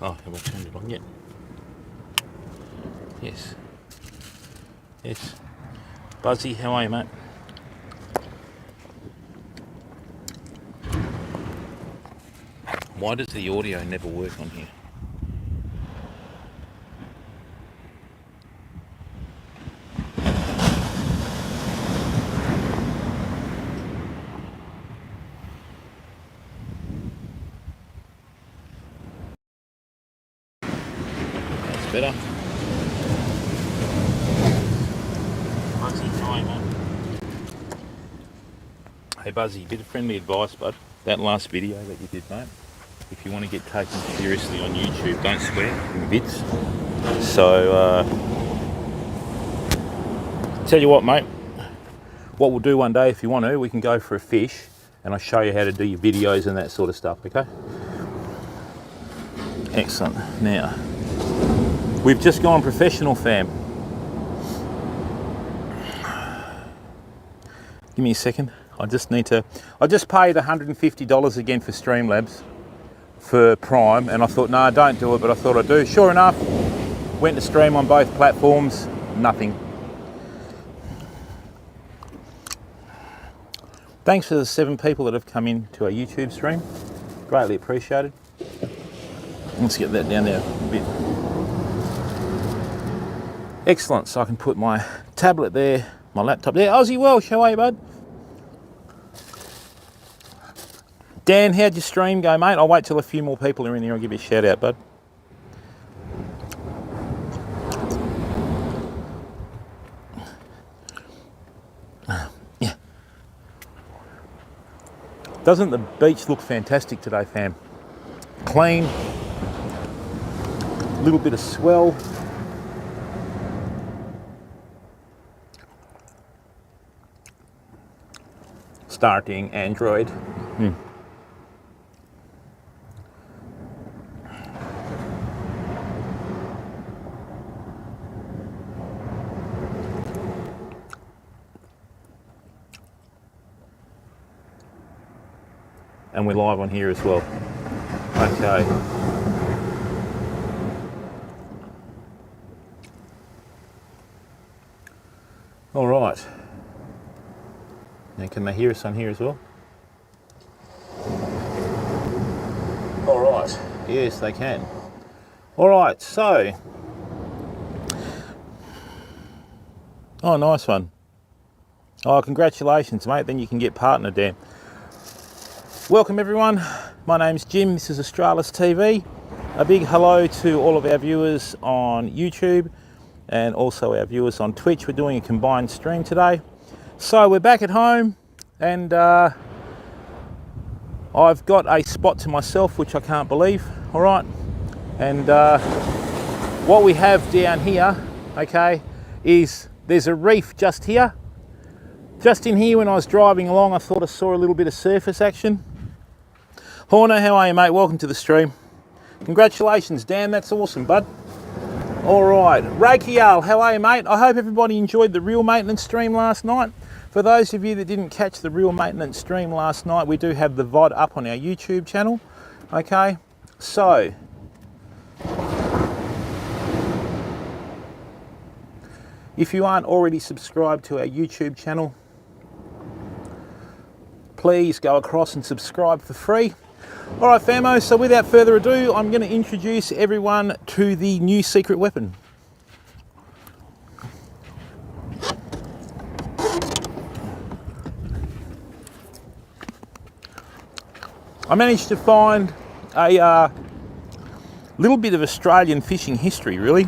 Oh, have I turned it on yet? Yes. Yes. Buzzy, how are you, mate? Why does the audio never work on here? That's better. Buzzy, how are you, mate? Hey Buzzy, bit of friendly advice, bud. That last video that you did, mate, if you want to get taken seriously on YouTube, don't swear in bits. So, tell you what, mate, what we'll do one day, if you want to, we can go for a fish and I'll show you how to do your videos and that sort of stuff, okay? Excellent. Now, we've just gone professional, fam. Give me a second. I just paid $150 again for Streamlabs for Prime, and I thought, no, don't do it, but I thought I'd do. Sure enough, went to stream on both platforms, nothing. Thanks for the 7 people that have come in to our YouTube stream. Greatly appreciated. Let's get that down there a bit. Excellent, so I can put my tablet there, my laptop there. Aussie Welsh, how are you, bud? Dan, how'd your stream go, mate? I'll wait till a few more people are in here. I'll give you a shout out, bud. Yeah. Doesn't the beach look fantastic today, fam? Clean. A little bit of swell. Starting Android. And we're live on here as well. Okay. All right. Now can they hear us on here as well? All right. Yes, they can. All right, so. Oh, nice one. Oh, congratulations, mate. Then you can get partner, Dan. Welcome everyone, my name's Jim, this is Australis TV. A big hello to all of our viewers on YouTube and also our viewers on Twitch. We're doing a combined stream today. So we're back at home and I've got a spot to myself, which I can't believe, all right? And what we have down here, okay, is there's a reef just here. Just in here when I was driving along, I thought I saw a little bit of surface action. Horner, how are you, mate? Welcome to the stream. Congratulations, Dan. That's awesome, bud. All right. Rakial, how are you, mate? I hope everybody enjoyed the real maintenance stream last night. For those of you that didn't catch the real maintenance stream last night, we do have the VOD up on our YouTube channel. Okay, so if you aren't already subscribed to our YouTube channel, please go across and subscribe for free. All right, famo, so without further ado, I'm going to introduce everyone to the new secret weapon. I managed to find a little bit of Australian fishing history, really.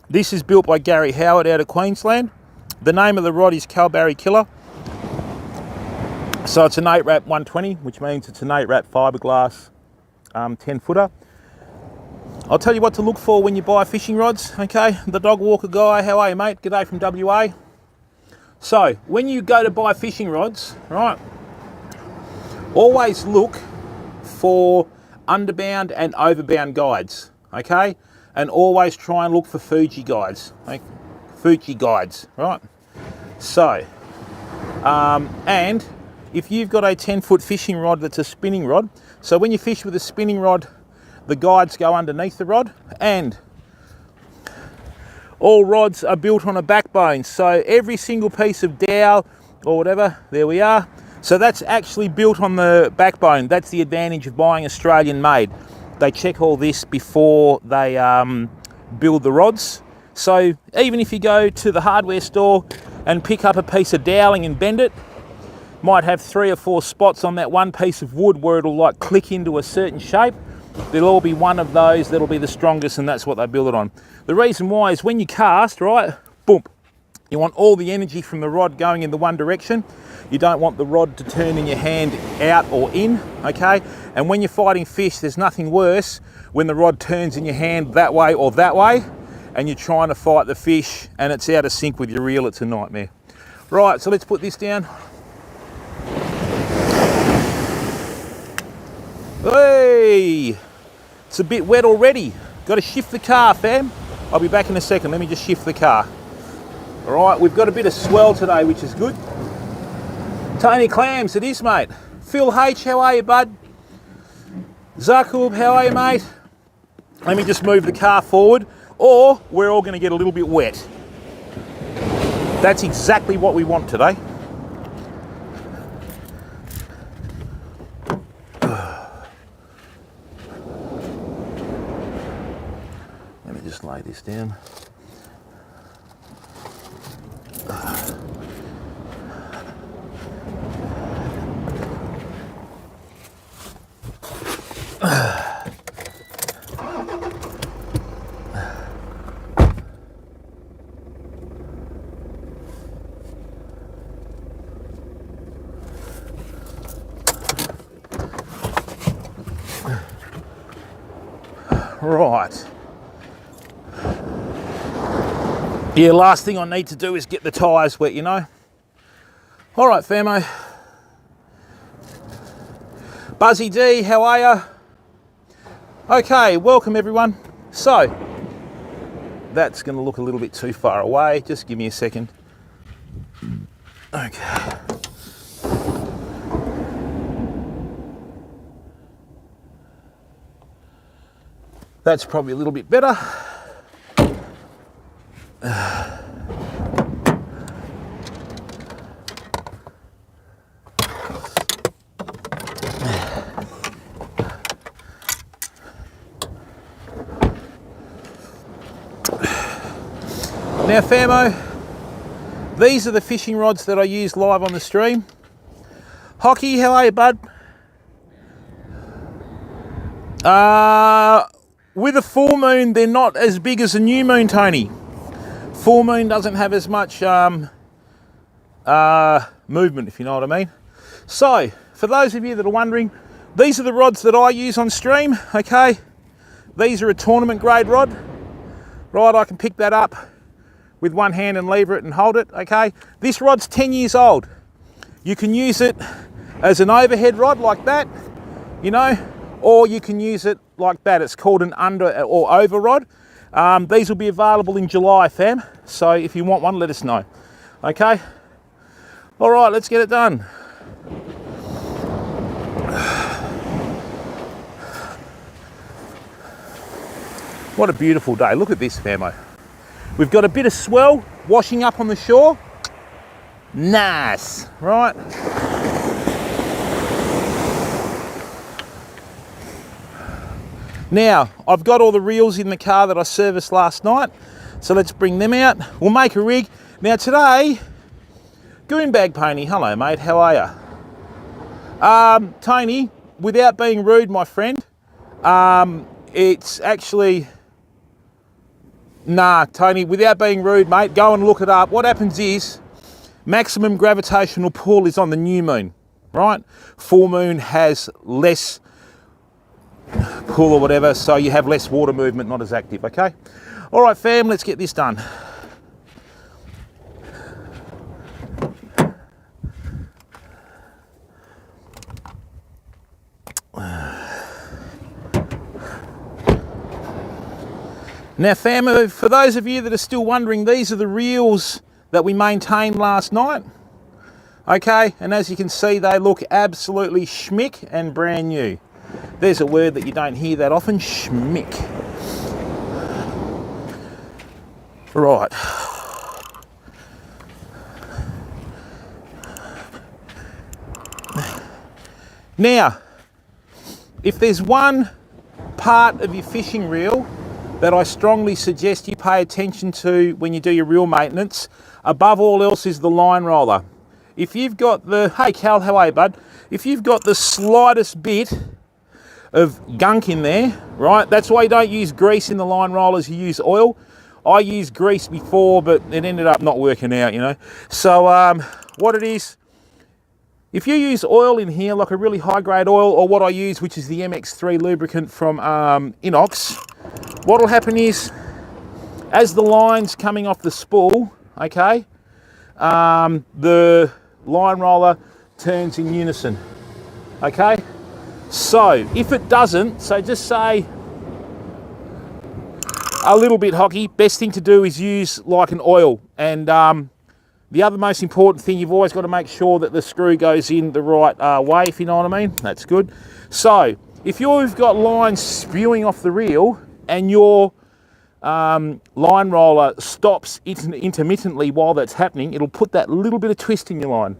This is built by Gary Howard out of Queensland. The name of the rod is Kalbarri Killer. So it's an 8-wrap 120, which means it's an 8-wrap fiberglass 10-footer. I'll tell you what to look for when you buy fishing rods, okay? The dog walker guy, how are you, mate? G'day from WA. So when you go to buy fishing rods, right, always look for underbound and overbound guides, okay? And always try and look for Fuji guides, okay? Fuji guides, right? So, and if you've got a 10-foot fishing rod that's a spinning rod, so when you fish with a spinning rod, the guides go underneath the rod, and all rods are built on a backbone. So every single piece of dowel or whatever, there we are. So that's actually built on the backbone. That's the advantage of buying Australian made. They check all this before they build the rods. So even if you go to the hardware store and pick up a piece of doweling and bend it, might have 3 or 4 spots on that one piece of wood where it'll like click into a certain shape. There'll all be one of those that'll be the strongest, and that's what they build it on. The reason why is when you cast, right, boom, you want all the energy from the rod going in the one direction. You don't want the rod to turn in your hand out or in, okay? And when you're fighting fish, there's nothing worse when the rod turns in your hand that way or that way, and you're trying to fight the fish and it's out of sync with your reel. It's a nightmare. Right, so let's put this down. Hey, it's a bit wet already. Got to shift the car, fam. I'll be back in a second. Let me just shift the car. All right, we've got a bit of swell today, which is good. Tony Clams, it is, mate. Phil H, how are you, bud? Zakub, how are you, mate? Let me just move the car forward, or we're all going to get a little bit wet. That's exactly what we want today. Let me just lay this down. Right. Yeah, last thing I need to do is get the tyres wet, you know. All right, famo. Buzzy D, how are you? Okay, welcome everyone. So, that's going to look a little bit too far away. Just give me a second. Okay. That's probably a little bit better. Now, famo, these are the fishing rods that I use live on the stream. Hockey, how are you, bud? With a full moon, they're not as big as a new moon, Tony. Full moon doesn't have as much movement, if you know what I mean. So, for those of you that are wondering, these are the rods that I use on stream, okay? These are a tournament grade rod. Right, I can pick that up with one hand and lever it and hold it, okay? This rod's 10 years old. You can use it as an overhead rod like that, you know, or you can use it like that. It's called an under or over rod. These will be available in July, fam. So if you want one, let us know. Okay? All right, let's get it done. What a beautiful day. Look at this, famo. We've got a bit of swell washing up on the shore. Nice, right? Now, I've got all the reels in the car that I serviced last night, so let's bring them out. We'll make a rig. Now today, Goonbag Pony, hello mate, how are you? Tony, without being rude, my friend, it's actually, nah, Tony, without being rude, mate, go and look it up. What happens is, maximum gravitational pull is on the new moon, right? Full moon has less pull or whatever, so you have less water movement, not as active, okay? All right, fam, let's get this done. Now, fam, for those of you that are still wondering, these are the reels that we maintained last night, okay? And as you can see, they look absolutely schmick and brand new. There's a word that you don't hear that often, schmick. Right. Now, if there's one part of your fishing reel that I strongly suggest you pay attention to when you do your reel maintenance, above all else, is the line roller. If you've got the, hey Cal, how are you, bud? If you've got the slightest bit of gunk in there, right, that's why you don't use grease in the line rollers, you use oil. I used grease before, but it ended up not working out, you know. So what it is, if you use oil in here, like a really high grade oil, or what I use, which is the MX3 lubricant from Inox, what will happen is, as the line's coming off the spool, okay, the line roller turns in unison, okay? So if it doesn't, so just say a little bit hockey, best thing to do is use like an oil. And the other most important thing, you've always got to make sure that the screw goes in the right way, if you know what I mean. That's good. So if you've got lines spewing off the reel and your line roller stops intermittently while that's happening, it'll put that little bit of twist in your line.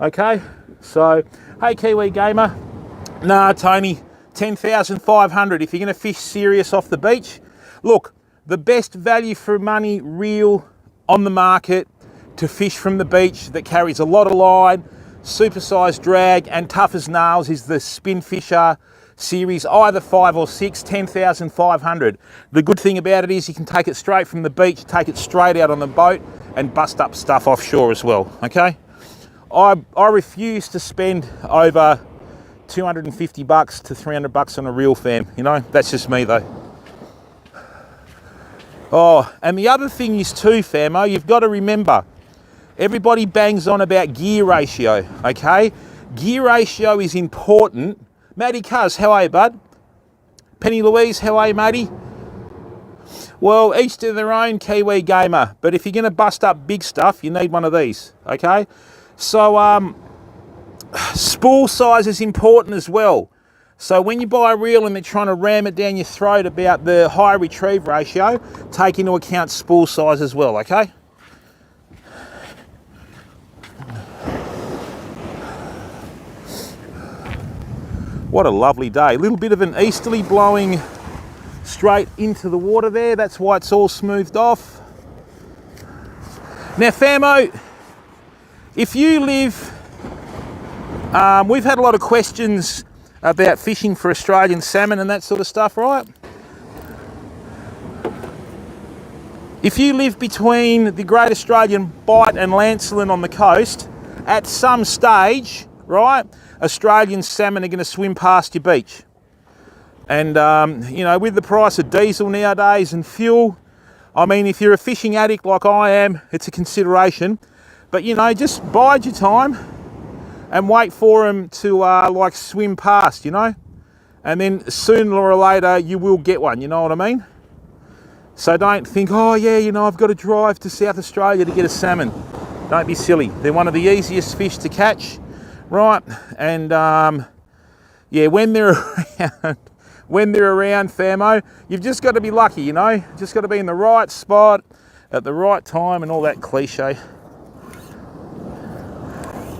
Okay, so hey Kiwi Gamer, nah Tony, 10,500 if you're going to fish serious off the beach. Look, the best value for money reel on the market to fish from the beach that carries a lot of line, supersized drag and tough as nails is the Spin Fisher series, either 5 or 6, 10,500. The good thing about it is you can take it straight from the beach, take it straight out on the boat and bust up stuff offshore as well, okay? I refuse to spend over 250 bucks to 300 bucks on a reel, fam, you know, that's just me though. Oh, and the other thing is too, famo, you've got to remember, everybody bangs on about gear ratio, okay? Gear ratio is important. Matty Cuz, how are you, bud? Penny Louise, how are you, matey? Well, each to their own, Kiwi Gamer, but if you're going to bust up big stuff, you need one of these, okay? So, spool size is important as well. So when you buy a reel and they're trying to ram it down your throat about the high retrieve ratio, take into account spool size as well, okay? What a lovely day. A little bit of an easterly blowing straight into the water there. That's why it's all smoothed off. Now, famo, if you live, we've had a lot of questions about fishing for Australian salmon and that sort of stuff, right? If you live between the Great Australian Bight and Lancelin on the coast, at some stage, right, Australian salmon are going to swim past your beach. And, you know, with the price of diesel nowadays and fuel, I mean, if you're a fishing addict like I am, it's a consideration. But, you know, just bide your time and wait for them to like swim past, you know, and then sooner or later you will get one, you know what I mean? So don't think, oh yeah, you know, I've got to drive to South Australia to get a salmon. Don't be silly. They're one of the easiest fish to catch, right? And yeah, when they're around, famo, you've just got to be lucky, you know, just got to be in the right spot at the right time and all that cliche.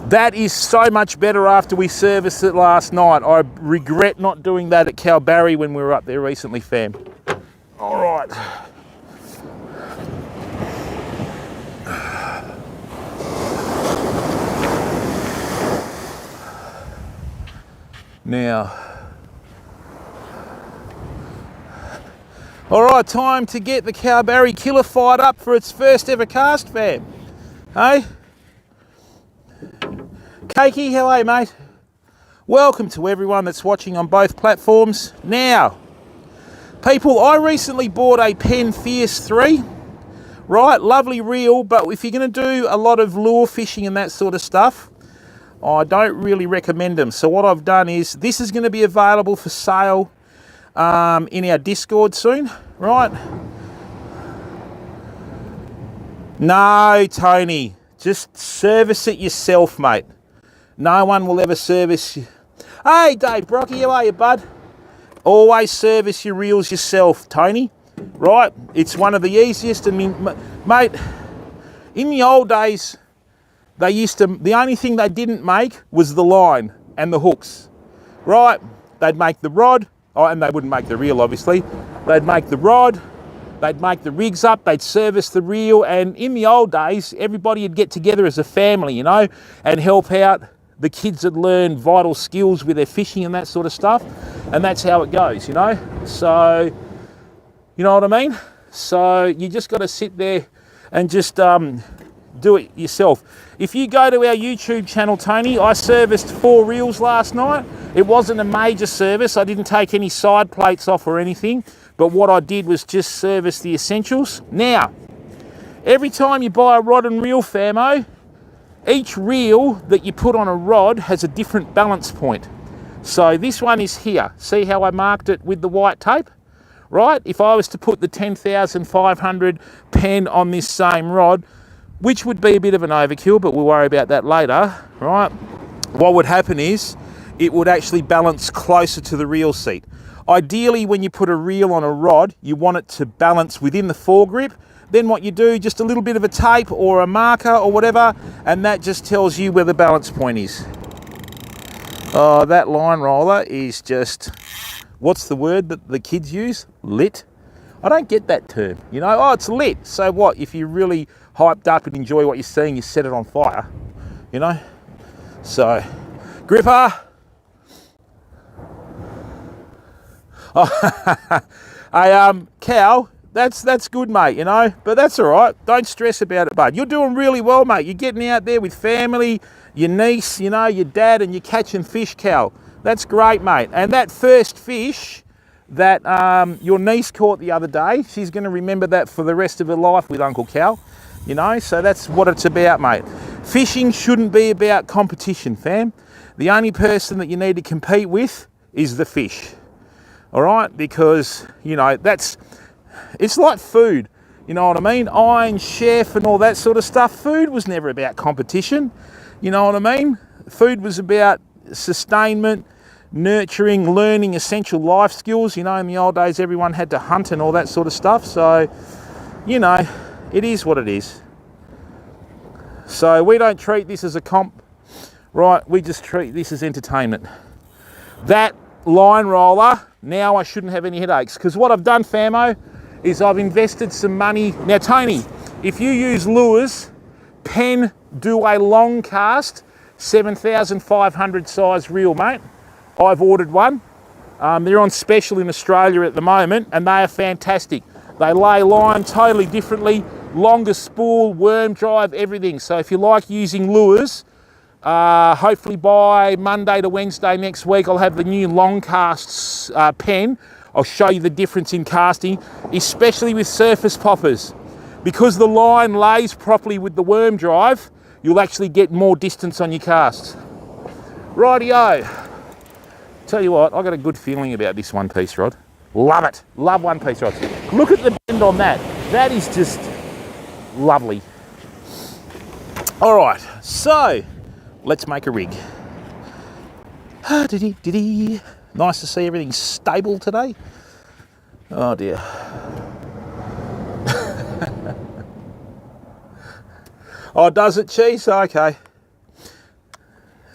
That is so much better after we serviced it last night. I regret not doing that at Kalbarri when we were up there recently, fam. All right. Now. All right, time to get the Kalbarri killer fired up for its first ever cast, fam. Hey? Keiki, how are you, mate? Welcome to everyone that's watching on both platforms. Now, people, I recently bought a Penn Fierce 3, right? Lovely reel, but if you're going to do a lot of lure fishing and that sort of stuff, I don't really recommend them. So what I've done is, this is going to be available for sale in our Discord soon, right? No, Tony, just service it yourself, mate. No one will ever service you. Hey, Dave Brocky, how are you, bud? always service your reels yourself, Tony, right? It's one of the easiest. I mean, mate, in the old days, the only thing they didn't make was the line and the hooks, right? They'd make the rod, and they wouldn't make the reel, obviously. They'd make the rod, they'd make the rigs up, they'd service the reel, and in the old days, everybody would get together as a family, you know, and help out. The kids would learn vital skills with their fishing and that sort of stuff, and that's how it goes, you know. So, you know what I mean? So you just got to sit there and just do it yourself. If you go to our YouTube channel, Tony, I serviced 4 reels last night. It wasn't a major service. I didn't take any side plates off or anything, but what I did was just service the essentials. Now, every time you buy a rod and reel, famo, each reel that you put on a rod has a different balance point. So this one is here. See how I marked it with the white tape? Right? If I was to put the 10,500 pen on this same rod, which would be a bit of an overkill, but we'll worry about that later, right? What would happen is it would actually balance closer to the reel seat. Ideally, when you put a reel on a rod, you want it to balance within the foregrip. Then what you do, just a little bit of a tape or a marker or whatever, and that just tells you where the balance point is. Oh, that line roller is just, what's the word that the kids use? Lit? I don't get that term, you know? Oh, it's lit. So what? If you're really hyped up and enjoy what you're seeing, you set it on fire, you know? So, gripper. Oh, Cal, that's good, mate, you know, but that's all right. Don't stress about it, bud. You're doing really well, mate. You're getting out there with family, your niece, you know, your dad, and you're catching fish, Cal. That's great, mate. And that first fish that your niece caught the other day, she's going to remember that for the rest of her life with Uncle Cal, you know, so that's what it's about, mate. Fishing shouldn't be about competition, fam. The only person that you need to compete with is the fish. All right, because, you know, it's like food, you know what I mean? Iron Chef and all that sort of stuff. Food was never about competition, you know what I mean? Food was about sustainment, nurturing, learning essential life skills. You know, in the old days, everyone had to hunt and all that sort of stuff. So, you know, it is what it is. So we don't treat this as a comp, right? We just treat this as entertainment. That line roller, now I shouldn't have any headaches, because what I've done, famo, is I've invested some money. Now, Tony, if you use lures, Penn do a long cast, 7,500 size reel, mate. I've ordered one. They're on special in Australia at the moment, and they are fantastic. They lay line totally differently, longer spool, worm drive, everything. So if you like using lures, hopefully by Monday to Wednesday next week, I'll have the new long casts pen. I'll show you the difference in casting, especially with surface poppers. Because the line lays properly with the worm drive, you'll actually get more distance on your casts. Rightio. Tell you what, I got a good feeling about this one-piece rod. Love it. Love one-piece rods. Look at the bend on that. That is just lovely. All right, so let's make a rig. Nice to see everything's stable today. Oh dear. Oh, does it, Cheese? Okay.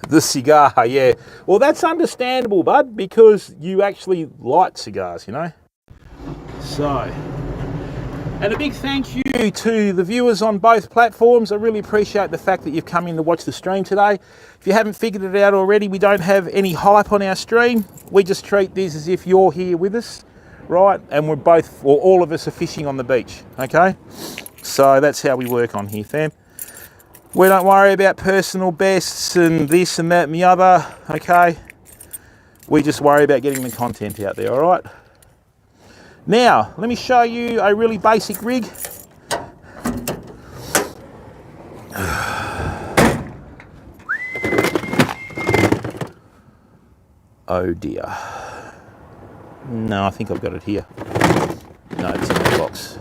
The cigar, yeah. Well, that's understandable, bud, because you actually light cigars, you know. So, and a big thank you to the viewers on both platforms. I really appreciate the fact that you've come in to watch the stream today. If you haven't figured it out already, we don't have any hype on our stream. We just treat this as if you're here with us, right? And we're both, or all of us are fishing on the beach, okay? So that's how we work on here, fam. We don't worry about personal bests and this and that and the other, okay? We just worry about getting the content out there, all right? Now, let me show you a really basic rig. Oh dear. No, I think I've got it here. No, it's in the box.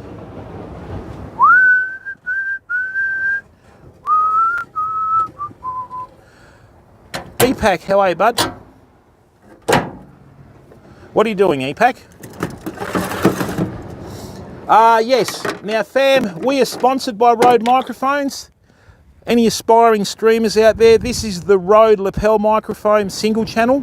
B-Pack, how are you, bud? What are you doing, EPAC? Yes. Now, fam, we are sponsored by Rode Microphones. Any aspiring streamers out there, this is the Rode lapel microphone single channel.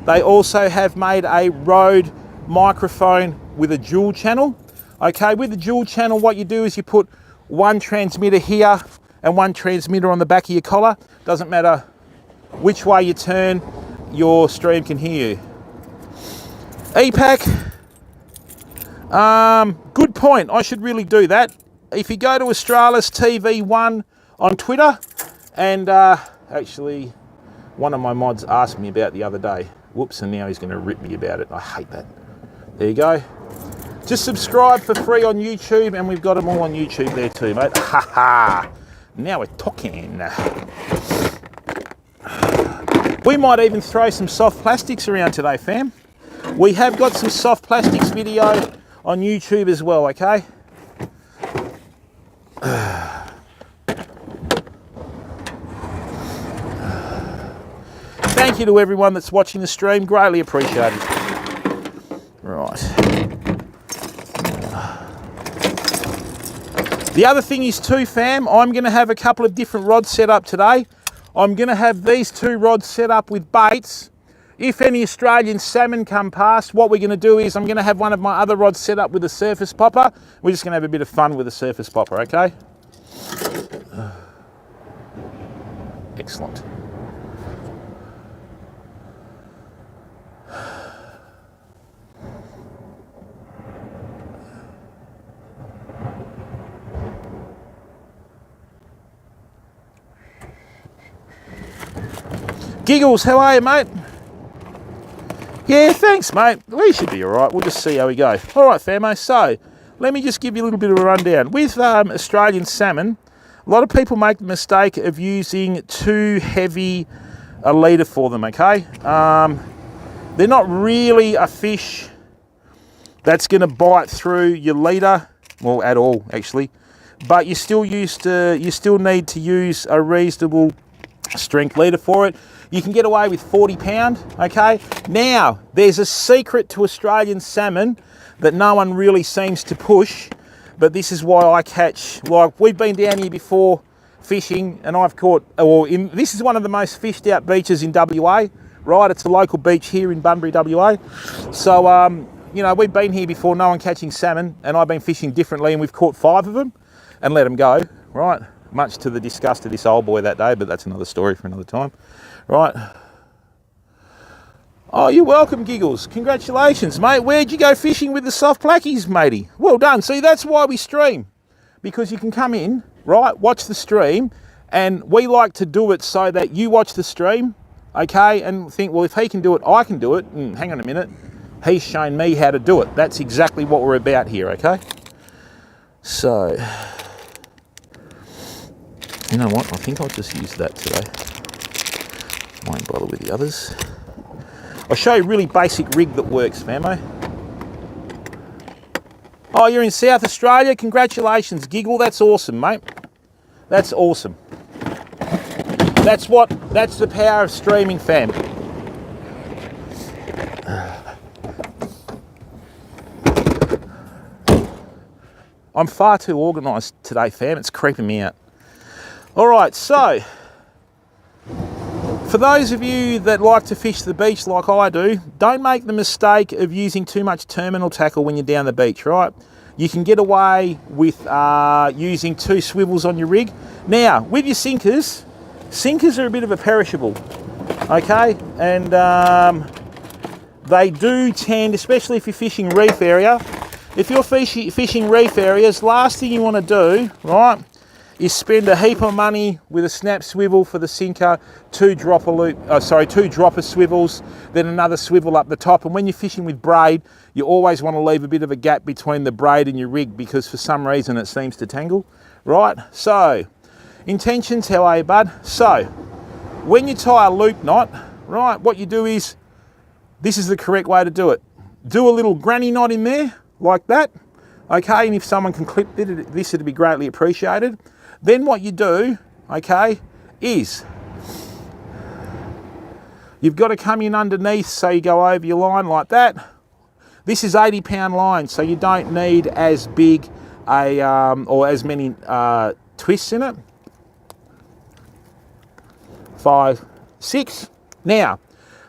They also have made a Rode microphone with a dual channel. Okay, with the dual channel, what you do is you put one transmitter here and one transmitter on the back of your collar. Doesn't matter which way you turn, your stream can hear you. EPAC, good point. I should really do that. If you go to Australis TV1 on Twitter, and actually one of my mods asked me about the other day. Whoops, and now he's going to rip me about it. I hate that. There you go. Just subscribe for free on YouTube, and we've got them all on YouTube there too, mate. Ha ha. Now we're talking. We might even throw some soft plastics around today, fam. We have got some soft plastics video on YouTube as well, okay? Thank you to everyone that's watching the stream. Greatly appreciated. Right. The other thing is too, fam, I'm going to have a couple of different rods set up today. I'm going to have these two rods set up with baits. If any Australian salmon come past, what we're going to do is I'm going to have one of my other rods set up with a surface popper. We're just going to have a bit of fun with a surface popper, okay? Excellent. Giggles, how are you, mate? Yeah, thanks, mate. We should be all right. We'll just see how we go. All right, famo. So, let me just give you a little bit of a rundown. With Australian salmon, a lot of people make the mistake of using too heavy a leader for them, okay? They're not really a fish that's going to bite through your leader, well, at all, actually. But you still need to use a reasonable strength leader for it. You can get away with 40 pound, okay? Now, there's a secret to Australian salmon that no one really seems to push, but this is why I catch, like we've been down here before fishing and I've caught, this is one of the most fished out beaches in WA, right? It's a local beach here in Bunbury, WA. So, you know, we've been here before, no one catching salmon, and I've been fishing differently and we've caught 5 of them and let them go, right? Much to the disgust of this old boy that day, but that's another story for another time. Right. Oh, you're welcome, Giggles. Congratulations, mate. Where'd you go fishing with the soft plackies, matey? Well done. See, that's why we stream. Because you can come in, right, watch the stream, and we like to do it so that you watch the stream, okay, and think, well, if he can do it, I can do it. Hang on a minute. He's shown me how to do it. That's exactly what we're about here, okay? So, you know what? I think I'll just use that today. Won't bother with the others. I'll show you a really basic rig that works, famo. Oh, you're in South Australia? Congratulations, Giggle. That's awesome, mate. That's awesome. That's the power of streaming, fam. I'm far too organised today, fam. It's creeping me out. All right, so for those of you that like to fish the beach like I do, don't make the mistake of using too much terminal tackle when you're down the beach, right? You can get away with using 2 swivels on your rig. Now, with your sinkers are a bit of a perishable, okay? And they do tend, especially if you're fishing reef area, if you're fishing reef areas, last thing you want to do, right, is spend a heap of money with a snap swivel for the sinker, 2 dropper swivels, then another swivel up the top. And when you're fishing with braid, you always want to leave a bit of a gap between the braid and your rig because for some reason it seems to tangle, right? So, intentions, how are you, bud? So, when you tie a loop knot, right, what you do is, this is the correct way to do it. Do a little granny knot in there, like that, okay? And if someone can clip this, it'd be greatly appreciated. Then what you do, okay, is you've got to come in underneath, so you go over your line like that, This is 80-pound line, so you don't need as big a or as many twists in it. 5, 6. Now,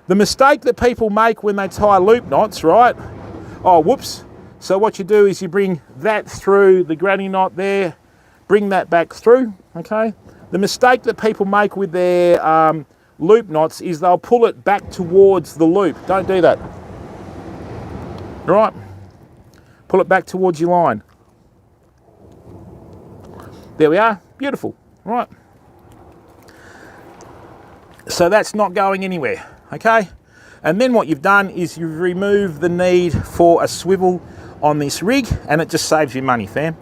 the mistake that people make when they tie loop knots, right? Oh, whoops. So what you do is you bring that through the granny knot there, bring that back through, okay? The mistake that people make with their loop knots is they'll pull it back towards the loop. Don't do that. Right? Pull it back towards your line. There we are. Beautiful. Right. So that's not going anywhere, okay? And then what you've done is you've removed the need for a swivel on this rig, and it just saves you money, fam.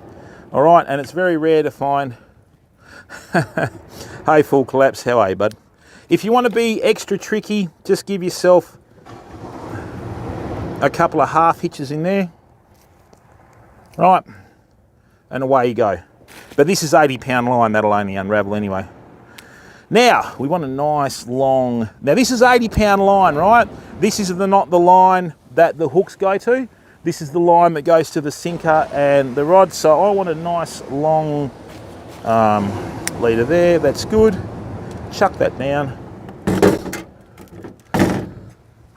All right, and it's very rare to find. Hey, full collapse, how are you, bud? If you want to be extra tricky, just give yourself a couple of half hitches in there. Right, and away you go. But this is 80-pound line, that'll only unravel anyway. Now, we want a nice long, now this is 80-pound line, right? This is not the line that the hooks go to. This is the line that goes to the sinker and the rod. So I want a nice long leader there, that's good. Chuck that down.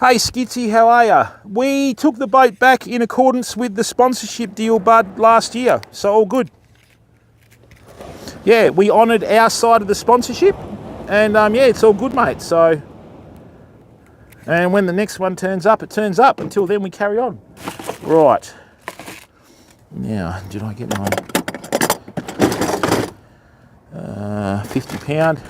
Hey Skitsy, how are ya? We took the boat back in accordance with the sponsorship deal, bud, last year. So all good. Yeah, we honoured our side of the sponsorship, and yeah, it's all good, mate. So, and when the next one turns up, it turns up. Until then, we carry on. Right. Now, did I get my 50-pound?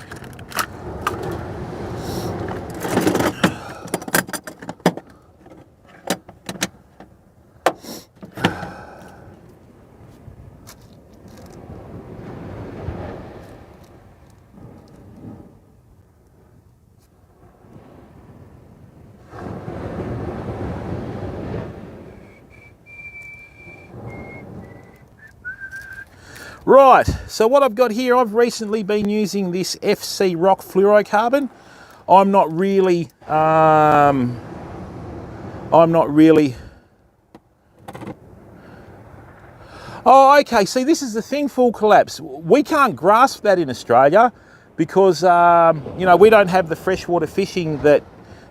Right, so what I've got here, I've recently been using this FC Rock fluorocarbon. I'm not really, oh, okay, see, this is the thing, full collapse. We can't grasp that in Australia because, you know, we don't have the freshwater fishing that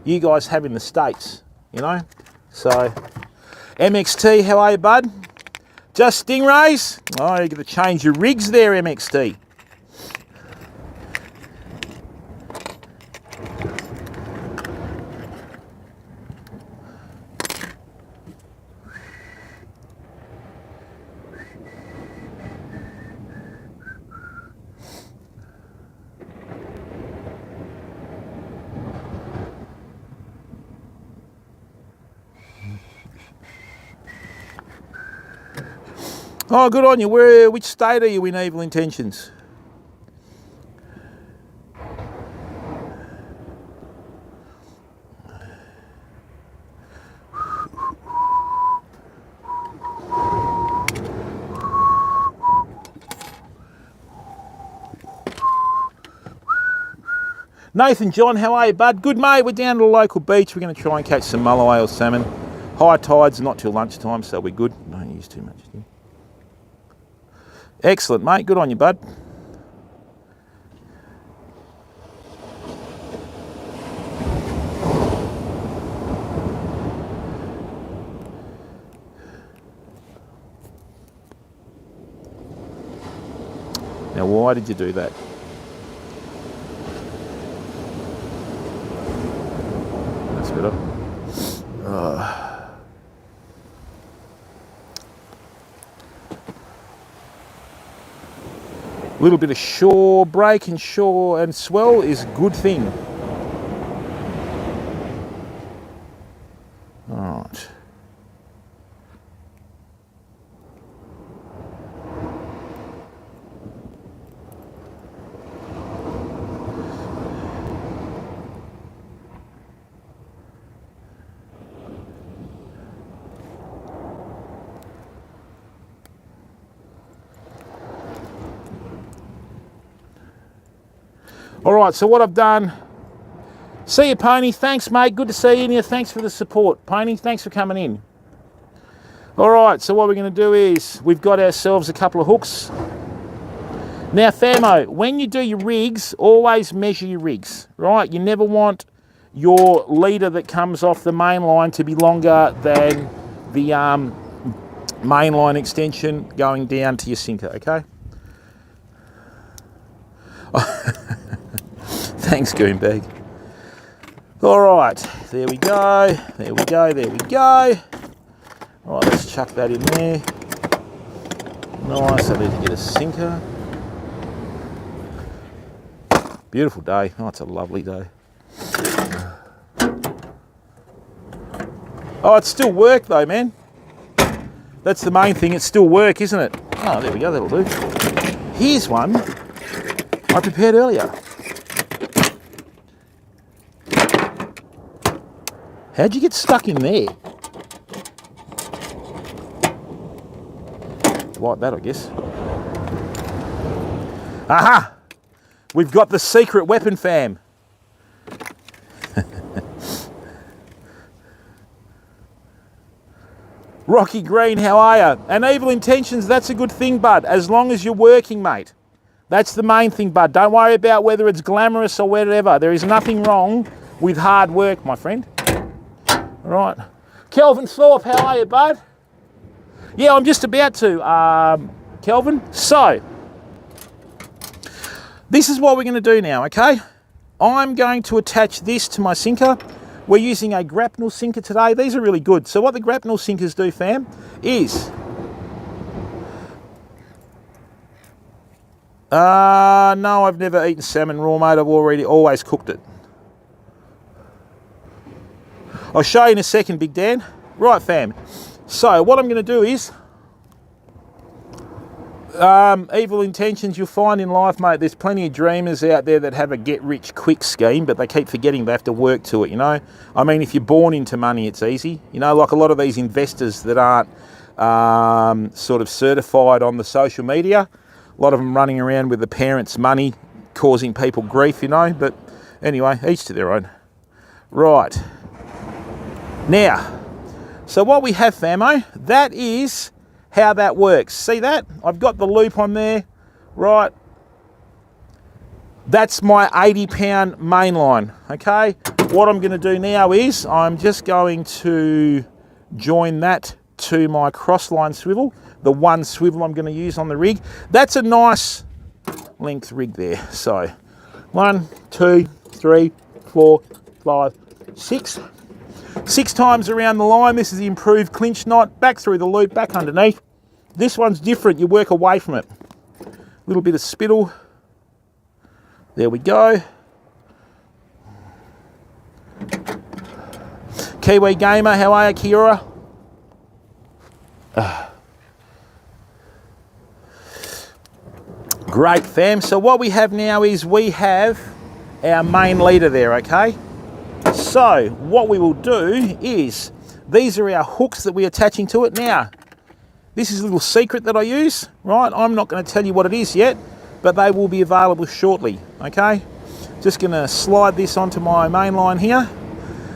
you guys have in the States, you know? So, MXT, how are you, bud? Just stingrays? Oh, you've got to change your rigs there, MXT. Oh, good on you. Which state are you in, Evil Intentions? Nathan John, how are you, bud? Good, mate. We're down to the local beach. We're going to try and catch some mulloway or salmon. High tide's not till lunchtime, so we're good. Don't use too much. Excellent, mate. Good on you, bud. Now, why did you do that? That's better. A little bit of shore break and shore and swell is a good thing. All right. All right, so what I've done, see you, Pony. Thanks, mate. Good to see you. Thanks for the support. Pony, thanks for coming in. All right, so what we're going to do is we've got ourselves a couple of hooks. Now, famo, when you do your rigs, always measure your rigs, right? You never want your leader that comes off the main line to be longer than the main line extension going down to your sinker, okay? Thanks, Goonbag. All right, there we go, there we go, there we go. All right, let's chuck that in there. Nice, I need to get a sinker. Beautiful day. Oh, it's a lovely day. Oh, it's still work though, man. That's the main thing, it's still work, isn't it? Oh, there we go, that'll do. Here's one I prepared earlier. How'd you get stuck in there? Like that, I guess. Aha! We've got the secret weapon, fam. Rocky Green, how are you? And Evil Intentions, that's a good thing, bud, as long as you're working, mate. That's the main thing, bud. Don't worry about whether it's glamorous or whatever. There is nothing wrong with hard work, my friend. All right. Kelvin Thorpe, how are you, bud? Yeah, I'm just about to, Kelvin. So, this is what we're going to do now, okay? I'm going to attach this to my sinker. We're using a grapnel sinker today. These are really good. So what the grapnel sinkers do, fam, is... no, I've never eaten salmon raw, mate. I've always cooked it. I'll show you in a second, Big Dan. Right, fam. So what I'm going to do is... Evil Intentions, you'll find in life, mate, there's plenty of dreamers out there that have a get-rich-quick scheme, but they keep forgetting they have to work to it, you know? I mean, if you're born into money, it's easy. You know, like a lot of these investors that aren't sort of certified on the social media, a lot of them running around with the parents' money, causing people grief, you know? But anyway, each to their own. Right. Now, so what we have, famo, that is... how that works. See that? I've got the loop on there, right? That's my 80-pound main line, okay? What I'm going to do now is I'm just going to join that to my crossline swivel, the one swivel I'm going to use on the rig. That's a nice length rig there. So 1, 2, 3, 4, 5, 6. 6 times around the line. This is the improved clinch knot, back through the loop, back underneath. This one's different, you work away from it. A little bit of spittle. There we go. Kiwi Gamer, how are you, Kiora? Great, fam. So what we have now is we have our main leader there, okay? So what we will do is, these are our hooks that we're attaching to it. Now, this is a little secret that I use, right? I'm not going to tell you what it is yet, but they will be available shortly, okay? Just going to slide this onto my main line here.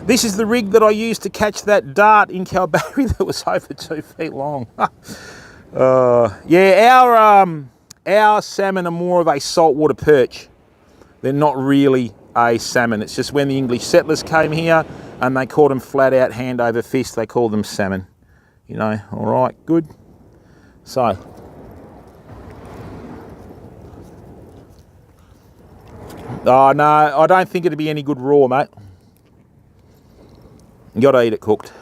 This is the rig that I used to catch that dart in Kalbarri that was over 2 feet long. Yeah, our salmon are more of a saltwater perch. They're not really a salmon. It's just when the English settlers came here and they caught them flat out hand over fist, they called them salmon. You know, all right, good. So, oh no, I don't think it'd be any good raw, mate. You got to eat it cooked.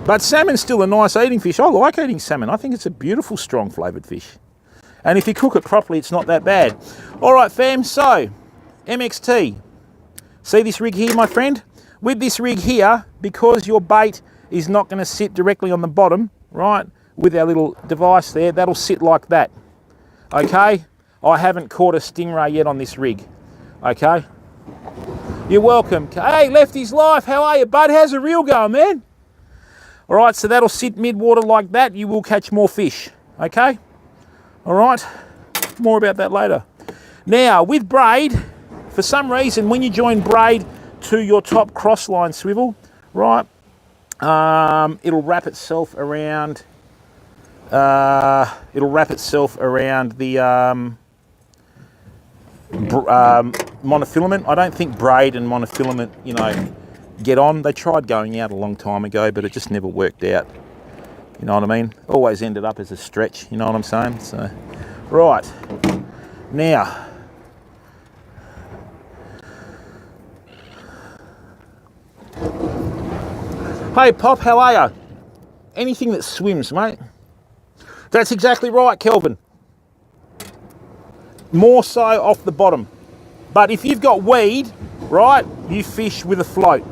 But salmon's still a nice eating fish. I like eating salmon. I think it's a beautiful, strong flavoured fish. And if you cook it properly, it's not that bad. All right, fam, so MXT. See this rig here, my friend? With this rig here, because your bait is not going to sit directly on the bottom, right, with our little device there, that'll sit like that, okay? I haven't caught a stingray yet on this rig, okay? You're welcome. Hey, Lefty's Life, how are you, bud? How's the reel going, man? All right, so that'll sit mid-water like that. You will catch more fish, okay? All right, more about that later. Now, with braid, for some reason, when you join braid to your top crossline swivel, right, It'll wrap itself around. It'll wrap itself around the monofilament. I don't think braid and monofilament, you know, get on. They tried going out a long time ago, but it just never worked out. You know what I mean? Always ended up as a stretch. You know what I'm saying? So, right now. Hey Pop, how are you? Anything that swims, mate. That's exactly right, Kelvin. More so off the bottom. But if you've got weed, right, you fish with a float.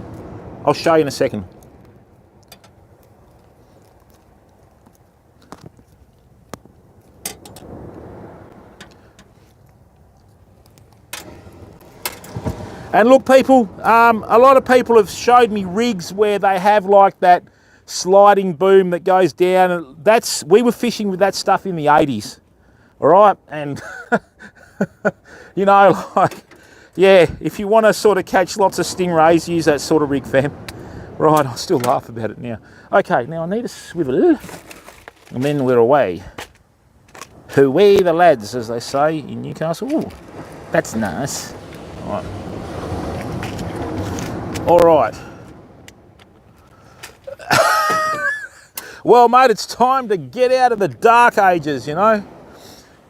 I'll show you in a second. And look, people, a lot of people have showed me rigs where they have like that sliding boom that goes down. And we were fishing with that stuff in the 80s, all right? And, you know, like, yeah, if you want to sort of catch lots of stingrays, use that sort of rig, fam. Right, I still laugh about it now. Okay, now I need a swivel, and then we're away. Hooey the lads, as they say in Newcastle. Ooh, that's nice. All right. All right. Well, mate, it's time to get out of the dark ages, you know.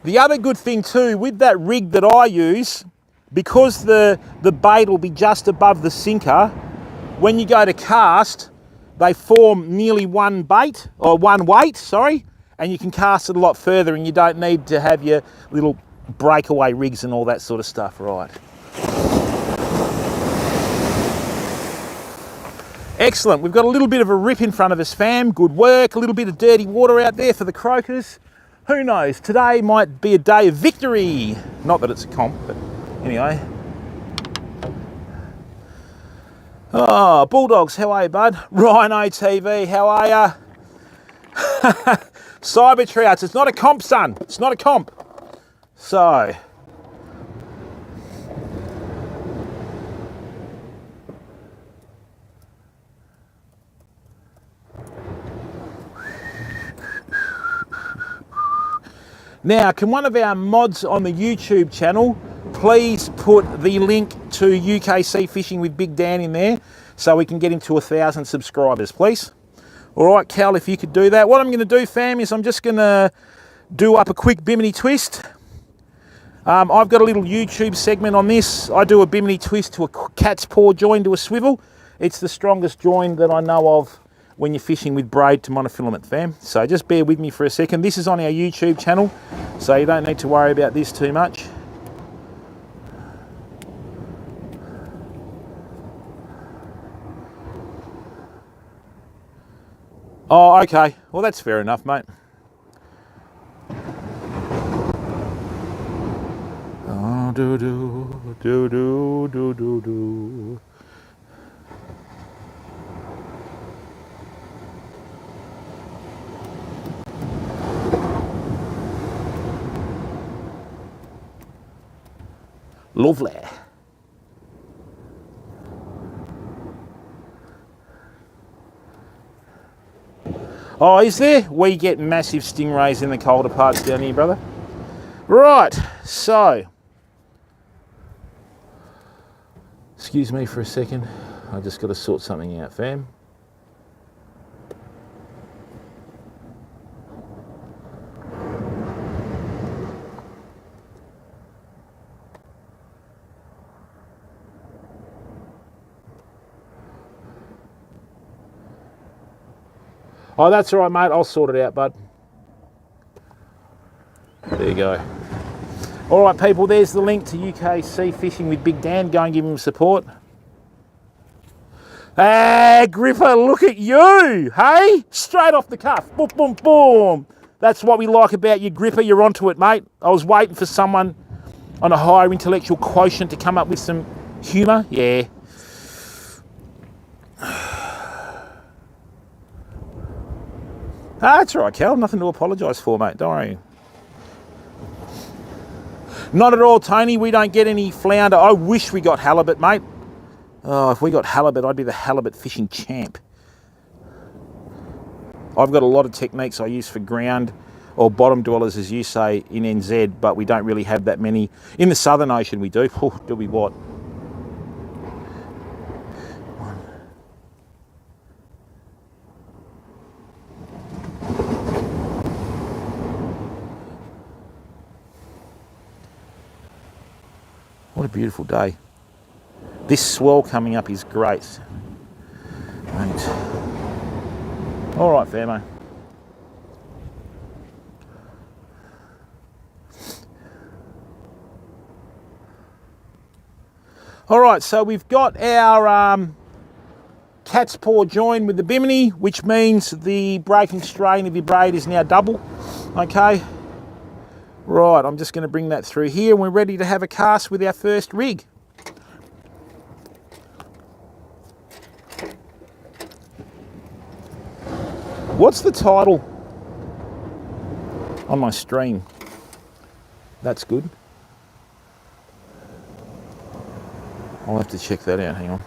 The other good thing too, with that rig that I use, because the bait will be just above the sinker, when you go to cast, they form nearly one weight, and you can cast it a lot further, and you don't need to have your little breakaway rigs and all that sort of stuff, right? Excellent, we've got a little bit of a rip in front of us, fam. Good work, a little bit of dirty water out there for the croakers. Who knows, today might be a day of victory. Not that it's a comp, but anyway. Oh, Bulldogs, how are you, bud? Rhino TV, how are ya? Cyber Trouts, it's not a comp, son. It's not a comp. So. Now, can one of our mods on the YouTube channel please put the link to UKC Fishing with Big Dan in there so we can get him to 1,000 subscribers, please? All right, Cal, if you could do that. What I'm going to do, fam, is I'm just going to do up a quick bimini twist. I've got a little YouTube segment on this. I do a bimini twist to a cat's paw join to a swivel. It's the strongest join that I know of when you're fishing with braid to monofilament, fam. So just bear with me for a second. This is on our YouTube channel, so you don't need to worry about this too much. Oh, okay. Well, that's fair enough, mate. Oh, do-do, do-do, do-do-do. Lovely. Oh, is there? We get massive stingrays in the colder parts down here, brother. Right, so. Excuse me for a second. I just got to sort something out, fam. Oh, that's all right, mate. I'll sort it out, bud. There you go. All right, people, there's the link to UKC Fishing with Big Dan. Go and give him support. Hey, Gripper, look at you. Hey, straight off the cuff. Boom, boom, boom. That's what we like about you, Gripper. You're onto it, mate. I was waiting for someone on a higher intellectual quotient to come up with some humour. Yeah. Ah, that's all right, Cal. Nothing to apologise for, mate. Don't worry. Not at all, Tony. We don't get any flounder. I wish we got halibut, mate. Oh, if we got halibut, I'd be the halibut fishing champ. I've got a lot of techniques I use for ground or bottom dwellers, as you say, in NZ, but we don't really have that many. In the Southern Ocean we do. Oh, do we what? What a beautiful day. This swell coming up is great. Right. All right, Famo. All right, so we've got our cat's paw join with the bimini, which means the breaking strain of your braid is now double. Okay. Right, I'm just going to bring that through here. We're ready to have a cast with our first rig. What's the title on my stream? That's good. I'll have to check that out, hang on.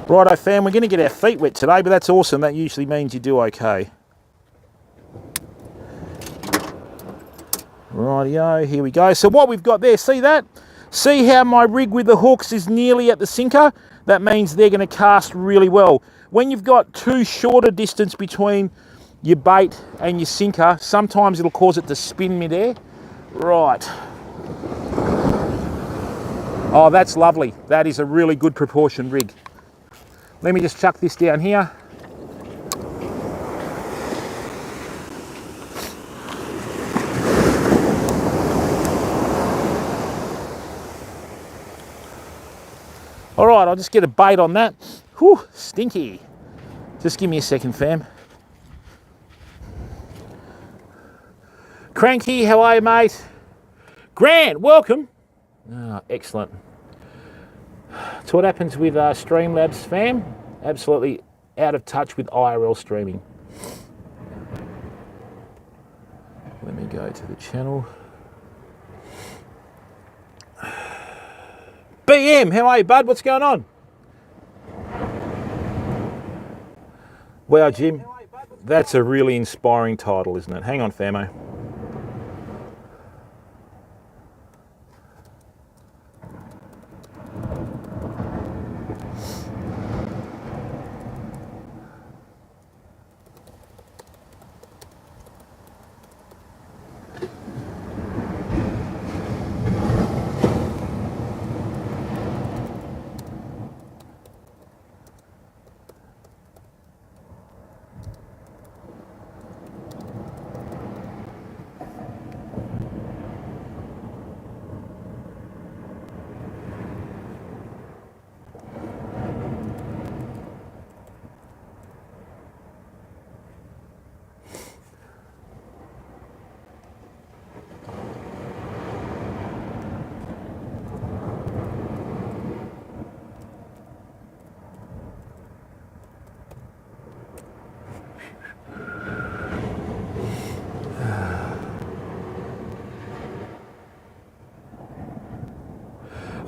Righto fam, we're going to get our feet wet today, but that's awesome. That usually means you do okay. Rightio, here we go. So what we've got there, see that? See how my rig with the hooks is nearly at the sinker? That means they're going to cast really well. When you've got too short a distance between your bait and your sinker, sometimes it'll cause it to spin midair. Right. Oh, that's lovely. That is a really good proportion rig. Let me just chuck this down here. All right, I'll just get a bait on that. Whew, stinky. Just give me a second, fam. Cranky, how are you, mate? Grant, welcome. Oh, excellent. That's what happens with Streamlabs, fam. Absolutely out of touch with IRL streaming. Let me go to the channel. BM, how are you, bud? What's going on? Wow, Jim, that's a really inspiring title, isn't it? Hang on, famo.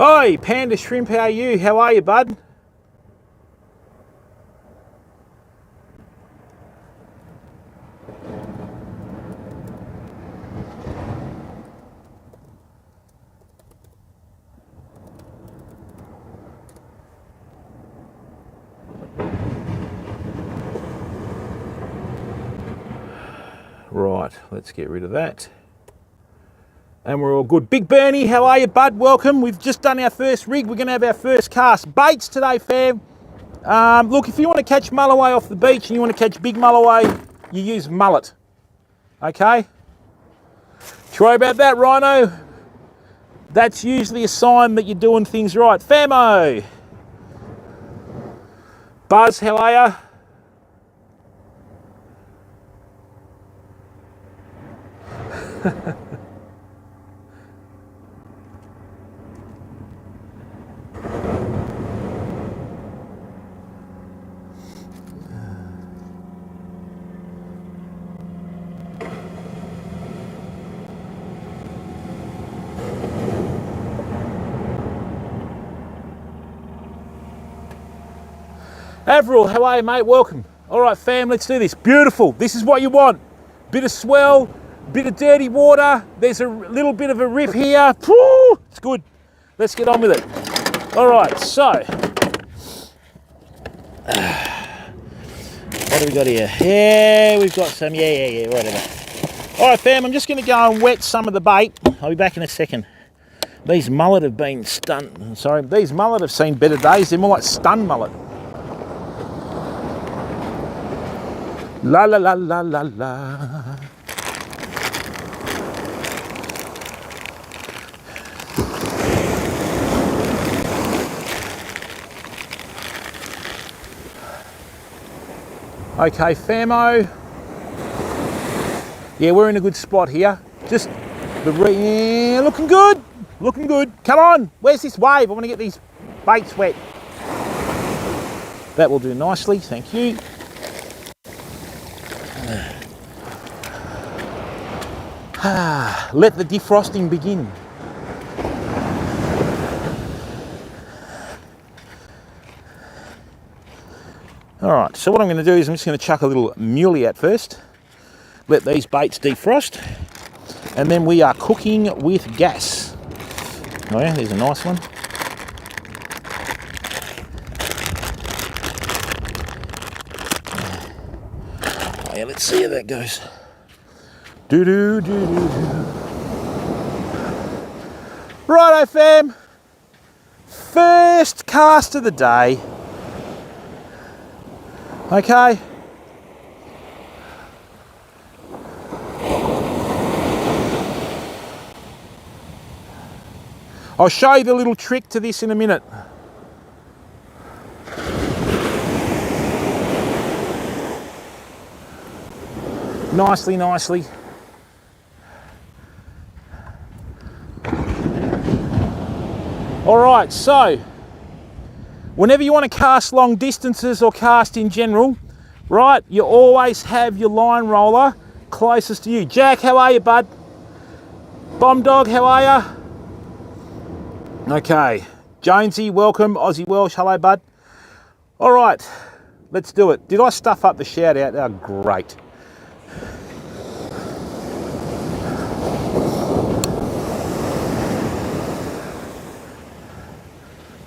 Oi, Panda Shrimp, how are you? How are you, bud? Right, let's get rid of that. And we're all good. Big Bernie, how are you, bud? Welcome. We've just done our first rig. We're going to have our first cast. Baits today, fam. Look, if you want to catch mulloway off the beach and you want to catch big mulloway, you use mullet. Okay? Try about that, Rhino. That's usually a sign that you're doing things right. Famo. Buzz, how are you? Avril, how are you, mate? Welcome. All right, fam, let's do this. Beautiful. This is what you want. Bit of swell, bit of dirty water. There's a little bit of a rip here. Woo, it's good. Let's get on with it. All right, so what do we got here? Yeah, we've got some. Yeah, whatever. All right, fam, I'm just going to go and wet some of the bait. I'll be back in a second. These mullet have been stunned. Sorry, these mullet have seen better days. They're more like stun mullet. La la la la la la. Okay, famo. Yeah, we're in a good spot here. Just yeah, looking good. Looking good. Come on. Where's this wave? I want to get these baits wet. That will do nicely. Thank you. Let the defrosting begin. All right, so what I'm going to do is I'm just going to chuck a little muley at first. Let these baits defrost. And then we are cooking with gas. Oh yeah, there's a nice one. Oh yeah, let's see how that goes. Righto, fam. First cast of the day. Okay. I'll show you the little trick to this in a minute. Nicely, nicely. All right, so whenever you want to cast long distances or cast in general, right, you always have your line roller closest to you. Jack, how are you, bud? Bomb Dog, how are you? Okay, Jonesy, welcome. Aussie Welsh, hello, bud. All right, let's do it. Did I stuff up the shout out? Oh, great.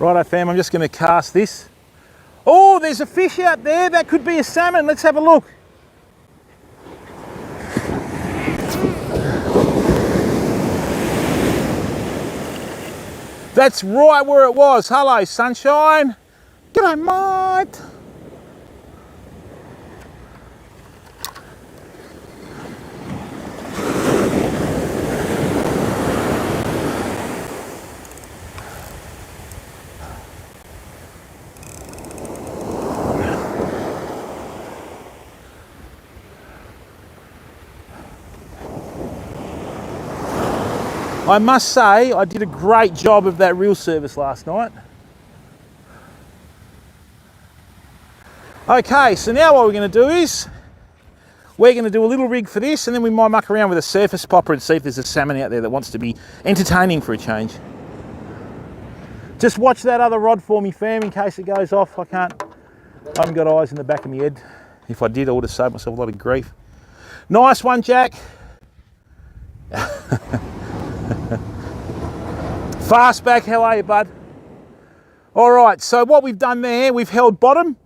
Righto, fam, I'm just going to cast this. Oh, there's a fish out there. That could be a salmon. Let's have a look. That's right where it was. Hello, sunshine. G'day, mate. I must say, I did a great job of that reel service last night. Okay, so now what we're going to do is, we're going to do a little rig for this, and then we might muck around with a surface popper and see if there's a salmon out there that wants to be entertaining for a change. Just watch that other rod for me, fam, in case it goes off. I haven't got eyes in the back of my head. If I did, I would have saved myself a lot of grief. Nice one, Jack. Fastback, how are you, bud? All right, so what we've done there, we've held bottom.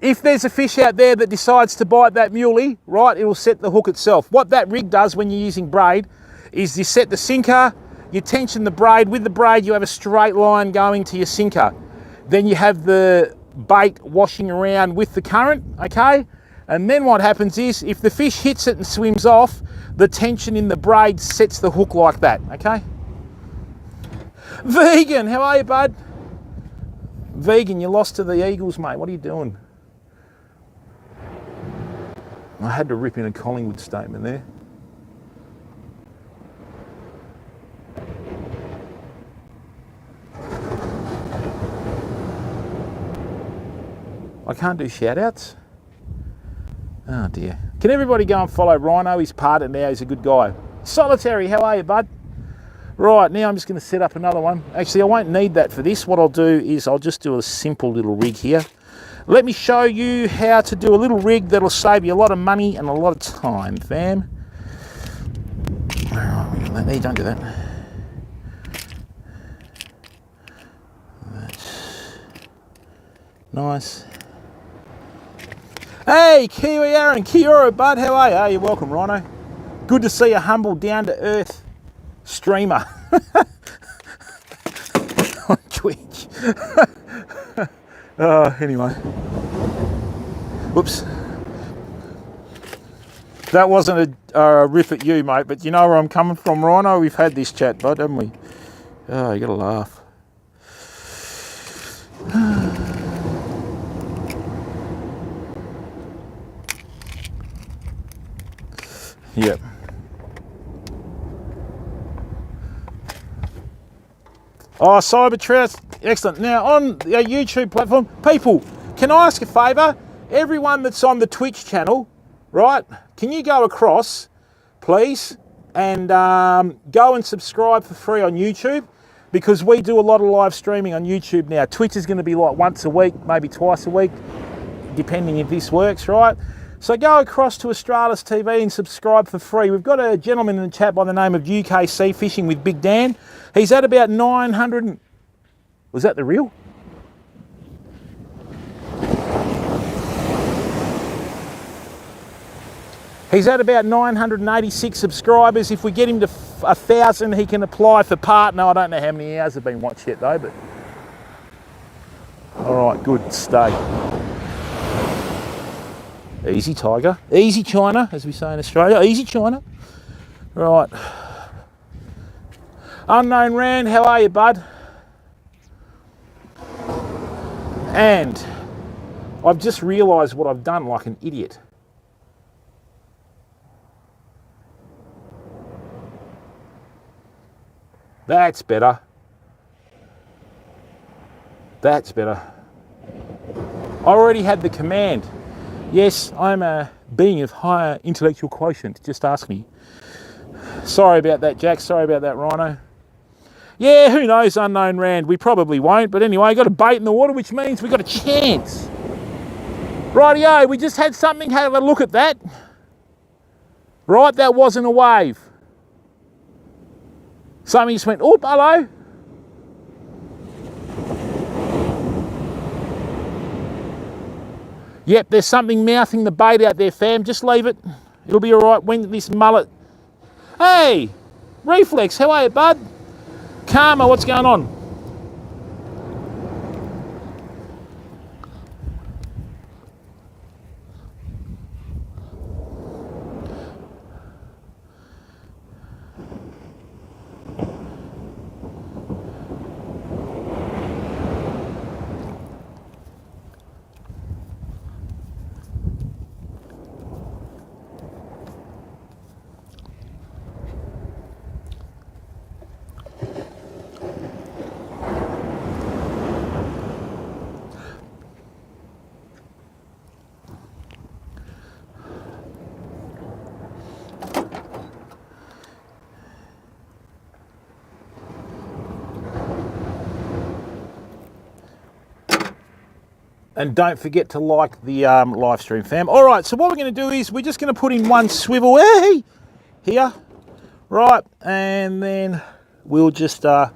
If there's a fish out there that decides to bite that muley, right, it will set the hook itself. What that rig does when you're using braid is you set the sinker, you tension the braid. With the braid, you have a straight line going to your sinker. Then you have the bait washing around with the current, okay? And then what happens is, if the fish hits it and swims off, the tension in the braid sets the hook like that, okay? Vegan, how are you, bud? Vegan, you lost to the Eagles, mate. What are you doing? I had to rip in a Collingwood statement there. I can't do shout-outs. Oh dear. Can everybody go and follow Rhino? He's parted now, he's a good guy. Solitary, how are you, bud? Right, now I'm just going to set up another one. Actually, I won't need that for this. What I'll do is I'll just do a simple little rig here. Let me show you how to do a little rig that'll save you a lot of money and a lot of time, fam. Alright, we're gonna let don't do that. That's nice. Hey, Kiwi Aaron, kia ora, bud, how are you? Hey, you're welcome, Rhino. Good to see a humble, down-to-earth streamer on Twitch. Anyway. Whoops. That wasn't a riff at you, mate, but you know where I'm coming from, Rhino? We've had this chat, bud, haven't we? Oh, you gotta laugh. Yep. Oh, Cybertrust, excellent. Now, on the YouTube platform, people, can I ask a favour? Everyone that's on the Twitch channel, right, can you go across, please, and go and subscribe for free on YouTube? Because we do a lot of live streaming on YouTube now. Twitch is going to be like once a week, maybe twice a week, depending if this works, right? So go across to Australis TV and subscribe for free. We've got a gentleman in the chat by the name of UK Sea Fishing with Big Dan. He's at about 900... Was that the reel? He's at about 986 subscribers. If we get him to 1,000, he can apply for partner. I don't know how many hours have been watched yet though, but... All right, good, stay. Easy, Tiger. Easy, China, as we say in Australia. Easy, China. Right. Unknown Rand, how are you, bud? And I've just realised what I've done like an idiot. That's better. That's better. I already had the command. Yes, I'm a being of higher intellectual quotient. Just ask me. Sorry about that, Jack. Sorry about that, Rhino. Yeah, who knows, Unknown Rand. We probably won't. But anyway, got a bait in the water, which means we got a chance. Rightio, we just had something. Have a look at that. Right, that wasn't a wave. Something just went, oop, hello. Yep, there's something mouthing the bait out there, fam. Just leave it. It'll be all right when this mullet... Hey, Reflex, how are you, bud? Karma, what's going on? And don't forget to like the live stream, fam. All right, so what we're going to do is we're just going to put in one swivel here, right? And then we'll just put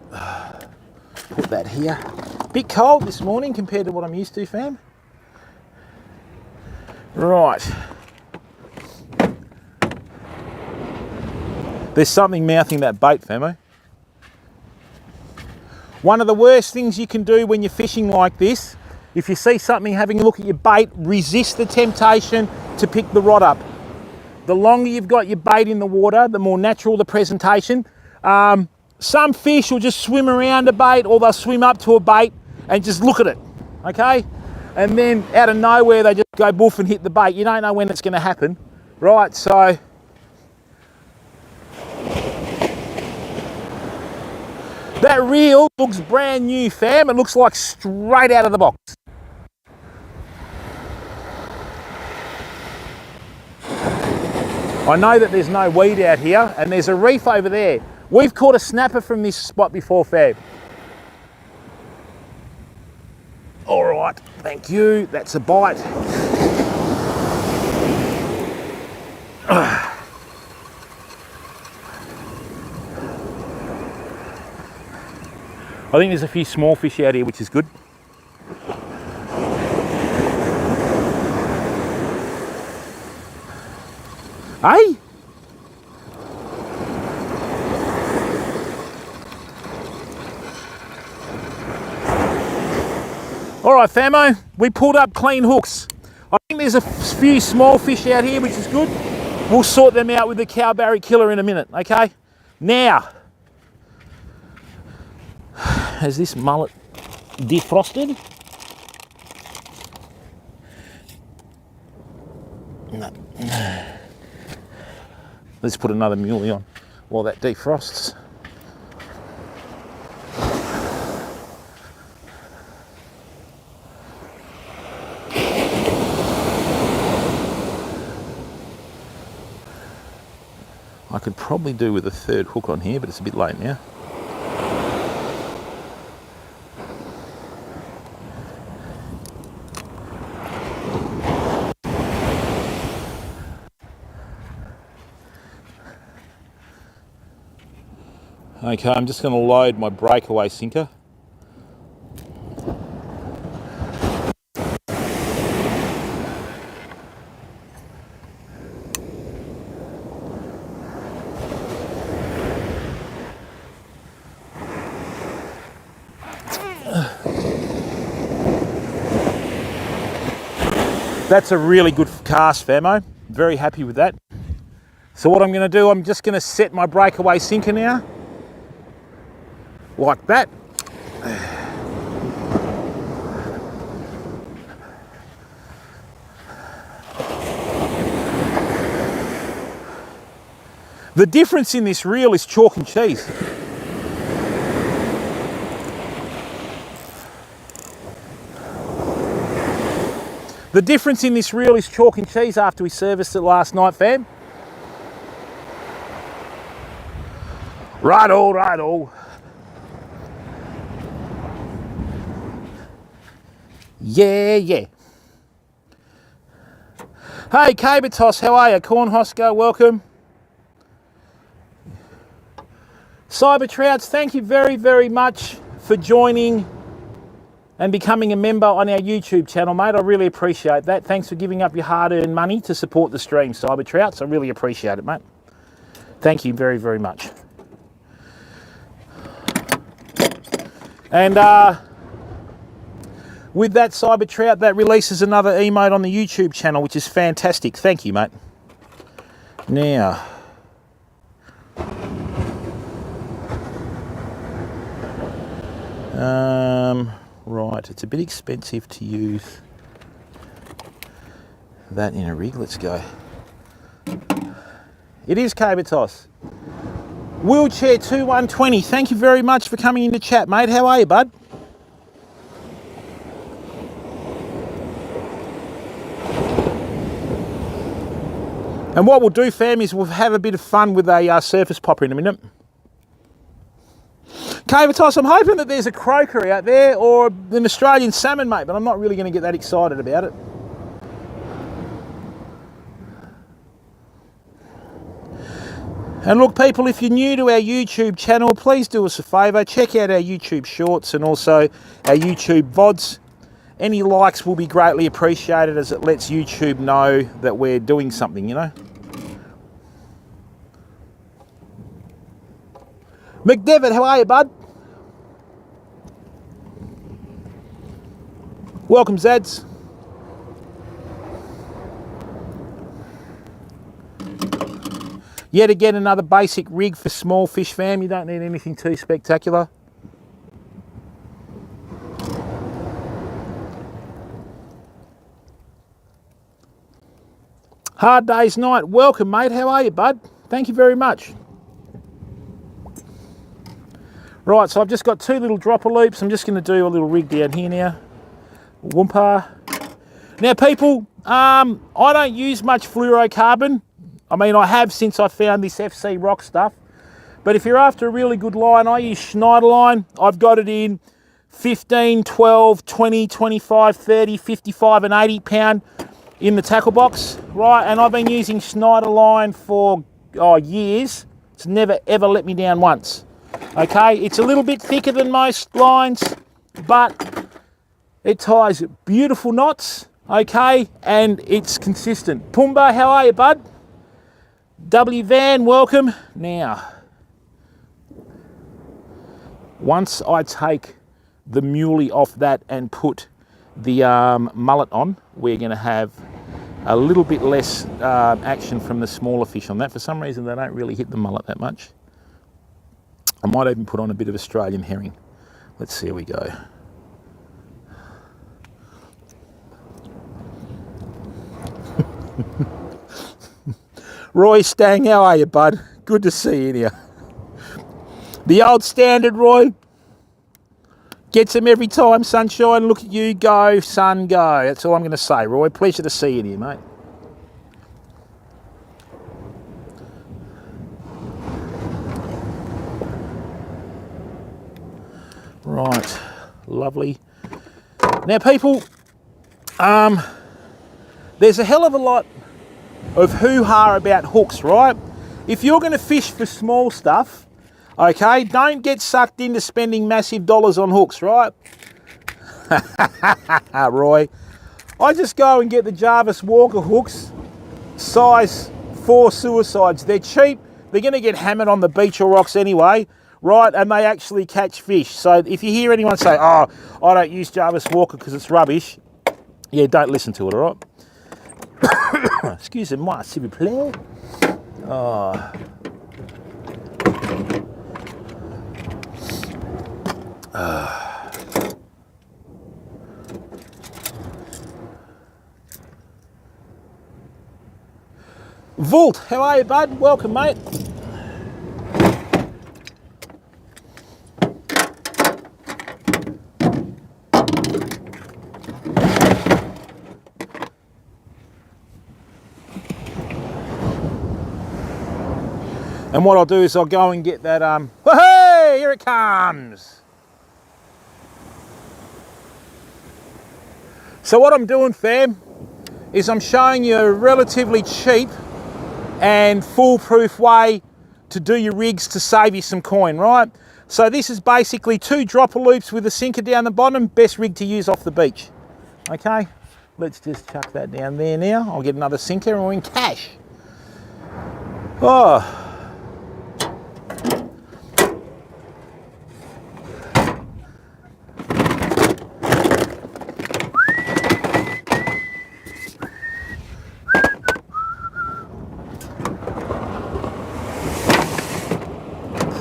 that here. Bit cold this morning compared to what I'm used to, fam. Right. There's something mouthing that bait, famo. One of the worst things you can do when you're fishing like this, if you see something having a look at your bait, resist the temptation to pick the rod up. The longer you've got your bait in the water, the more natural the presentation. Some fish will just swim around a bait, or they'll swim up to a bait and just look at it, okay? And then out of nowhere, they just go boof and hit the bait. You don't know when it's going to happen, right? So that reel looks brand new, fam. It looks like straight out of the box. I know that there's no weed out here, and there's a reef over there. We've caught a snapper from this spot before, fam. All right, thank you. That's a bite. I think there's a few small fish out here, which is good. Hey? All right, famo, we pulled up clean hooks. I think there's a few small fish out here, which is good. We'll sort them out with the cowberry killer in a minute, okay? Now, has this mullet defrosted? No. Let's put another muley on while that defrosts. I could probably do with a third hook on here, but it's a bit late now. Okay, I'm just going to load my breakaway sinker. That's a really good cast, famo. Very happy with that. So what I'm going to do, I'm just going to set my breakaway sinker now. Like that. The difference in this reel is chalk and cheese. The difference in this reel is chalk and cheese after we serviced it last night, fam. Right-o, right-o. Yeah, yeah. Hey, Cabotos, how are you? Corn Hosco, welcome. Cyber Trouts, thank you very, very much for joining and becoming a member on our YouTube channel, mate. I really appreciate that. Thanks for giving up your hard-earned money to support the stream, Cyber Trouts. I really appreciate it, mate. Thank you very, very much. And with that, Cyber Trout, that releases another emote on the YouTube channel, which is fantastic. Thank you, mate. Now, right, it's a bit expensive to use that in a rig. Let's go. It is Cabotos. Wheelchair 2120, thank you very much for coming into chat, mate. How are you, bud? And what we'll do, fam, is we'll have a bit of fun with a surface popper in a minute. Cabotos, I'm hoping that there's a croaker out there or an Australian salmon, mate, but I'm not really going to get that excited about it. And look, people, if you're new to our YouTube channel, please do us a favour. Check out our YouTube shorts and also our YouTube VODs. Any likes will be greatly appreciated as it lets YouTube know that we're doing something, you know. McDevitt, how are you, bud? Welcome, Zads. Yet again, another basic rig for small fish, fam. You don't need anything too spectacular. Hard Day's Night, welcome, mate. How are you, bud? Thank you very much. Right, so I've just got two little dropper loops. I'm just going to do a little rig down here now. Whoompa. Now, people, I don't use much fluorocarbon. I mean, I have since I found this FC Rock stuff. But if you're after a really good line, I use Schneider line. I've got it in 15, 12, 20, 25, 30, 55 and 80 pound in the tackle box, right? And I've been using Schneider line for years. It's never ever let me down once. Okay, it's a little bit thicker than most lines, but it ties beautiful knots, okay, and it's consistent. Pumba, how are you, bud? W Van, welcome. Now, once I take the muley off that and put the mullet on, we're going to have a little bit less action from the smaller fish on that. For some reason, they don't really hit the mullet that much. I might even put on a bit of Australian herring. Let's see how we go. Roy Stang, how are you, bud? Good to see you here. The old standard, Roy. Gets them every time, sunshine. Look at you go, sun, go. That's all I'm going to say, Roy. Pleasure to see you here, mate. Right, lovely. Now, people, there's a hell of a lot of hoo-ha about hooks, right? If you're going to fish for small stuff, okay, don't get sucked into spending massive dollars on hooks, right? Roy, I just go and get the Jarvis Walker hooks, size 4 suicides. They're cheap. They're going to get hammered on the beach or rocks anyway, right? And they actually catch fish. So if you hear anyone say, oh, I don't use Jarvis Walker because it's rubbish, yeah, don't listen to it, all right? Excusez-moi, s'il vous plaît. Oh. Vault, how are you, bud? Welcome, mate. And what I'll do is I'll go and get that, hey, here it comes. So what I'm doing, fam, is I'm showing you a relatively cheap and foolproof way to do your rigs to save you some coin, right? So this is basically 2 dropper loops with a sinker down the bottom, best rig to use off the beach. Okay, let's just chuck that down there now. I'll get another sinker and we're in cash. Oh.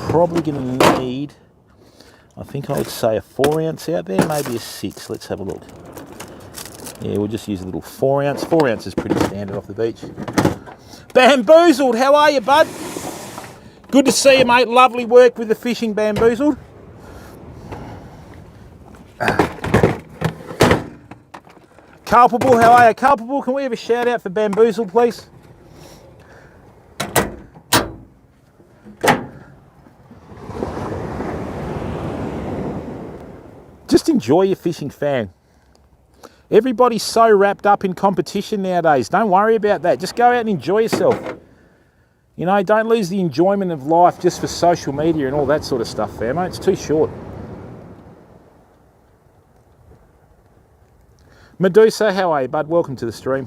Probably going to need, I think I would say a 4 ounce out there, maybe a 6. Let's have a look. Yeah, we'll just use a little 4 ounce. 4 ounce is pretty standard off the beach. Bamboozled, how are you, bud? Good to see you, mate. Lovely work with the fishing, Bamboozled. Culpable, how are you? Culpable, can we have a shout out for Bamboozled, please? Just enjoy your fishing, fan. Everybody's so wrapped up in competition nowadays. Don't worry about that. Just go out and enjoy yourself. You know, don't lose the enjoyment of life just for social media and all that sort of stuff, fam, mate. It's too short. Medusa, how are you, bud? Welcome to the stream.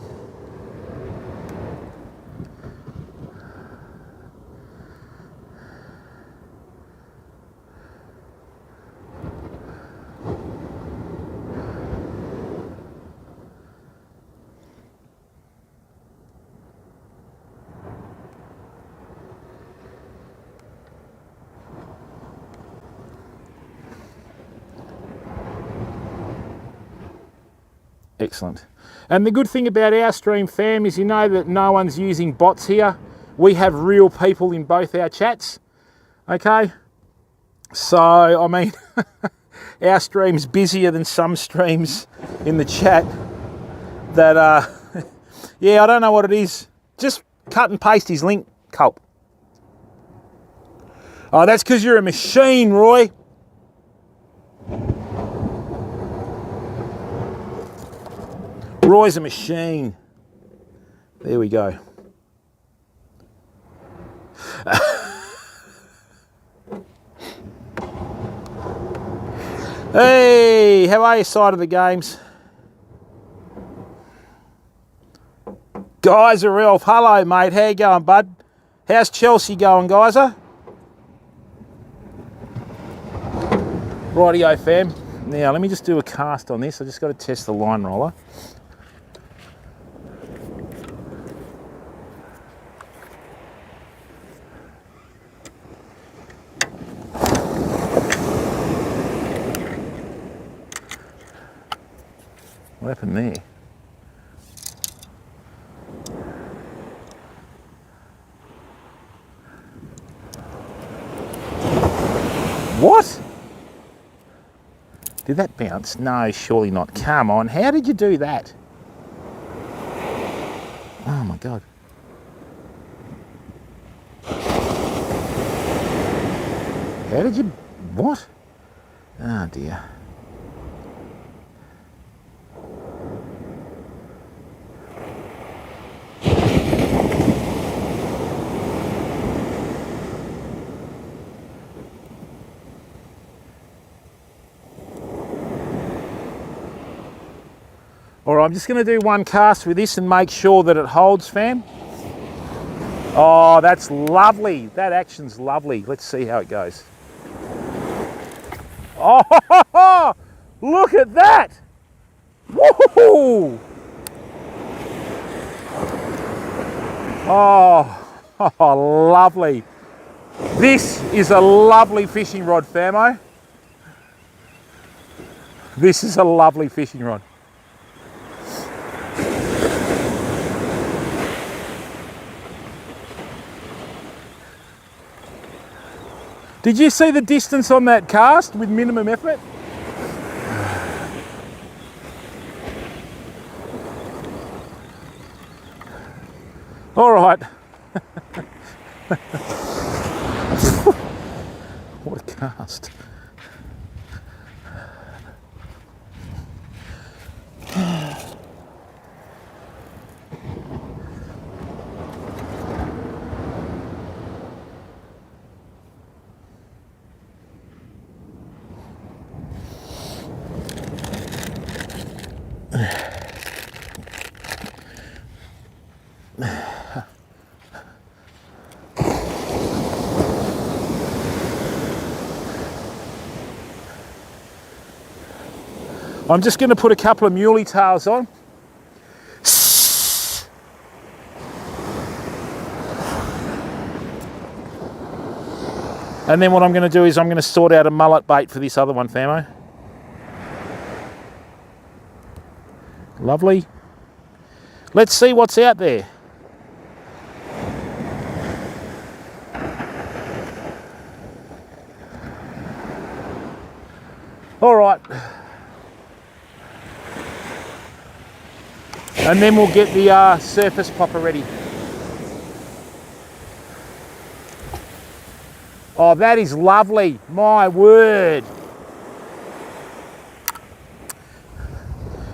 Excellent. And the good thing about our stream, fam, is you know that no one's using bots here. We have real people in both our chats. Okay? So, I mean, our stream's busier than some streams in the chat that, yeah, I don't know what it is. Just cut and paste his link, Culp. Oh, that's because you're a machine, Roy. Roy's a machine. There we go. Hey, how are you, side of the games? Geyser Elf, hello mate, how you going, bud? How's Chelsea going, Geyser? Rightio, fam. Now, let me just do a cast on this. I just got to test the line roller. What happened there? What? Did that bounce? No, surely not. Come on, how did you do that? Oh my God. How did you, what? Oh dear. All right, I'm just going to do one cast with this and make sure that it holds, fam. Oh, that's lovely. That action's lovely. Let's see how it goes. Oh, look at that. Woohoo! Oh, lovely. This is a lovely fishing rod, famo. This is a lovely fishing rod. Did you see the distance on that cast with minimum effort? All right. What a cast. I'm just going to put a couple of muley tails on. And then what I'm going to do is I'm going to sort out a mullet bait for this other one, famo. Lovely. Let's see what's out there. All right. And then we'll get the surface popper ready. Oh, that is lovely. My word.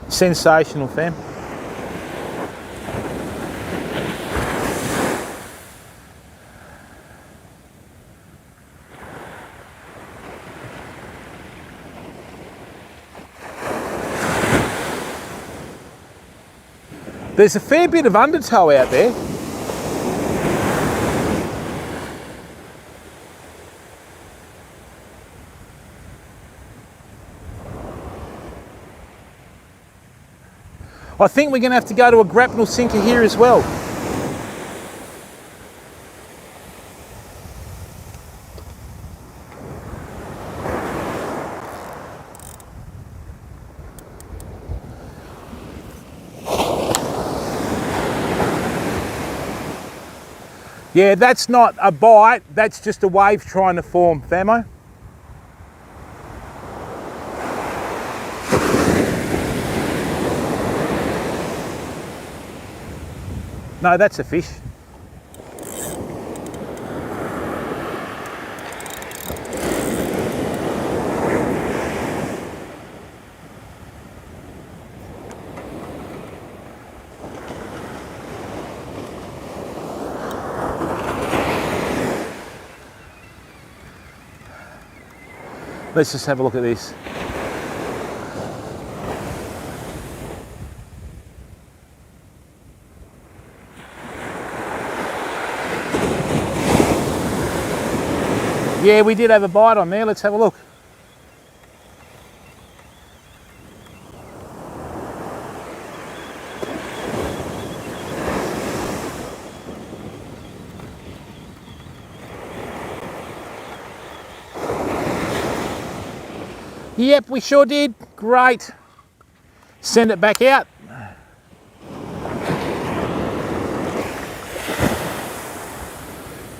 Sensational, fam. There's a fair bit of undertow out there. I think we're going to have to go to a grapnel sinker here as well. Yeah, that's not a bite, that's just a wave trying to form, famo. No, that's a fish. Let's just have a look at this. Yeah, we did have a bite on there. Let's have a look. Yep, we sure did. Great. Send it back out.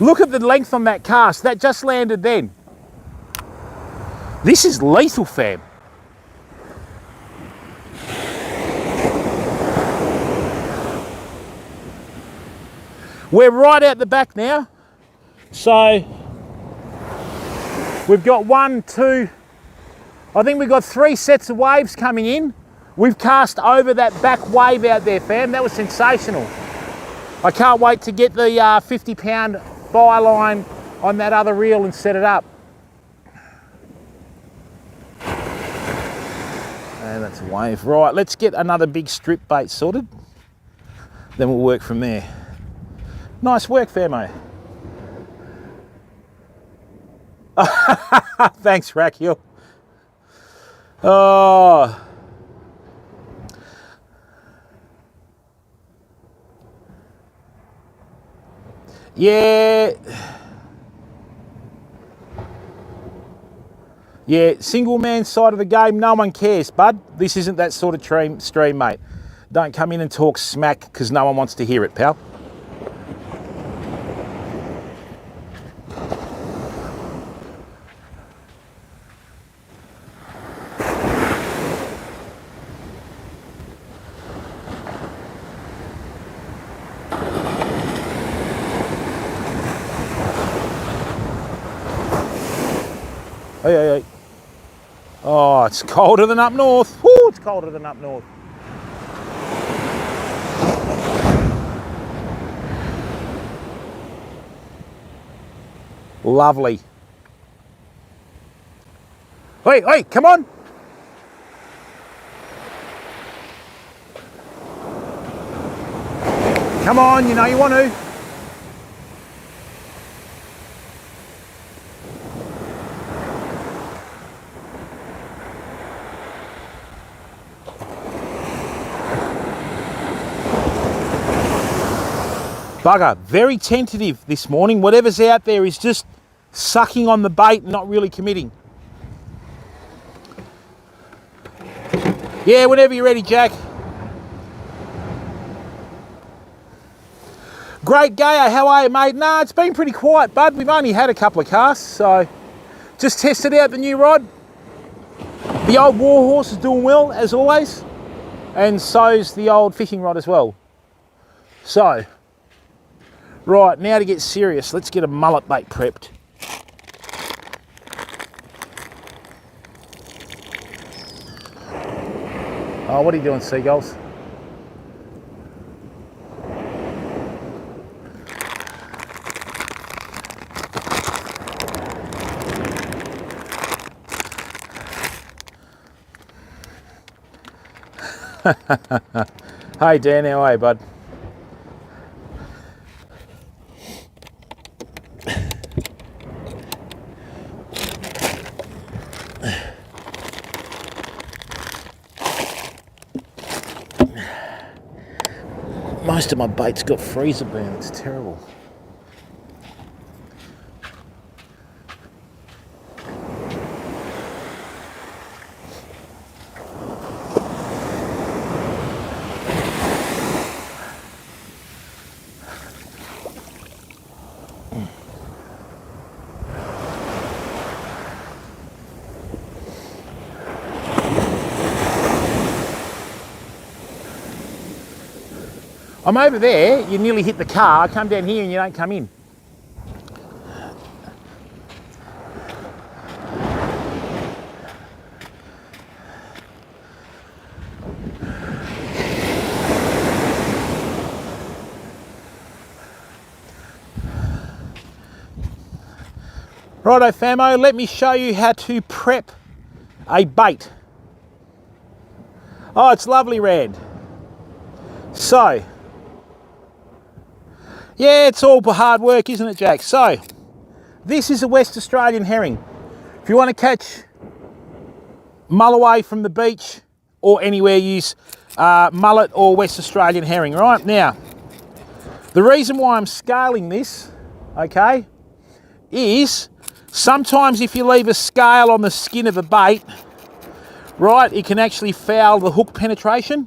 Look at the length on that cast. That just landed then. This is lethal, fam. We're right out the back now. So we've got 1, 2, I think we've got 3 sets of waves coming in. We've cast over that back wave out there, fam. That was sensational. I can't wait to get the 50-pound byline on that other reel and set it up. And that's a wave. Right, let's get another big strip bait sorted. Then we'll work from there. Nice work, Famo. Thanks, Raquel. Oh. Yeah. Yeah, single man side of the game, no one cares, bud. This isn't that sort of stream, mate. Don't come in and talk smack because no one wants to hear it, pal. Hey. Oh, it's colder than up north. Woo, it's colder than up north. Lovely. Hey, come on. Come on, you know you want to. Bugger, very tentative this morning. Whatever's out there is just sucking on the bait and not really committing. Yeah, whenever you're ready, Jack. Great Gayer, how are you, mate? Nah, it's been pretty quiet, bud. We've only had a couple of casts, so just tested out the new rod. The old Warhorse is doing well, as always, and so's the old fishing rod as well. So, right, now to get serious, let's get a mullet bait prepped. Oh, what are you doing, seagulls? Hey Dan, how are you, bud? Most of my bait's got freezer burn, it's terrible. I'm over there, you nearly hit the car, I come down here and you don't come in. Righto famo, let me show you how to prep a bait. Oh, it's lovely, Rand. So, yeah, it's all hard work, isn't it, Jack? So, this is a West Australian herring. If you want to catch mulloway from the beach or anywhere, use mullet or West Australian herring, right? Now, the reason why I'm scaling this, okay, is sometimes if you leave a scale on the skin of a bait, right, it can actually foul the hook penetration.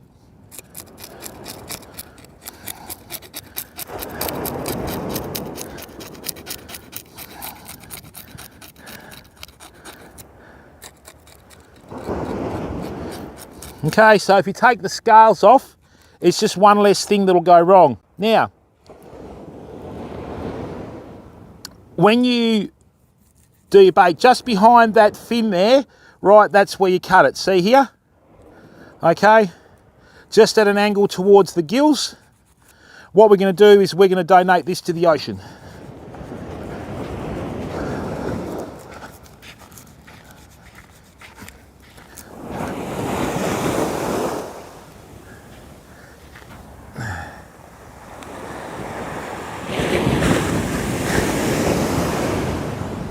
Okay, so if you take the scales off, it's just one less thing that'll go wrong. Now, when you do your bait, just behind that fin there, right, that's where you cut it. See here? Okay, just at an angle towards the gills. What we're going to do is we're going to donate this to the ocean.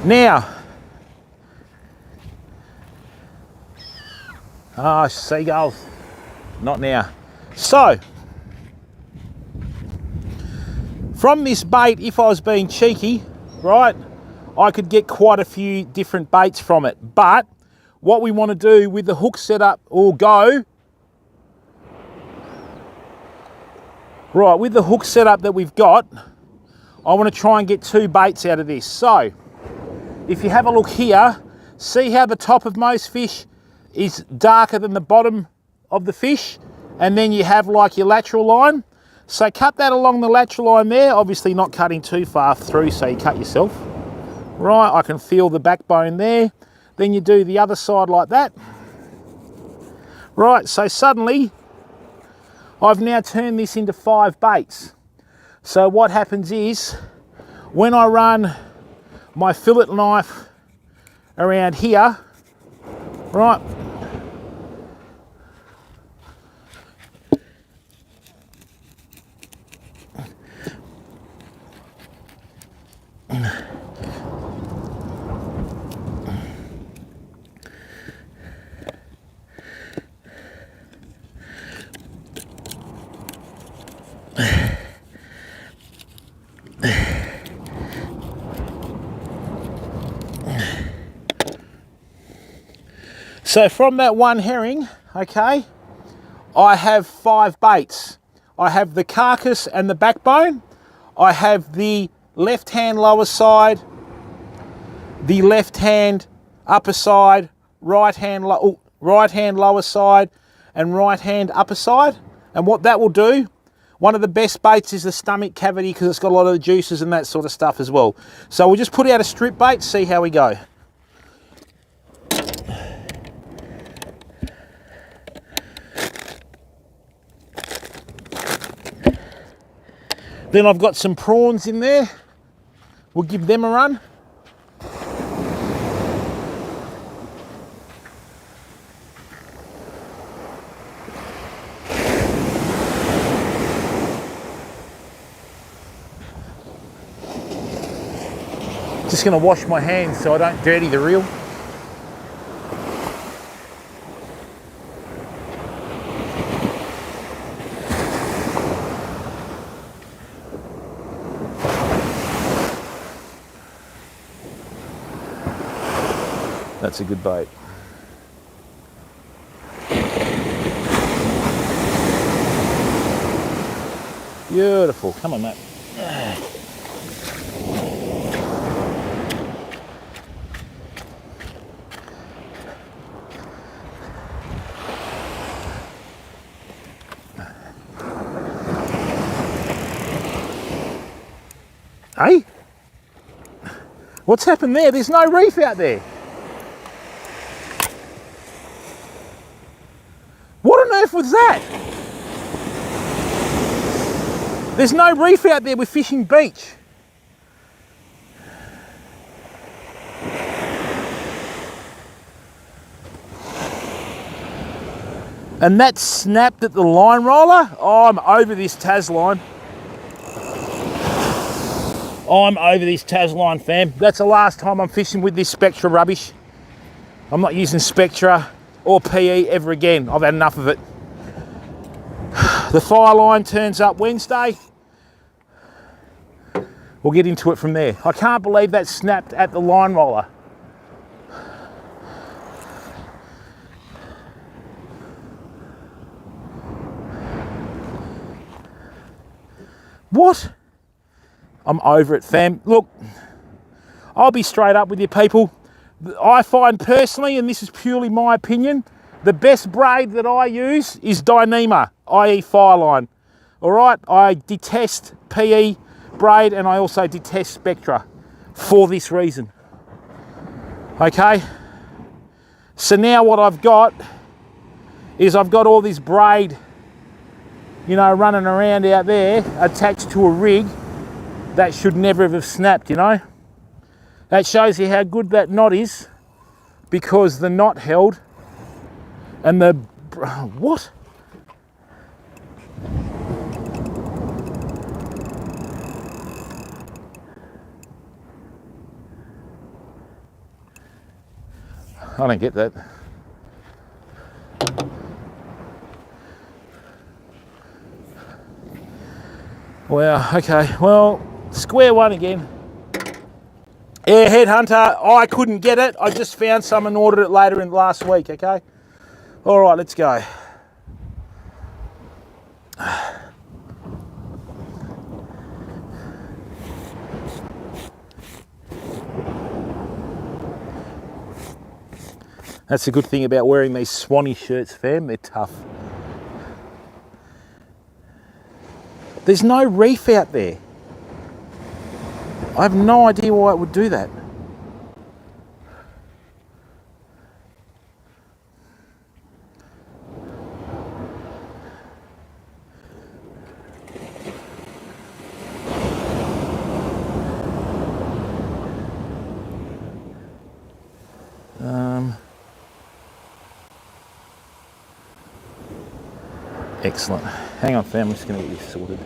Now, seagulls, not now. So, from this bait, if I was being cheeky, right, I could get quite a few different baits from it. But what we want to do with the hook setup or go, right, with the hook setup that we've got, I want to try and get two baits out of this. So, if you have a look here, see how the top of most fish is darker than the bottom of the fish, and then you have like your lateral line. So cut that along the lateral line there, obviously not cutting too far through so you cut yourself. Right, I can feel the backbone there. Then you do the other side like that. Right, so suddenly I've now turned this into 5 baits. So what happens is when I run my fillet knife around here, right, so from that one herring, okay, I have 5 baits. I have the carcass and the backbone. I have the left hand lower side, the left hand upper side, right hand lower side, and right hand upper side. And what that will do, one of the best baits is the stomach cavity because it's got a lot of the juices and that sort of stuff as well. So we'll just put out a strip bait, see how we go. Then I've got some prawns in there. We'll give them a run. Just going to wash my hands so I don't dirty the reel. That's a good bait. Beautiful. Come on, mate. Hey? What's happened there? There's no reef out there. What on earth was that? There's no reef out there, we're fishing beach. And that snapped at the line roller. Oh, I'm over this Tas line. I'm over this Tas line, fam. That's the last time I'm fishing with this Spectra rubbish. I'm not using Spectra or PE ever again. I've had enough of it. The fire line turns up Wednesday. We'll get into it from there. I can't believe that snapped at the line roller. What? I'm over it, fam. Look, I'll be straight up with you people. I find personally, and this is purely my opinion, the best braid that I use is Dyneema, i.e. Fireline. All right, I detest PE braid and I also detest Spectra for this reason. Okay, so now what I've got is I've got all this braid, you know, running around out there attached to a rig that should never have snapped, you know. That shows you how good that knot is, because the knot held and the, what? I don't get that. Well, okay, well, square one again. Airhead Hunter, I couldn't get it. I just found some and ordered it later in last week, okay? All right, let's go. That's the good thing about wearing these Swanee shirts, fam. They're tough. There's no reef out there. I have no idea why it would do that. Excellent. Hang on, fam. I'm just going to get this sorted.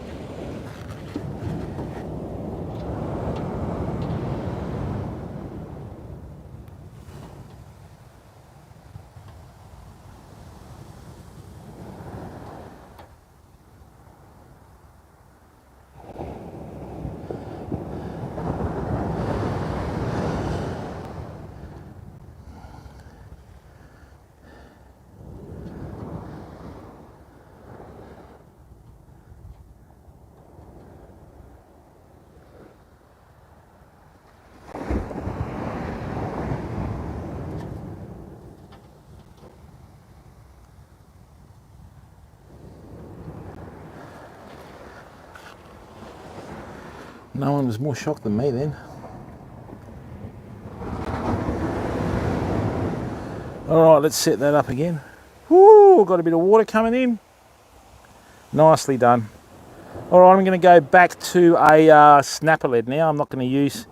No one was more shocked than me then. All right, let's set that up again. Woo, got a bit of water coming in. Nicely done. All right, I'm going to go back to a snapper lead now. I'm not going to use...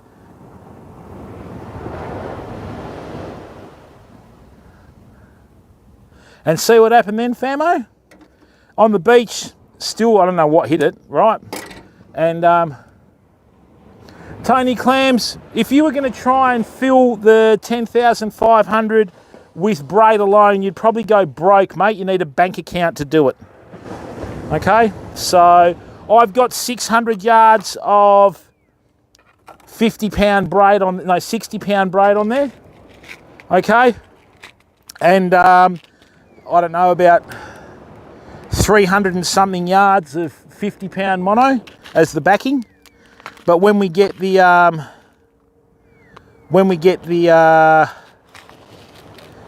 And see what happened then, famo? On the beach, still, I don't know what hit it, right? And Tony clams, if you were going to try and fill the 10,500 with braid alone, you'd probably go broke, mate. You need a bank account to do it. Okay, so I've got 600 yards of 50-pound braid on, no, 60-pound braid on there. Okay, and I don't know, about 300 and something yards of 50-pound mono as the backing. But when we get the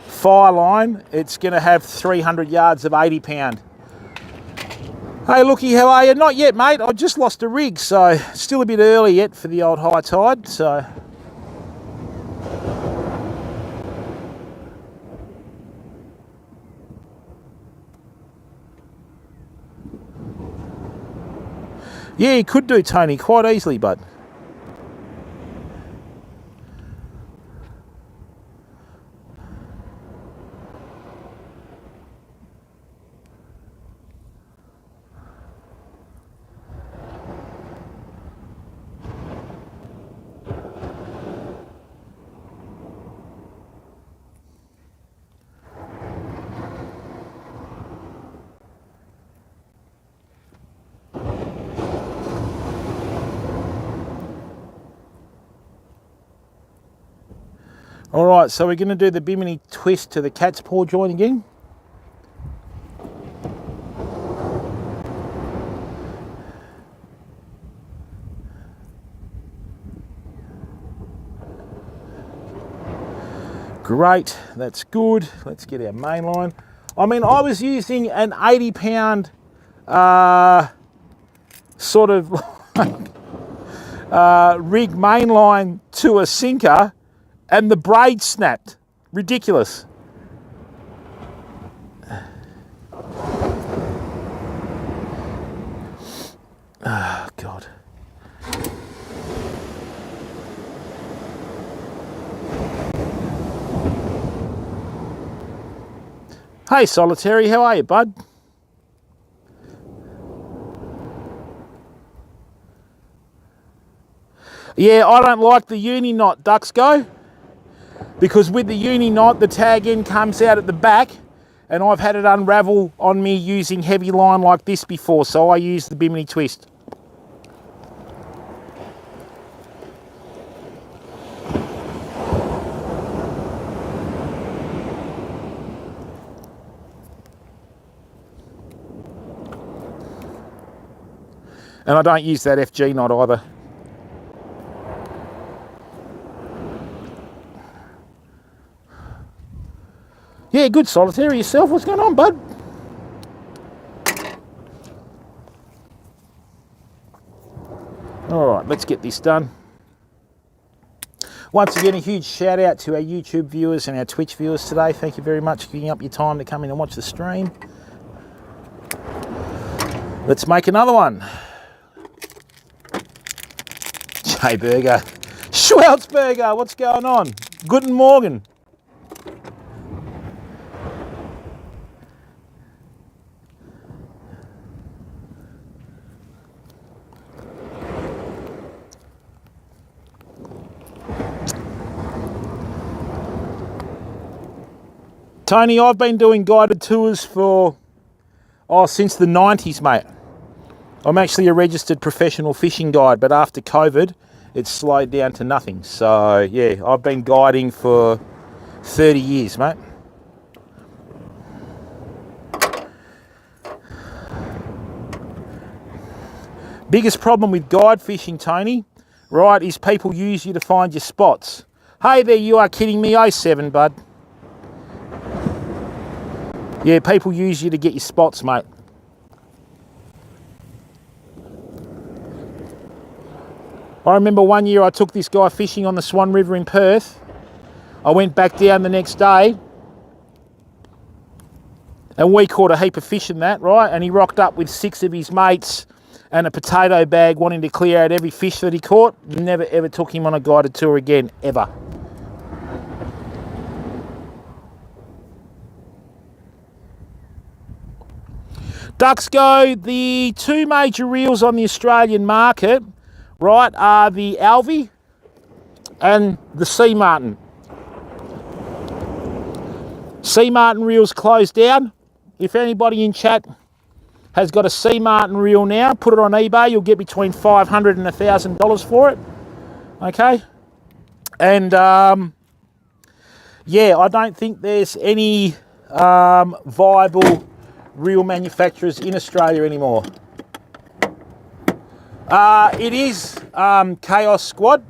fire line, it's going to have 300 yards of 80-pound. Hey, looky, how are you? Not yet, mate. I just lost a rig, so still a bit early yet for the old high tide. So yeah, you could do, Tony, quite easily, bud. All right, so we're going to do the bimini twist to the cat's paw joint again. Great, that's good. Let's get our main line. I mean, I was using an 80-pound sort of rig main line to a sinker, and the braid snapped. Ridiculous. Oh, God. Hey, Solitary, how are you, bud? Yeah, I don't like the uni knot, Ducks Go, because with the uni knot, the tag end comes out at the back, and I've had it unravel on me using heavy line like this before, so I use the bimini twist. And I don't use that FG knot either. Yeah, good, Solitary. Yourself, what's going on, bud? All right, let's get this done. Once again, a huge shout out to our YouTube viewers and our Twitch viewers today. Thank you very much for giving up your time to come in and watch the stream. Let's make another one. Jay Burger. Schweltzberger, what's going on? Guten Morgen. Tony, I've been doing guided tours for, since the 90s, mate. I'm actually a registered professional fishing guide, but after COVID, it's slowed down to nothing. So, yeah, I've been guiding for 30 years, mate. Biggest problem with guide fishing, Tony, right, is people use you to find your spots. Hey there, you are kidding me, 07, bud. Yeah, people use you to get your spots, mate. I remember one year I took this guy fishing on the Swan River in Perth. I went back down the next day and we caught a heap of fish in that, right? And he rocked up with 6 of his mates and a potato bag wanting to clear out every fish that he caught. Never ever took him on a guided tour again, ever. Ducks Go, the 2 major reels on the Australian market, right, are the Alvy and the Sea Martin. Sea Martin reels closed down. If anybody in chat has got a Sea Martin reel now, put it on eBay. You'll get between $500 and $1,000 for it. Okay? And, yeah, I don't think there's any viable reel manufacturers in Australia anymore. It is Chaos Squad,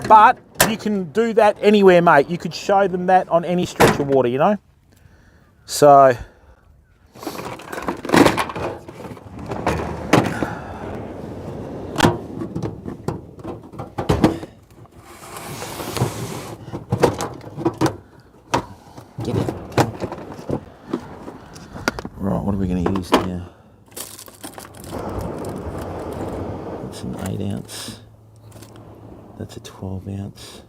but you can do that anywhere, mate. You could show them that on any stretch of water, you know? So, get it. Right, what are we going to use now? That's an 8 ounce. That's a 12 ounce.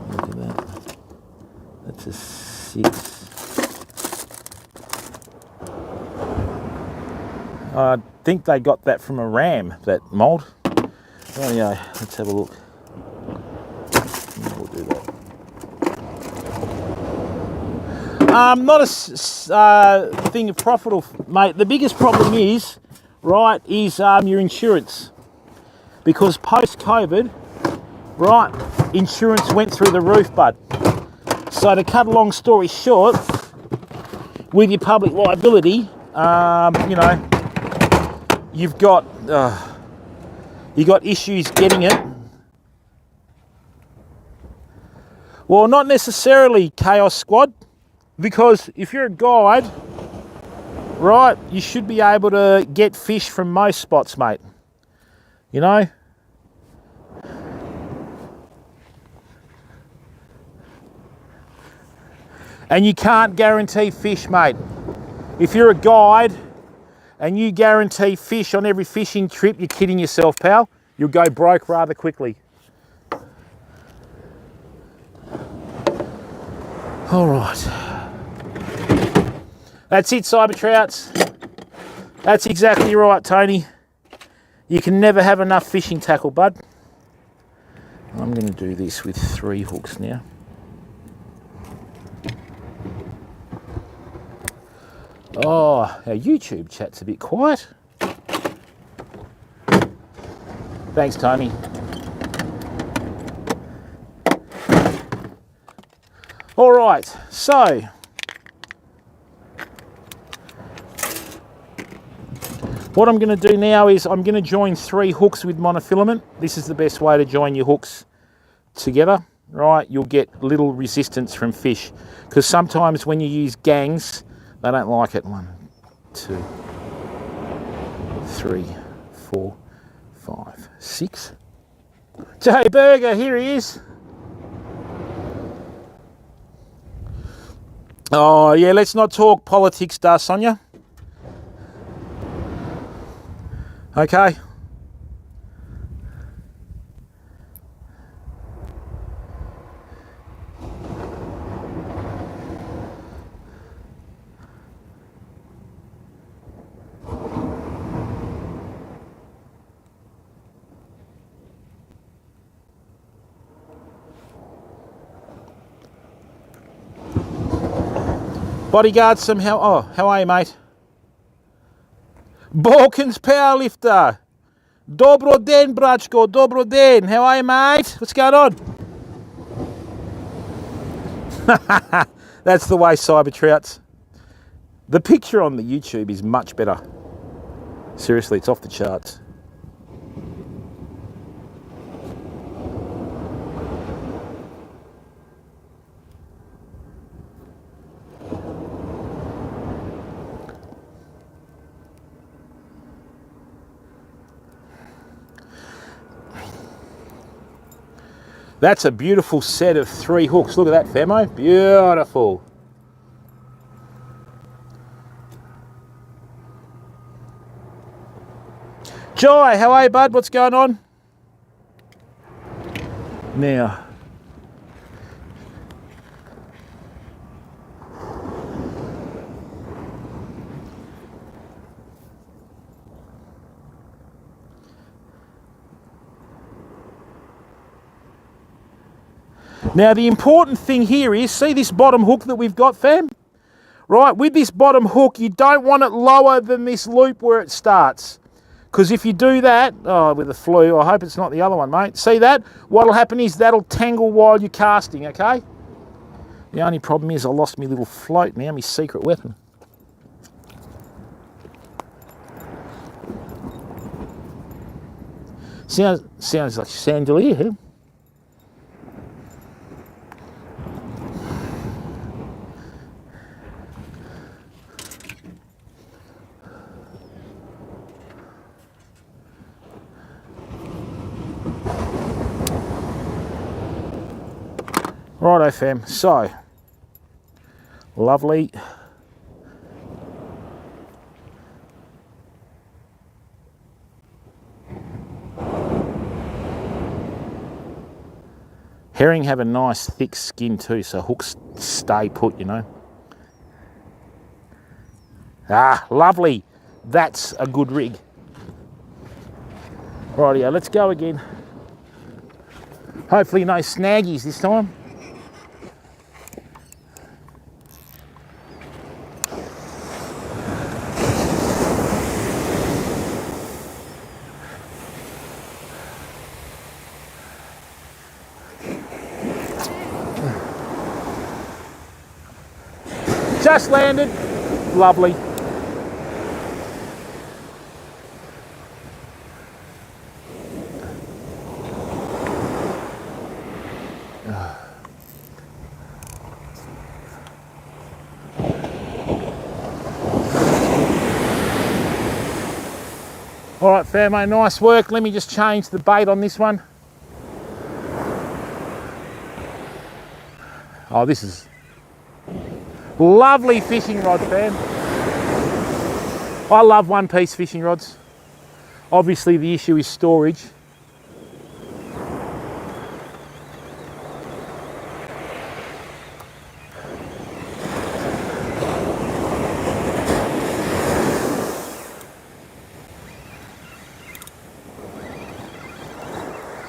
Look at that. That's a 6. I think they got that from a ram, that mould. Oh yeah, let's have a look. We'll do that. Not a thing of profit, mate. The biggest problem is, right, is your insurance. Because post-COVID, Right, insurance went through the roof, bud. So to cut a long story short, with your public liability, you know, you got issues getting it. Well, not necessarily, Chaos Squad, because if you're a guide, right, you should be able to get fish from most spots, mate. You know? And you can't guarantee fish, mate. If you're a guide and you guarantee fish on every fishing trip, you're kidding yourself, pal. You'll go broke rather quickly. All right. That's it, Cyber Trouts. That's exactly right, Tony. You can never have enough fishing tackle, bud. I'm going to do this with 3 hooks now. Oh, our YouTube chat's a bit quiet. Thanks, Tony. All right, so what I'm going to do now is I'm going to join 3 hooks with monofilament. This is the best way to join your hooks together, right? You'll get little resistance from fish, because sometimes when you use gangs, they don't like it. 1, 2, 3, 4, 5, 6. Jay Berger, here he is. Oh yeah, let's not talk politics, da Sonia. Okay. Bodyguard somehow. Oh, how are you, mate? Balkans powerlifter. Dobro den, Brachko. Dobro den. How are you, mate? What's going on? That's the way, Cyber Trouts. The picture on the YouTube is much better. Seriously, it's off the charts. That's a beautiful set of 3 hooks. Look at that, Femo. Beautiful. Joy, how are you, bud? What's going on? Now, the important thing here is, see this bottom hook that we've got, fam? Right, with this bottom hook, you don't want it lower than this loop where it starts. Because if you do that, oh, with the flu, I hope it's not the other one, mate. See that? What'll happen is that'll tangle while you're casting, okay? The only problem is I lost my little float now, my secret weapon. Sounds like chandelier here. Righto, fam. So, lovely. Herring have a nice thick skin too, so hooks stay put, you know. Ah, lovely. That's a good rig. Rightio, let's go again. Hopefully no snaggies this time. Just landed. Lovely. All right, Fairmate, nice work. Let me just change the bait on this one. Oh, this is lovely fishing rod, fam. I love one-piece fishing rods. Obviously, the issue is storage.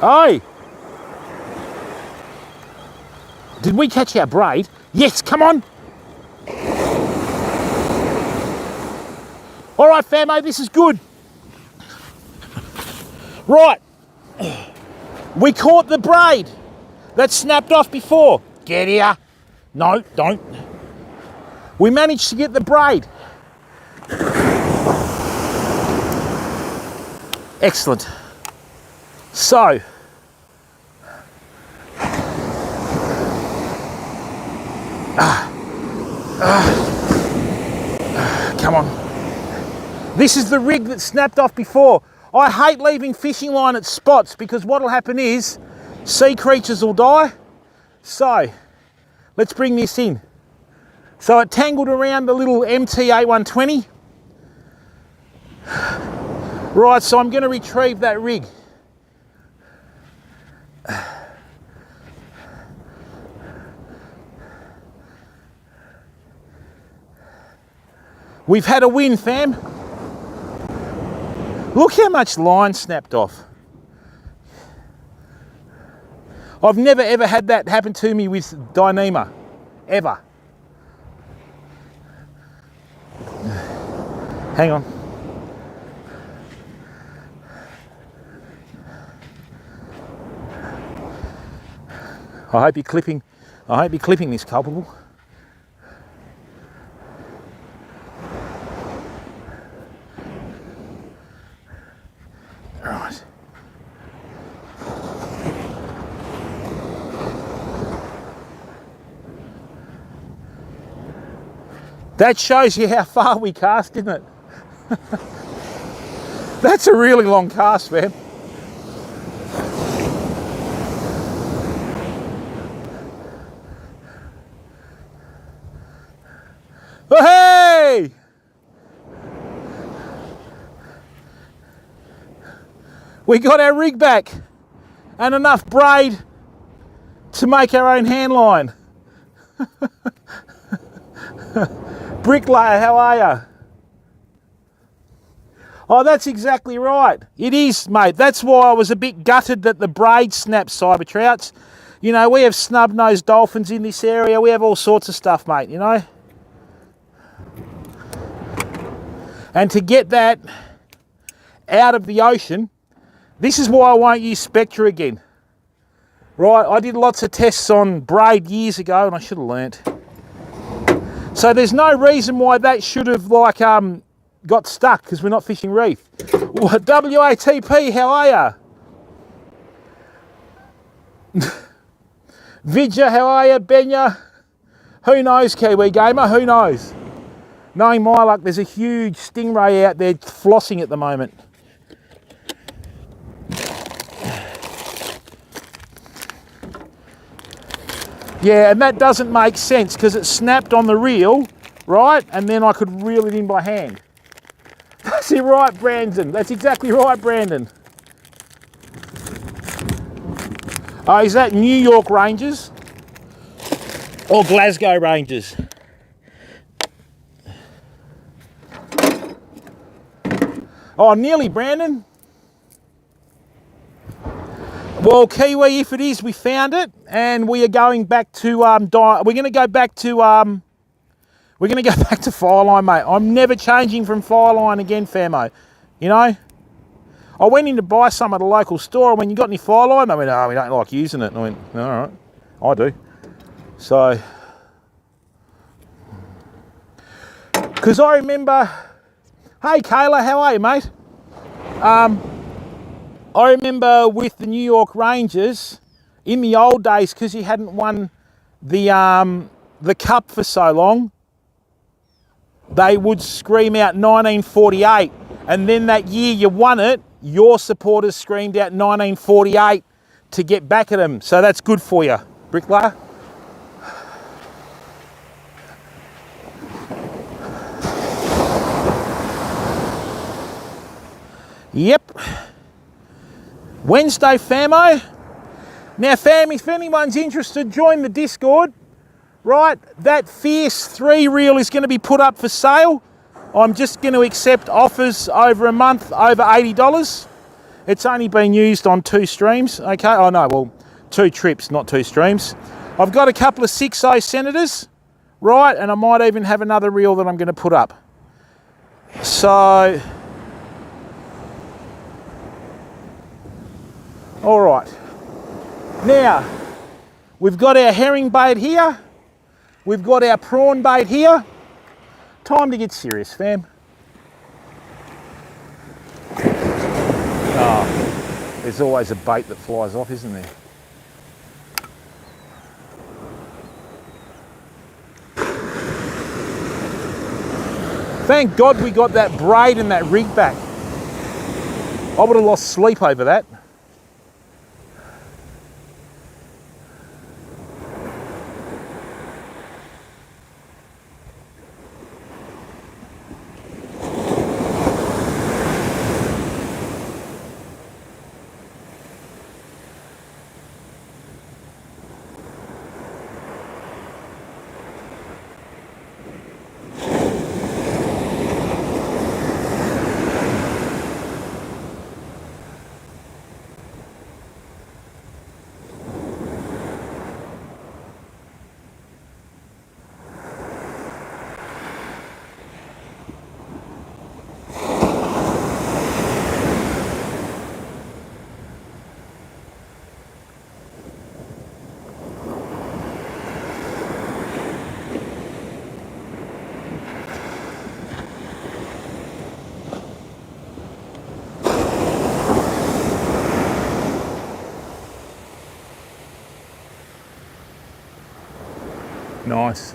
Oi! Did we catch our braid? Yes, come on! All right, famo, this is good. Right, we caught the braid that snapped off before. Get here. No, don't. We managed to get the braid. Excellent. So, come on. This is the rig that snapped off before. I hate leaving fishing line at spots because what'll happen is sea creatures will die. So, let's bring this in. So it tangled around the little MT8120. Right, so I'm going to retrieve that rig. We've had a win, fam. Look how much line snapped off. I've never ever had that happen to me with Dyneema, ever. Hang on. I hope you're clipping this, culpable. Right. That shows you how far we cast, isn't it? That's a really long cast, man. Oh, hey! We got our rig back and enough braid to make our own hand line. Bricklayer, how are you? Oh, that's exactly right. It is, mate. That's why I was a bit gutted that the braid snapped, cyber trouts. You know, we have snub-nosed dolphins in this area. We have all sorts of stuff, mate, you know. And to get that out of the ocean, this is why I won't use Spectra again. Right, I did lots of tests on braid years ago and I should have learnt. So there's no reason why that should have got stuck because we're not fishing reef. WATP, how are you? Vidya, how are you? Benya? Who knows, Kiwi Gamer? Who knows? Knowing my luck, there's a huge stingray out there flossing at the moment. Yeah, and that doesn't make sense because it snapped on the reel, right? And then I could reel it in by hand. That's it, right, Brandon. That's exactly right, Brandon. Oh, is that New York Rangers or Glasgow Rangers? Oh, nearly, Brandon. Well, Kiwi, if it is, we found it, and we are going back to we're going to go back to Fireline, mate. I'm never changing from Fireline again, famo. You know, I went in to buy some at a local store, and when you got any Fireline, they went, "Oh, we don't like using it." And I went, "All right, I do." So, Because I remember, hey Kayla, how are you, mate? I remember with the New York Rangers in the old days, because you hadn't won the cup for so long, they would scream out 1948, and then that year you won it, your supporters screamed out 1948 to get back at them. So that's good for you, bricklayer. Yep. Wednesday, famo. Now, fam, if anyone's interested, join the Discord. Right, that Fierce 3 reel is going to be put up for sale. I'm just going to accept offers over a month, over $80. It's only been used on 2 streams, okay? Oh no, well, 2 trips, not 2 streams. I've got a couple of 6.0 Senators, right, and I might even have another reel that I'm going to put up. So, all right. Now, we've got our herring bait here. We've got our prawn bait here. Time to get serious, fam. Oh, there's always a bait that flies off, isn't there? Thank God we got that braid and that rig back. I would have lost sleep over that. Nice.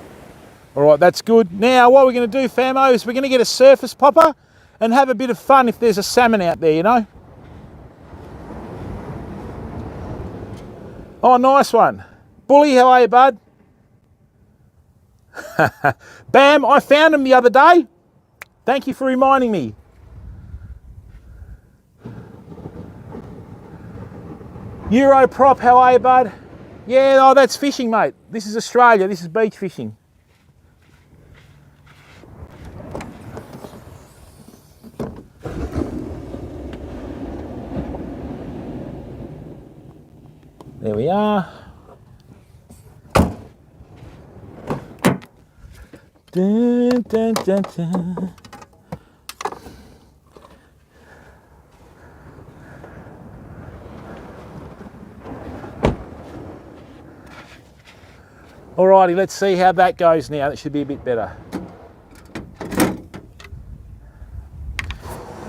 All right, that's good. Now, what we're going to do, famo, is we're going to get a surface popper and have a bit of fun if there's a salmon out there, you know? Oh, nice one. Bully, how are you, bud? Bam, I found him the other day. Thank you for reminding me. Euro prop, how are you, bud? Yeah, oh, that's fishing, mate. This is Australia. This is beach fishing. There we are. Dun, dun, dun, dun. Alrighty, let's see how that goes now. That should be a bit better.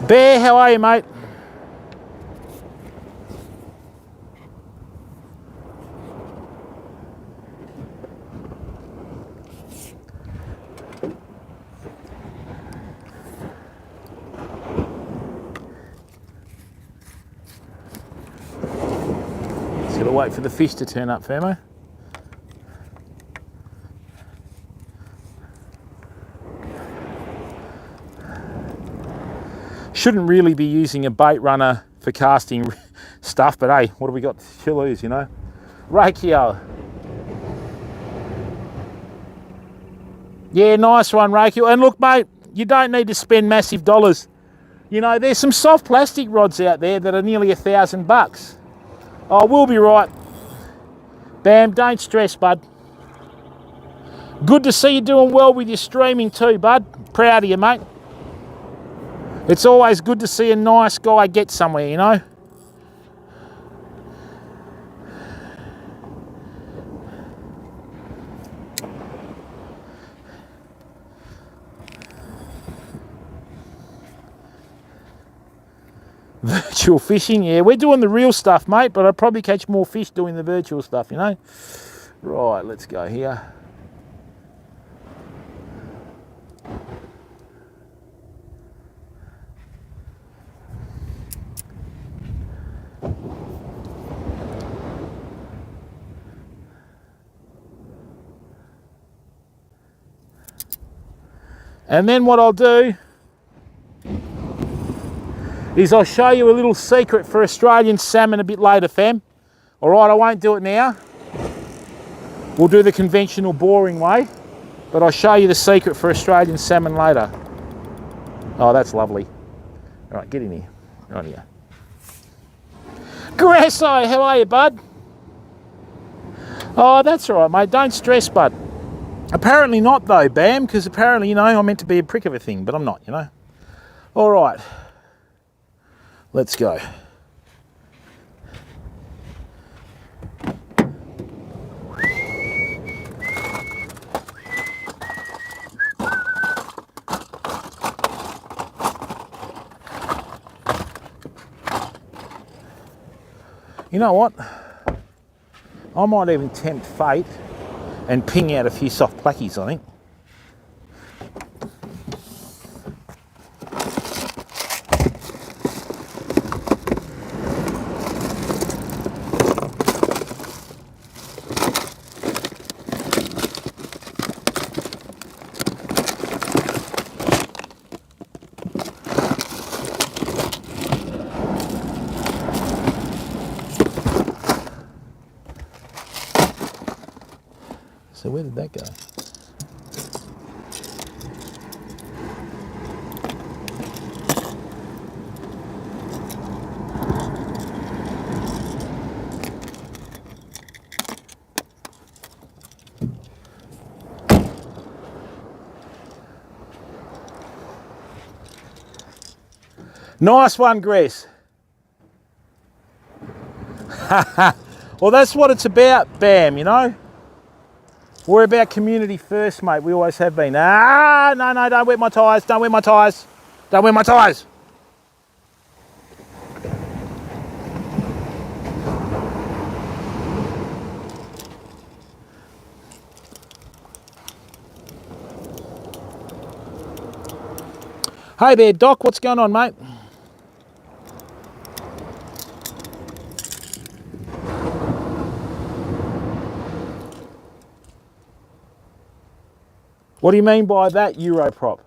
Bear, how are you, mate? Just gotta wait for the fish to turn up, famo. Shouldn't really be using a bait runner for casting stuff, but hey, what have we got to lose, you know? Rakio. Yeah, nice one, Rakio. And look, mate, you don't need to spend massive dollars. You know, there's some soft plastic rods out there that are nearly $1,000. Oh, we'll be right. Bam, don't stress, bud. Good to see you doing well with your streaming too, bud. Proud of you, mate. It's always good to see a nice guy get somewhere, you know? Virtual fishing, yeah. We're doing the real stuff, mate, but I'd probably catch more fish doing the virtual stuff, you know? Right, let's go here. And then what I'll do is I'll show you a little secret for Australian salmon a bit later, fam. All right, I won't do it now. We'll do the conventional boring way, but I'll show you the secret for Australian salmon later. Oh, that's lovely. All right, get in here. Right here. Grasso, how are you, bud? Oh, that's all right, mate. Don't stress, bud. Apparently not, though, Bam, because apparently, you know, I'm meant to be a prick of a thing, but I'm not, you know. All right. Let's go. You know what? I might even tempt fate and ping out a few soft plackies, I think. So where did that go? Nice one, Grace. Well, that's what it's about, Bam, you know? We're about community first, mate. We always have been. Ah, no, no, don't wet my tyres. Don't wet my tyres. Don't wet my tyres. Hey there, Doc. What's going on, mate? What do you mean by that, Europrop?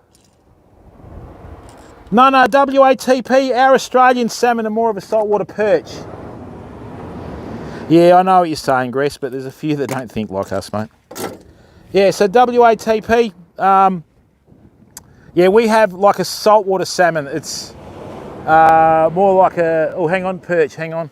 No, no, WATP, our Australian salmon are more of a saltwater perch. Yeah, I know what you're saying, Gress, but there's a few that don't think like us, mate. Yeah, so WATP, yeah, we have like a saltwater salmon. It's more like a, oh, hang on, perch, hang on.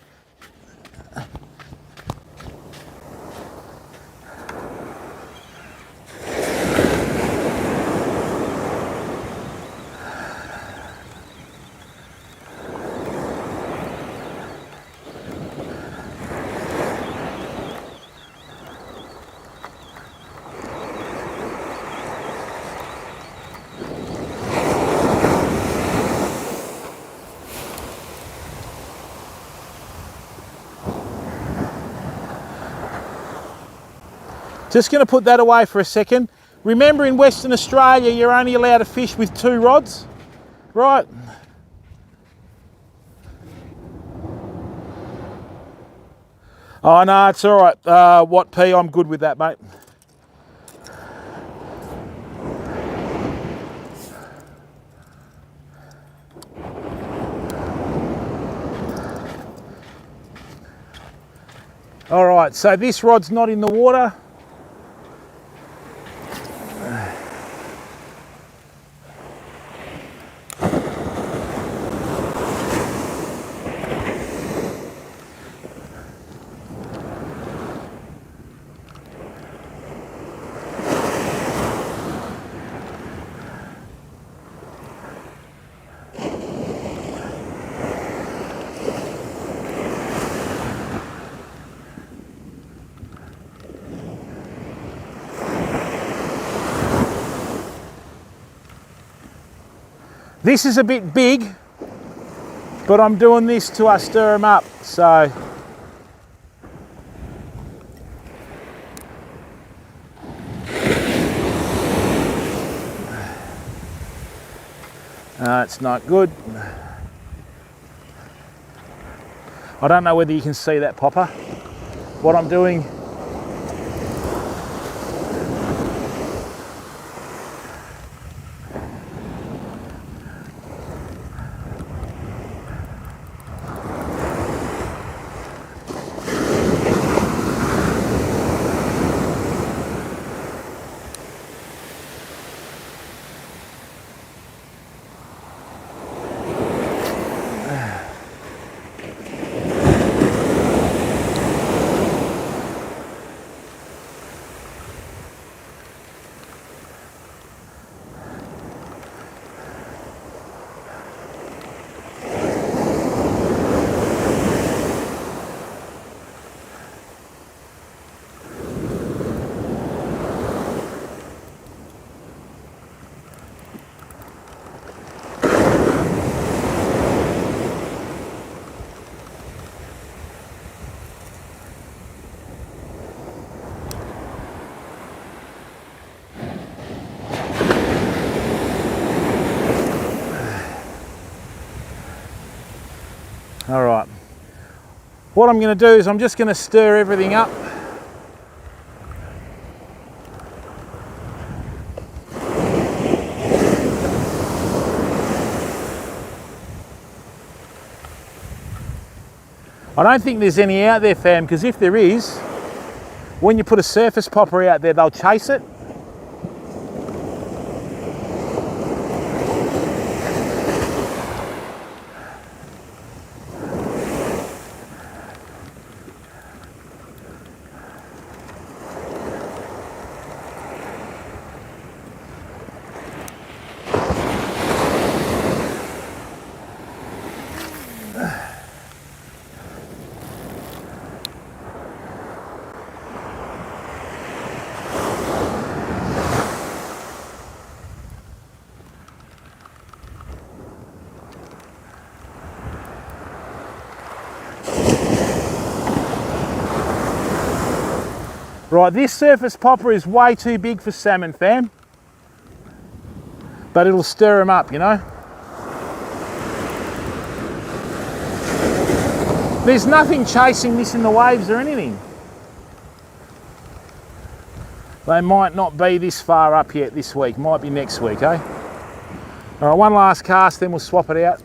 Just going to put that away for a second. Remember, in Western Australia, you're only allowed to fish with 2 rods, right? Oh, no, it's all right. What P, I'm good with that, mate. All right, so this rod's not in the water. This is a bit big, But I'm doing this to stir them up, so. It's not good. I don't know whether you can see that popper. What I'm doing, all right. What I'm going to do is I'm just going to stir everything up. I don't think there's any out there, fam, because if there is, when you put a surface popper out there, they'll chase it. Right, this surface popper is way too big for salmon, fam. But it'll stir them up, you know. There's nothing chasing this in the waves or anything. They might not be this far up yet this week, might be next week, eh? All right, one last cast, then we'll swap it out.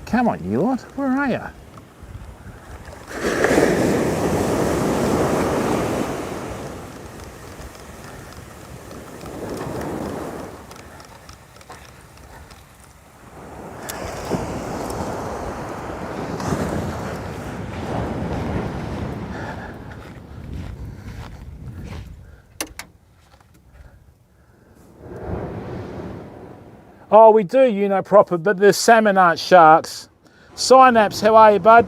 Come on, you lot, where are you? Oh, we do, you know, proper, but the salmon aren't sharks. Synapse, how are you, bud?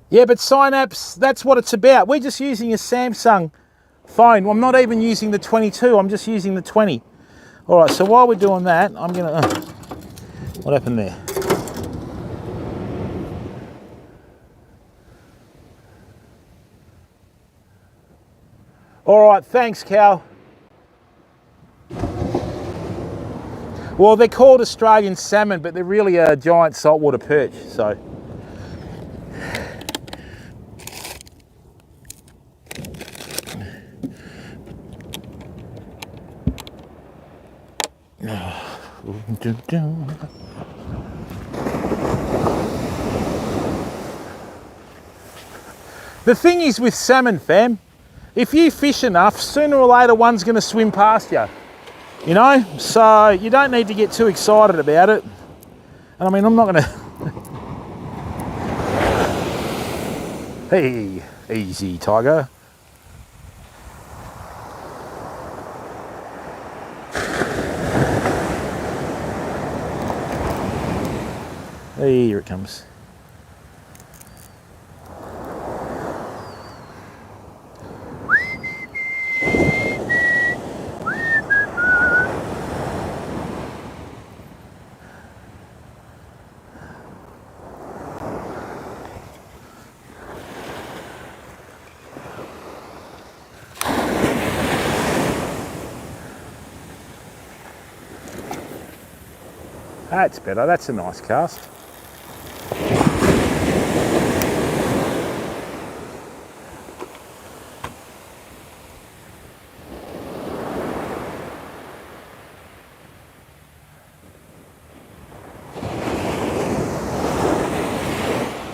Yeah, but Synapse, that's what it's about. We're just using a Samsung phone. I'm not even using the 22, I'm just using the 20. All right, so while we're doing that, I'm gonna, what happened there? All right, thanks, Cal. Well, they're called Australian salmon, but they're really a giant saltwater perch, so. The thing is with salmon, fam, if you fish enough, sooner or later one's going to swim past you. You know, so you don't need to get too excited about it. And I mean, I'm not going to... Hey, easy, tiger. Hey, here it comes. That's better, that's a nice cast.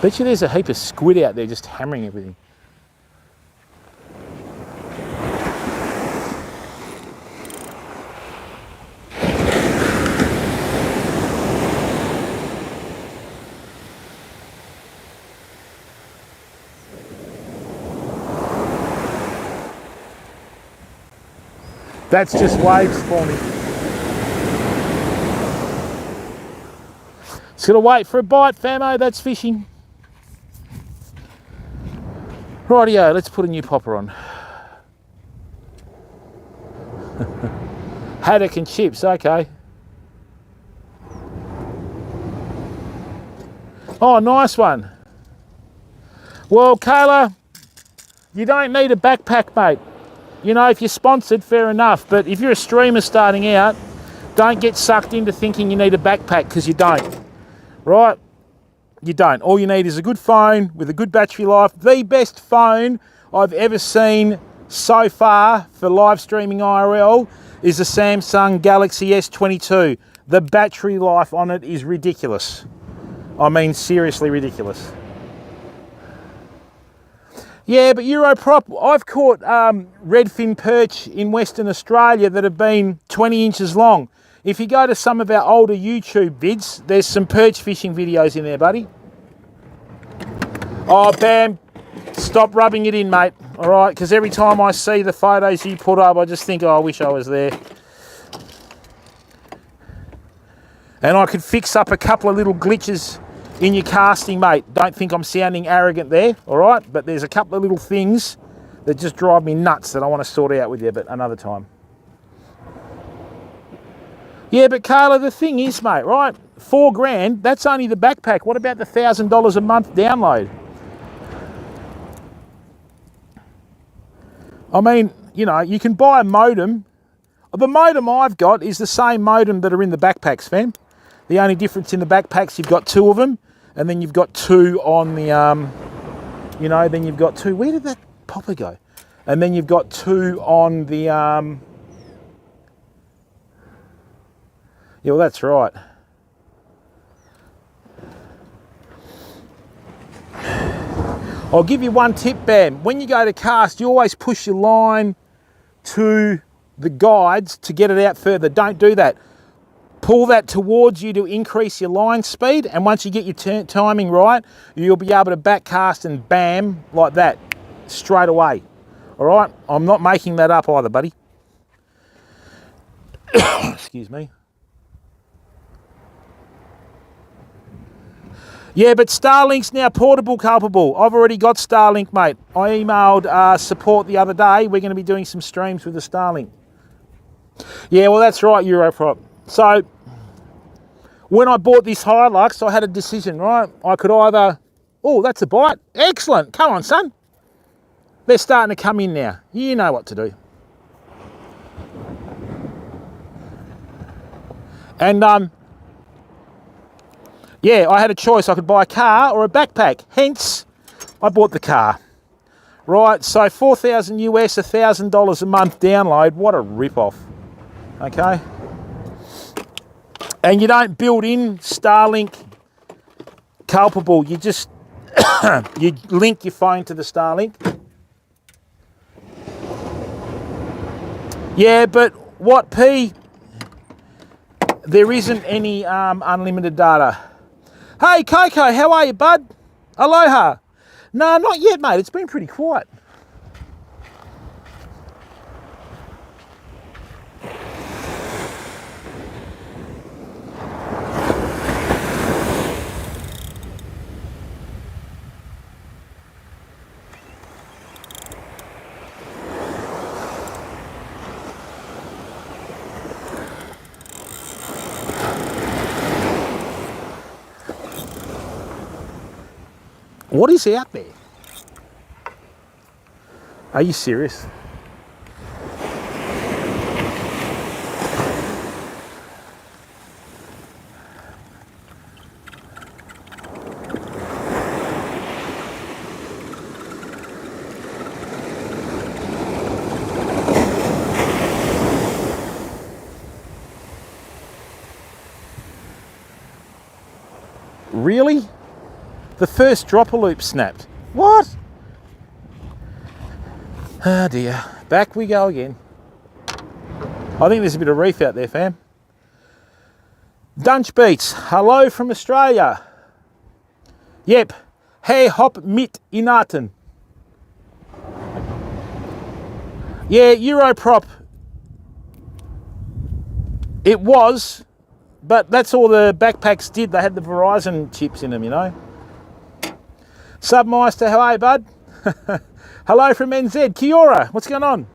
Bet you there's a heap of squid out there just hammering everything. That's just waves for me. Just gotta wait for a bite, famo, that's fishing. Rightio, let's put a new popper on. Haddock and chips, okay. Oh, nice one. Well, Kayla, you don't need a backpack, mate. You know, if you're sponsored, fair enough. But if you're a streamer starting out, don't get sucked into thinking you need a backpack, because you don't. Right? You don't. All you need is a good phone with a good battery life. The best phone I've ever seen so far for live streaming IRL is the Samsung Galaxy S22. The battery life on it is ridiculous. I mean, seriously ridiculous. Yeah, but Europrop, I've caught redfin perch in Western Australia that have been 20 inches long. If you go to some of our older YouTube vids, there's some perch fishing videos in there, buddy. Oh, Bam, stop rubbing it in, mate, all right? Because every time I see the photos you put up, I just think, oh, I wish I was there. And I could fix up a couple of little glitches in your casting, mate. Don't think I'm sounding arrogant there, all right? But there's a couple of little things that just drive me nuts that I want to sort out with you, but another time. Yeah, but Carla, the thing is, mate, right? $4,000, that's only the backpack. What about the $1,000 a month download? I mean, you know, you can buy a modem. The modem I've got is the same modem that are in the backpacks, fam. The only difference in the backpacks, you've got two of them, and then you've got two on the, you know, then you've got two. Where did that popper go? And then you've got two on the, yeah, well, that's right. I'll give you one tip, Bam. When you go to cast, you always push your line to the guides to get it out further. Don't do that. Pull that towards you to increase your line speed, and once you get your timing right, you'll be able to back cast and bam, like that, straight away. All right? I'm not making that up either, buddy. Excuse me. Yeah, but Starlink's now portable culpable. I've already got Starlink, mate. I emailed support the other day. We're going to be doing some streams with the Starlink. Yeah, well, that's right, Europrop. So, when I bought this Hilux, I had a decision, right? I could either... Oh, that's a bite. Excellent. Come on, son. They're starting to come in now. You know what to do. And, yeah, I had a choice. I could buy a car or a backpack. Hence, I bought the car. Right, so $4,000 US, $1,000 a month download. What a rip-off. Okay? And you don't build in Starlink culpable. You just, you link your phone to the Starlink. Yeah, but what, P? There isn't any unlimited data. Hey, Coco, how are you, bud? Aloha. No, not yet, mate. It's been pretty quiet. What is out there? Are you serious? Really? The first dropper loop snapped. What? Oh dear. Back we go again. I think there's a bit of reef out there, fam. Dunch Beats. Hello from Australia. Yep. Hey hop mit inaten. Yeah, Europrop. It was, but that's all the backpacks did. They had the Verizon chips in them, you know. Submeister, how are you, bud? Hello from NZ. Kia ora. What's going on?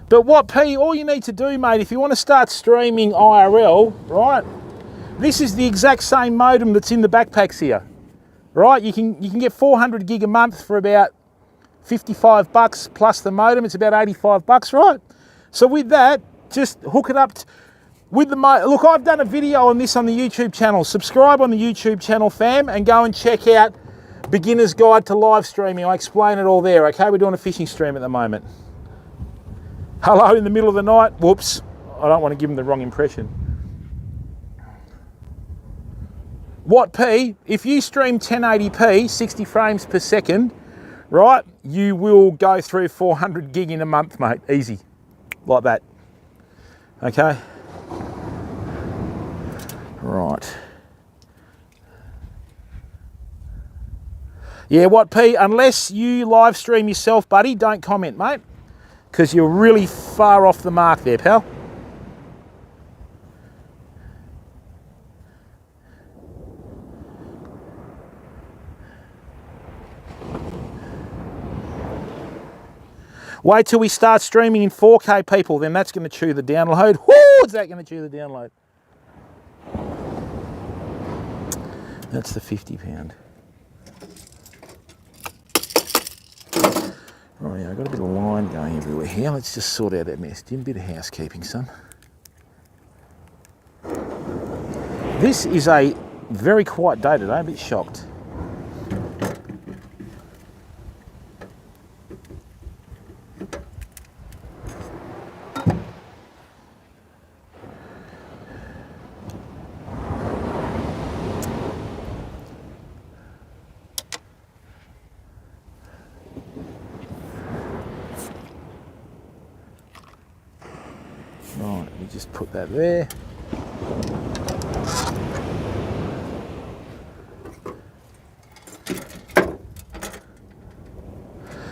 But what, P, all you need to do, mate, if you want to start streaming IRL, right, this is the exact same modem that's in the backpacks here, right? You can get 400 gig a month for about 55 bucks plus the modem. It's about 85 bucks, right? So with that, just hook it up with the look, I've done a video on this on the YouTube channel. Subscribe on the YouTube channel, fam, and go and check out Beginner's Guide to Live Streaming. I explain it all there, okay? We're doing a fishing stream at the moment. Hello in the middle of the night. Whoops. I don't want to give them the wrong impression. What, P? If you stream 1080p, 60 frames per second, right, you will go through 400 gig in a month, mate. Easy. Like that. Okay? Right. Yeah, what, P? Unless you live stream yourself, buddy, don't comment, mate, because you're really far off the mark there, pal. Wait till we start streaming in 4K, people, then that's going to chew the download. Whoo, is that going to chew the download? That's the £50. Right, I've got a bit of line going everywhere here. Let's just sort out that mess. Jim, bit of housekeeping, son. This is a very quiet day today. I'm a bit shocked. Right, we just put that there.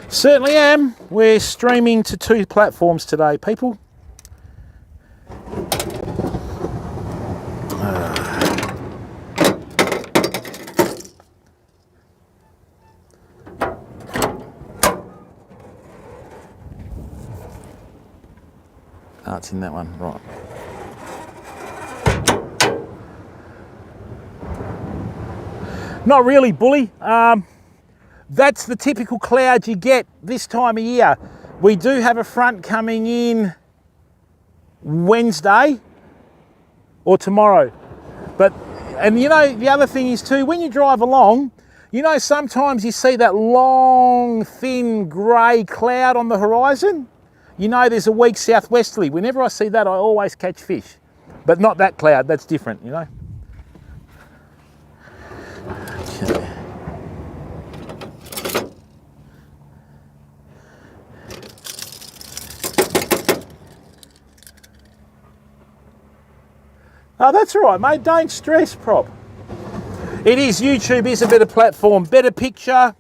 Certainly am. We're streaming to 2 platforms today, people. Oh, it's in that one, right. Not really, bully. That's the typical cloud you get this time of year. We do have a front coming in Wednesday or tomorrow. And you know, the other thing is too, when you drive along, you know, sometimes you see that long, thin, grey cloud on the horizon. You know there's a weak southwesterly. Whenever I see that, I always catch fish. But not that cloud, that's different, you know. Okay. Oh, that's all right, mate. Don't stress, prop. It is, YouTube is a better platform, better picture,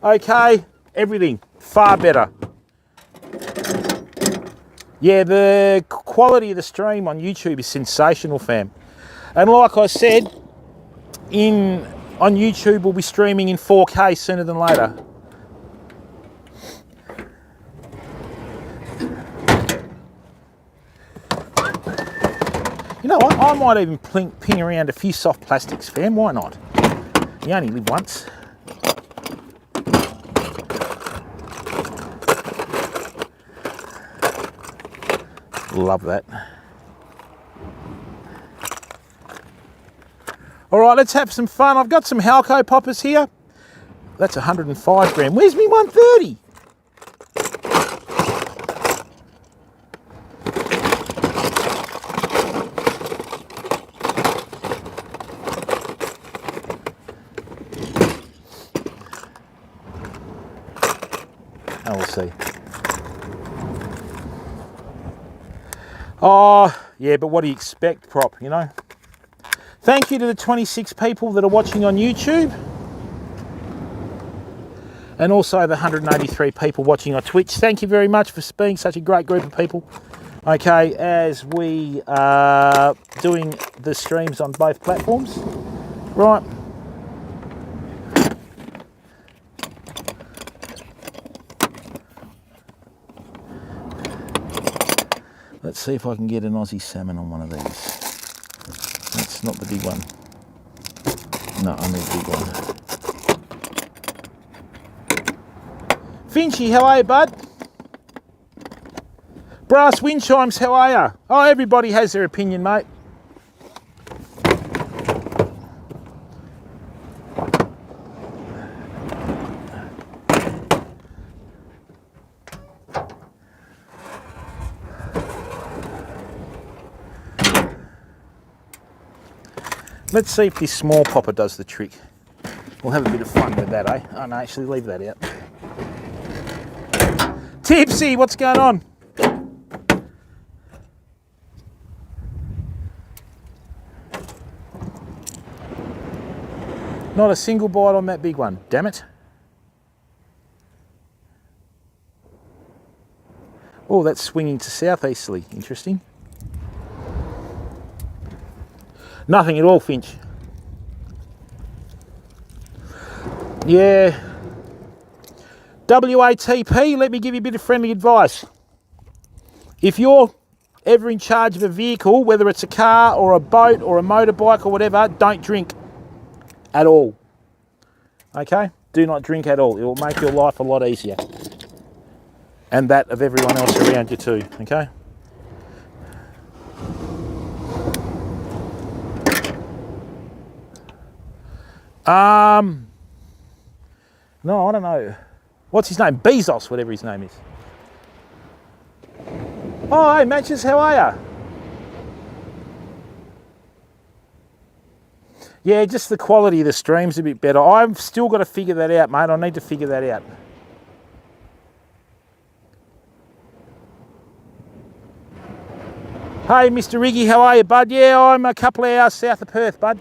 okay, everything, far better. Yeah, the quality of the stream on YouTube is sensational, fam. And like I said, on YouTube we'll be streaming in 4K sooner than later. You know what, I might even ping around a few soft plastics, fam, why not? You only live once. Love that. All right, let's have some fun. I've got some Halco poppers here. That's 105 gram. Where's me 130? Oh, we'll see. Oh, yeah, but what do you expect, prop, you know? Thank you to the 26 people that are watching on YouTube. And also the 183 people watching on Twitch. Thank you very much for being such a great group of people. Okay, as we are doing the streams on both platforms. Right. Let's see if I can get an Aussie salmon on one of these. That's not the big one. No, I need a big one. Finchy, how are you, bud? Brass wind chimes, how are you? Oh, everybody has their opinion, mate. Let's see if this small popper does the trick. We'll have a bit of fun with that, eh? Oh no, actually leave that out. Tipsy, what's going on? Not a single bite on that big one, damn it. Oh, that's swinging to southeasterly, interesting. Nothing at all, Finch. Yeah. WATP, let me give you a bit of friendly advice. If you're ever in charge of a vehicle, whether it's a car or a boat or a motorbike or whatever, don't drink at all. Okay? Do not drink at all. It will make your life a lot easier. And that of everyone else around you too, okay? No, I don't know. What's his name? Bezos, whatever his name is. Oh, hey, Matches, how are ya? Yeah, just the quality of the stream's a bit better. I've still got to figure that out, mate. I need to figure that out. Hey, Mr. Riggy, how are you, bud? Yeah, I'm a couple of hours south of Perth, bud.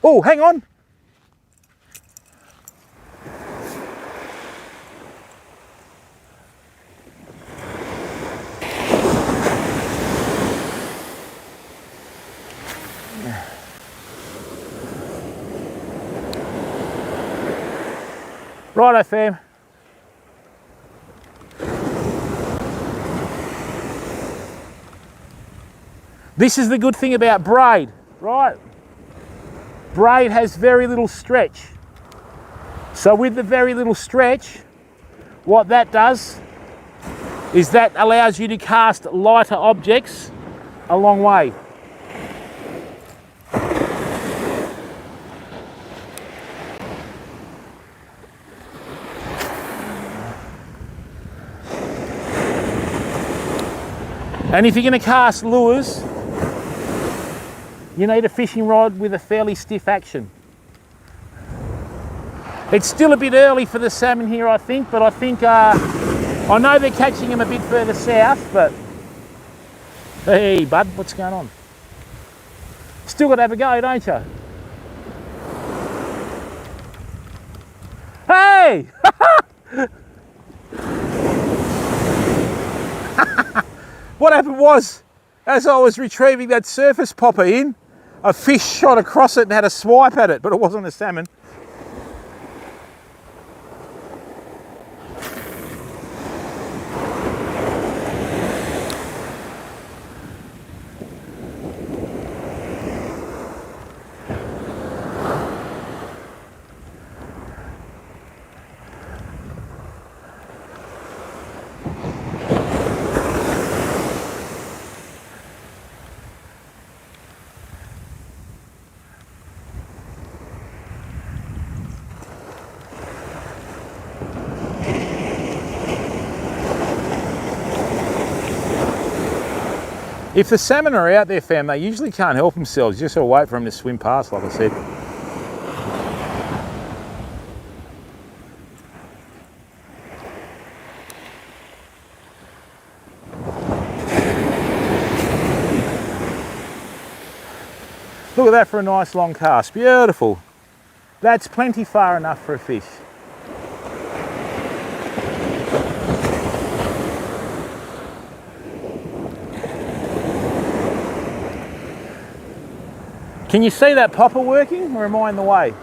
Oh, hang on. Righto, fam. This is the good thing about braid, right? Braid has very little stretch. So with the very little stretch, what that does is that allows you to cast lighter objects a long way. And if you're going to cast lures, you need a fishing rod with a fairly stiff action. It's still a bit early for the salmon here, I think, but I think, I know they're catching them a bit further south, but hey, bud, what's going on? Still got to have a go, don't you? Hey! What happened was, as I was retrieving that surface popper in, a fish shot across it and had a swipe at it, but it wasn't a salmon. If the salmon are out there, fam, they usually can't help themselves. You just gotta wait for them to swim past, like I said. Look at that for a nice long cast. Beautiful. That's plenty far enough for a fish. Can you see that popper working, or am I in the way?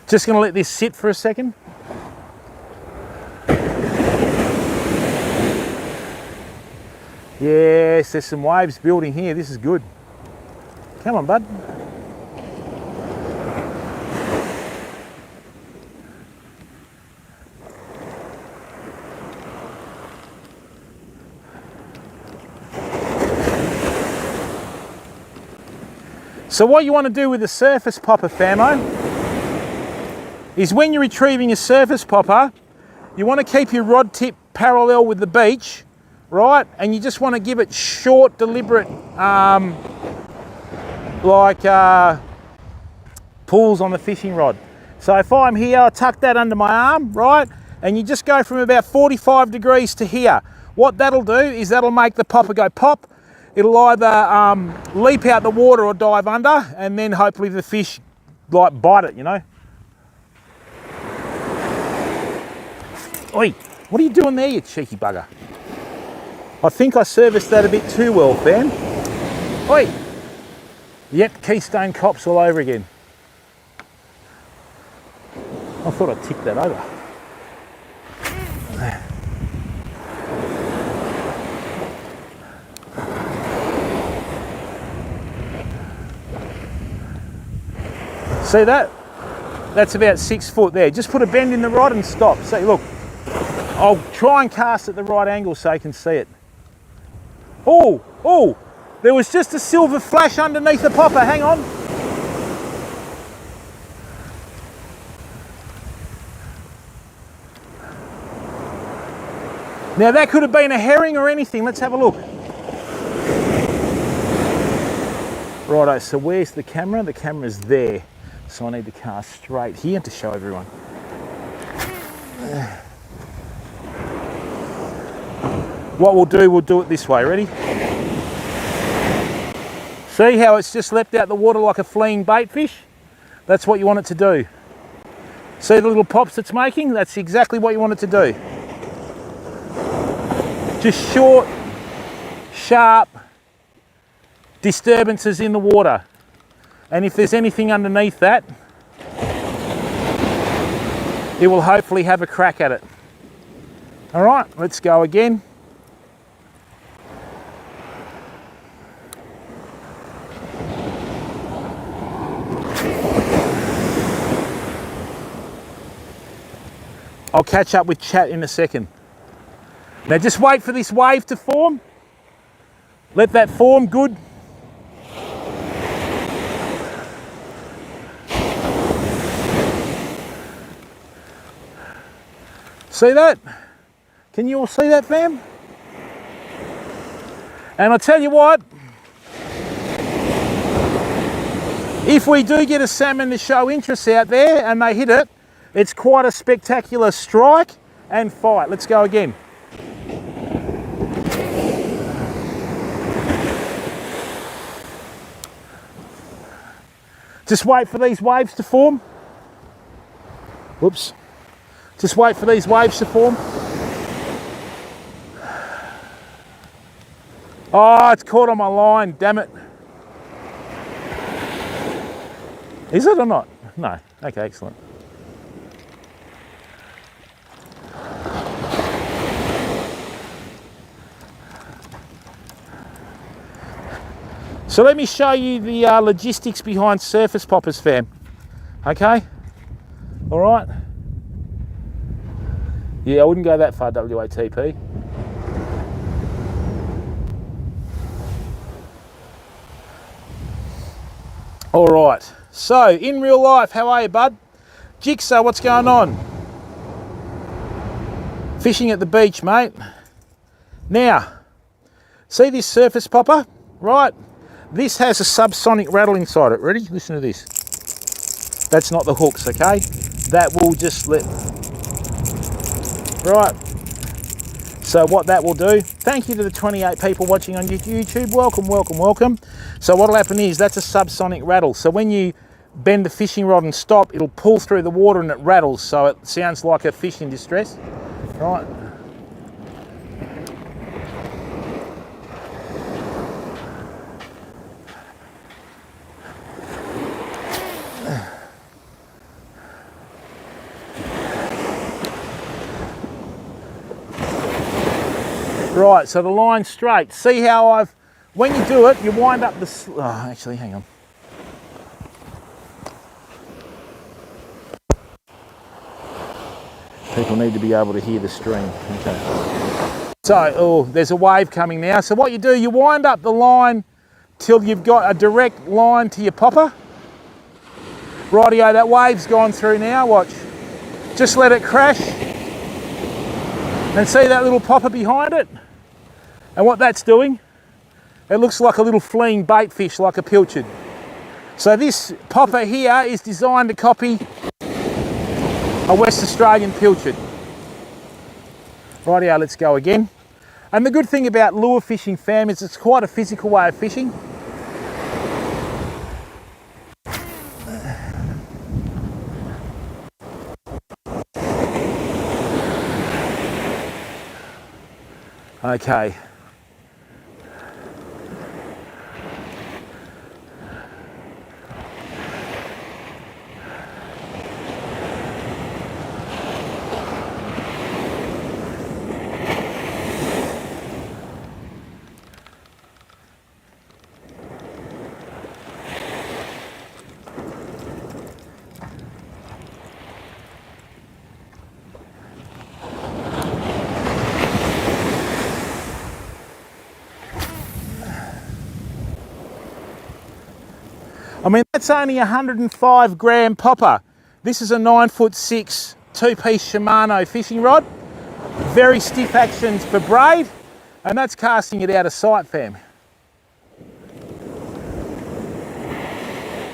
Just going to let this sit for a second. Yes, there's some waves building here. This is good. Come on, bud. So what you want to do with the surface popper, famo, is when you're retrieving a surface popper, you want to keep your rod tip parallel with the beach, right? And you just want to give it short, deliberate, pulls on the fishing rod. So if I'm here, I tuck that under my arm, right? And you just go from about 45 degrees to here. What that'll do is that'll make the popper go pop. It'll either leap out the water or dive under, and then hopefully the fish like bite it, you know? Oi, what are you doing there, you cheeky bugger? I think I serviced that a bit too well, fam. Oi! Yep, Keystone Cops all over again. I thought I'd tick that over. See that? That's about 6 foot there. Just put a bend in the rod and stop. See, look. I'll try and cast at the right angle so you can see it. Oh, oh, there was just a silver flash underneath the popper. Hang on. Now that could have been a herring or anything. Let's have a look. Righto, so where's the camera? The camera's there. So I need to cast straight here to show everyone. What we'll do it this way. Ready? See how it's just leapt out the water like a fleeing bait fish? That's what you want it to do. See the little pops it's making? That's exactly what you want it to do. Just short, sharp disturbances in the water. And if there's anything underneath that, it will hopefully have a crack at it. All right, let's go again. I'll catch up with chat in a second. Now just wait for this wave to form. Let that form good. See that? Can you all see that, fam? And I tell you what, if we do get a salmon to show interest out there and they hit it, it's quite a spectacular strike and fight. Let's go again. Just wait for these waves to form. Whoops. Just wait for these waves to form. Oh, it's caught on my line, damn it. Is it or not? No. Okay, excellent. So let me show you the logistics behind surface poppers, fam. Okay? All right? Yeah, I wouldn't go that far, WATP. All right. So, in real life, how are you, bud? Jigsaw, what's going on? Fishing at the beach, mate. Now, see this surface popper? Right? This has a subsonic rattle inside it. Ready? Listen to this. That's not the hooks, okay? That will just let... Right. So what that will do, thank you to the 28 people watching on YouTube. Welcome, welcome, welcome. So what'll happen is that's a subsonic rattle. So when you bend the fishing rod and stop, it'll pull through the water and it rattles. So it sounds like a fish in distress. Right. Right, so the line's straight. See how when you do it, you wind up the, actually, hang on. People need to be able to hear the stream. Okay. So, oh, there's a wave coming now. So what you do, you wind up the line till you've got a direct line to your popper. Rightio, that wave's gone through now, watch. Just let it crash. And see that little popper behind it? And what that's doing, it looks like a little fleeing bait fish, like a pilchard. So this popper here is designed to copy a West Australian pilchard. Rightio, let's go again. And the good thing about lure fishing, fam, is it's quite a physical way of fishing. Okay. I mean, that's only a 105 gram popper. This is a 9'6" two-piece Shimano fishing rod. Very stiff actions for braid, and that's casting it out of sight, fam.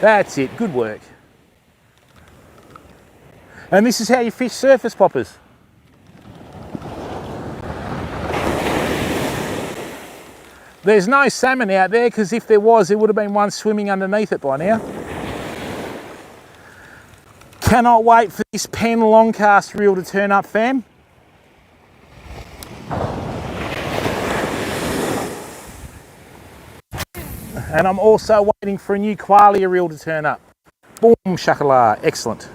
That's it, good work. And this is how you fish surface poppers. There's no salmon out there, because if there was, there would have been one swimming underneath it by now. Cannot wait for this Penn long cast reel to turn up, fam. And I'm also waiting for a new Qualia reel to turn up. Boom, shakala, excellent.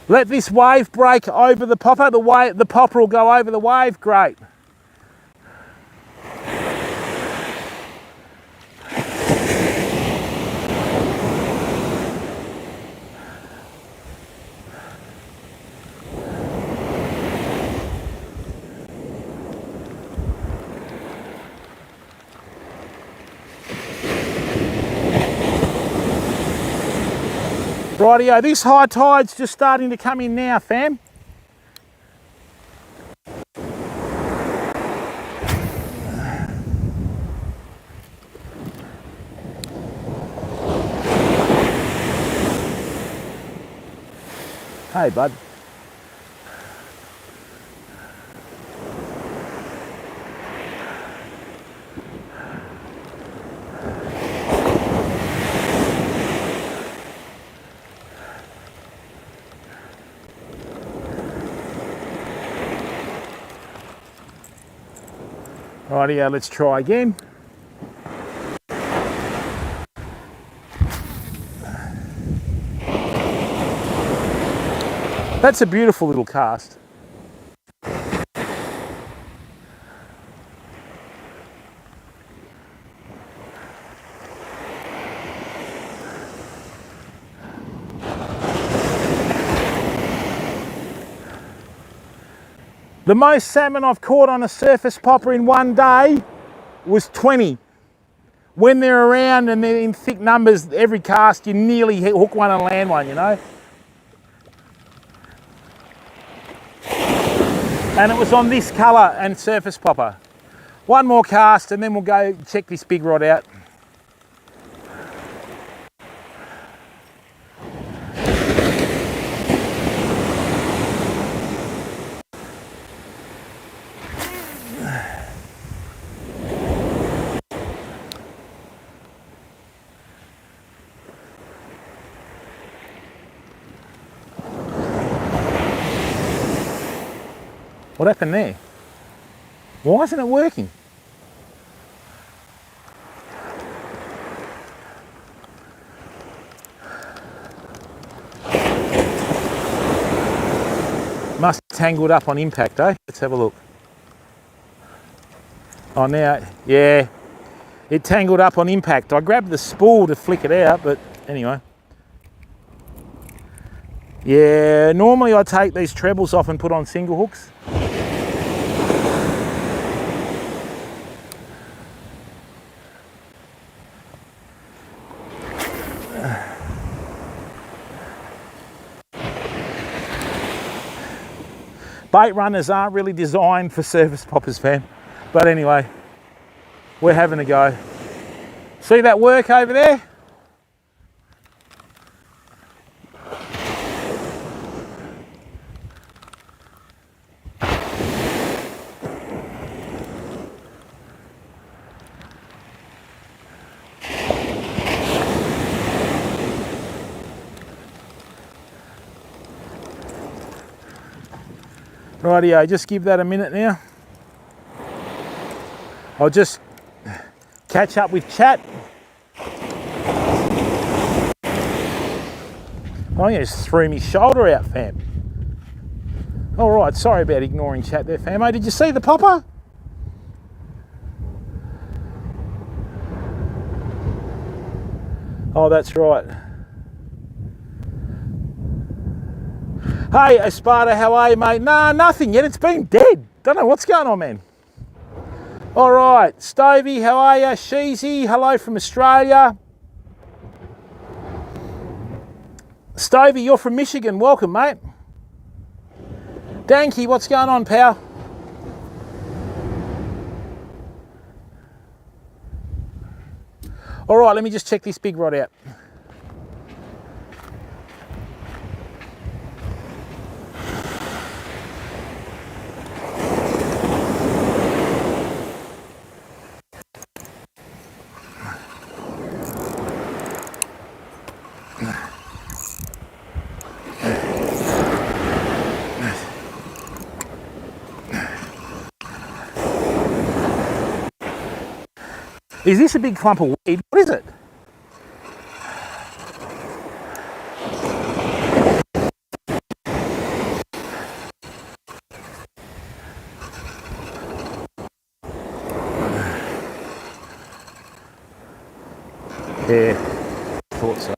Let this wave break over the popper. The popper will go over the wave. Great. Rightio, this high tide's just starting to come in now, fam. Hey, bud. Rightio, let's try again. That's a beautiful little cast. The most salmon I've caught on a surface popper in one day was 20. When they're around and they're in thick numbers, every cast you nearly hook one and land one, you know. And it was on this colour and surface popper. One more cast and then we'll go check this big rod out. What happened there? Why isn't it working? Must have tangled up on impact, eh? Let's have a look. Oh, now, yeah, it tangled up on impact. I grabbed the spool to flick it out, but anyway. Yeah, normally I take these trebles off and put on single hooks. Bait runners aren't really designed for surface poppers, fam. But anyway, we're having a go. See that work over there? Rightio, just give that a minute now. I'll just catch up with chat. Oh, you just threw me shoulder out, fam. All right, sorry about ignoring chat there, famo. Did you see the popper? Oh, that's right. Hey, Esparta, how are you, mate? Nah, nothing yet. It's been dead. Don't know what's going on, man. All right, Stovey, how are you? Sheezy, hello from Australia. Stovey, you're from Michigan. Welcome, mate. Danky, what's going on, pal? All right, let me just check this big rod out. Is this a big clump of weed? What is it? Yeah, thought so.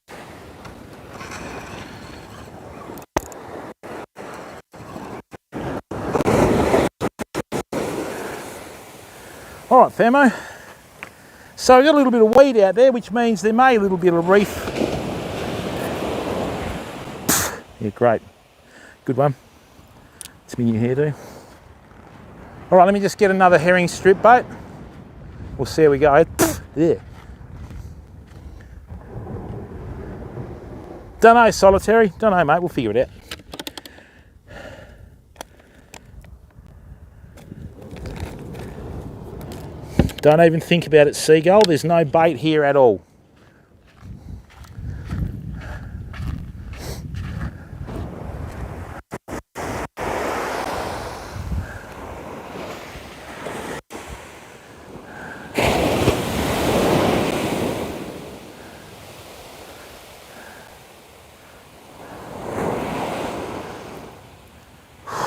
All right, famo. So we got a little bit of weed out there, which means there may be a little bit of reef. Yeah, great. Good one. It's my new hairdo. All right, let me just get another herring strip bait. We'll see how we go. Yeah. Don't know, solitary. Don't know, mate. We'll figure it out. Don't even think about it, seagull. There's no bait here at all.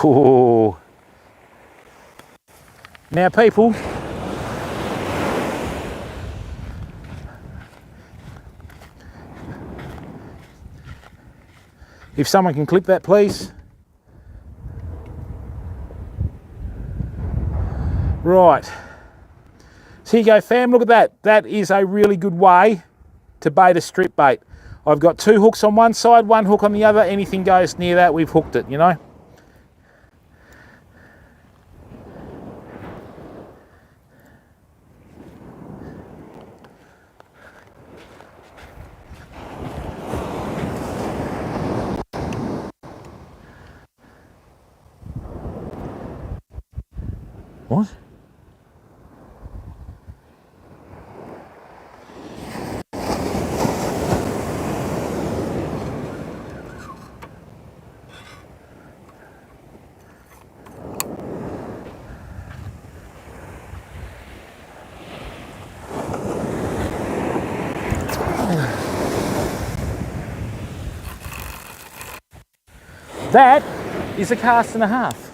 Ooh. Now, people, if someone can clip that, please. Right. So here you go, fam. Look at that. That is a really good way to bait a strip bait. I've got 2 hooks on one side, 1 hook on the other. Anything goes near that, we've hooked it, you know. What? That is a cast and a half.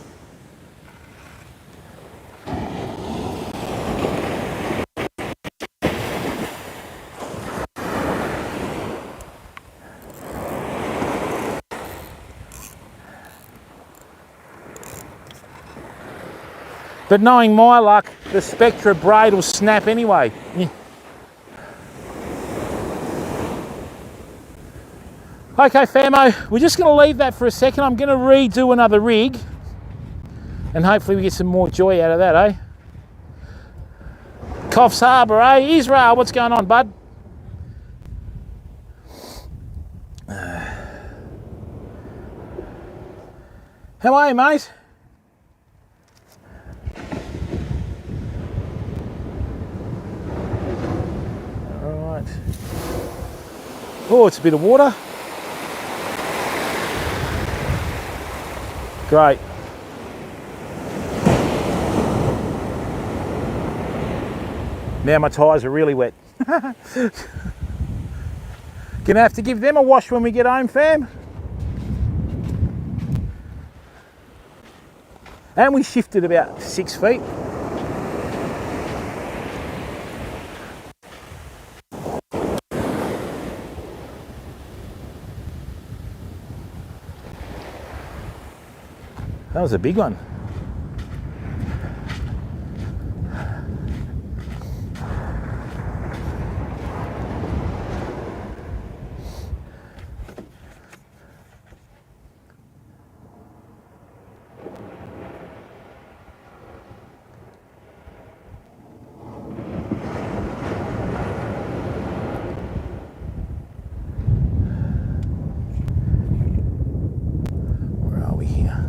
But knowing my luck, the Spectra braid will snap anyway. Yeah. Okay, famo, we're just going to leave that for a second. I'm going to redo another rig, and hopefully we get some more joy out of that, eh? Coffs Harbour, eh? Israel, what's going on, bud? How are you, mate? All right. Oh, it's a bit of water. Great. Now my tyres are really wet. Gonna have to give them a wash when we get home, fam. And we shifted about 6 feet. That was a big one. Where are we here?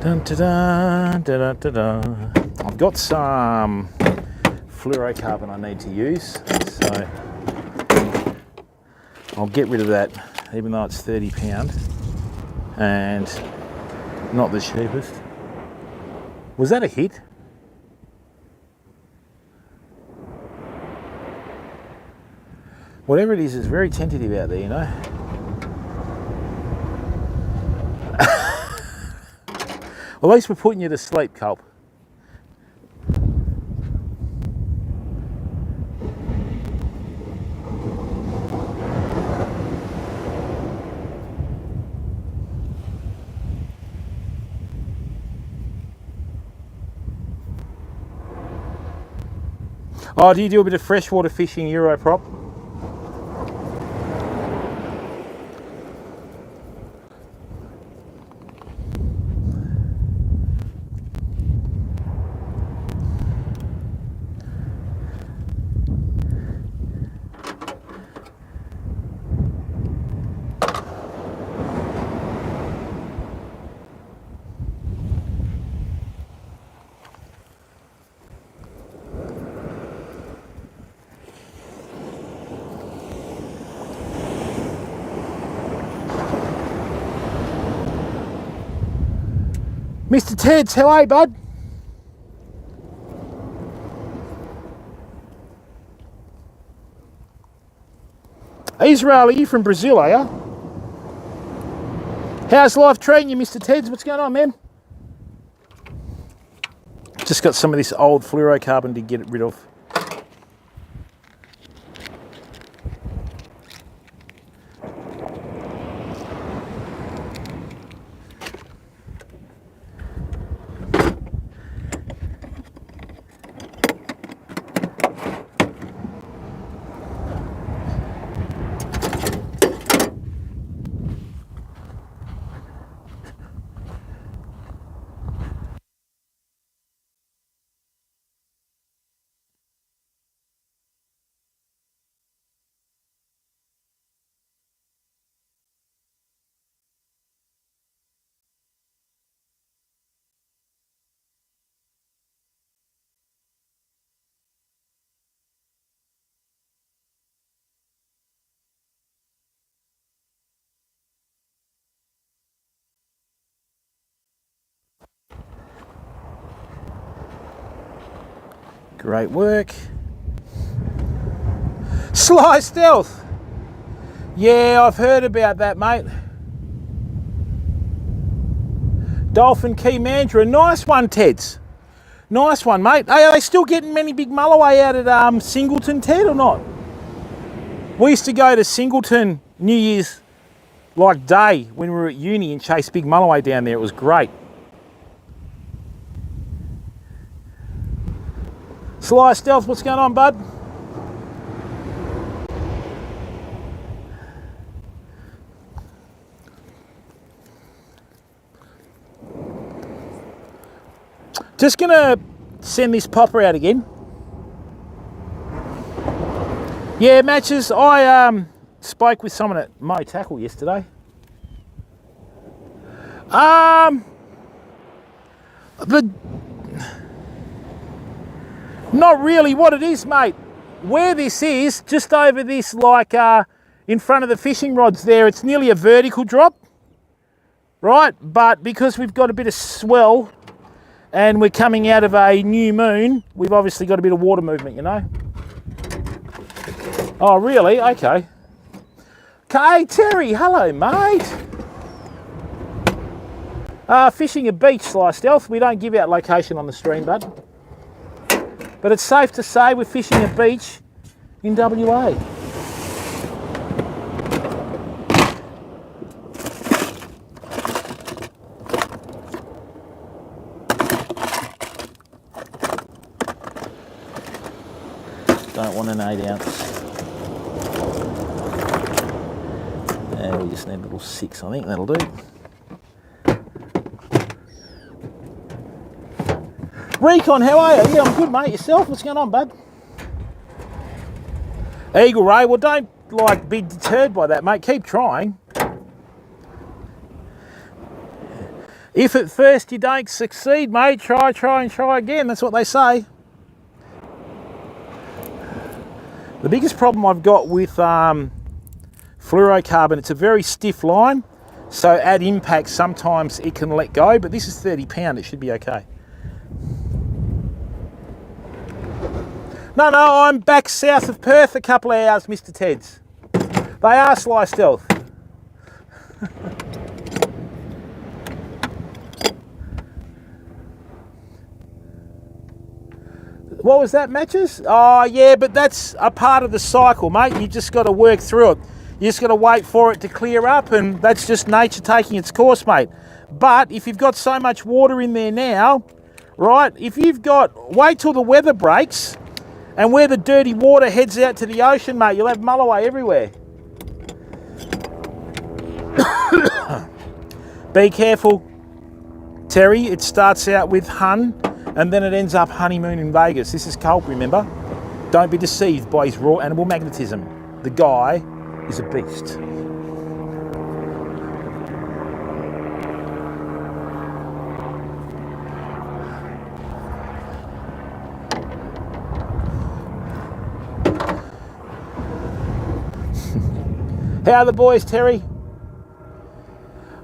Dun, da, da, da, da, da. I've got some fluorocarbon I need to use, so I'll get rid of that, even though it's £30 and not the cheapest. Was that a hit? Whatever it is, it's very tentative out there, you know. At least we're putting you to sleep, Culp. Oh, do you do a bit of freshwater fishing, Euro prop? Mr. Teds, how are you, bud? Israel, are you from Brazil, are you? How's life treating you, Mr. Teds? What's going on, man? Just got some of this old fluorocarbon to get rid of. Great work. Sly Stealth. Yeah, I've heard about that, mate. Dolphin Key Mandra. Nice one, Teds. Nice one, mate. Hey, are they still getting many big mulloway out at Singleton, Ted, or not? We used to go to Singleton New Year's day when we were at uni and chase big mulloway down there. It was great. Sly Stealth, what's going on, bud? Just gonna send this popper out again. Yeah, Matches, I spoke with someone at Mo Tackle yesterday. But not really. What it is, mate, where this is, just over this, in front of the fishing rods there, it's nearly a vertical drop, right? But because we've got a bit of swell and we're coming out of a new moon, we've obviously got a bit of water movement, you know? Oh, really? Okay. Hey, Terry, hello, mate. Fishing a beach, Sly Stealth. We don't give out location on the stream, bud. But it's safe to say we're fishing a beach in WA. Don't want an 8 ounce. We just need a little 6, I think that'll do. Recon, how are you? Yeah, I'm good, mate. Yourself? What's going on, bud? Eagle Ray, well, don't be deterred by that, mate. Keep trying. If at first you don't succeed, mate, try and try again. That's what they say. The biggest problem I've got with fluorocarbon, it's a very stiff line, so at impact sometimes it can let go, but this is 30 pound, it should be okay. No, I'm back south of Perth a couple of hours, Mr. Teds. They are Sly Stealth. What was that, Matches? Oh, yeah, but that's a part of the cycle, mate. You just got to work through it. You just got to wait for it to clear up, and that's just nature taking its course, mate. But if you've got so much water in there now, right, wait till the weather breaks, and where the dirty water heads out to the ocean, mate, you'll have mulloway everywhere. Be careful, Terry. It starts out with hun, and then it ends up honeymoon in Vegas. This is Culp, remember? Don't be deceived by his raw animal magnetism. The guy is a beast. How are the boys, Terry?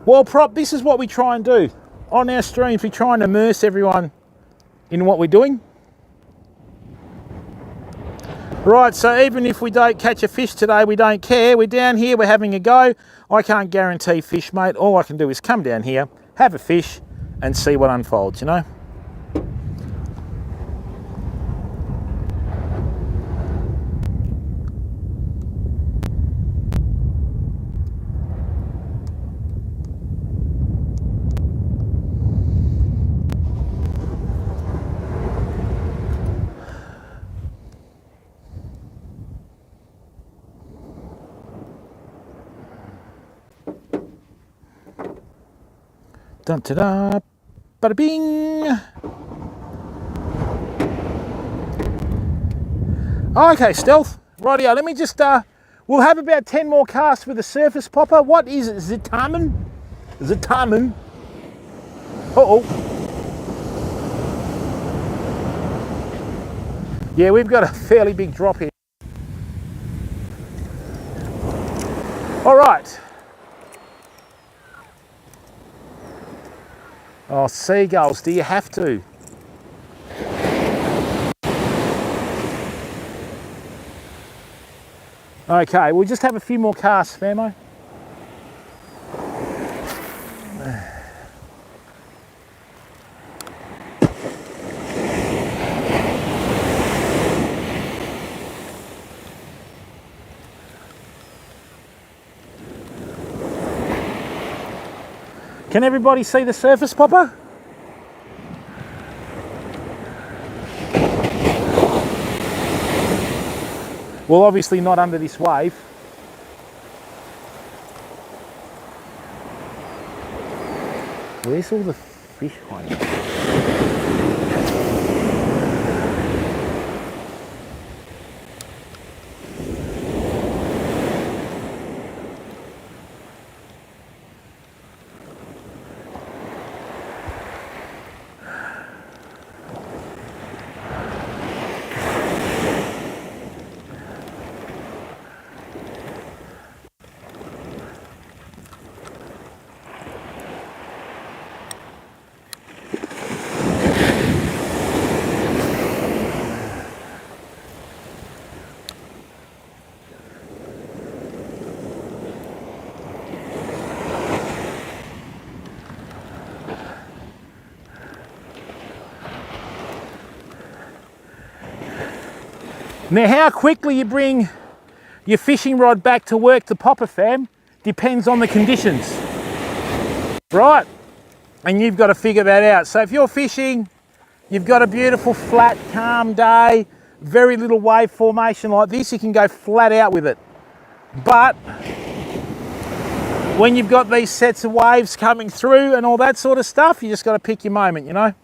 Well, this is what we try and do. On our streams, we try and immerse everyone in what we're doing. Right, so even if we don't catch a fish today, we don't care. We're down here, we're having a go. I can't guarantee fish, mate. All I can do is come down here, have a fish, and see what unfolds, you know? Dun ta da, bada bing. Okay, Stealth. Rightio, let me just, we'll have about 10 more casts with a surface popper. What is it? Zitamen? Zitamen. Uh-oh. Yeah, we've got a fairly big drop here. All right. Oh, seagulls, do you have to? Okay, we'll just have a few more casts, Famo. Can everybody see the surface popper? Well, obviously not under this wave. Where's all the fish hiding? Now, how quickly you bring your fishing rod back to work the popper, fam, depends on the conditions, right? And you've got to figure that out. So if you're fishing, you've got a beautiful, flat, calm day, very little wave formation like this, you can go flat out with it. But when you've got these sets of waves coming through and all that sort of stuff, you just got to pick your moment, you know?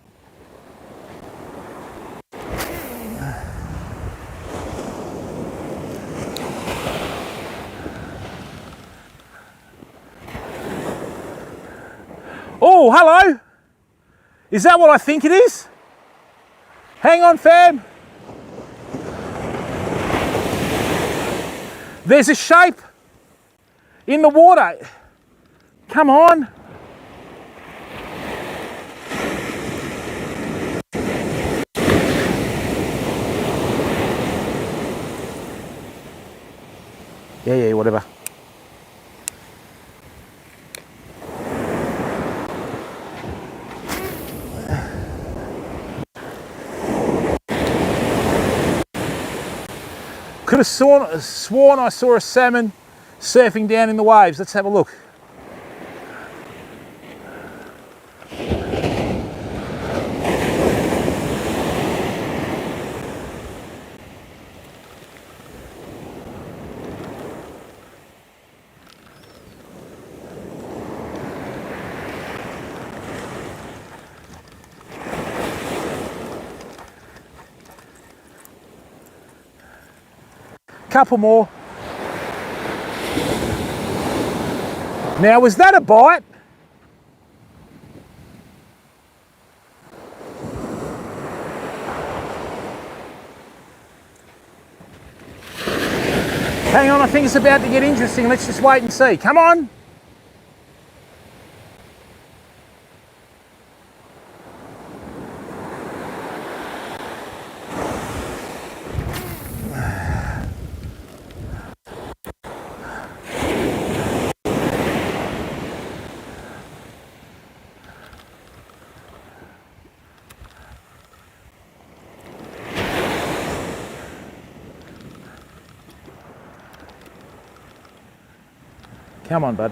Oh, hello. Is that what I think it is? Hang on, fam. There's a shape in the water. Come on. Yeah, whatever. Could have sworn I saw a salmon surfing down in the waves. Let's have a look. Couple more. Now, was that a bite? Hang on, I think it's about to get interesting. Let's just wait and see. Come on. Come on, bud.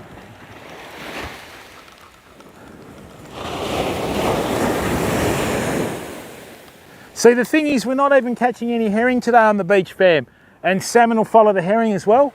See, the thing is, we're not even catching any herring today on the beach, fam. And salmon will follow the herring as well.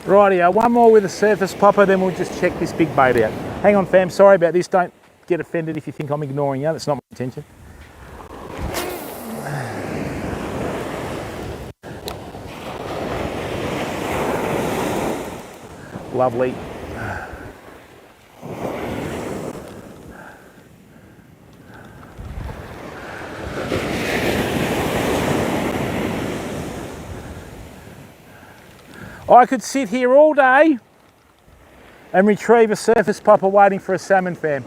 Rightio, one more with a surface popper, then we'll just check this big bait out. Hang on, fam, sorry about this. Don't get offended if you think I'm ignoring you. That's not my intention. Lovely. I could sit here all day and retrieve a surface popper waiting for a salmon, fam.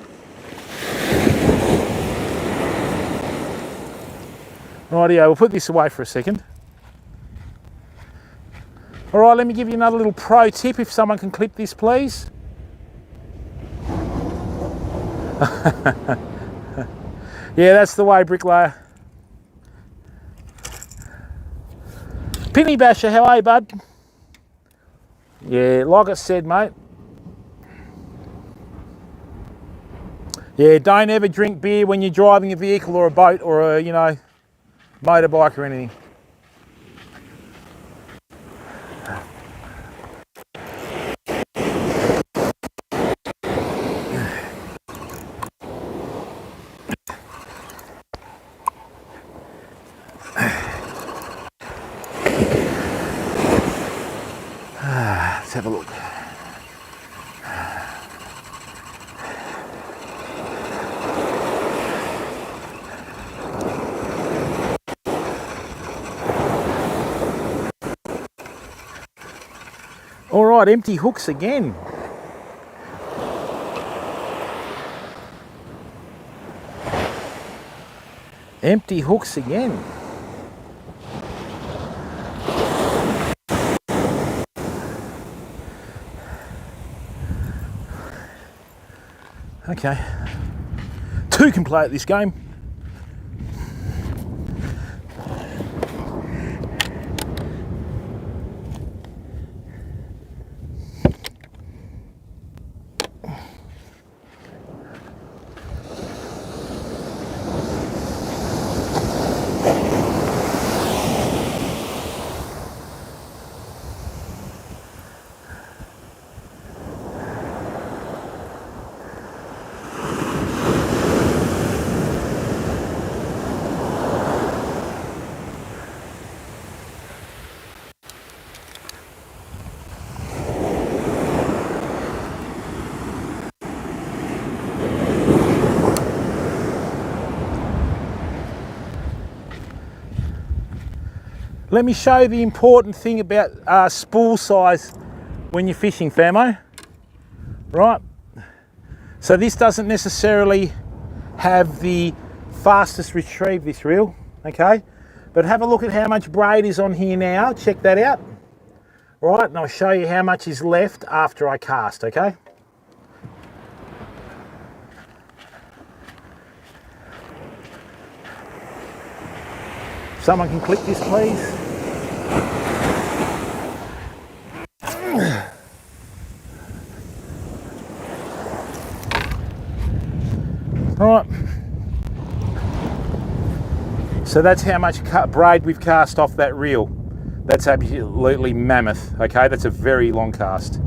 Rightio, we'll put this away for a second. All right, let me give you another little pro tip if someone can clip this, please. Yeah, that's the way, bricklayer. Penny Basher, how are you, bud? Yeah, like I said, mate. Yeah, don't ever drink beer when you're driving a vehicle or a boat or a, you know, motorbike or anything. Let's have a look. All right, empty hooks again. Empty hooks again. Okay, 2 can play at this game. Let me show you the important thing about spool size when you're fishing, famo. Right, so this doesn't necessarily have the fastest retrieve, this reel, okay? But have a look at how much braid is on here now, check that out. Right, and I'll show you how much is left after I cast, okay? Someone can click this, please. Right, so that's how much braid we've cast off that reel. That's absolutely mammoth, okay? That's a very long cast.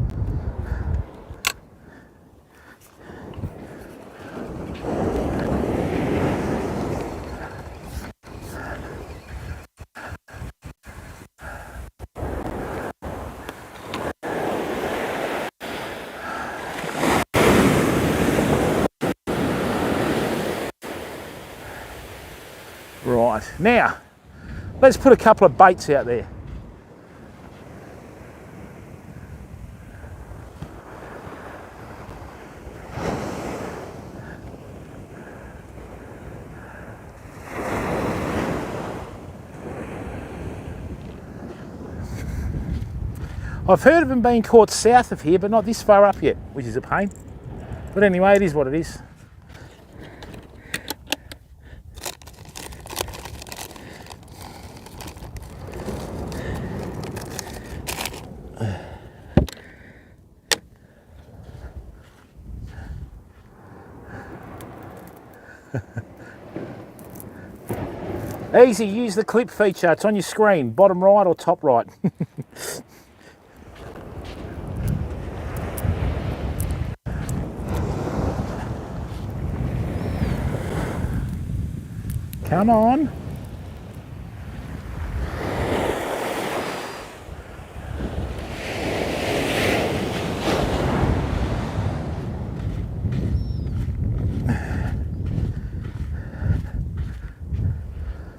Right, now, let's put a couple of baits out there. I've heard of them being caught south of here, but not this far up yet, which is a pain. But anyway, it is what it is. Easy, use the clip feature. It's on your screen, bottom right or top right. Come on.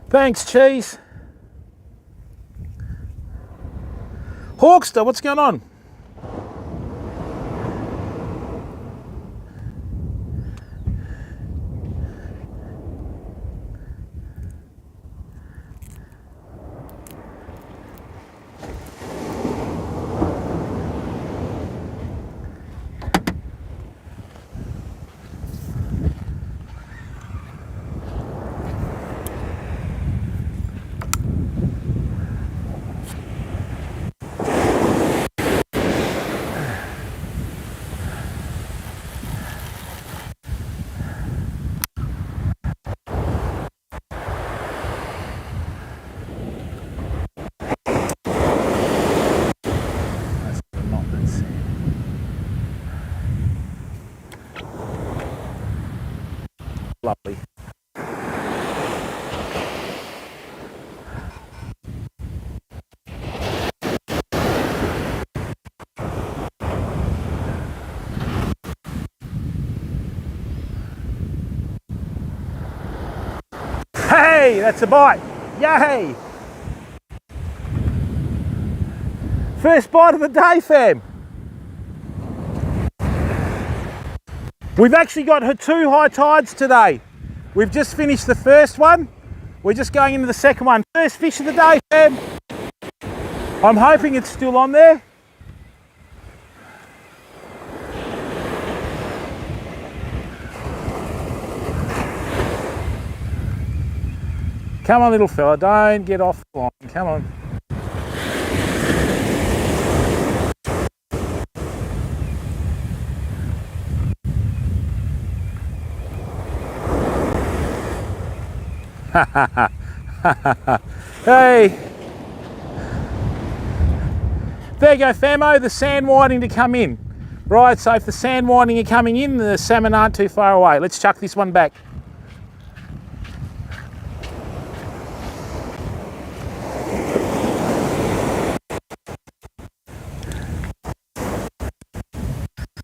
Thanks, Cheese. Hawkster, what's going on? Lovely. Hey, that's a bite. Yay! First bite of the day, fam. We've actually got 2 high tides today. We've just finished the first one. We're just going into the second one. First fish of the day, fam. I'm hoping it's still on there. Come on, little fella, don't get off the line. Come on. Hey, there you go, famo, the sand whiting to come in. Right, so if the sand whiting are coming in, the salmon aren't too far away. Let's chuck this one back.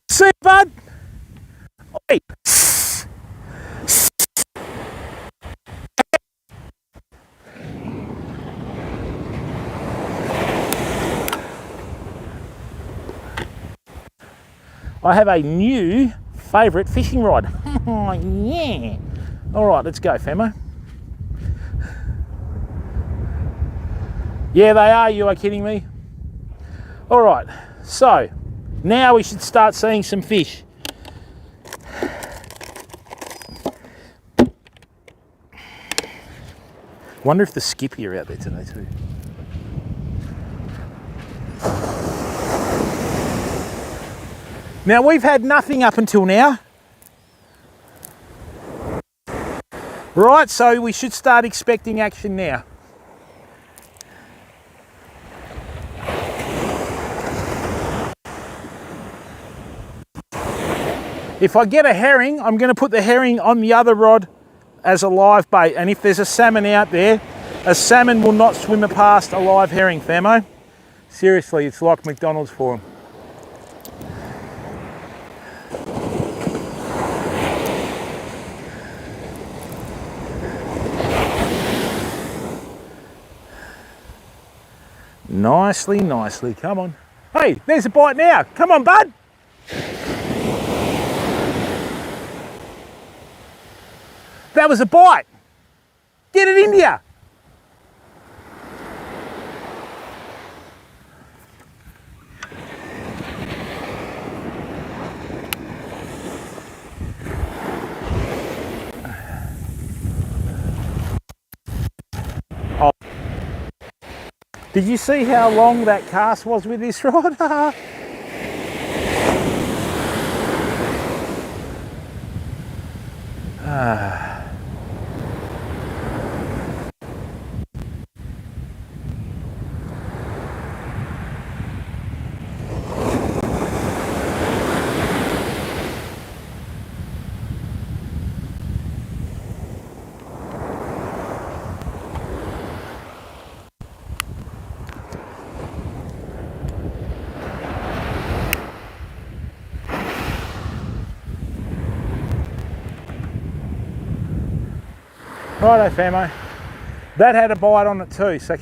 See, bud? Oi. I have a new favourite fishing rod. Oh, yeah. All right, let's go, Famo. Yeah, they are. You are kidding me. All right, so now we should start seeing some fish. Wonder if the skippy are out there today too. Now we've had nothing up until now. Right, so we should start expecting action now. If I get a herring, I'm going to put the herring on the other rod as a live bait, and if there's a salmon out there, a salmon will not swim past a live herring, Famo. Seriously, it's like McDonald's for them. Nicely, nicely, come on. Hey, there's a bite now. Come on, bud. That was a bite. Get it in here. Oh. Did you see how long that cast was with this rod? Righto, Famo. That had a bite on it too, so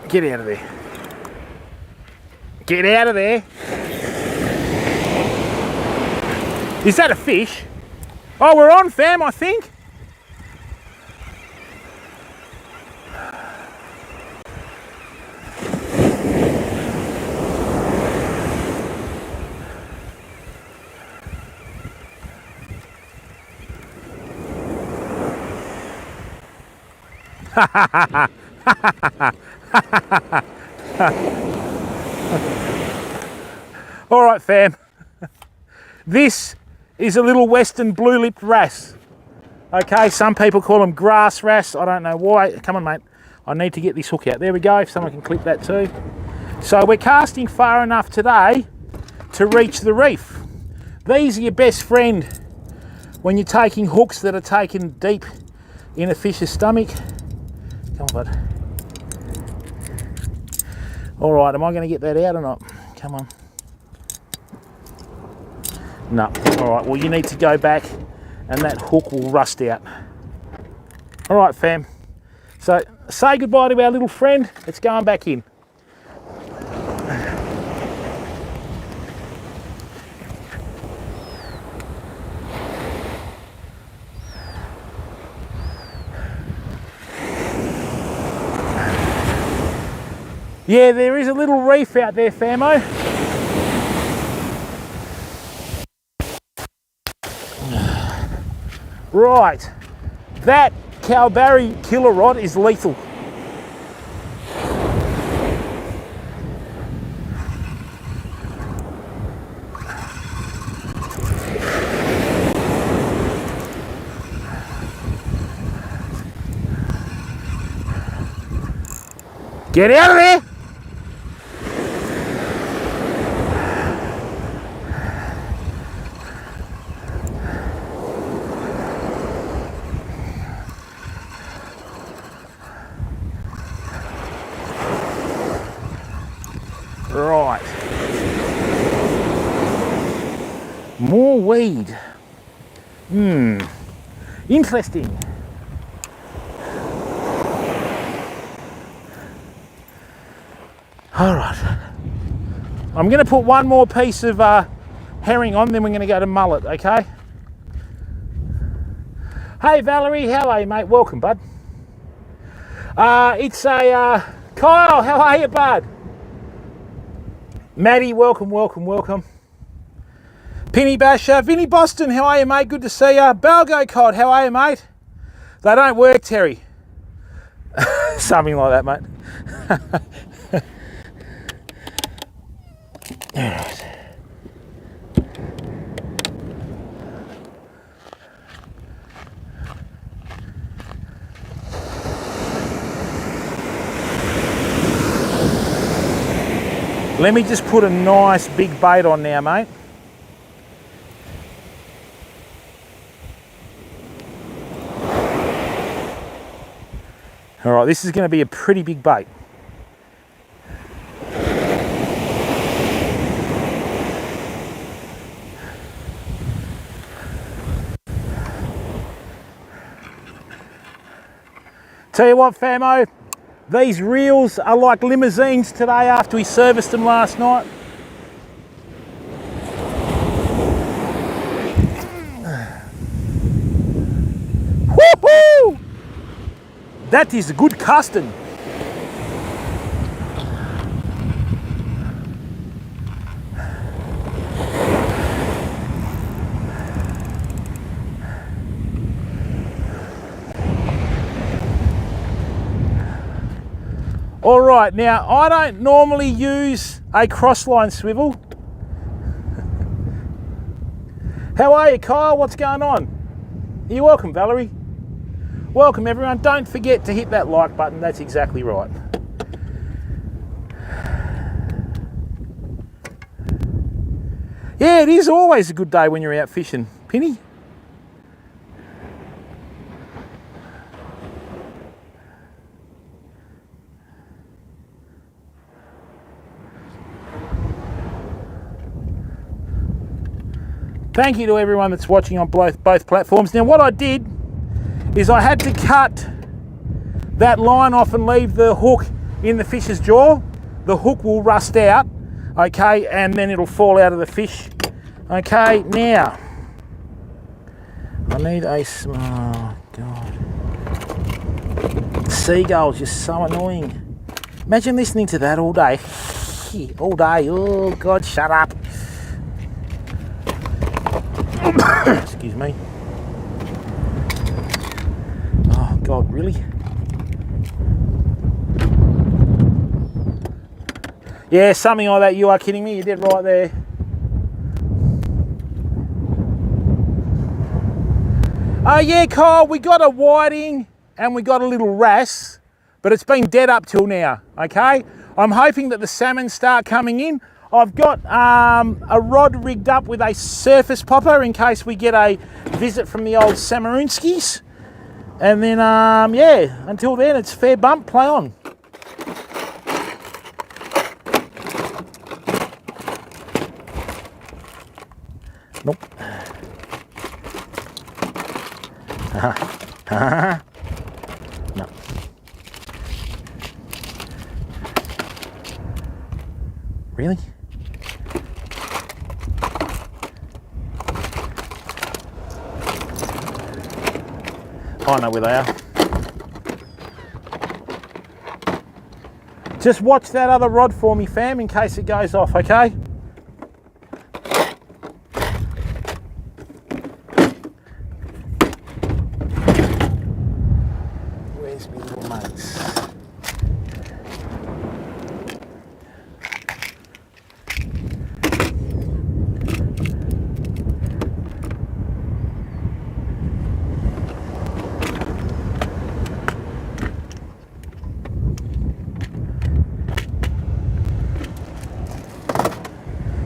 get out of there. Get out of there. Is that a fish? Oh, we're on, fam, I think. All right, fam. This is a little western blue-lipped wrasse. Okay, some people call them grass wrasse. I don't know why. Come on, mate. I need to get this hook out. There we go. If someone can clip that too. So we're casting far enough today to reach the reef. These are your best friend when you're taking hooks that are taken deep in a fish's stomach. Come on, bud. All right, am I going to get that out or not? Come on. No. All right, well, you need to go back and that hook will rust out. All right, fam. So say goodbye to our little friend. It's going back in. Yeah, there is a little reef out there, Famo. Right, that Calbarry killer rod is lethal. Get out of there! weed. Interesting. All right. I'm going to put one more piece of herring on, then we're going to go to mullet, okay? Hey Valerie, how are you, mate? Welcome, bud. It's a Kyle, how are you, bud? Maddie, welcome, welcome, welcome. Penny Basher, Vinny Boston, how are you, mate? Good to see you. Balgo Cod, how are you, mate? They don't work, Terry. Something like that, mate. All right. Let me just put a nice big bait on now, mate. All right, this is going to be a pretty big bait. Tell you what, famo, these reels are like limousines today after we serviced them last night. Woohoo! That is a good casting. All right, now I don't normally use a crossline swivel. How are you, Kyle? What's going on? You're welcome, Valerie. Welcome, everyone. Don't forget to hit that like button. That's exactly right. Yeah, it is always a good day when you're out fishing, Penny. Thank you to everyone that's watching on both platforms. Now, what I did is I had to cut that line off and leave the hook in the fish's jaw. The hook will rust out, okay, and then it'll fall out of the fish. Okay, now, I need a small, God. Seagulls, just so annoying. Imagine listening to that all day. All day, oh God, shut up. Excuse me. Oh God, really? Yeah, something like that. You are kidding me. You did right there. Oh yeah, Kyle, we got a whiting and we got a little wrasse, but it's been dead up till now, okay? I'm hoping that the salmon start coming in. I've got a rod rigged up with a surface popper in case we get a visit from the old Samarunskis. And then, yeah, until then, it's fair bump, play on. Nope. No. Really? I know where they are. Just watch that other rod for me, fam, in case it goes off, okay? Where's my little mates?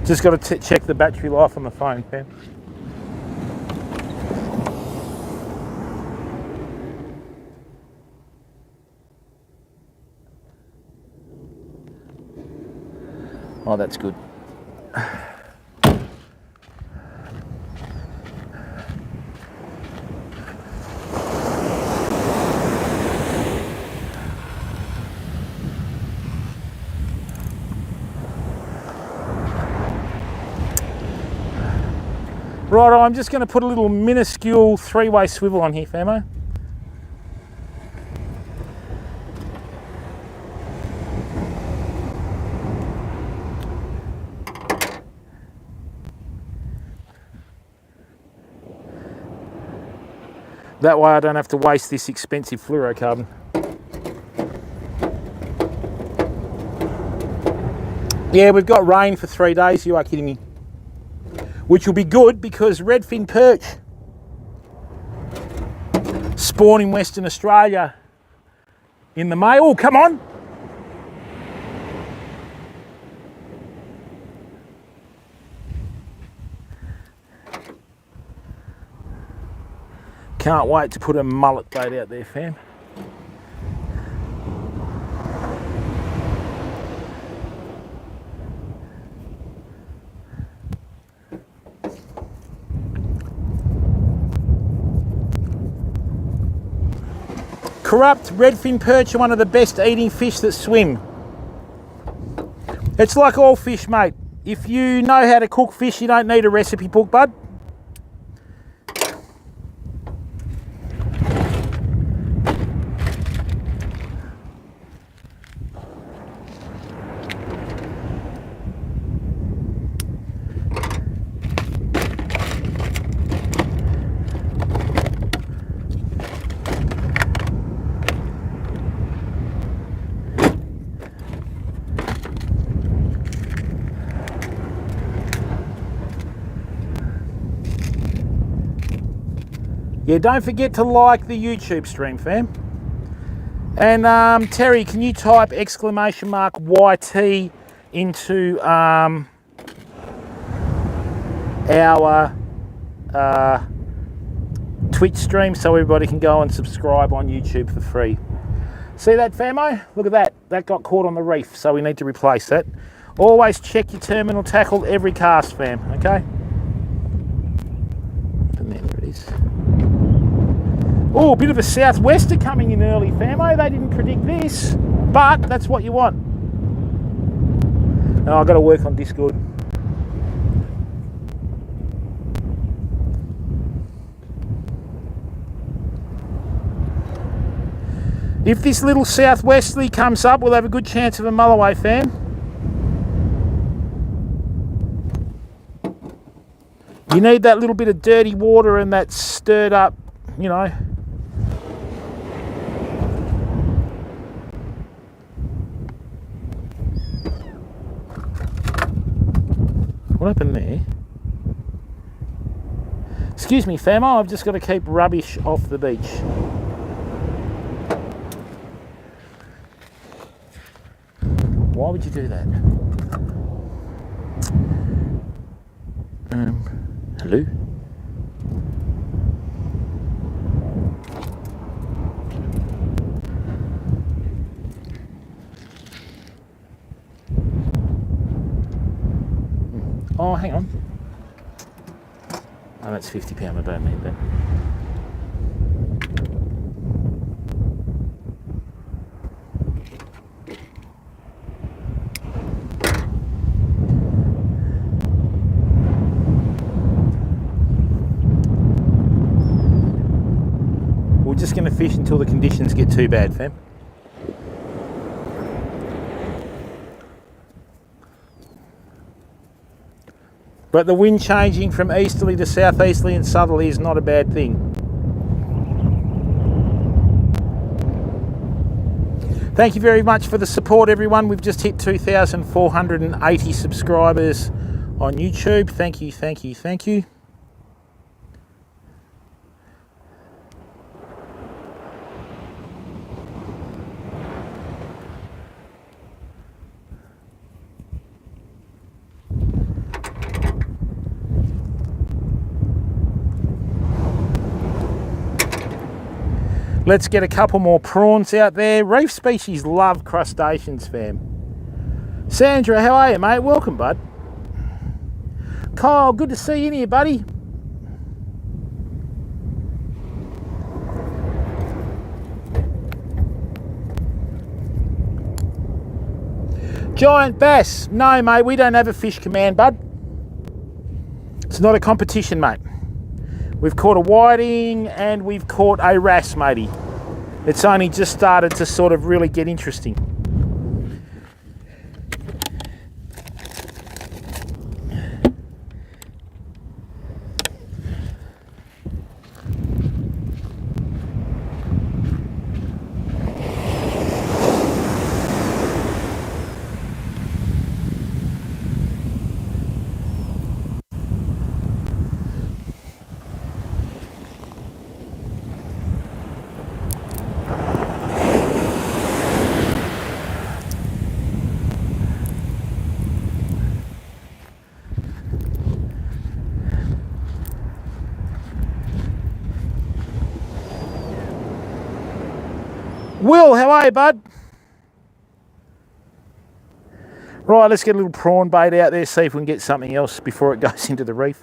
Just got to check the battery life on the phone, fam. Oh, that's good. Right, I'm just going to put a little minuscule three-way swivel on here, famo. That way I don't have to waste this expensive fluorocarbon. Yeah, we've got rain for 3 days, you are kidding me. Which will be good because redfin perch spawn in Western Australia in the May. Oh, come on. Can't wait to put a mullet bait out there, fam. Corrupt redfin perch are one of the best eating fish that swim. It's like all fish, mate. If you know how to cook fish, you don't need a recipe book, bud. Yeah, don't forget to like the YouTube stream, fam. And Terry, can you type !YT into our Twitch stream so everybody can go and subscribe on YouTube for free. See that, famo? Look at that. That got caught on the reef, so we need to replace that. Always check your terminal tackle every cast, fam, okay? And there it is. Oh, a bit of a southwester coming in early, famo. They didn't predict this, but that's what you want. Now I've got to work on Discord. If this little southwesterly comes up, we'll have a good chance of a mulloway, fam. You need that little bit of dirty water and that stirred up, you know. What happened there? Excuse me, famo, I've just got to keep rubbish off the beach. Why would you do that? Hello? Oh, hang on. Oh, that's £50. I don't need that. We're just going to fish until the conditions get too bad, fam. But the wind changing from easterly to southeasterly and southerly is not a bad thing. Thank you very much for the support, everyone. We've just hit 2,480 subscribers on YouTube. Thank you, thank you, thank you. Let's get a couple more prawns out there. Reef species love crustaceans, fam. Sandra, how are you, mate? Welcome, bud. Kyle, good to see you in here, buddy. Giant bass. No, mate, we don't have a fish command, bud. It's not a competition, mate. We've caught a whiting and we've caught a wrasse, matey. It's only just started to sort of really get interesting. Will, how are you, bud? Right, let's get a little prawn bait out there, see if we can get something else before it goes into the reef.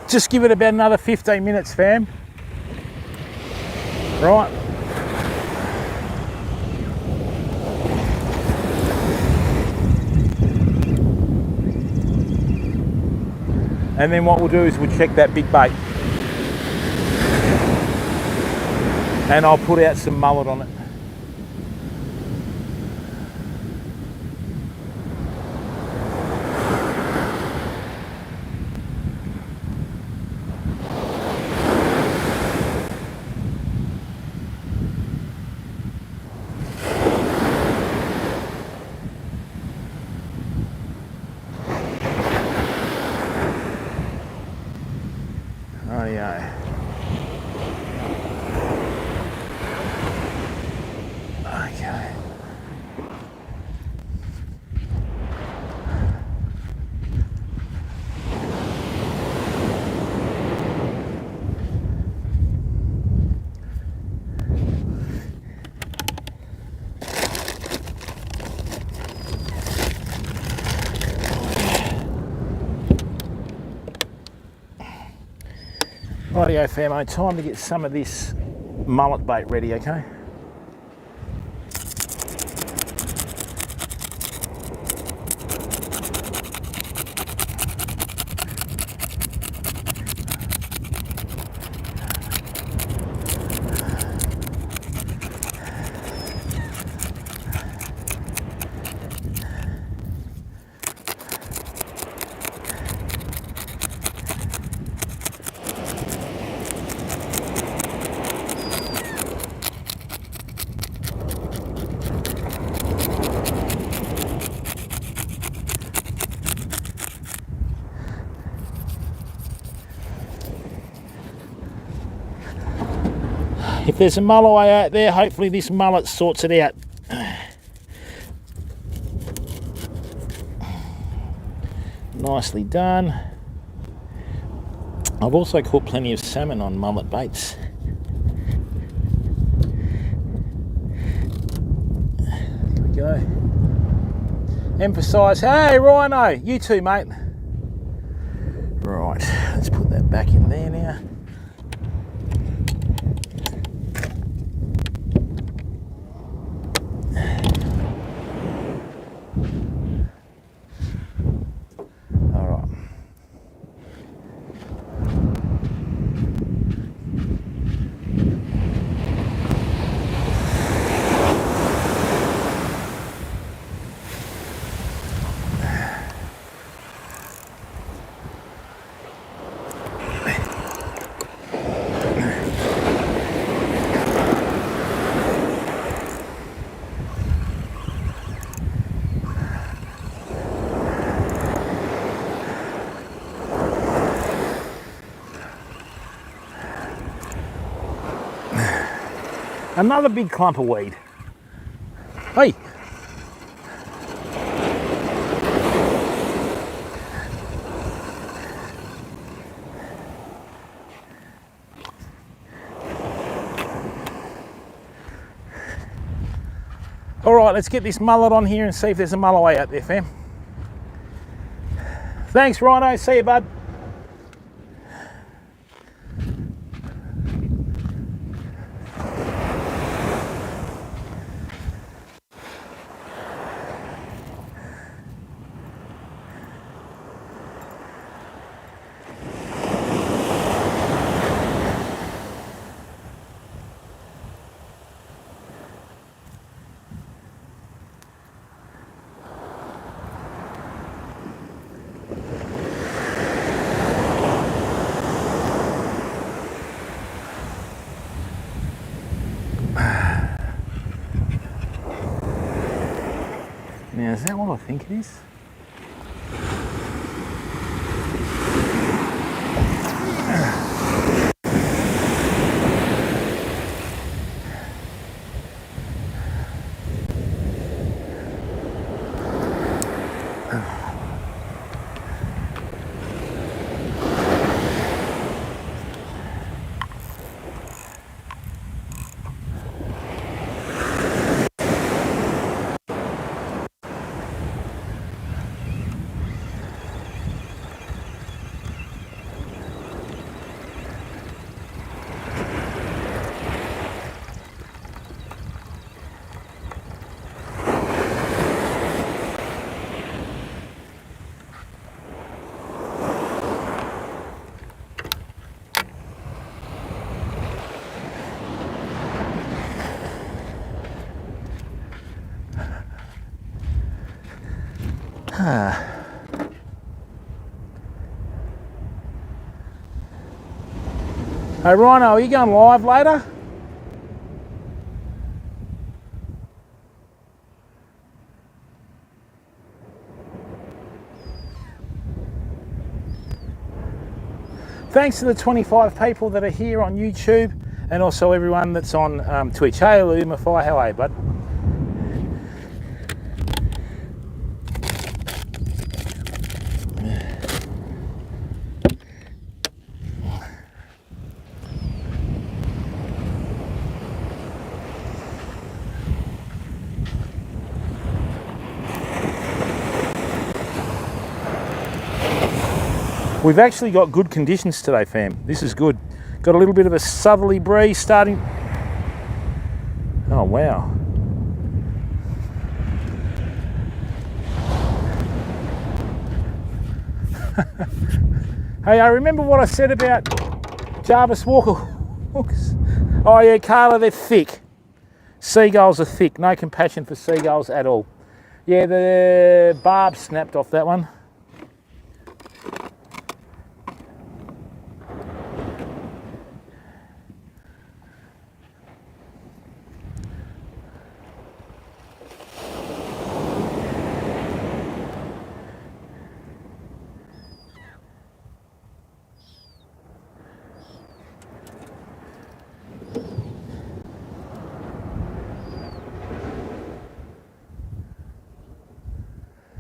Just give it about another 15 minutes, fam. Right. And then what we'll do is we'll check that big bait. And I'll put out some mullet on it. Rightio. Okay. Rightio, famo, time to get some of this mullet bait ready, okay? If there's a mulloway out there, hopefully this mullet sorts it out. Nicely done. I've also caught plenty of salmon on mullet baits. There we go. Emphasise, hey Rhino, you too mate. Right, let's put that back in there now. Another big clump of weed. Hey! All right, let's get this mullet on here and see if there's a mulloway out there, fam. Thanks, Rhino. See you, bud. Now, is that what I think it is? Hey Rhino, are you going live later? Thanks to the 25 people that are here on YouTube and also everyone that's on Twitch. Hey Lumify, how are you, bud? We've actually got good conditions today, fam. This is good. Got a little bit of a southerly breeze starting. Oh, wow. Hey, I remember what I said about Jarvis Walker hooks. Oh yeah, Carla, they're thick. Seagulls are thick. No compassion for seagulls at all. Yeah, the barb snapped off that one.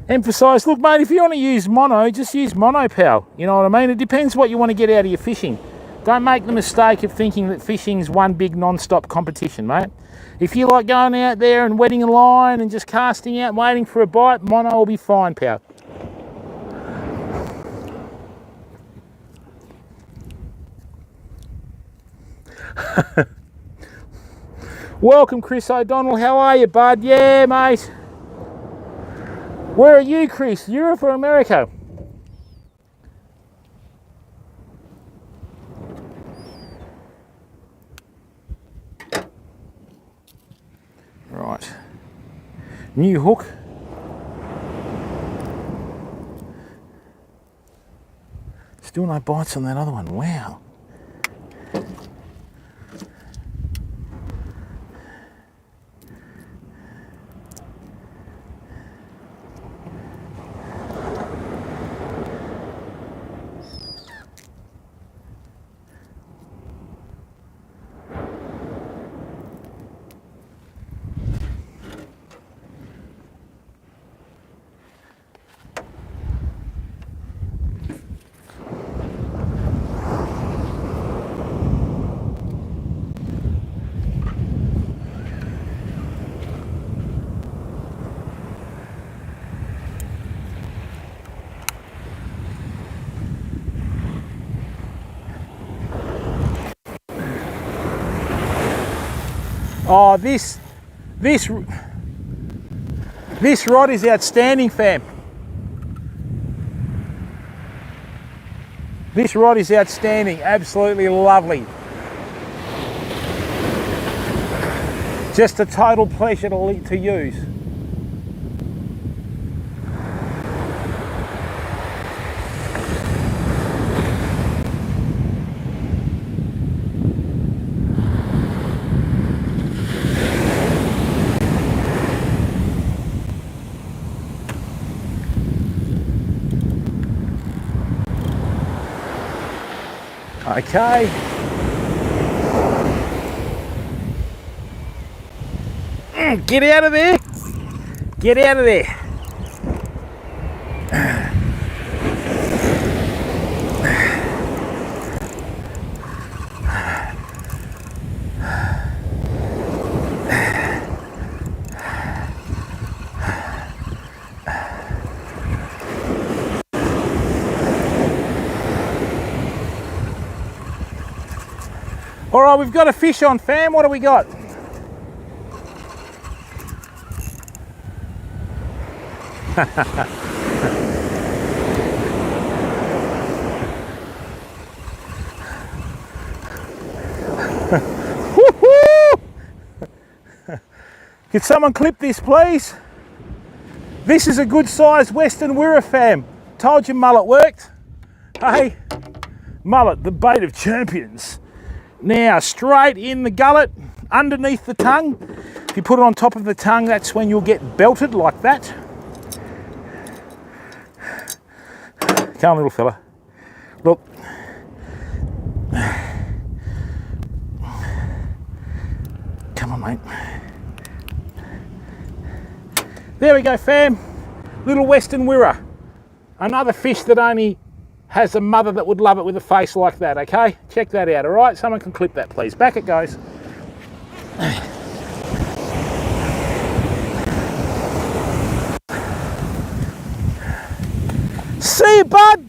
emphasise, look mate, if you want to use mono, just use mono, pal. You know what I mean? It depends what you want to get out of your fishing. Don't make the mistake of thinking that fishing is one big non-stop competition, mate. If you like going out there and wetting a line and just casting out and waiting for a bite, mono will be fine, pal. Welcome, Chris O'Donnell. How are you, bud? Yeah, mate. Where are you, Chris? Europe or America? Right. New hook. Still no bites on that other one. Wow. Oh, this rod is outstanding, fam. This rod is outstanding, absolutely lovely. Just a total pleasure to use. Okay. Get out of there. Get out of there. All right, we've got a fish on, fam. What do we got? Could someone clip this, please? This is a good sized Western wirra, fam. Told you mullet worked. Hey, mullet, the bait of champions. Now, straight in the gullet, underneath the tongue. If you put it on top of the tongue, that's when you'll get belted like that. Come on, little fella. Look. Come on, mate. There we go, fam. Little Western wirra. Another fish that only has a mother that would love it with a face like that, okay? Check that out, all right? Someone can clip that, please. Back it goes. See you, bud.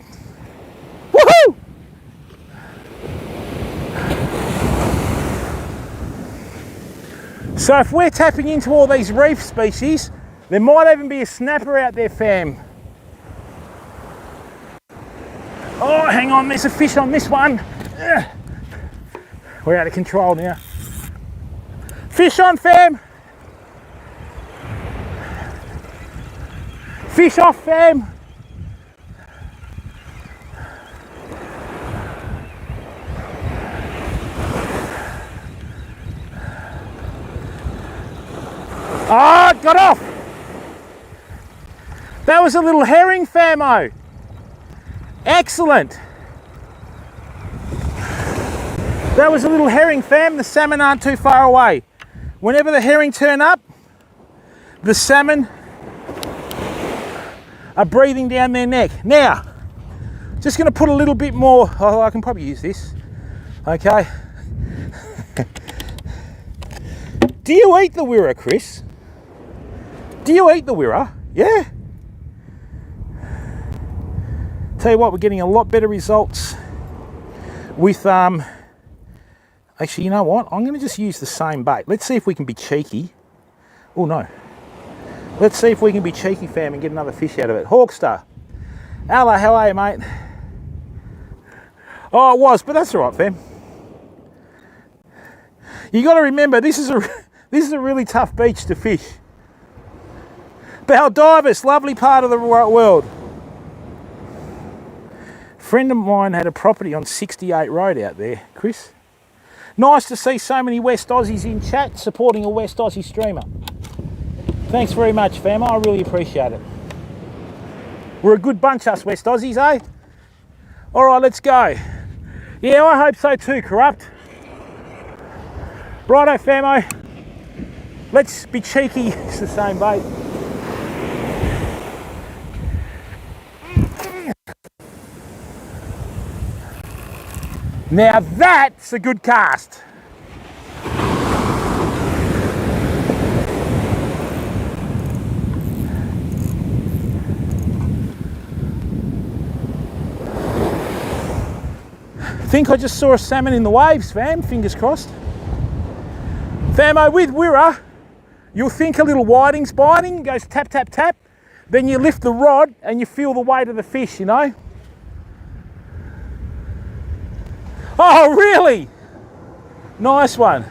Woohoo! So if we're tapping into all these reef species, there might even be a snapper out there, fam. Oh, hang on, there's a fish on this one. We're out of control now. Fish on, fam. Fish off, fam. Ah, oh, got off. That was a little herring, famo. Excellent. That was a little herring, fam. The salmon aren't too far away. Whenever the herring turn up, the salmon are breathing down their neck. Now, just going to put a little bit more. Oh, I can probably use this. Okay. Do you eat the wirra, Chris? Do you eat the wirra? Yeah? Tell you what, we're getting a lot better results with, actually, you know what? I'm going to just use the same bait. Let's see if we can be cheeky. Oh, no. Let's see if we can be cheeky, fam, and get another fish out of it. Hawkster. Hello, how are you, mate? Oh, it was, but that's all right, fam. You got to remember, this is a really tough beach to fish. Baldivis, lovely part of the world. A friend of mine had a property on 68 Road out there, Chris. Nice to see so many West Aussies in chat supporting a West Aussie streamer. Thanks very much, fam. I really appreciate it. We're a good bunch, us West Aussies, eh? All right, let's go. Yeah, I hope so too, Corrupt. Righto, famo. Let's be cheeky. It's the same bait. Now that's a good cast. I think I just saw a salmon in the waves, fam. Fingers crossed. Famo, with wirra, you'll think a little whiting's biting, goes tap, tap, tap. Then you lift the rod and you feel the weight of the fish, you know? Oh, really? Nice one.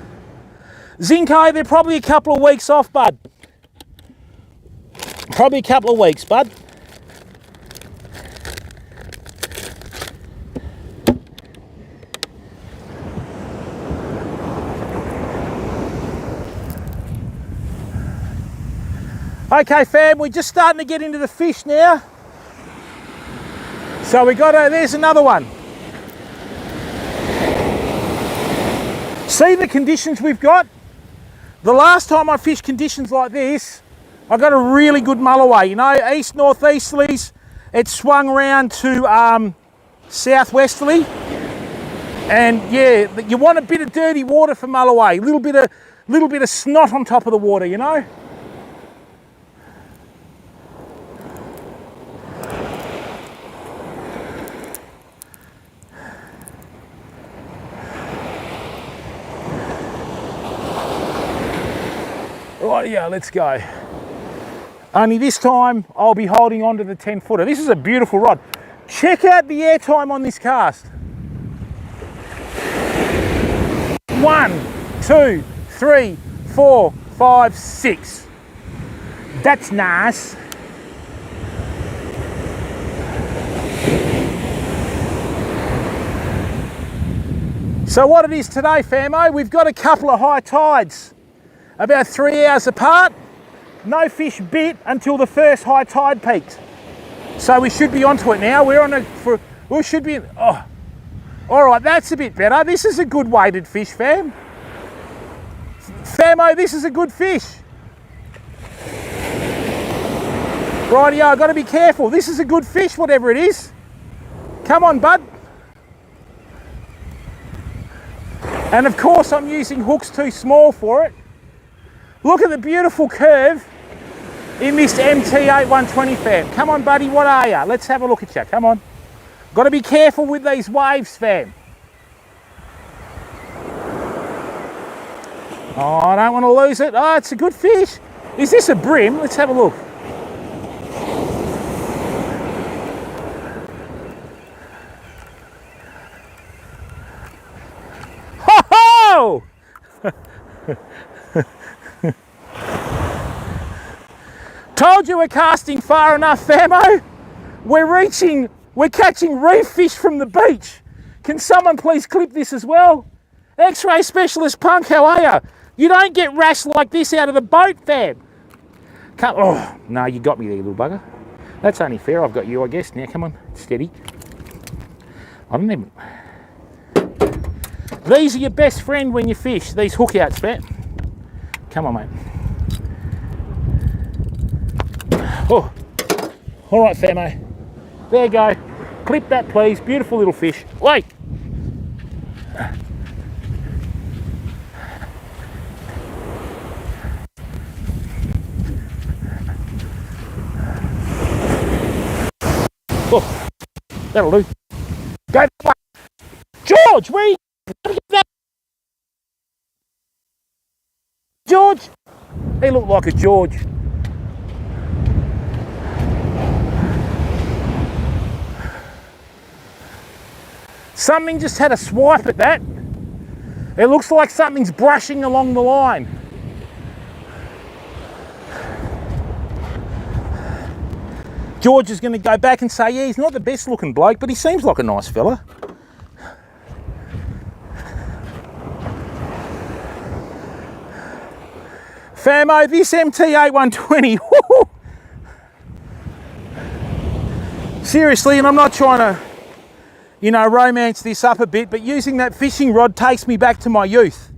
Zinco, they're probably a couple of weeks off, bud. Probably a couple of weeks, bud. Okay, fam, we're just starting to get into the fish now. So there's another one. See the conditions we've got? The last time I fished conditions like this, I got a really good mulloway. You know, east-northeasterlies, it swung round to southwesterly. And yeah, you want a bit of dirty water for mulloway, little bit of snot on top of the water, you know? Right, yeah, let's go. Only this time I'll be holding on to the 10-footer. This is a beautiful rod. Check out the air time on this cast. 1, 2, 3, 4, 5, 6. That's nice. So what it is today, famo, we've got a couple of high tides. About 3 hours apart, no fish bit until the first high tide peaked. So we should be onto it now. We should be, oh, all right, that's a bit better. This is a good weighted fish, fam. Famo, this is a good fish. Rightio, I've got to be careful. This is a good fish, whatever it is. Come on, bud. And of course, I'm using hooks too small for it. Look at the beautiful curve in this MT8120, fam. Come on, buddy, what are you? Let's have a look at you, come on. Got to be careful with these waves, fam. Oh, I don't want to lose it. Oh, it's a good fish. Is this a brim? Let's have a look. Ho ho! Told you we're casting far enough, famo. We're catching reef fish from the beach. Can someone please clip this as well? X-ray specialist punk, how are you? You don't get wrasse like this out of the boat, fam. Come, oh, no, you got me there, little bugger. That's only fair, I've got you, I guess. Now, come on, steady. I don't even... These are your best friend when you fish, these hook outs, fam. Come on, mate. Oh, All right, Famo. There you go. Clip that, please. Beautiful little fish. Wait. Oh, that'll do. Go. George, where are you? George? He looked like a George. Something just had a swipe at that. It looks like something's brushing along the line. George is going to go back and say, yeah, he's not the best looking bloke, but he seems like a nice fella. Famo, this MT8120, whoo! Seriously, and I'm not trying to, you know, romance this up a bit, but using that fishing rod takes me back to my youth.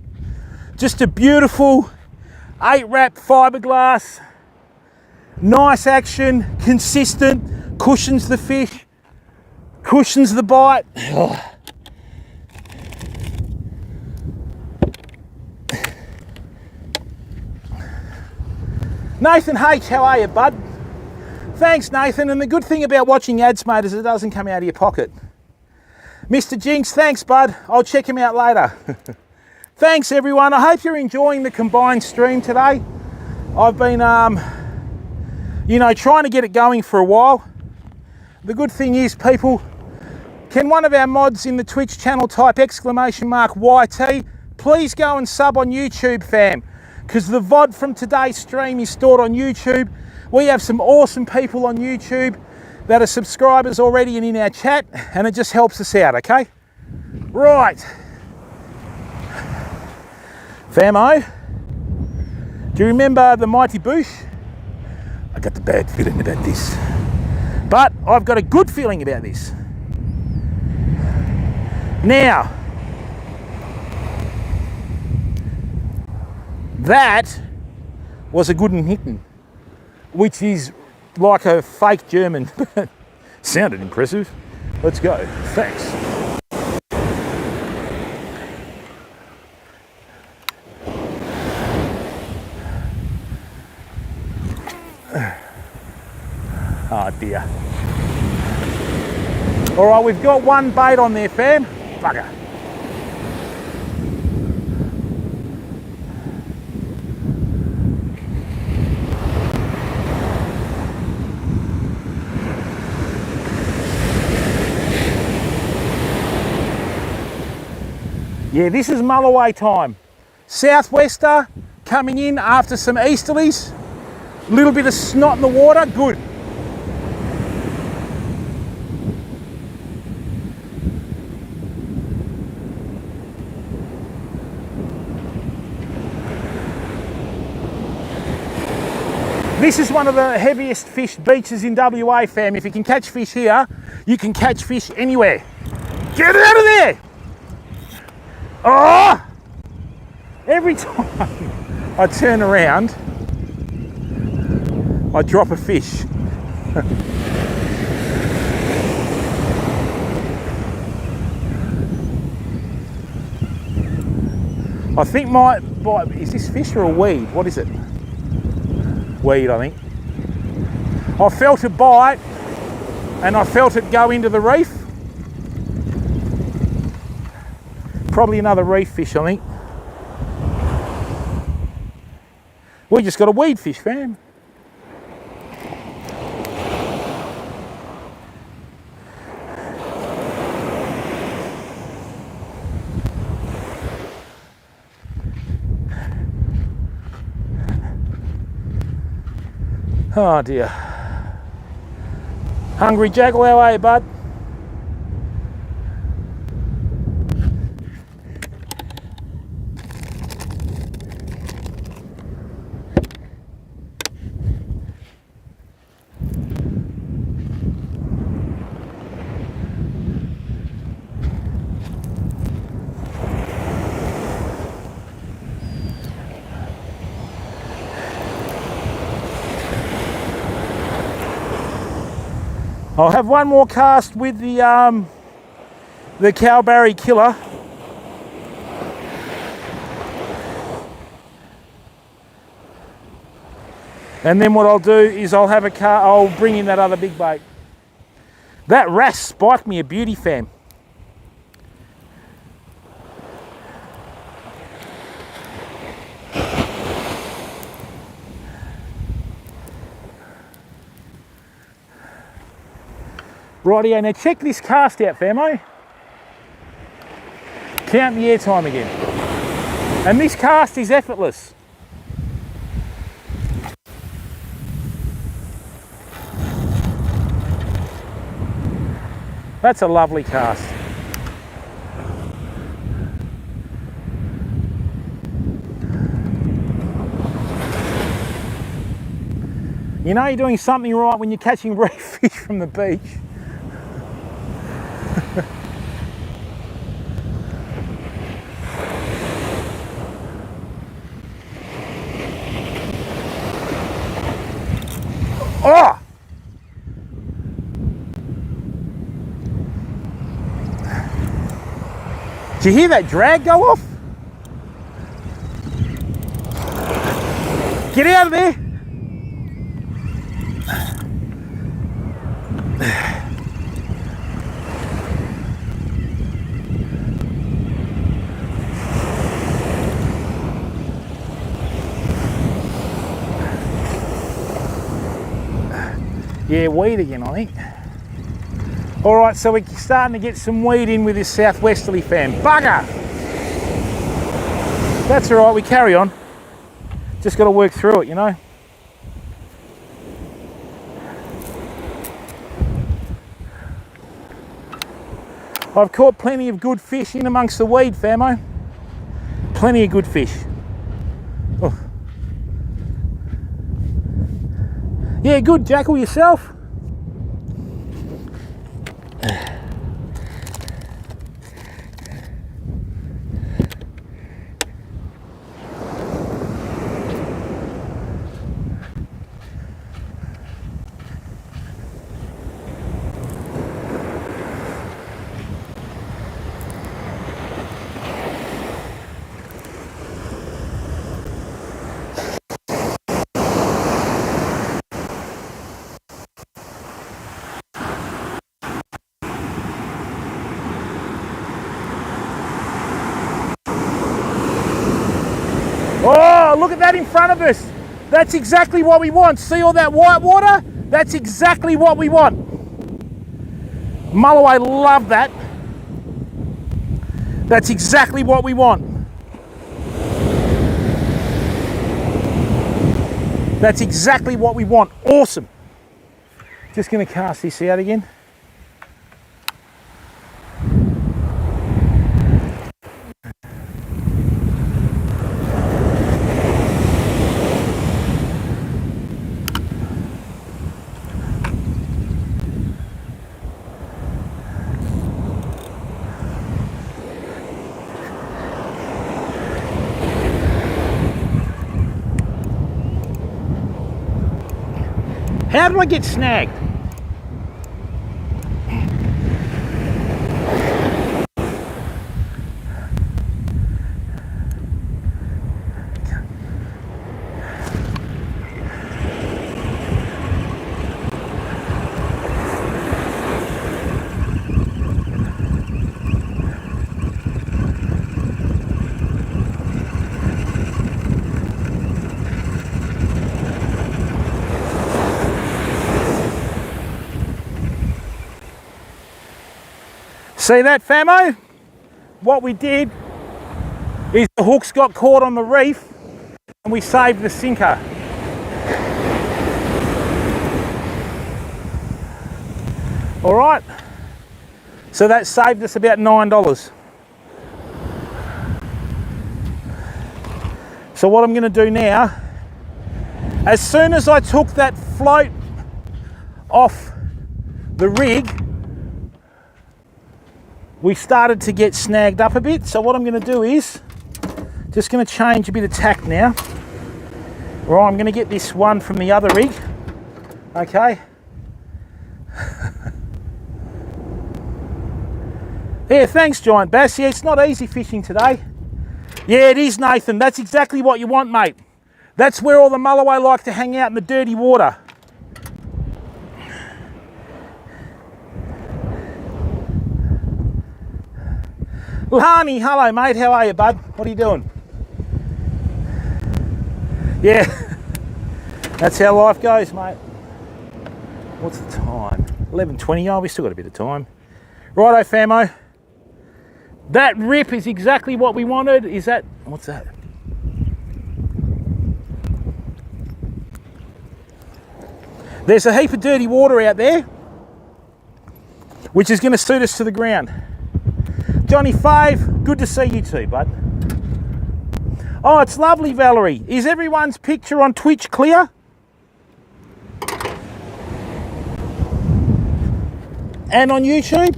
Just a beautiful 8-wrap fiberglass, nice action, consistent, cushions the fish, cushions the bite. Oh. Nathan H, how are you, bud? Thanks, Nathan, and the good thing about watching ads, mate, is it doesn't come out of your pocket. Mr. Jinx, thanks, bud. I'll check him out later. Thanks, everyone. I hope you're enjoying the combined stream today. I've been, you know, trying to get it going for a while. The good thing is, people, can one of our mods in the Twitch channel type !YT? Please go and sub on YouTube, fam, because the VOD from today's stream is stored on YouTube. We have some awesome people on YouTube that are subscribers already and in our chat, and it just helps us out, okay? Right. Famo, do you remember the Mighty Bush? I got the bad feeling about this, but I've got a good feeling about this. Now, that was a good one hitting, which is like a fake German. Sounded impressive. Let's go. Thanks. Oh dear. All right, we've got one bait on there, fam. Bugger. Yeah, this is mulloway time. Southwester coming in after some easterlies. A little bit of snot in the water, good. This is one of the heaviest fish beaches in WA, fam. If you can catch fish here, you can catch fish anywhere. Get out of there! Oh! Every time I turn around, I drop a fish. I think is this fish or a weed? What is it? Weed, I think. I felt it bite and I felt it go into the reef. Probably another reef fish, I think. We just got a weed fish, fam. Oh dear. Hungry Jackal, how are you, bud? I'll have one more cast with the cowberry killer. And then what I'll do is I'll bring in that other big bait. That wrasse spiked me a beauty, fam. Rightio, now check this cast out, famo. Count the air time again. And this cast is effortless. That's a lovely cast. You know you're doing something right when you're catching reef fish from the beach. Oh! Did you hear that drag go off? Get out of there! Yeah, weed again, I think. All right, so we're starting to get some weed in with this southwesterly, fam. Bugger! That's all right, we carry on. Just got to work through it, you know. I've caught plenty of good fish in amongst the weed, famo. Plenty of good fish. Oh. Yeah, good, Jackal, yourself? Oh, look at that in front of us. That's exactly what we want. See all that white water? That's exactly what we want. Mulloway, love that. That's exactly what we want. That's exactly what we want. Awesome. Just going to cast this out again. How did I get snagged? See that, famo? What we did is the hooks got caught on the reef and we saved the sinker. All right, so that saved us about $9. So what I'm going to do now, as soon as I took that float off the rig, we started to get snagged up a bit. So what I'm going to do is just going to change a bit of tack now. Right, I'm going to get this one from the other rig. Okay. Yeah, thanks, Giant Bass. Yeah, it's not easy fishing today. Yeah, it is, Nathan. That's exactly what you want, mate. That's where all the mulloway like to hang out in the dirty water. Lani, hello, mate. How are you, bud? What are you doing? Yeah, that's how life goes, mate. What's the time? 11:20. Oh, we still got a bit of time. Righto, famo. That rip is exactly what we wanted. Is that, what's that? There's a heap of dirty water out there, which is going to suit us to the ground. Johnny Fave, good to see you too, bud. Oh, it's lovely, Valerie. Is everyone's picture on Twitch clear? And on YouTube?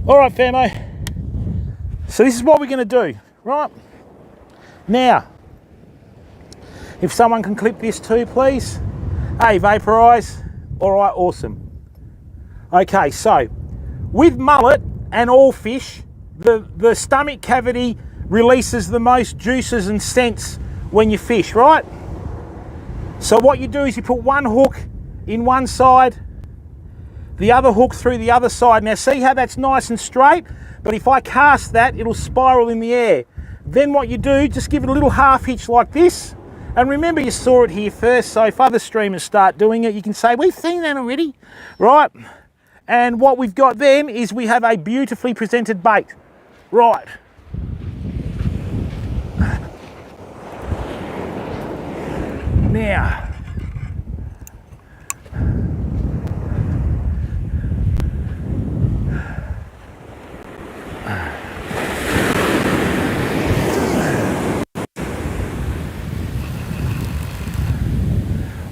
All right, famo. So this is what we're going to do, right? Now, if someone can clip this too, please. Hey, Vaporize. All right, awesome. Okay, so with mullet and all fish, the stomach cavity releases the most juices and scents when you fish, right? So what you do is you put one hook in one side, the other hook through the other side. Now see how that's nice and straight? But if I cast that, it'll spiral in the air. Then what you do, just give it a little half hitch like this. And remember, you saw it here first, so if other streamers start doing it, you can say, we've seen that already, right? And what we've got then is we have a beautifully presented bait. Right. Now,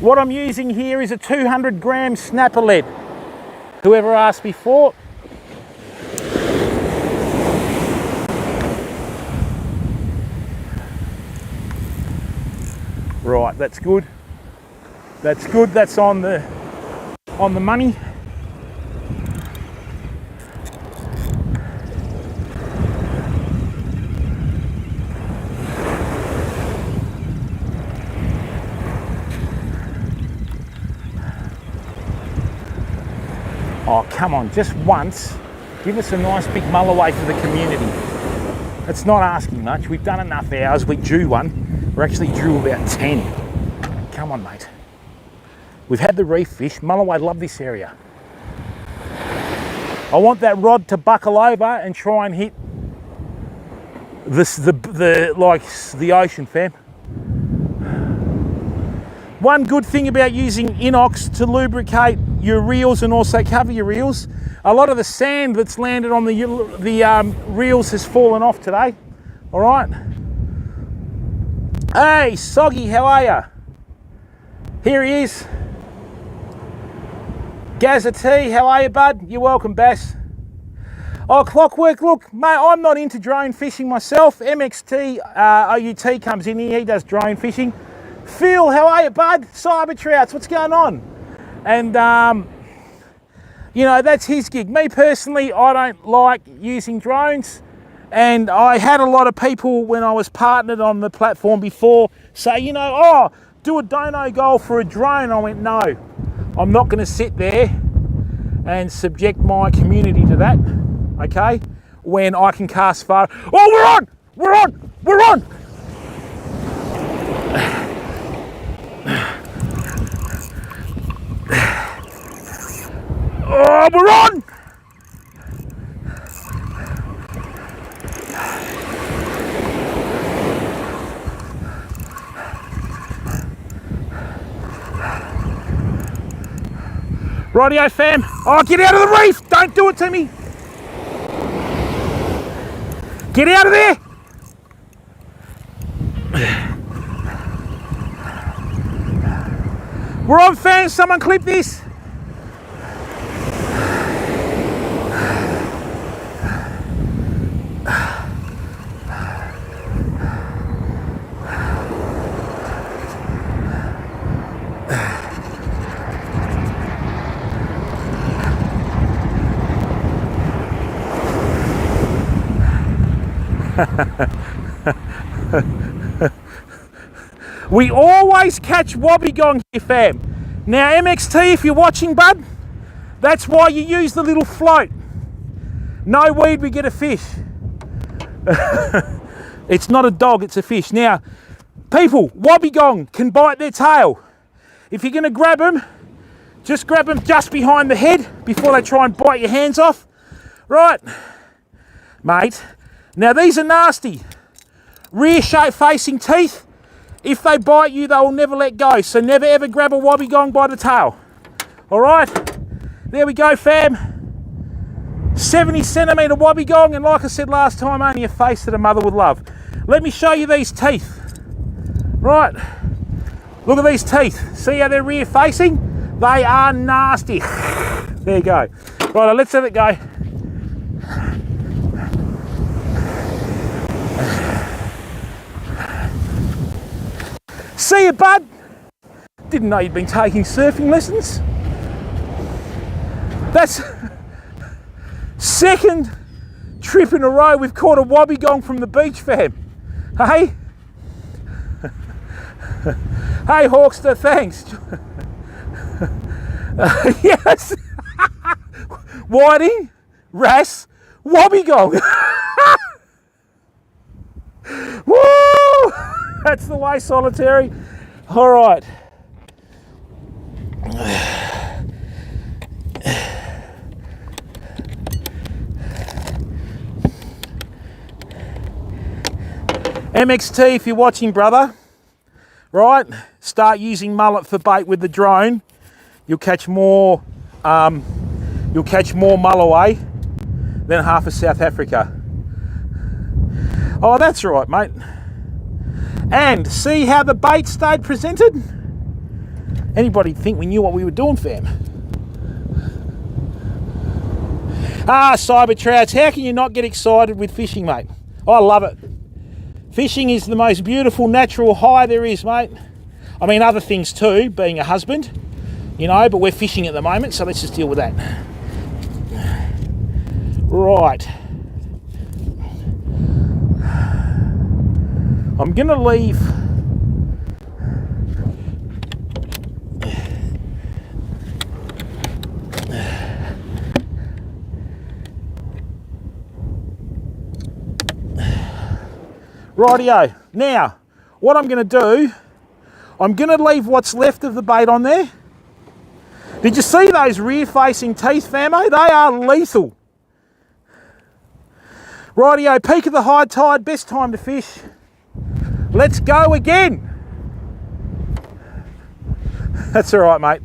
what I'm using here is a 200 gram snapper lead. Whoever asked before. Right, that's good. That's good. That's on the money. Oh, come on, just once, give us a nice big mulloway for the community. It's not asking much. We've done enough hours. We drew one. We're actually drew about 10. Come on, mate. We've had the reef fish. Mulloway love this area. I want that rod to buckle over and try and hit the ocean, fam. One good thing about using inox to lubricate your reels and also cover your reels, a lot of the sand that's landed on the reels has fallen off today. All right. Hey, Soggy, how are you? Here he is. Gazza T, how are you, bud? You're welcome, Bass. Oh, Clockwork, look, mate, I'm not into drone fishing myself. MXT OUT comes in here, he does drone fishing. Phil, how are you, bud? Cyber Trouts, what's going on? And, you know, that's his gig. Me personally, I don't like using drones. And I had a lot of people when I was partnered on the platform before say, you know, oh, do a dono goal for a drone. I went, no, I'm not going to sit there and subject my community to that, okay, when I can cast far. Oh, we're on! We're on! We're on! Oh, we're on! Rightio, fam. Oh, get out of the reef! Don't do it to me! Get out of there! We're on, fam. Someone clip this. We always catch wobbegong here, fam. Now, MXT, if you're watching, bud, that's why you use the little float. No weed, we get a fish. It's not a dog, it's a fish. Now, people, wobbegong can bite their tail. If you're going to grab them, just grab them just behind the head before they try and bite your hands off. Right, mate. Now, these are nasty. Rear shape facing teeth. If they bite you, they will never let go. So never ever grab a wobbegong by the tail. All right, there we go, fam. 70 centimetre wobbegong, and like I said last time, only a face that a mother would love. Let me show you these teeth. Right, look at these teeth. See how they're rear facing? They are nasty. There you go. Right, let's let it go. See you, bud. Didn't know you'd been taking surfing lessons. That's second trip in a row we've caught a wobbegong from the beach, fam. Hey? Hey, Hawkster, thanks. Yes. Whiting, wrasse, wobbegong. Woo! That's the way, solitary. All right. MXT, if you're watching, brother, right, start using mullet for bait with the drone. You'll catch more. You'll catch more mulloway than half of South Africa. Oh, that's right, mate. And see how the bait stayed presented? Anybody think we knew what we were doing, fam? Ah, cyber trouts, how can you not get excited with fishing, mate? I love it. Fishing is the most beautiful natural high there is, mate. I mean, other things too, being a husband, you know, but we're fishing at the moment, so let's just deal with that. Right. I'm going to leave rightio. Now, what I'm going to do, I'm going to leave what's left of the bait on there. Did you see those rear-facing teeth, famo? They are lethal. Rightio, peak of the high tide, best time to fish. Let's go again. That's all right, mate.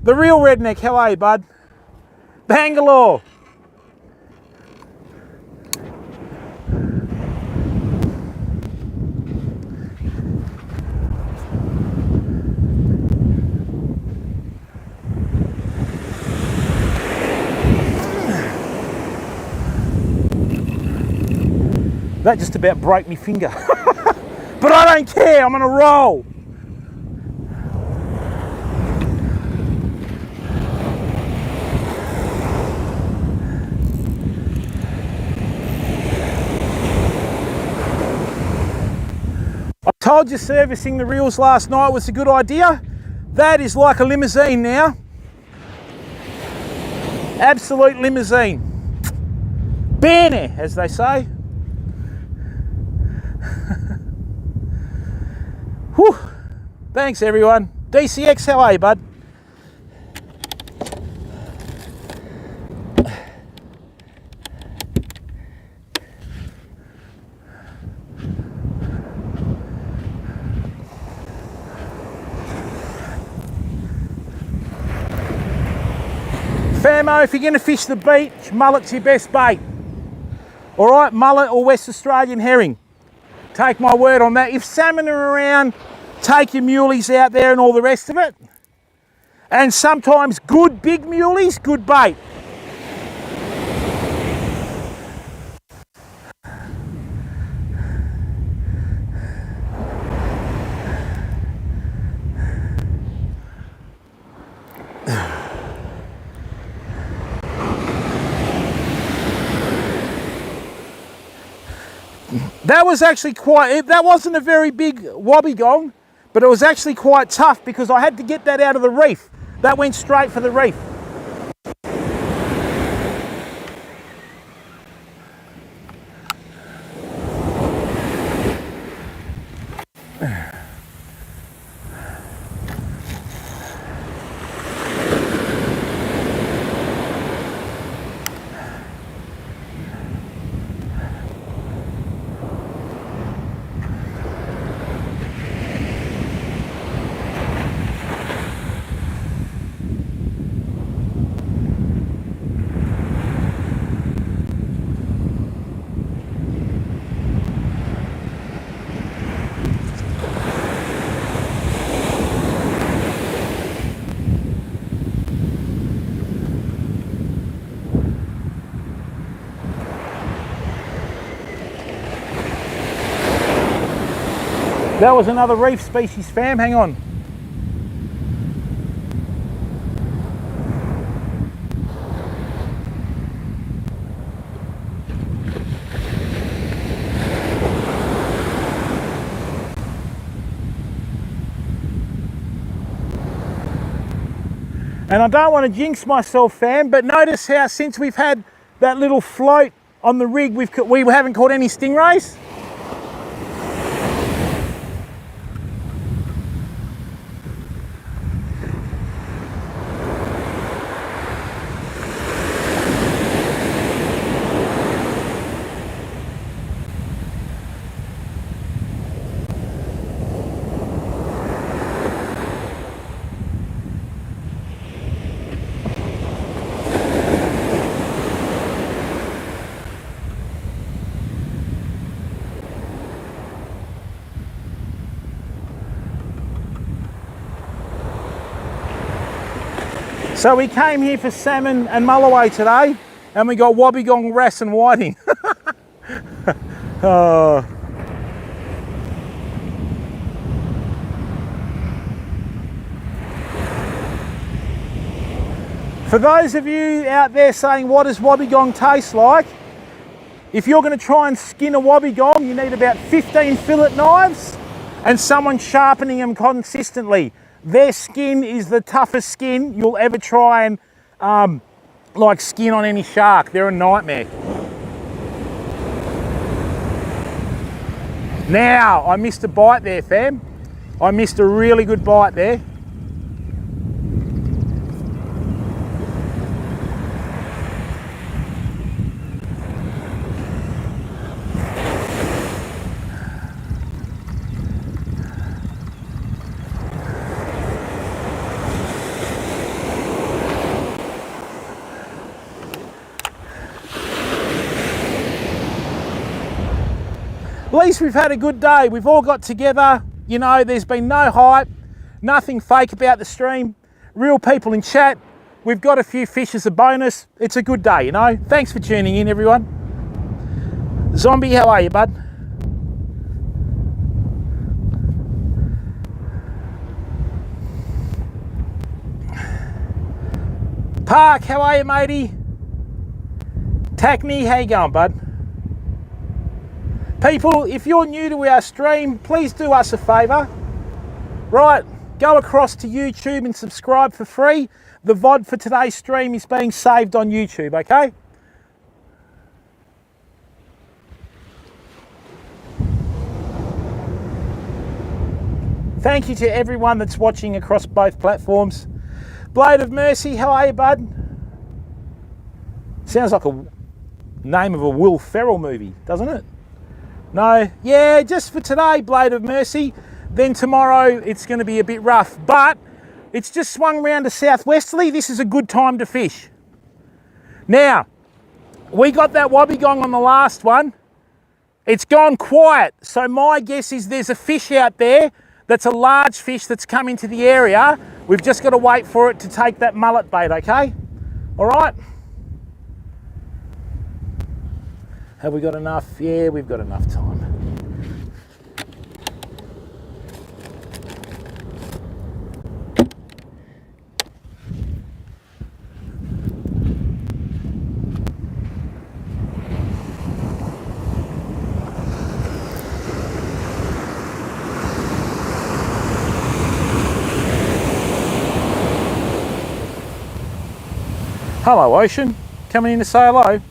The real redneck, how are you, bud? Bangalore. That just about broke my finger. But I don't care, I'm on a roll. I told you servicing the reels last night was a good idea. That is like a limousine now. Absolute limousine. Bene, as they say. Whew. Thanks everyone. DCX, how are you, bud? Famo, if you're going to fish the beach, mullet's your best bait. All right, mullet or West Australian herring. Take my word on that. If salmon are around, take your muleys out there and all the rest of it. And sometimes good big muleys, good bait. That was actually quite, that wasn't a very big wobbegong, but it was actually quite tough because I had to get that out of the reef. That went straight for the reef. That was another reef species, fam, hang on. And I don't want to jinx myself, fam, but notice how since we've had that little float on the rig, we haven't caught any stingrays. So we came here for salmon and mulloway today, and we got wobbegong, wrasse and whiting. Oh. For those of you out there saying, what does wobbegong taste like? If you're going to try and skin a wobbegong, you need about 15 fillet knives and someone sharpening them consistently. Their skin is the toughest skin you'll ever try and like skin on any shark. They're a nightmare. Now, I missed a bite there, fam. I missed a really good bite there. At least we've had a good day. We've all got together. You know, there's been no hype, nothing fake about the stream. Real people in chat. We've got a few fish as a bonus. It's a good day, you know. Thanks for tuning in, everyone. Zombie, how are you, bud? Park, how are you, matey? Tackney, how you going, bud? People, if you're new to our stream, please do us a favour. Right, go across to YouTube and subscribe for free. The VOD for today's stream is being saved on YouTube, okay? Thank you to everyone that's watching across both platforms. Blade of Mercy, how are you, bud? Sounds like a name of a Will Ferrell movie, doesn't it? No, yeah, just for today, Blade of Mercy. Then tomorrow it's going to be a bit rough, but it's just swung round to southwesterly. This is a good time to fish. Now, we got that wobbegong on the last one. It's gone quiet, so my guess is there's a fish out there that's a large fish that's come into the area. We've just got to wait for it to take that mullet bait, okay? All right? Have we got enough? Yeah, we've got enough time. Hello, Ocean. Coming in to say hello.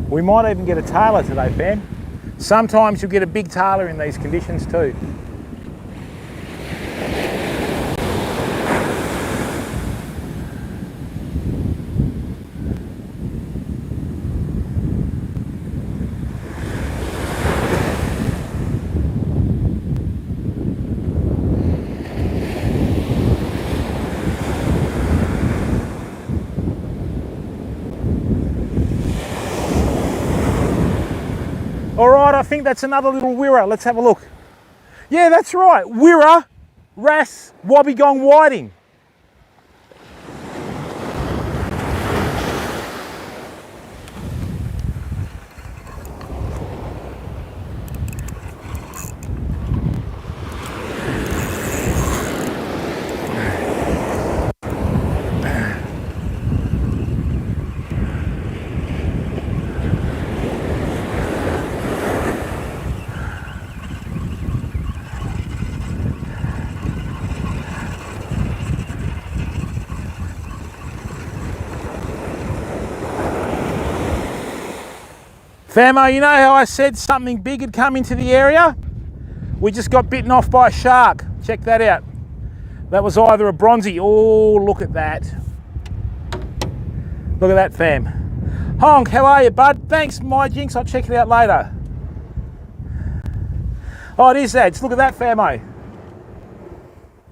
We might even get a tailor today, fam. Sometimes you'll get a big tailor in these conditions too. All right, I think that's another little wirra. Let's have a look. Yeah, that's right. Wirra, wrasse, Wobbeging whiting. Famo, you know how I said something big had come into the area? We just got bitten off by a shark. Check that out. That was either a bronzy. Oh, look at that. Look at that, fam. Honk, how are you, bud? Thanks, my jinx. I'll check it out later. Oh, it is that. Look at that, famo.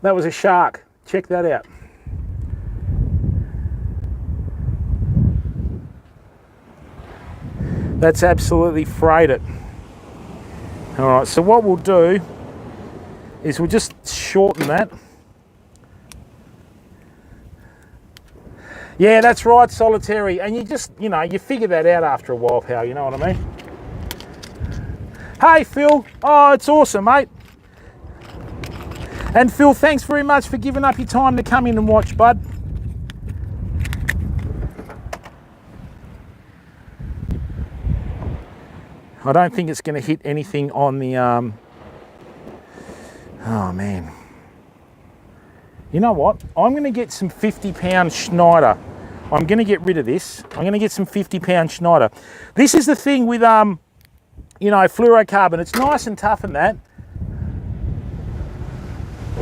That was a shark. Check that out. That's absolutely frayed it. All right, so what we'll do is we'll just shorten that. Yeah, that's right, Solitary. And you just, you know, you figure that out after a while, pal, you know what I mean? Hey, Phil. Oh, it's awesome, mate. And Phil, thanks very much for giving up your time to come in and watch, bud. I don't think it's going to hit anything on the, oh man. You know what? I'm going to get some 50-pound Schneider. I'm going to get rid of this. I'm going to get some 50-pound Schneider. This is the thing with, you know, fluorocarbon. It's nice and tough and that.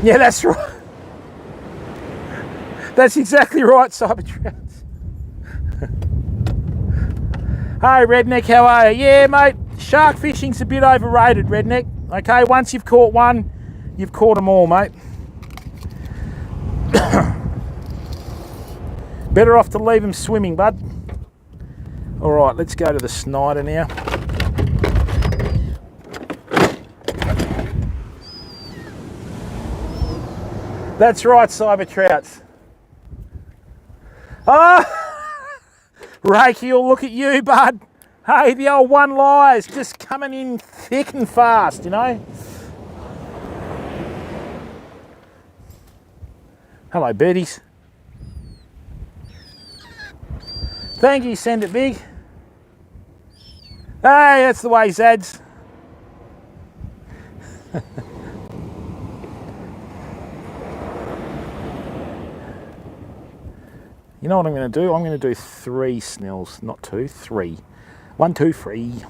Yeah, that's right. That's exactly right, Cybertrans. Hey, Redneck, how are you? Yeah, mate. Shark fishing's a bit overrated, Redneck. Okay, once you've caught one, you've caught them all, mate. Better off to leave them swimming, bud. All right, let's go to the Snyder now. That's right, Cybertrouts. Ah, Reiki, look at you, bud. Hey, the old one lies just coming in thick and fast, you know. Hello, birdies. Thank you, send it big. Hey, that's the way, Zads. You know what I'm going to do? I'm going to do 3 snills, not 2, 3. 1, 2, 3.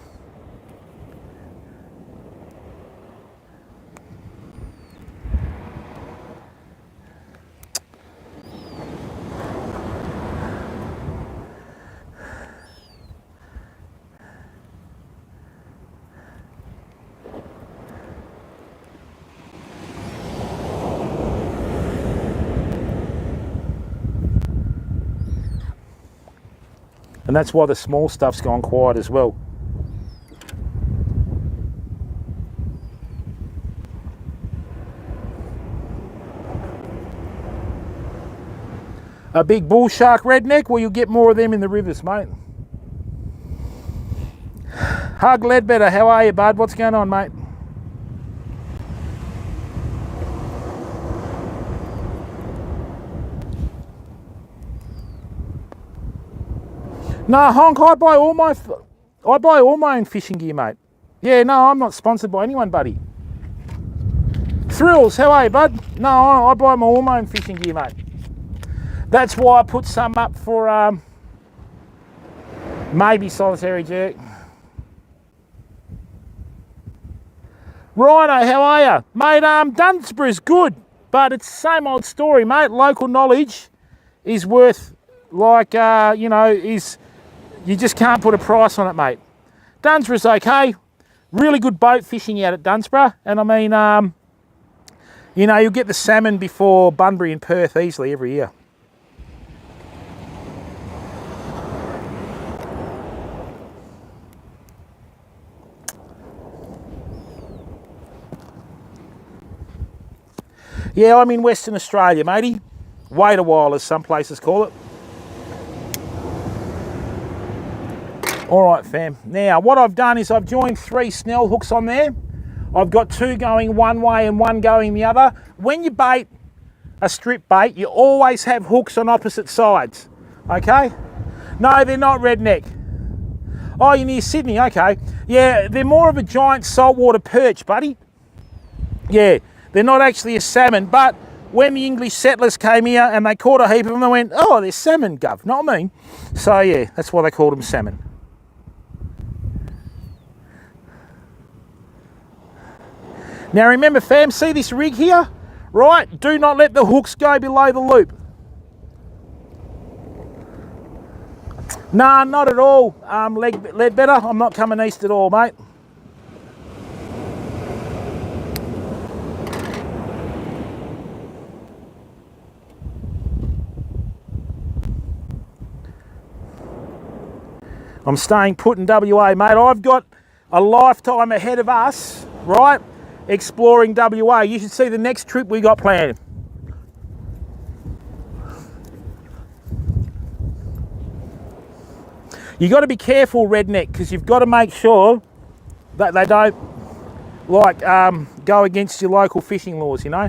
And that's why the small stuff's gone quiet as well. A big bull shark redneck? Well, you'll get more of them in the rivers, mate. Hug Ledbetter, how are you, bud? What's going on, mate? No, Honk, I buy all my own fishing gear, mate. Yeah, no, I'm not sponsored by anyone, buddy. Thrills, how are you, bud? No, I buy all my own fishing gear, mate. That's why I put some up for maybe solitary jerk. Rhino, how are you? Mate, Dunsborough's good, but it's the same old story, mate. Local knowledge is worth, like, you know, you just can't put a price on it, mate. Dunsborough's okay. Really good boat fishing out at Dunsborough. And I mean, you know, you'll get the salmon before Bunbury and Perth easily every year. Yeah, I'm in Western Australia, matey. Wait a while, as some places call it. All right, fam. Now, what I've done is I've joined 3 snell hooks on there. I've got 2 going one way and 1 going the other. When you bait a strip bait, you always have hooks on opposite sides, okay? No, they're not redneck. Oh, you're near Sydney, okay. Yeah, they're more of a giant saltwater perch, buddy. Yeah. They're not actually a salmon, but when the English settlers came here and they caught a heap of them, they went, oh, they're salmon, gov, not me. So, yeah, that's why they called them salmon. Now, remember, fam, see this rig here? Right? Do not let the hooks go below the loop. Nah, not at all, Ledbetter. I'm not coming east at all, mate. I'm staying put in WA, mate. I've got a lifetime ahead of us, right, exploring WA. You should see the next trip we got planned. You got to be careful, redneck, because you've got to make sure that they don't, like, go against your local fishing laws, you know.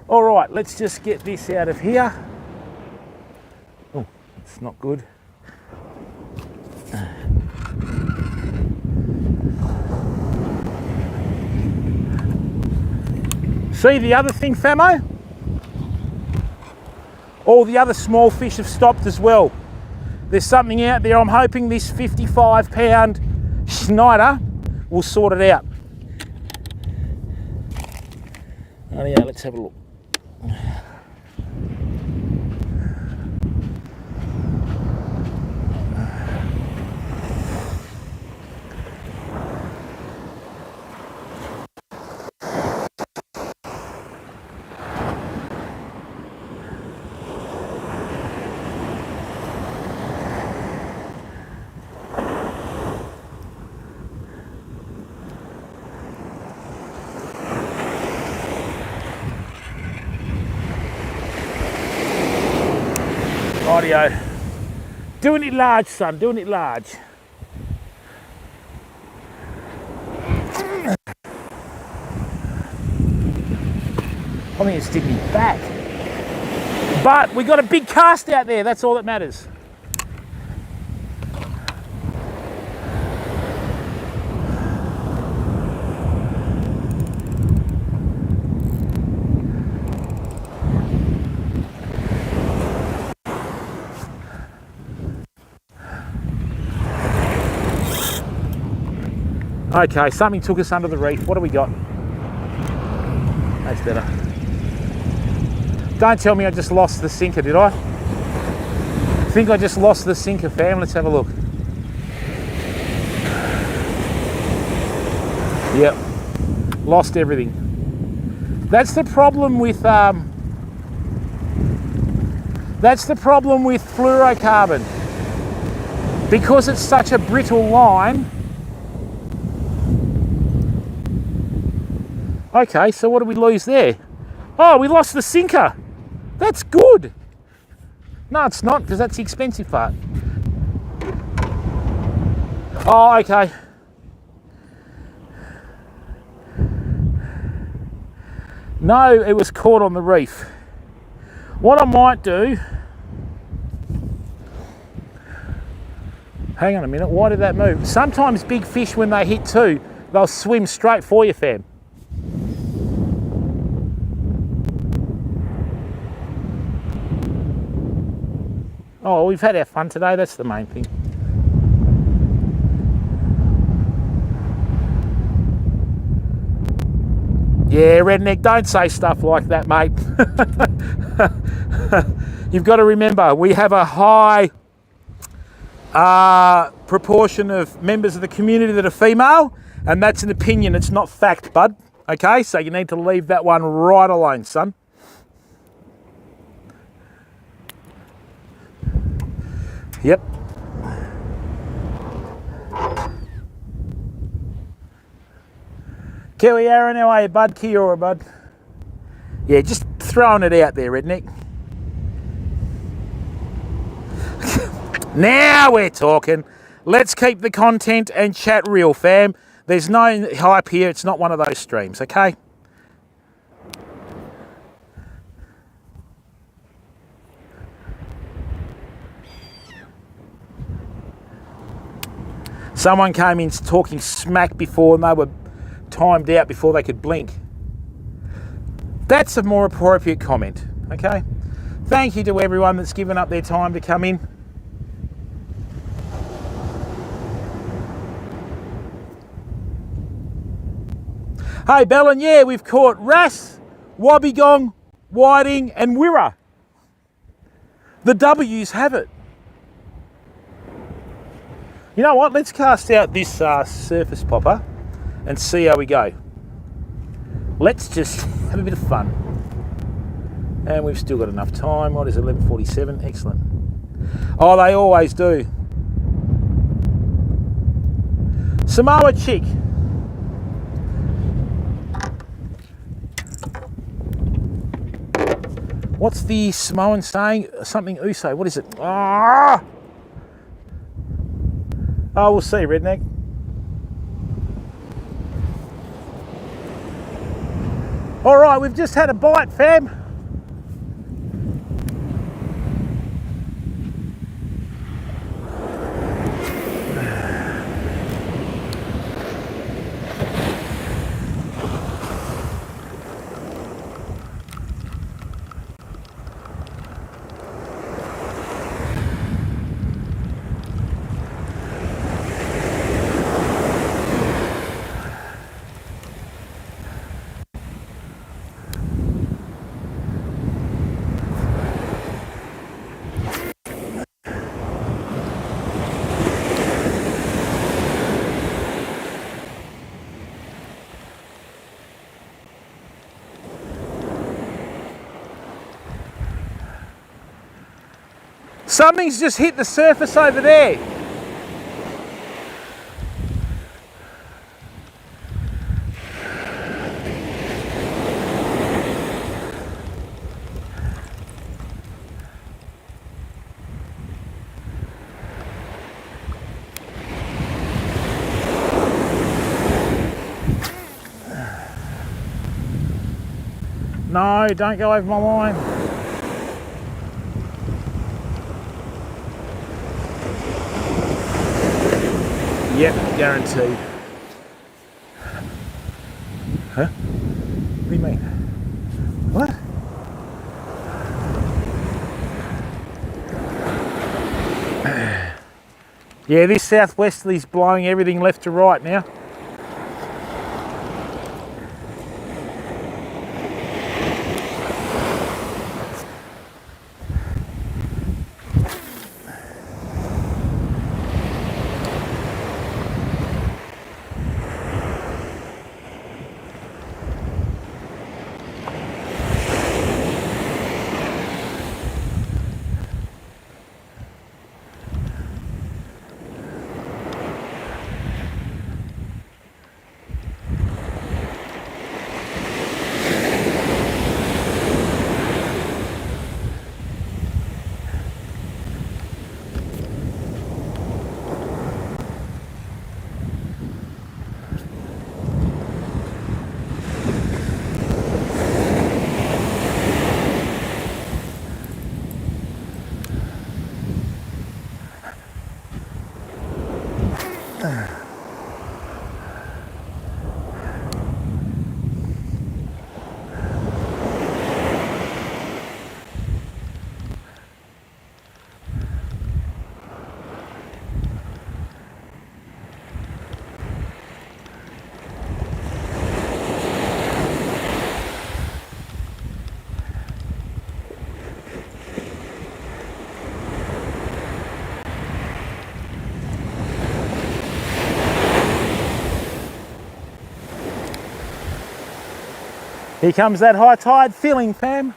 All right, let's just get this out of here. Oh, it's not good. See the other thing, famo? All the other small fish have stopped as well. There's something out there. I'm hoping this 55-pound Schneider will sort it out. Oh yeah, let's have a look. Audio. Doing it large, son, doing it large. I think it's sticking me back. But we got a big cast out there, that's all that matters. Okay, something took us under the reef. What do we got? That's better. Don't tell me I just lost the sinker, did I? I think I just lost the sinker, fam. Let's have a look. Yep. Lost everything. That's the problem with fluorocarbon. Because it's such a brittle line. Okay, so what did we lose there? Oh, we lost the sinker. That's good. No, it's not, because that's the expensive part. Oh, okay. No, it was caught on the reef. What I might do... Hang on a minute, why did that move? Sometimes big fish, when they hit two, they'll swim straight for you, fam. Oh, we've had our fun today, that's the main thing. Yeah, redneck, don't say stuff like that, mate. You've got to remember, we have a high proportion of members of the community that are female, and that's an opinion, it's not fact, bud. Okay, so you need to leave that one right alone, son. Yep. Kiwi Aaron, how are you, bud? Kia ora, bud. Yeah, just throwing it out there, redneck. Now we're talking. Let's keep the content and chat real, fam. There's no hype here. It's not one of those streams, okay? Someone came in talking smack before and they were timed out before they could blink. That's a more appropriate comment, okay? Thank you to everyone that's given up their time to come in. Hey, Bellin, yeah, we've caught wrasse, wobbeging, whiting and wirra. The W's have it. You know what, let's cast out this surface popper and see how we go. Let's just have a bit of fun. And we've still got enough time. What is it, 11:47? Excellent. Oh, they always do. Samoa chick. What's the Samoan saying? Something Uso. What is it? Ah! Oh, we'll see, redneck. All right, we've just had a bite, fam. Something's just hit the surface over there. No, don't go over my line. Yep, guaranteed. Huh? What do you mean? What? Yeah, this southwesterly's blowing everything left to right now. Here comes that high tide filling, fam.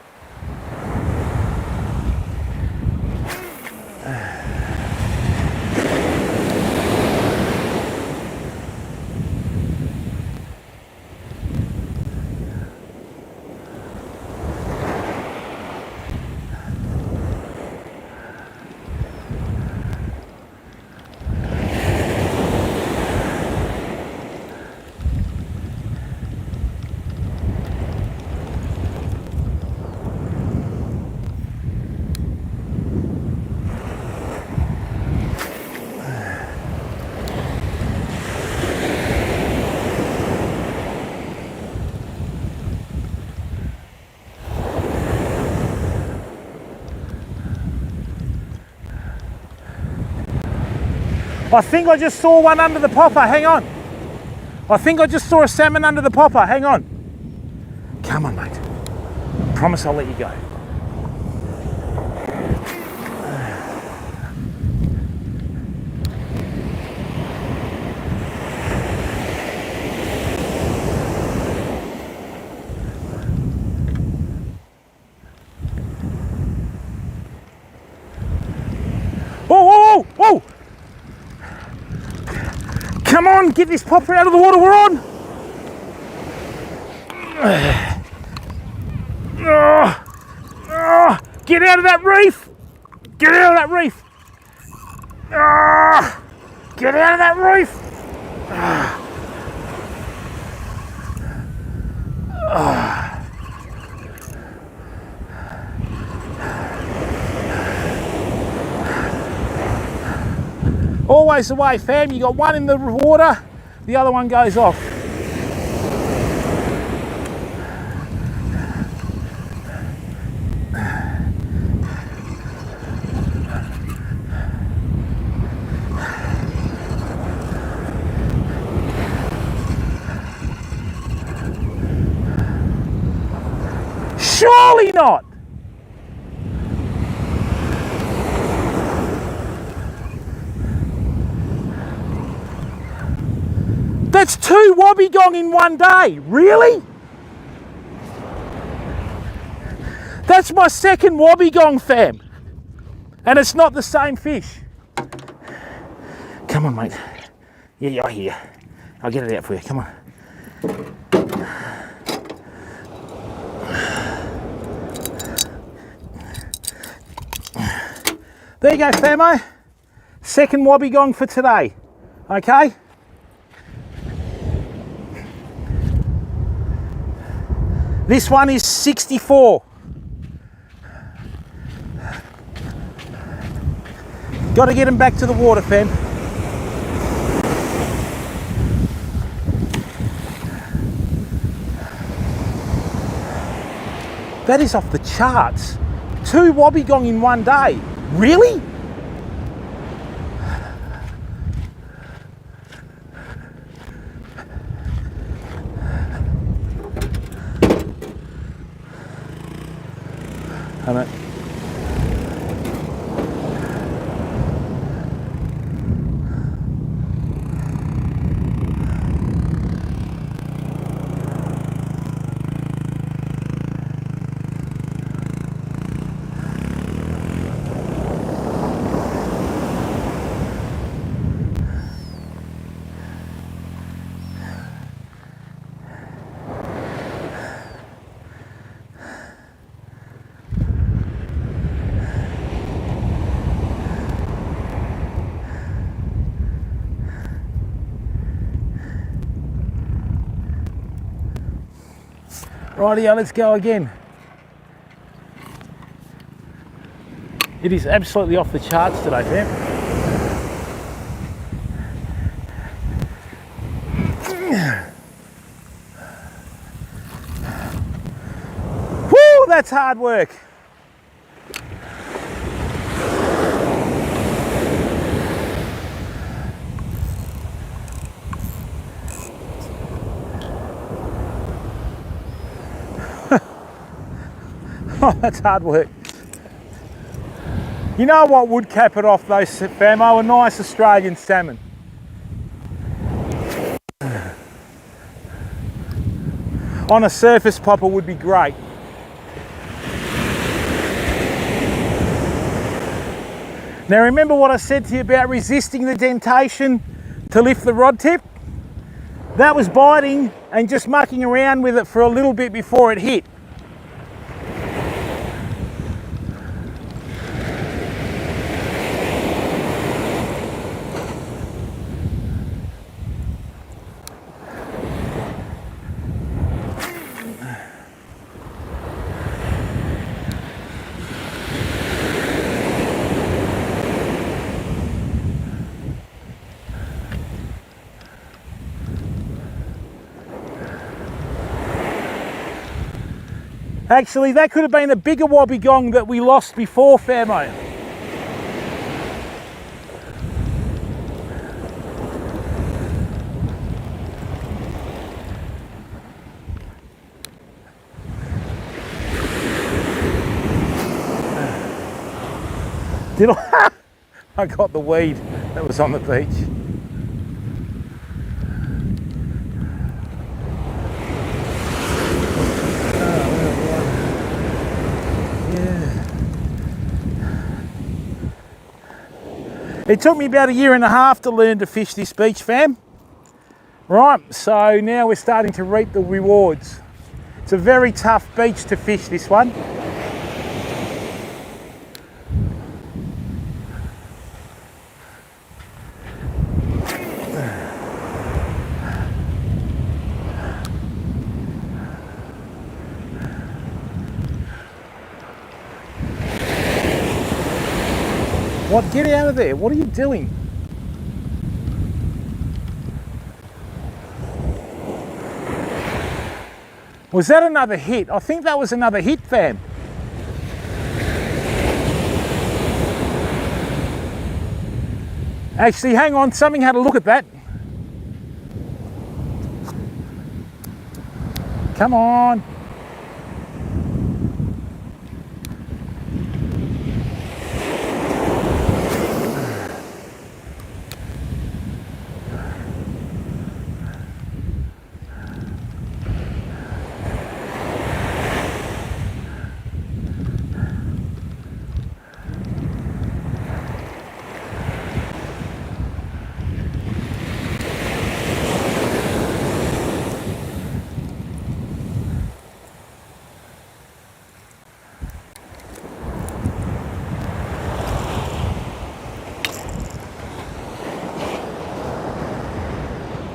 I think I just saw one under the popper, hang on. I think I just saw a salmon under the popper, hang on. Come on, mate. Promise I'll let you go. Whoa, whoa, whoa, whoa! Come on, get this popper out of the water we're on! Get out of that reef! Get out of that reef! Get out of that reef! Always the way, fam. You got one in the water, the other one goes off. Surely not. That's 2 wobbegong in one day, really? That's my second wobbegong, fam. And it's not the same fish. Come on, mate. Yeah, you're here. I'll get it out for you, come on. There you go, famo. Second wobbegong for today, okay? This one is 64. Got to get them back to the water, fam. That is off the charts. 2 wobbegong in one day. Really? Hello. Rightio, let's go again. It is absolutely off the charts today, fam. Woo, that's hard work. Oh, that's hard work. You know what would cap it off though, famo? A nice Australian salmon. on a surface popper would be great. Now remember what I said to you about resisting the dentation to lift the rod tip? That was biting and just mucking around with it for a little bit before it hit. Actually, that could have been a bigger wobbegong that we lost before, Famo. Did I? I got the weed that was on the beach. It took me about 1.5 years to learn to fish this beach, fam. Right, so now we're starting to reap the rewards. It's a very tough beach to fish, this one. What? Get out of there. What are you doing? Was that another hit? I think that was another hit, fam. Actually, hang on. Something had a look at that. Come on.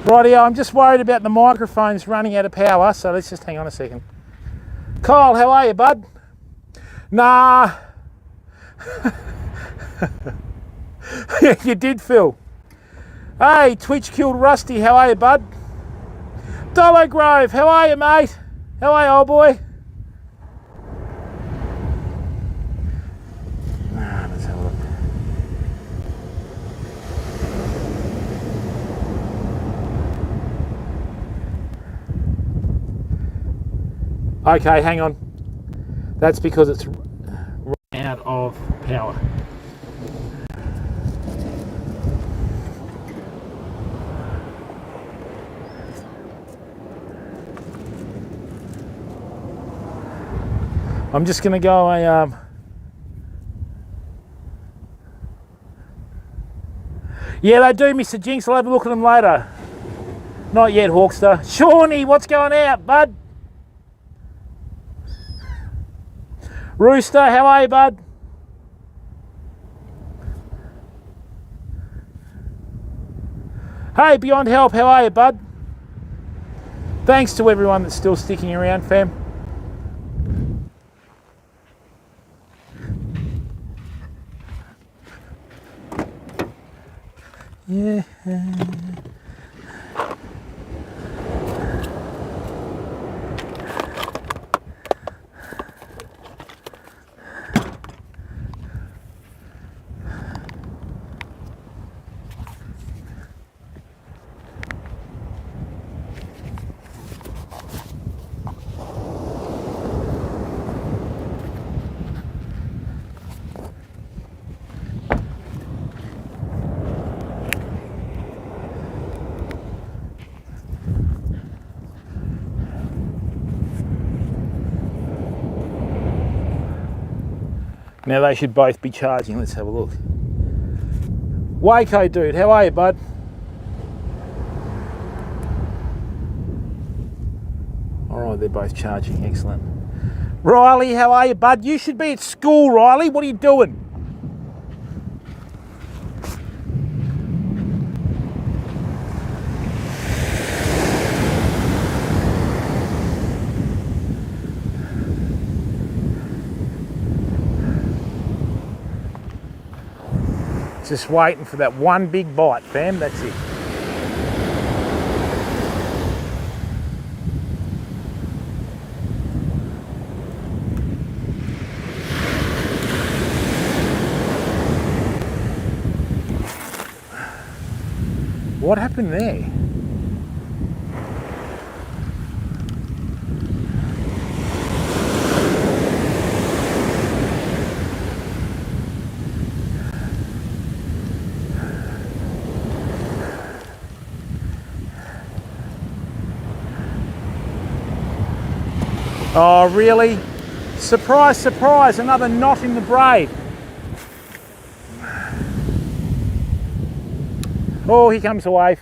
Rightio, I'm just worried about the microphones running out of power, so let's just hang on a second. Kyle, how are you, bud? Nah. Yeah, you did, Phil. Hey, Twitch killed Rusty, how are you, bud? Dollar Grove, how are you, mate? How are you, old boy? Let's have a look. Okay, hang on. That's because it's run out of power. I'm just going to go Yeah, they do, Mr. Jinx. I'll have a look at them later. Not yet, Hawkster. Shawnee, what's going out, bud? Rooster, how are you, bud? Hey, Beyond Help, how are you, bud? Thanks to everyone that's still sticking around, fam. Yeah. Now they should both be charging. Let's have a look. Waco dude, how are you, bud? All right, they're both charging. Excellent. Riley, how are you, bud? You should be at school, Riley. What are you doing? Just waiting for that one big bite, fam. That's it. What happened there? Oh, really? Surprise, surprise, another knot in the braid. Oh, here comes the wave.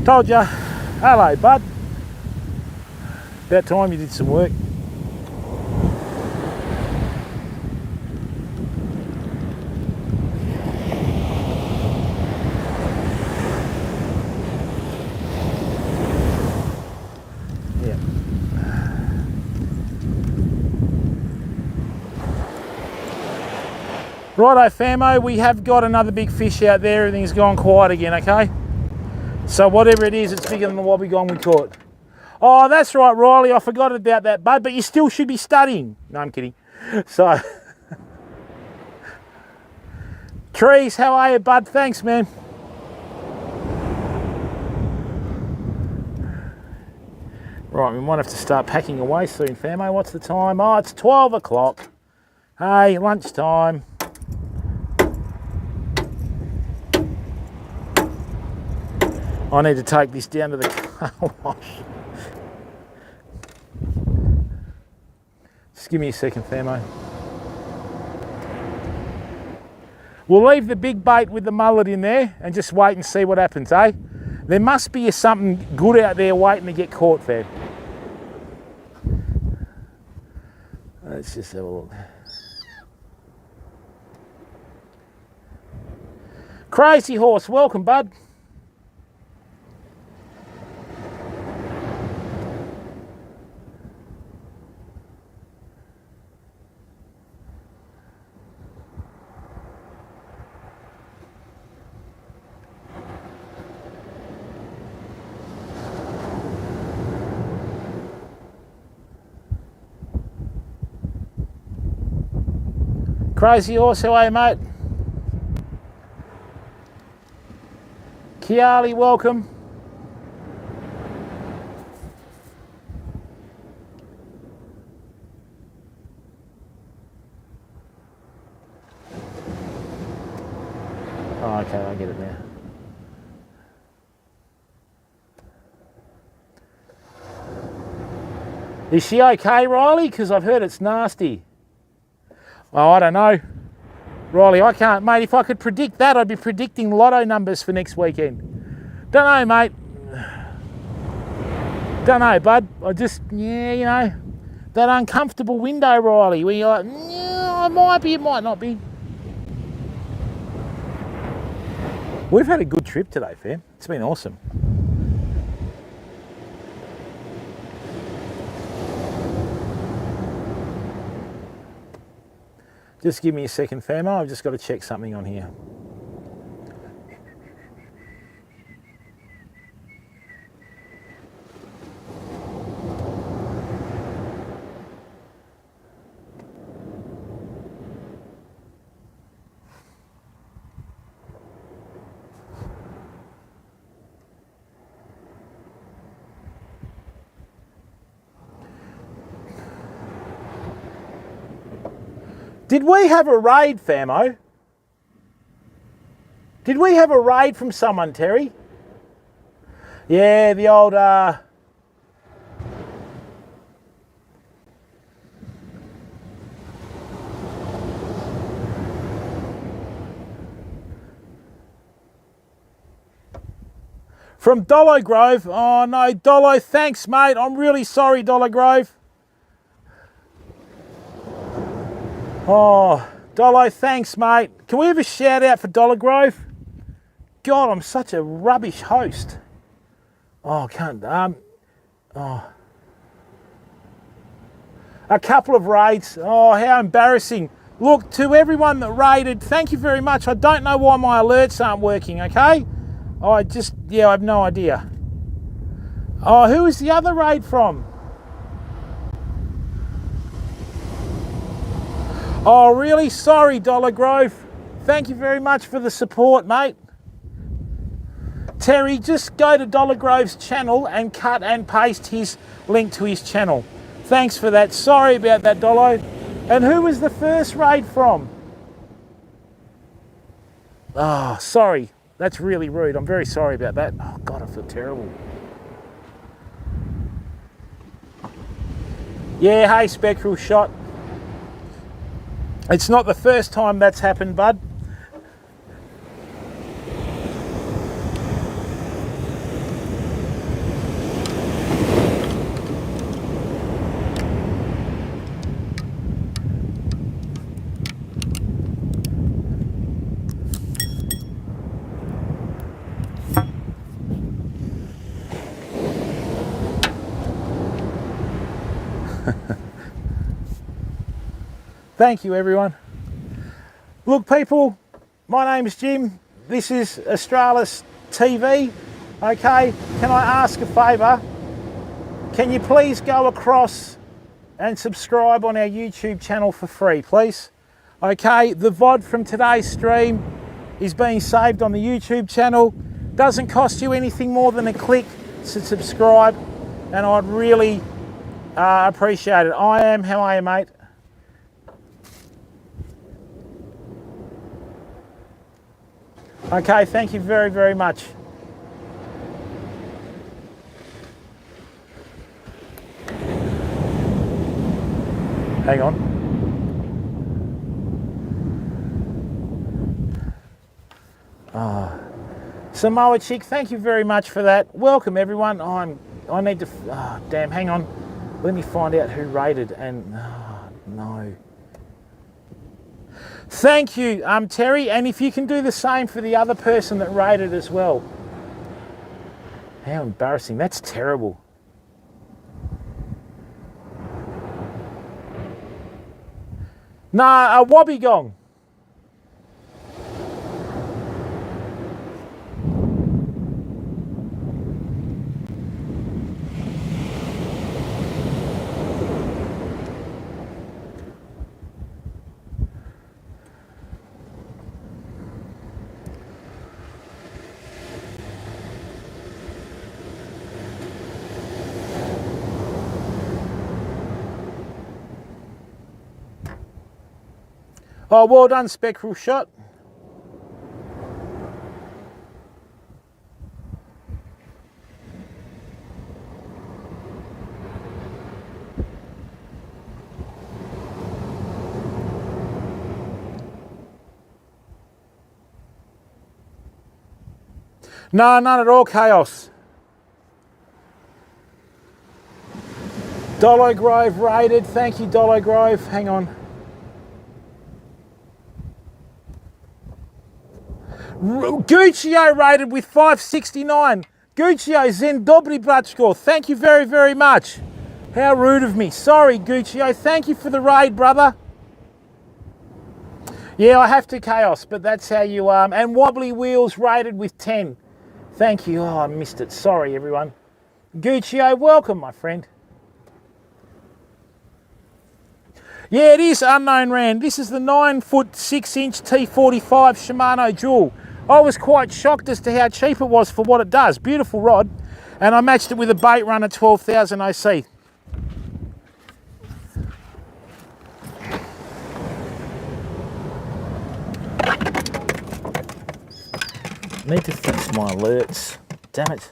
Told ya. Hello, bud. About time you did some work. Righto famo, we have got another big fish out there. Everything's gone quiet again, okay? So whatever it is, it's bigger than the wobbegong we caught. Oh, that's right, Riley, I forgot about that, bud, but you still should be studying. No, I'm kidding. So, Trees, how are you, bud? Thanks, man. Right, we might have to start packing away soon, famo. What's the time? Oh, it's 12 o'clock. Hey, lunchtime. I need to take this down to the car wash. Just give me a second, famo. We'll leave the big bait with the mullet in there and just wait and see what happens, eh? There must be something good out there waiting to get caught, fam. Let's just have a look. Crazy Horse, welcome, bud. Crazy Horse, how are you, mate? Kiali, welcome. Oh, okay, I get it now. Is she okay, Riley? Because I've heard it's nasty. Oh, I don't know. Riley, I can't, mate. If I could predict that, I'd be predicting lotto numbers for next weekend. Don't know, mate. Don't know, bud. I just, yeah, you know, that uncomfortable window, Riley, where you're like, yeah, I might be, it might not be. We've had a good trip today, fam. It's been awesome. Just give me a second, famo. I've just got to check something on here. Did we have a raid, famo? Did we have a raid from someone, Terry? Yeah, the old... From Dollo Grove. Oh no, Dollo, thanks mate. I'm really sorry, Dollo Grove. Oh, Dollo, thanks mate. Can we have a shout out for Dollo Grove? God, I'm such a rubbish host. Oh, I can't, oh. A couple of raids. Oh, how embarrassing. Look, to everyone that raided, thank you very much. I don't know why my alerts aren't working, okay? I have no idea. Oh, who is the other raid from? Oh, really? Sorry, Dollar Grove. Thank you very much for the support, mate. Terry, just go to Dollar Grove's channel and cut and paste his link to his channel. Thanks for that. Sorry about that, Dollo. And who was the first raid from? Oh, sorry. That's really rude. I'm very sorry about that. Oh, God, I feel terrible. Yeah, hey, Spectral Shot. It's not the first time that's happened, bud. Thank you, everyone. Look, people, my name's Jim. This is Australis TV. Okay, can I ask a favour? Can you please go across and subscribe on our YouTube channel for free, please? Okay, the VOD from today's stream is being saved on the YouTube channel. Doesn't cost you anything more than a click to subscribe, and I'd really appreciate it. I am, how are you, mate? Okay, thank you very, very much. Hang on. Samoa Chick, thank you very much for that. Welcome, everyone. I need to... Oh, damn, hang on. Let me find out who raided and... Oh, no. Thank you, Terry, and if you can do the same for the other person that raided as well. How embarrassing. That's terrible. Nah, Wobbeging. Oh, well done, Spectral Shot. No, none at all, Chaos. Dollo Grove raided. Thank you, Dollo Grove. Hang on. Guccio rated with 569. Guccio, Zen Dobry Bratchko. Thank you very, very much. How rude of me. Sorry, Guccio. Thank you for the raid, brother. Yeah, I have to, Chaos, but that's how you are. And Wobbly Wheels rated with 10. Thank you. Oh, I missed it. Sorry, everyone. Guccio, welcome, my friend. Yeah, it is Unknown Rand. This is the 9-foot 6-inch T45 Shimano Jewel. I was quite shocked as to how cheap it was for what it does. Beautiful rod. And I matched it with a bait runner 12,000 OC. Need to fix my alerts. Damn it.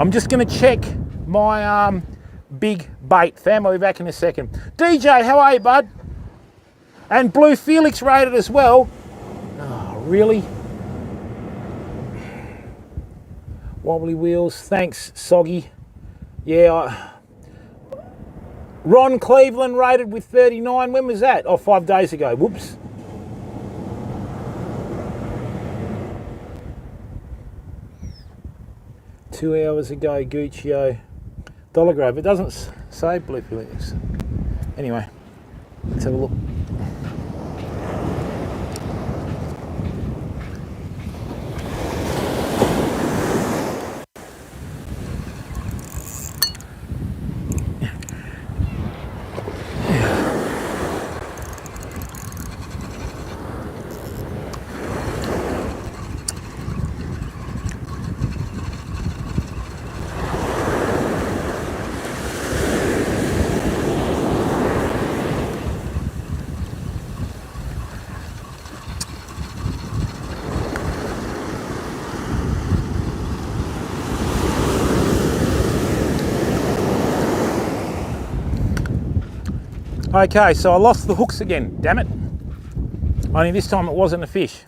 I'm just going to check my big bait. Fam, I'll be back in a second. DJ, how are you, bud? And Blue Felix rated as well. Oh, really? Wobbly wheels. Thanks, Soggy. Yeah. Ron Cleveland rated with 39. When was that? Oh, 5 days ago. Whoops. Two hours ago, Guccio. Dollar Grove. It doesn't say Blue Felix. Anyway, let's have a look. Okay, so I lost the hooks again, damn it. Only this time it wasn't a fish.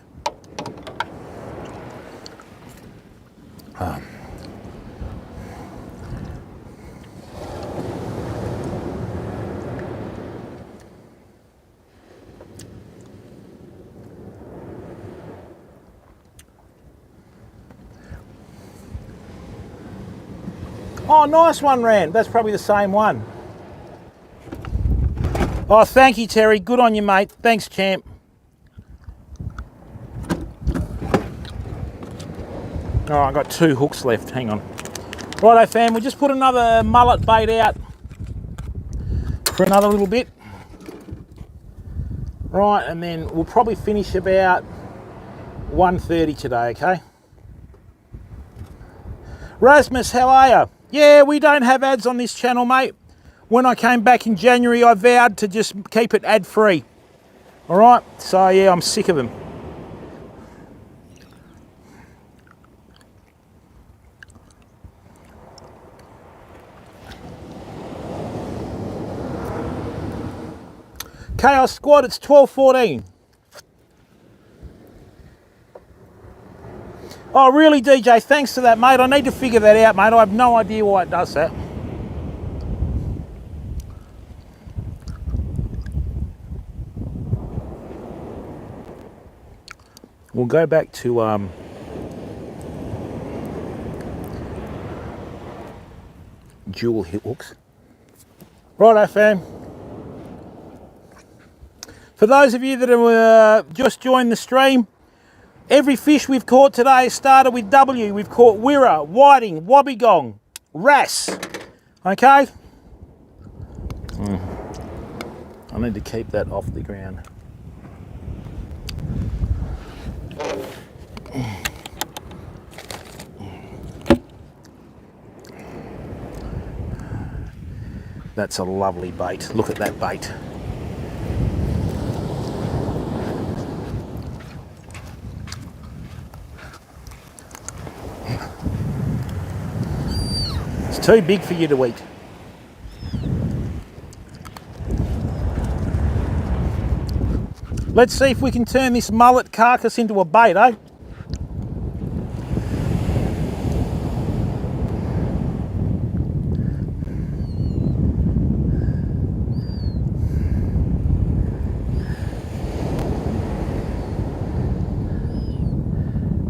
Oh, nice one, Rand. That's probably the same one. Oh, thank you, Terry. Good on you, mate. Thanks, champ. Oh, I've got 2 hooks left. Hang on. Righto, fam. We'll just put another mullet bait out for another little bit. Right, and then we'll probably finish about 1:30 today, okay? Rasmus, how are you? Yeah, we don't have ads on this channel, mate. When I came back in January, I vowed to just keep it ad-free. All right? So, yeah, I'm sick of them. Chaos Squad, it's 12:14. Oh, really, DJ? Thanks for that, mate. I need to figure that out, mate. I have no idea why it does that. We'll go back to dual hit hooks. Righto, fam. For those of you that have just joined the stream, every fish we've caught today started with W. We've caught wirra, whiting, wobbegong, wrasse. Okay? I need to keep that off the ground. That's a lovely bait. Look at that bait. It's too big for you to eat. Let's see if we can turn this mullet carcass into a bait, eh?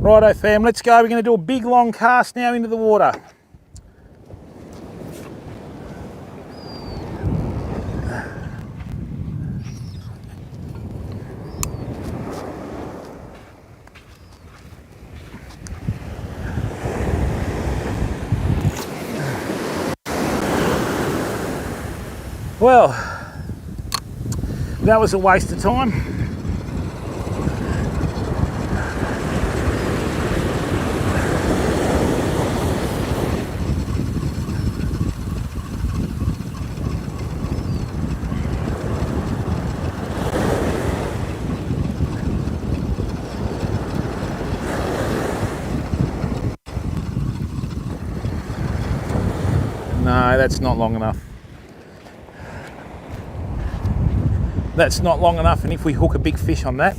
Righto, fam, let's go. We're going to do a big long cast now into the water. Well, that was a waste of time. that's not long enough. That's not long enough, and if we hook a big fish on that,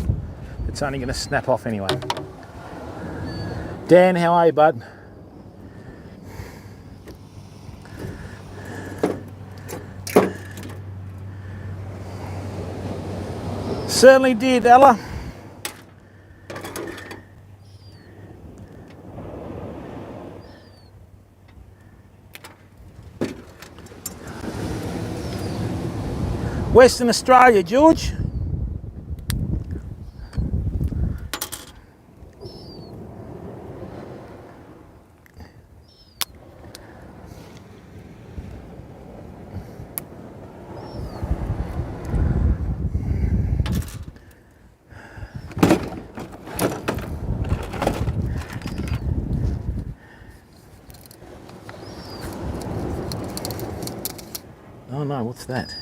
it's only going to snap off anyway. Dan, how are you, bud? Certainly did, Ella. Western Australia, George. Oh no, what's that?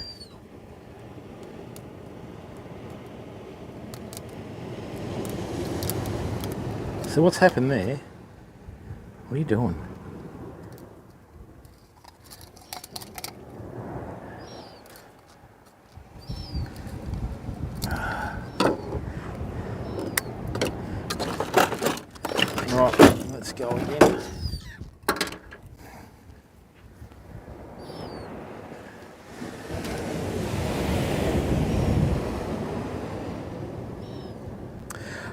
So what's happened there? What are you doing? Right, let's go again.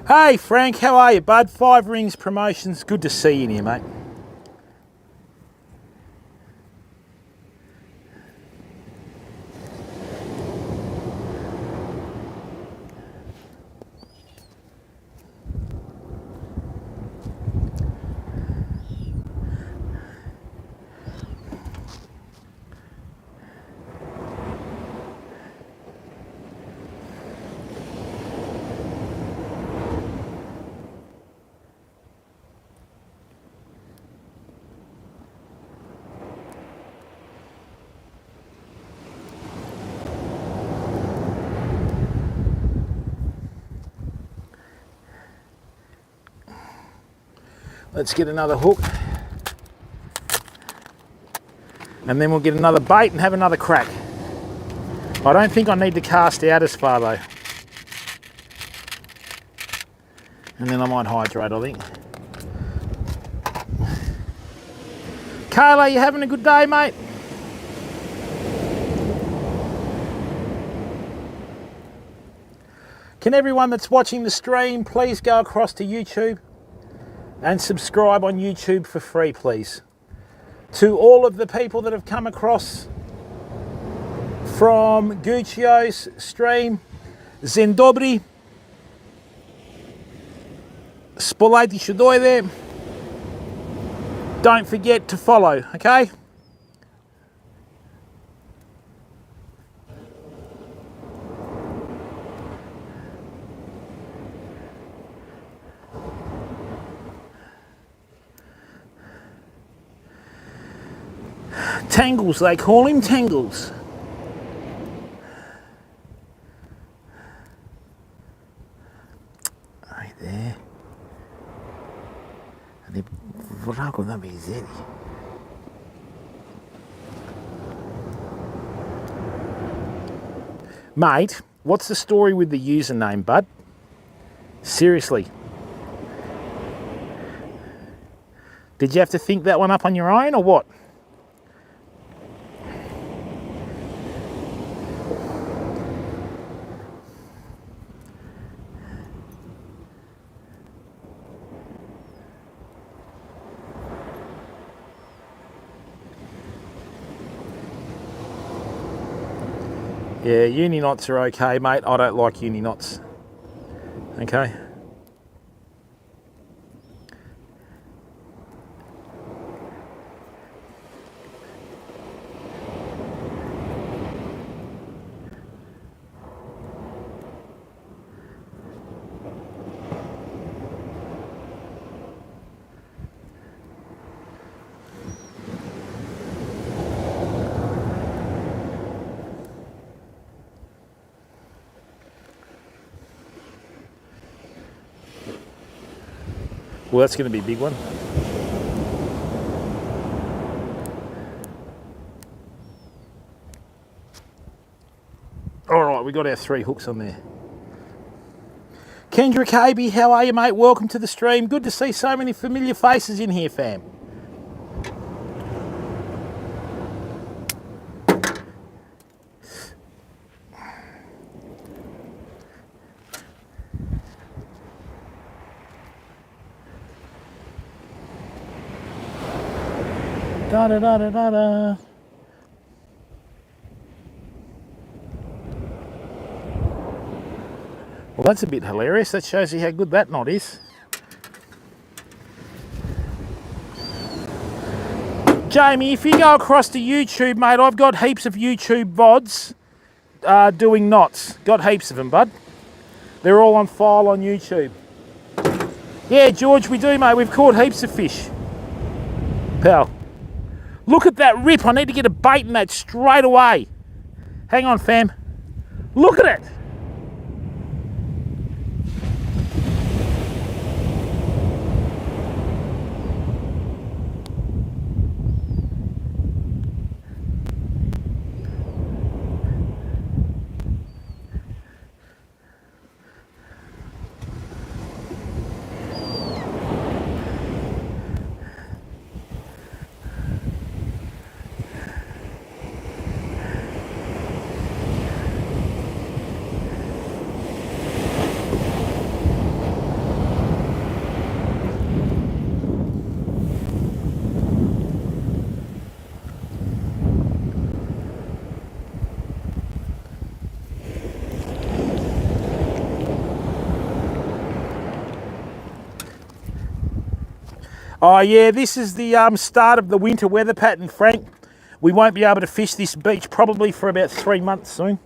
Hey Frank, how are you, bud? 5 Rings Promotions, good to see you in here, mate. Let's get another hook. And then we'll get another bait and have another crack. I don't think I need to cast out as far though. And then I might hydrate, I think. Carla, you having a good day, mate? Can everyone that's watching the stream please go across to YouTube and subscribe on YouTube for free, please. To all of the people that have come across from Guccio's stream, Dzień dobry, Spolajte się there. Don't forget to follow, okay? Tangles, they call him, Tangles. Right there. Ali buraco na bezeli. Mate, what's the story with the username, bud? Seriously. Did you have to think that one up on your own or what? Yeah, uni knots are okay, mate. I don't like uni knots. Okay. Well, that's going to be a big one. we got our 3 hooks on there. Kendra KB, how are you, mate? Welcome to the stream. Good to see so many familiar faces in here, fam. Da da da da da da. Well, that's a bit hilarious. That shows you how good that knot is. Jamie, if you go across to YouTube, mate, I've got heaps of YouTube VODs doing knots. Got heaps of them, bud. They're all on file on YouTube. Yeah, George, we do, mate. We've caught heaps of fish. Pal. Look at that rip. I need to get a bait in that straight away. Hang on, fam. Look at it. Oh yeah, this is the start of the winter weather pattern, Frank. We won't be able to fish this beach probably for about 3 months soon.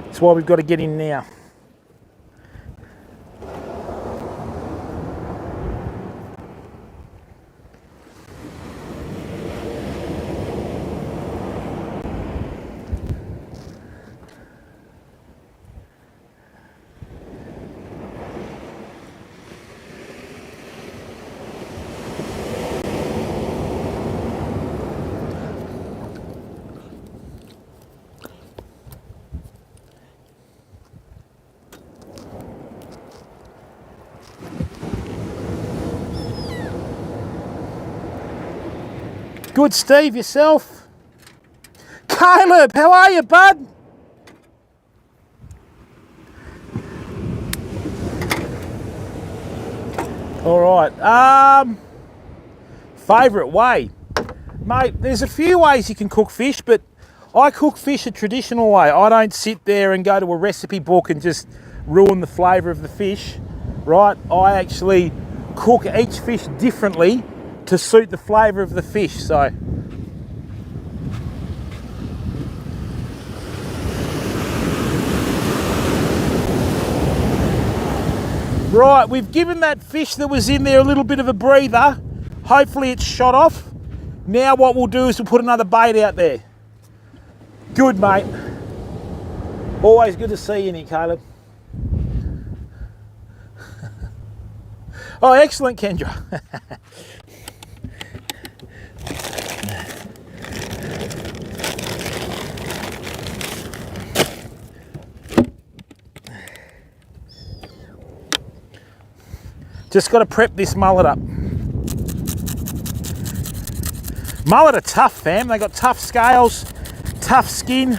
That's why we've got to get in now. Good, Steve, yourself? Caleb, how are you, bud? All right, favourite way? Mate, there's a few ways you can cook fish, but I cook fish a traditional way. I don't sit there and go to a recipe book and just ruin the flavour of the fish, right? I actually cook each fish differently to suit the flavour of the fish, so. Right, we've given that fish that was in there a little bit of a breather. Hopefully it's shot off. Now what we'll do is we'll put another bait out there. Good, mate. Always good to see you, Nick, Caleb. Oh, excellent, Kendra. Just got to prep this mullet up. Mullet are tough, fam. They got tough scales, tough skin.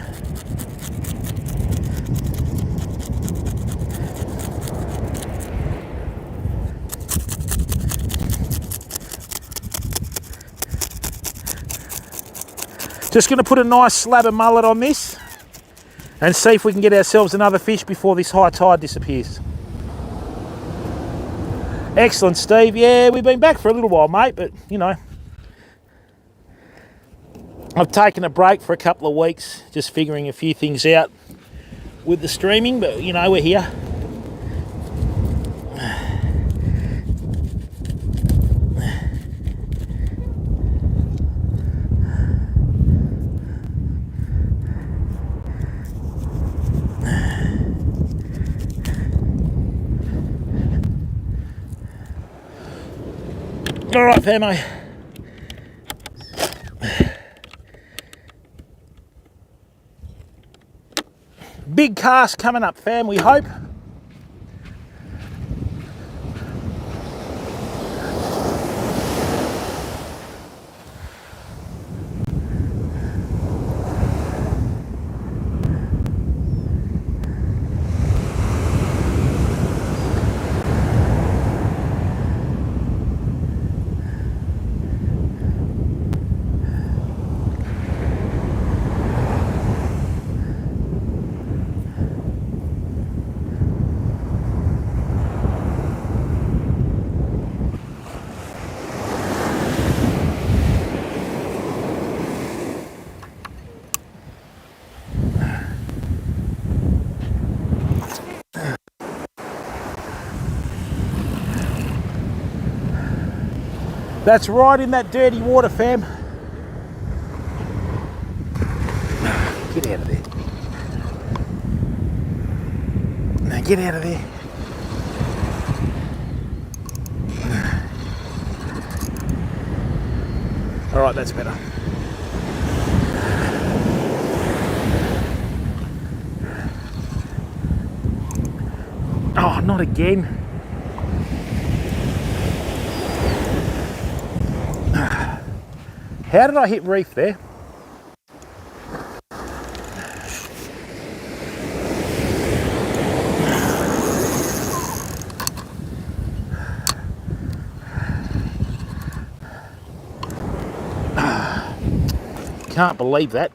Just going to put a nice slab of mullet on this and see if we can get ourselves another fish before this high tide disappears. Excellent, Steve. Yeah, we've been back for a little while, mate, but, you know, I've taken a break for a couple of weeks, just figuring a few things out with the streaming, but, you know, we're here. All right, famo. big cast coming up, fam, we hope. That's right in that dirty water, fam. Get out of there. Now get out of there. All right, that's better. Oh, not again. How did I hit reef there? Can't believe that.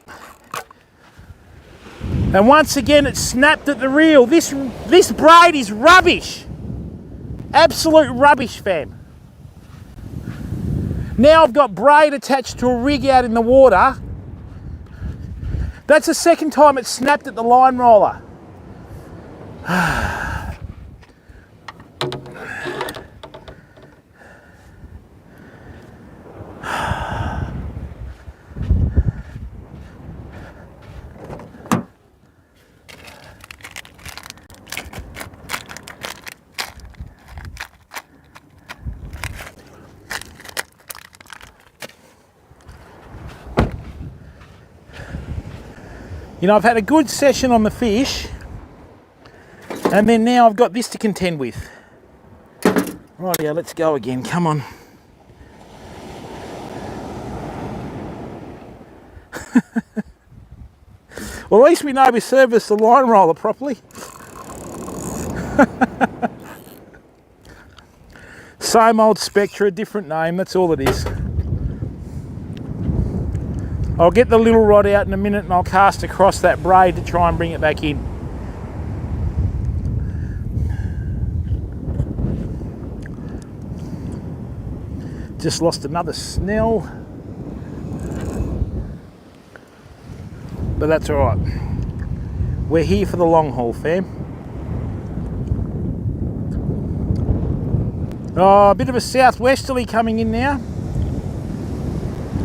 And once again, it snapped at the reel. This braid is rubbish. Absolute rubbish, fam. Now I've got braid attached to a rig out in the water. That's the second time it snapped at the line roller. You know, I've had a good session on the fish, and then now I've got this to contend with. Rightio, let's go again, come on. Well, at least we know we serviced the line roller properly. Same old Spectra, different name, that's all it is. I'll get the little rod out in a minute and I'll cast across that braid to try and bring it back in. Just lost another snell. But that's all right. We're here for the long haul, fam. Oh, a bit of a southwesterly coming in now,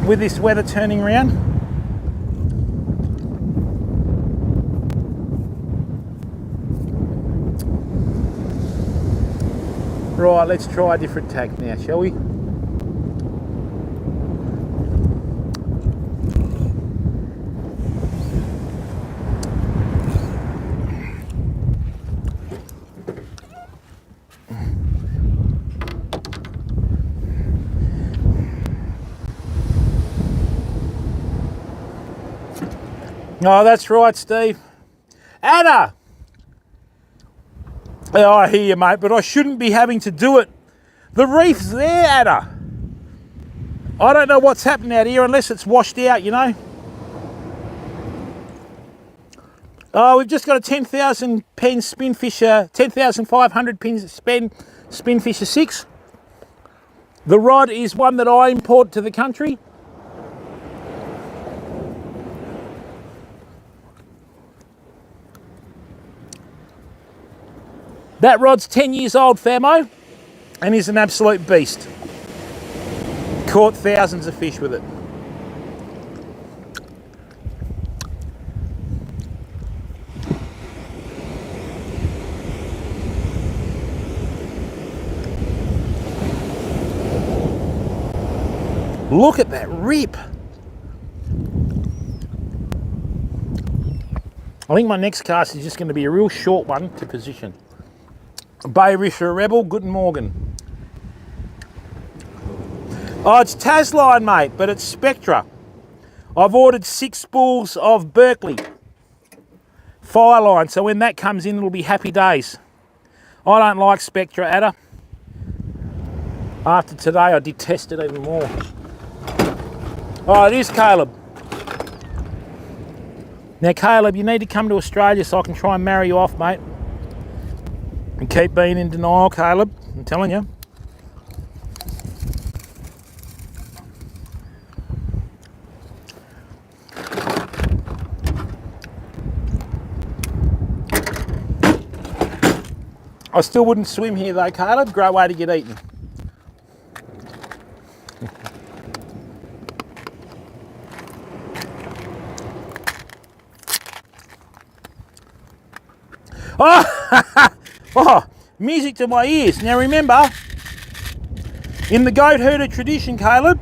with this weather turning around. Right, let's try a different tack now, shall we? Oh, that's right, Steve. Anna! Oh, I hear you, mate, but I shouldn't be having to do it. The reef's there, Anna. I don't know what's happening out here unless it's washed out, you know. Oh, we've just got a 10,000 pen Spinfisher, 10,500 pin Spinfisher 6. The rod is one that I import to the country. That rod's 10 years old, famo, and is an absolute beast. Caught thousands of fish with it. Look at that rip. I think my next cast is just going to be a real short one to position. Bay Risher Rebel, guten Morgen. Oh, it's Tasline, mate, but it's Spectra. I've ordered 6 spools of Berkeley Fireline, so when that comes in, it'll be happy days. I don't like Spectra Adder. After today, I detest it even more. Oh, it is Caleb. Now, Caleb, you need to come to Australia so I can try and marry you off, mate. And keep being in denial, Caleb. I'm telling you. I still wouldn't swim here though, Caleb. Great way to get eaten. Oh! Oh, music to my ears. Now remember, in the goat herder tradition, Caleb,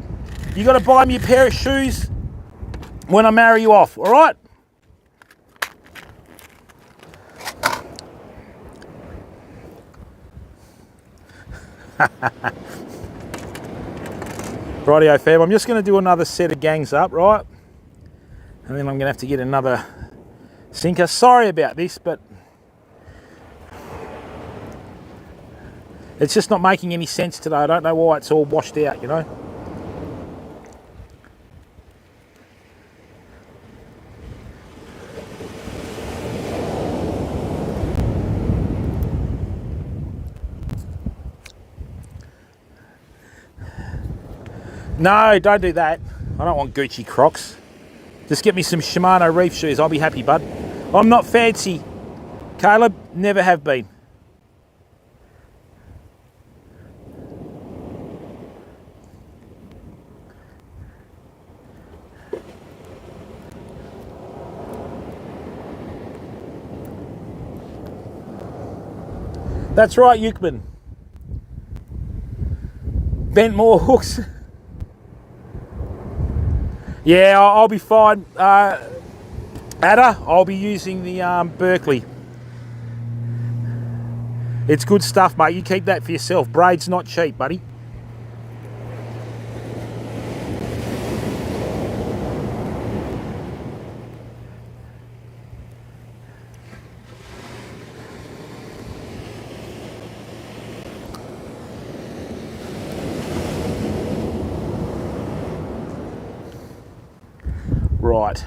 you got to buy me a pair of shoes when I marry you off, all right? Rightio fam, I'm just going to do another set of gangs up, right? And then I'm going to have to get another sinker. Sorry about this, but it's just not making any sense today. I don't know why it's all washed out, you know? No, don't do that. I don't want Gucci Crocs. Just get me some Shimano Reef shoes. I'll be happy, bud. I'm not fancy, Caleb. Never have been. That's right, Euchman. Bent more hooks. Yeah, I'll be fine. Adder, I'll be using the Berkeley. It's good stuff, mate. You keep that for yourself. Braid's not cheap, buddy. Right.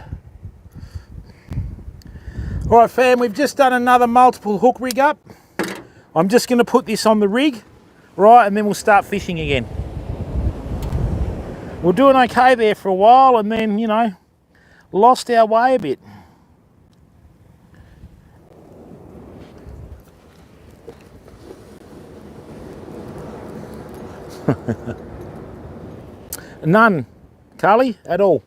All right, fam, we've just done another multiple hook rig up. I'm just going to put this on the rig, right, and then we'll start fishing again. We're doing okay there for a while and then, you know, lost our way a bit. None, Carly, at all.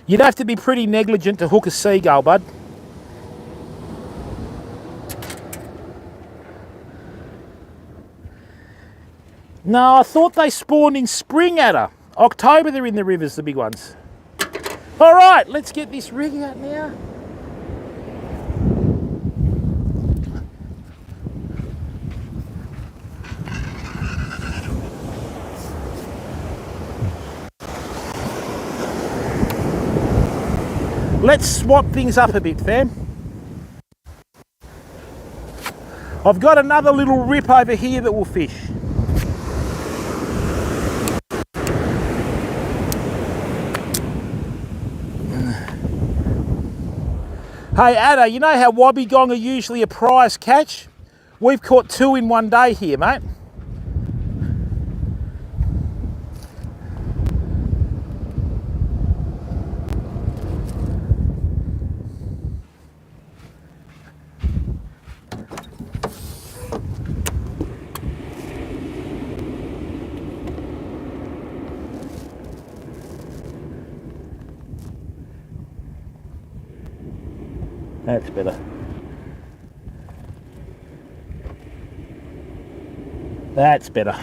You'd have to be pretty negligent to hook a seagull, bud. No, I thought they spawned in spring, Adder. October they're in the rivers, the big ones. All right, let's get this rig out now. Let's swap things up a bit, fam. I've got another little rip over here that will fish. Hey Adder, you know how wobbegong are usually a prize catch? We've caught 2 in one day here, mate. That's better. That's better.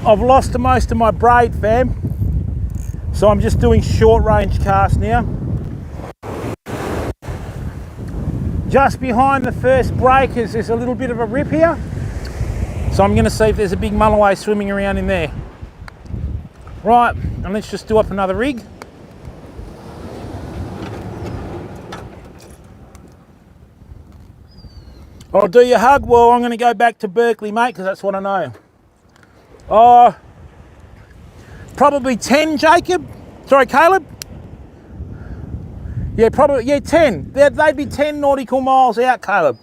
I've lost most of my braid, fam, so I'm just doing short range casts now. Just behind the first breakers there's a little bit of a rip here, so I'm going to see if there's a big mulloway swimming around in there. Right, and let's just do up another rig. I'll do your hug. Well, I'm going to go back to Berkeley, mate, because that's what I know. Oh, probably 10, Jacob. Sorry, Caleb. Yeah, probably, yeah, 10. They'd be 10 nautical miles out, Caleb.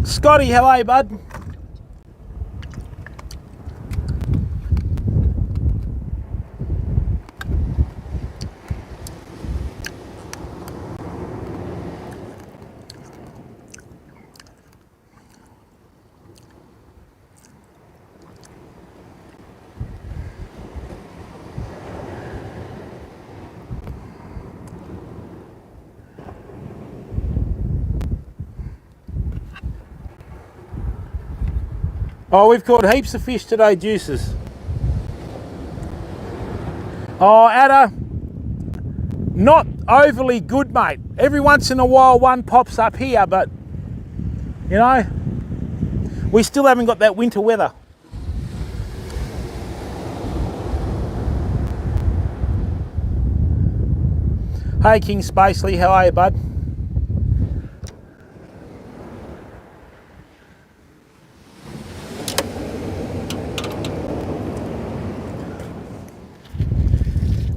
Scotty, how are you, bud? Oh, we've caught heaps of fish today, juices. Oh, Ada, not overly good, mate. Every once in a while one pops up here, but, you know, we still haven't got that winter weather. Hey, King Spacely, how are you, bud?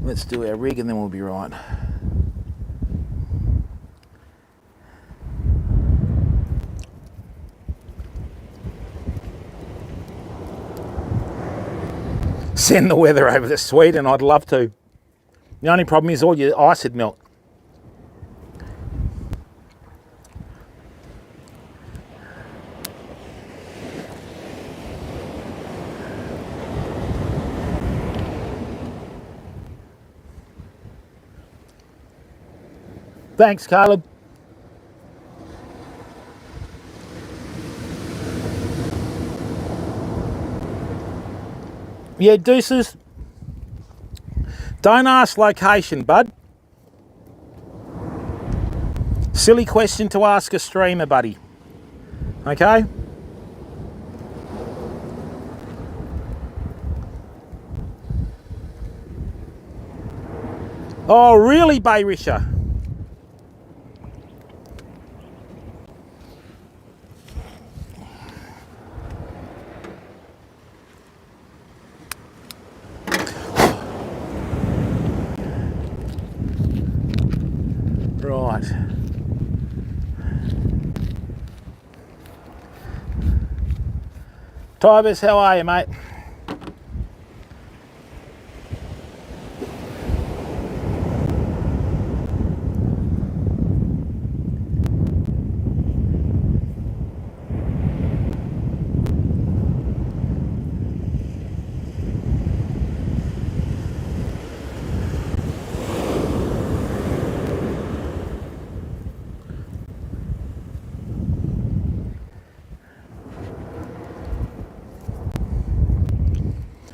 Let's do our rig and then we'll be right. Send the weather over to Sweden, I'd love to. The only problem is all your ice would melt. Thanks, Caleb. Yeah, deuces. Don't ask location, bud. Silly question to ask a streamer, buddy. Okay? Oh, really, Bayrisha? Right. Tybus, how are you, mate?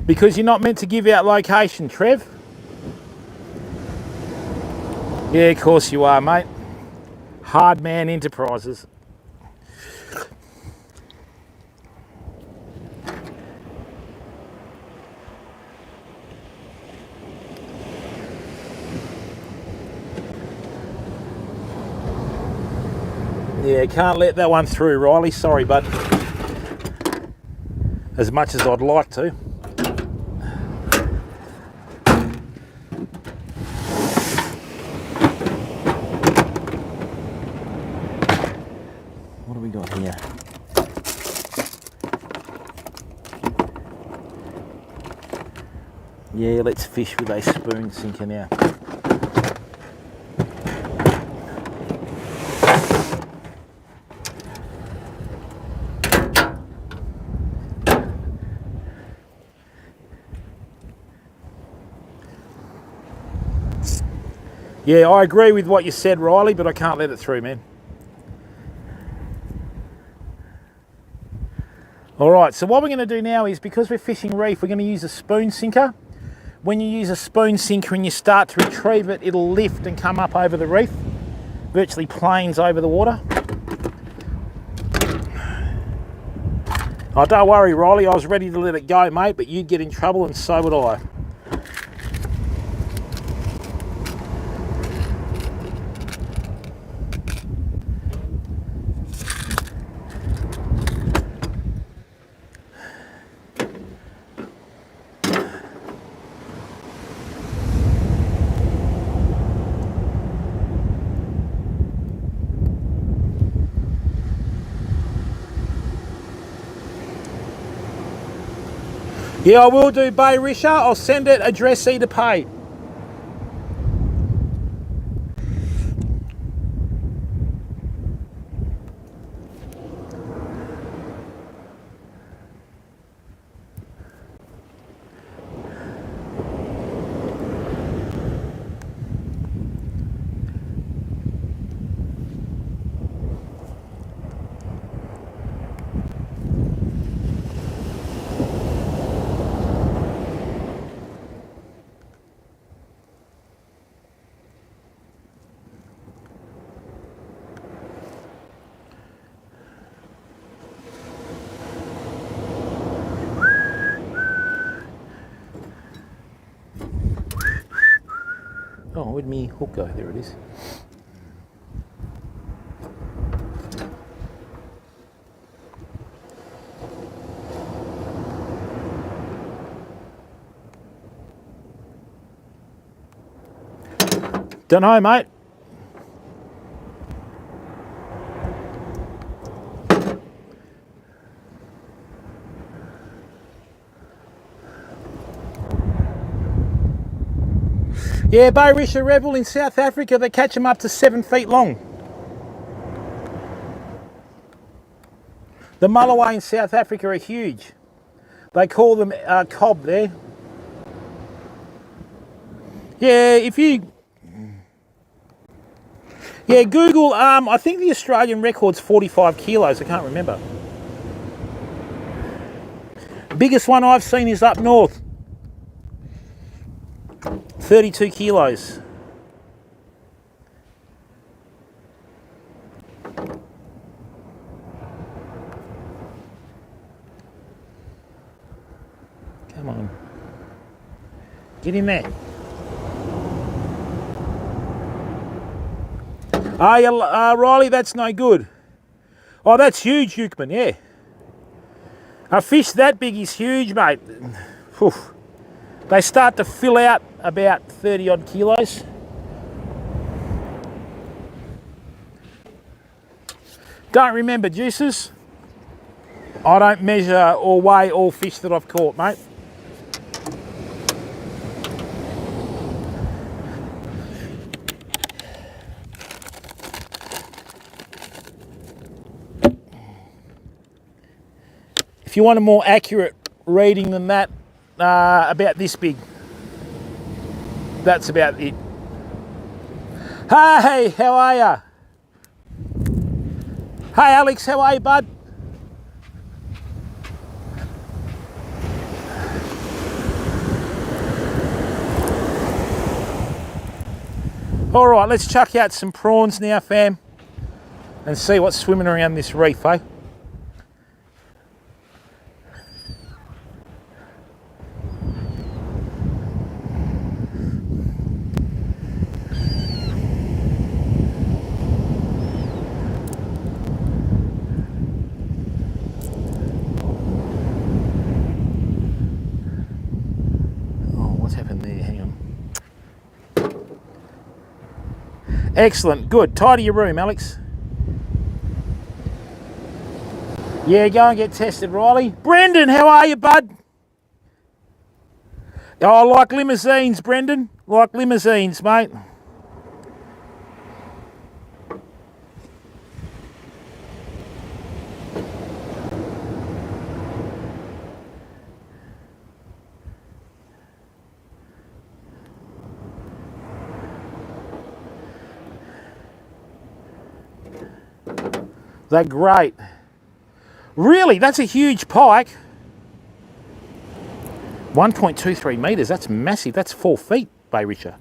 Because you're not meant to give out location, Trev. Yeah, of course you are, mate. Hard Man Enterprises. Yeah, can't let that one through, Riley. Sorry, bud. As much as I'd like to. What do we got here? Yeah, let's fish with a spoon sinker now. Yeah, I agree with what you said, Riley, but I can't let it through, man. All right, so what we're going to do now is, because we're fishing reef, we're going to use a spoon sinker. When you use a spoon sinker and you start to retrieve it, it'll lift and come up over the reef, virtually planes over the water. Oh, don't worry, Riley, I was ready to let it go, mate, but you'd get in trouble and so would I. Yeah, I will do, Bay Risha. I'll send it addressee to pay. Oh, where'd me hook go? There it is. Don't know, mate. Yeah, Bay Risha Rebel in South Africa, they catch them up to 7 feet long. The mulloway in South Africa are huge. They call them cob there. Yeah, if you... Yeah, Google, I think the Australian record's 45 kilos, I can't remember. Biggest one I've seen is up north. 32 kilos. Come on. Get in there. Riley, that's no good. Oh, that's huge, Euchman, yeah. A fish that big is huge, mate. Whew. They start to fill out about 30 odd kilos. Don't remember juices. I don't measure or weigh all fish that I've caught, mate. If you want a more accurate reading than that, about this big. That's about it. Hey, how are ya? Hey, Alex, how are you, bud? All right, let's chuck out some prawns now, fam, and see what's swimming around this reef, eh? What's happened there? Hang on. Excellent, good. Tidy your room, Alex. Yeah, go and get tested, Riley. Brendan, how are you, bud? Oh, I like limousines, Brendan. Like limousines, mate. They're great. Really, that's a huge pike. 1.23 metres, that's massive. That's 4 feet, Bay Richer.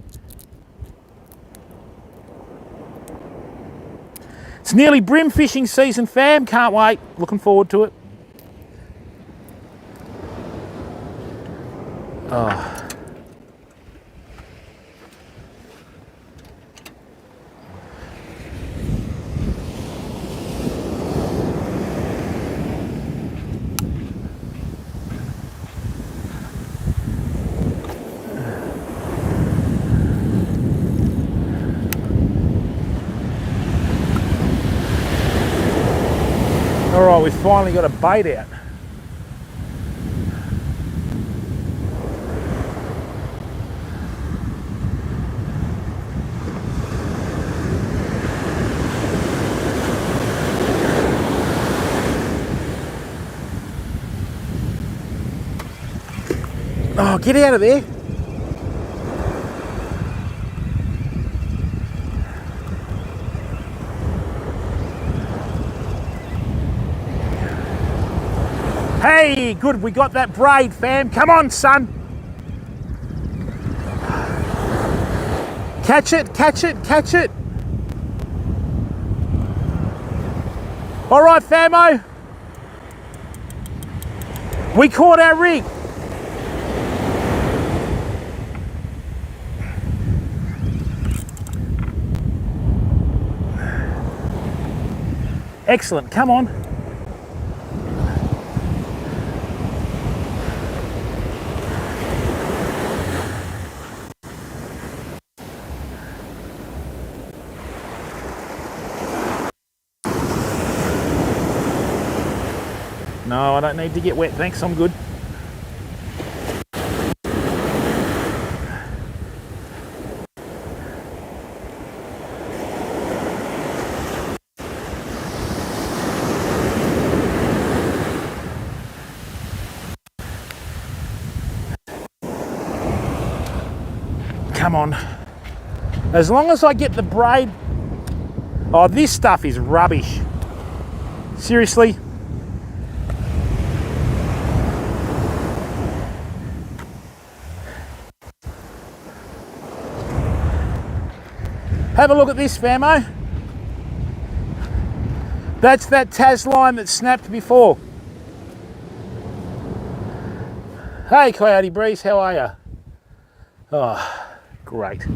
It's nearly brim fishing season, fam. Can't wait. Looking forward to it. Oh. All right, we've finally got a bait out. Oh, get out of there. Hey, good, we got that braid, fam. Come on, son. Catch it, catch it, catch it. All right, famo. We caught our rig. Excellent, come on. No, I don't need to get wet, thanks, I'm good. Come on. As long as I get the braid. Oh, this stuff is rubbish. Seriously. Have a look at this, famo. That's that Taz line that snapped before. Hey, Coyote Breeze, how are you? Oh, great.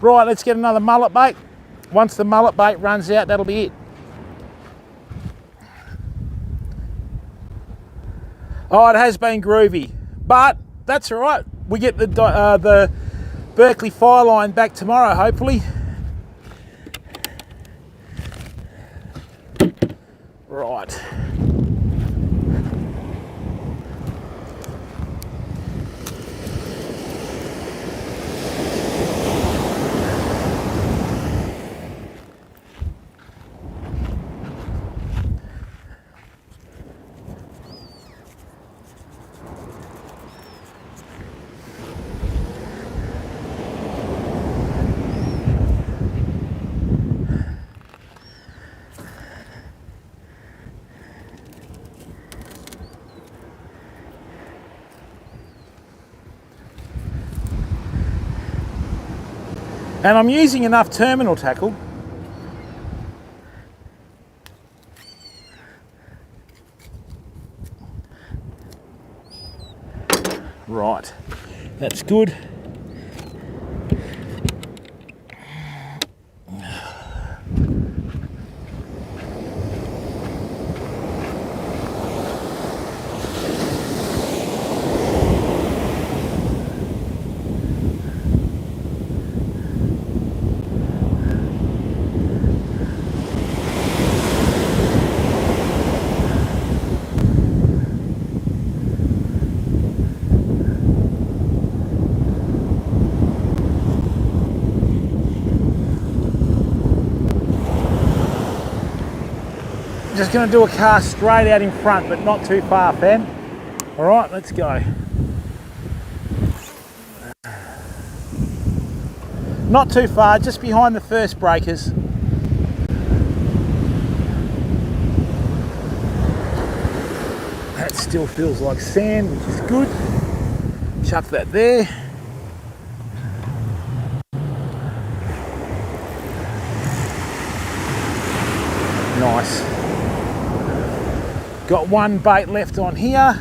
Right, let's get another mullet bait. Once the mullet bait runs out, that'll be it. Oh, it has been groovy, but that's all right. We get the Berkeley fire line back tomorrow, hopefully. Right. And I'm using enough terminal tackle. Right, that's good. Just going to do a cast straight out in front, but not too far, fam. All right, let's go. Not too far, just behind the first breakers. That still feels like sand, which is good. Chuck that there. Nice. Got one bait left on here.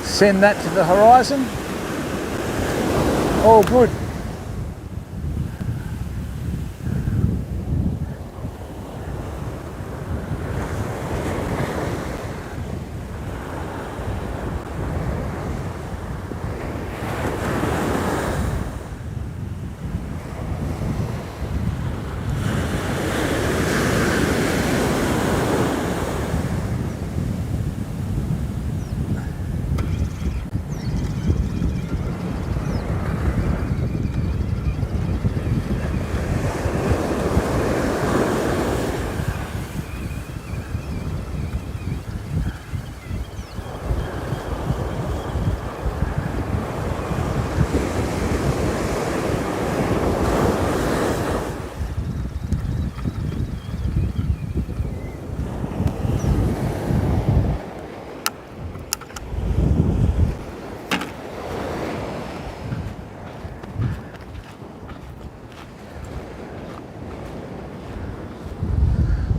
Send that to the horizon. All good.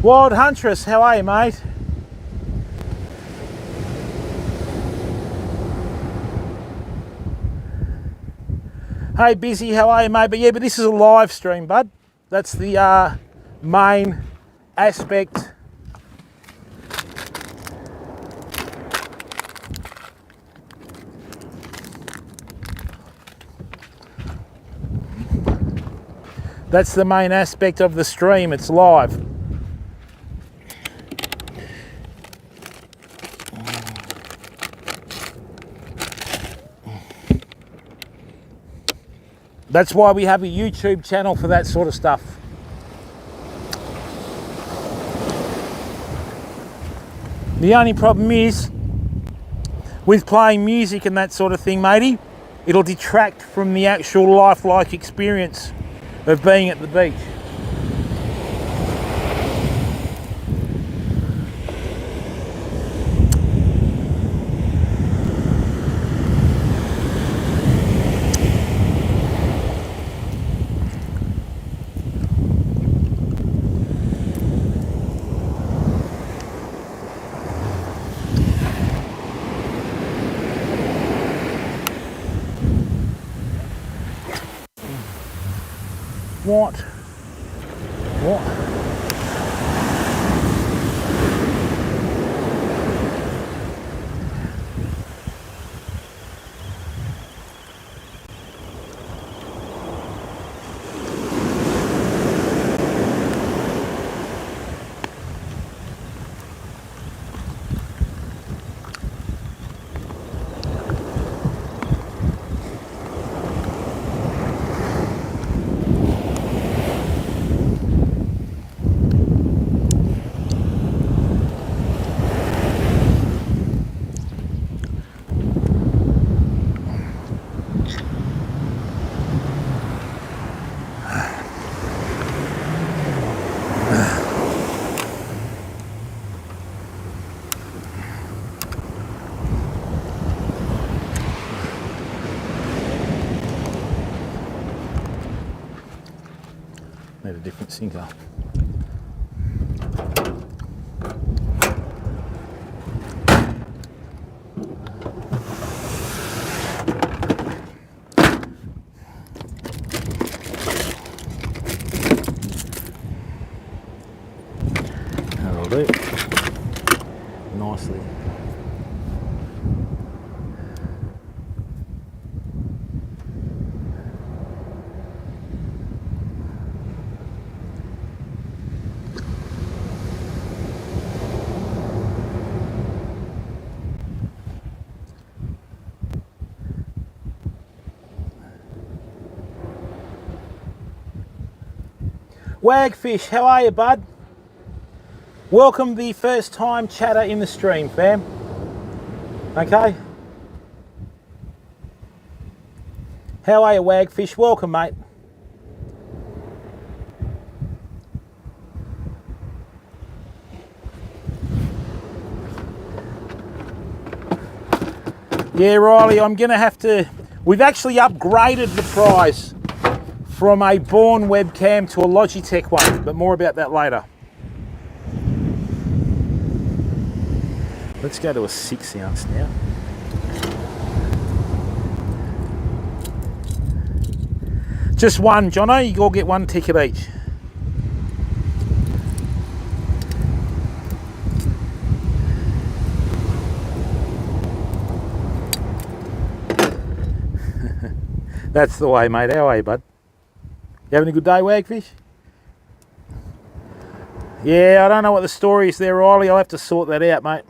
Wild Huntress, how are you, mate? Hey, Busy, how are you, mate? But yeah, but this is a live stream, bud. That's the main aspect. That's the main aspect of the stream, it's live. That's why we have a YouTube channel for that sort of stuff. The only problem is, with playing music and that sort of thing, matey, it'll detract from the actual lifelike experience of being at the beach. What? What? Need a different sinker. That'll do. Nicely. Wagfish, how are you, bud? Welcome the first time chatter in the stream, fam. Okay? How are you, Wagfish? Welcome, mate. Yeah, Riley, I'm going to have to... We've actually upgraded the price from a Bourne webcam to a Logitech one, but more about that later. Let's go to a 6 ounce now. Just one, Jono, you all get one ticket each. That's the way, mate. How are you, bud? You having a good day, Wagfish? Yeah, I don't know what the story is there, Riley. I'll have to sort that out, mate.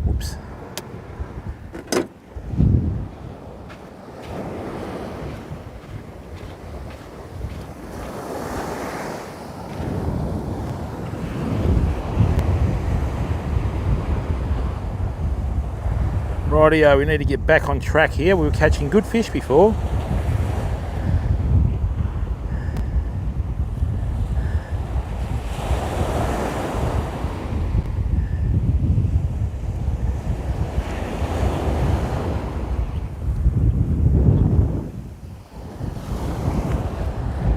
Whoops. Rightio, we need to get back on track here. We were catching good fish before.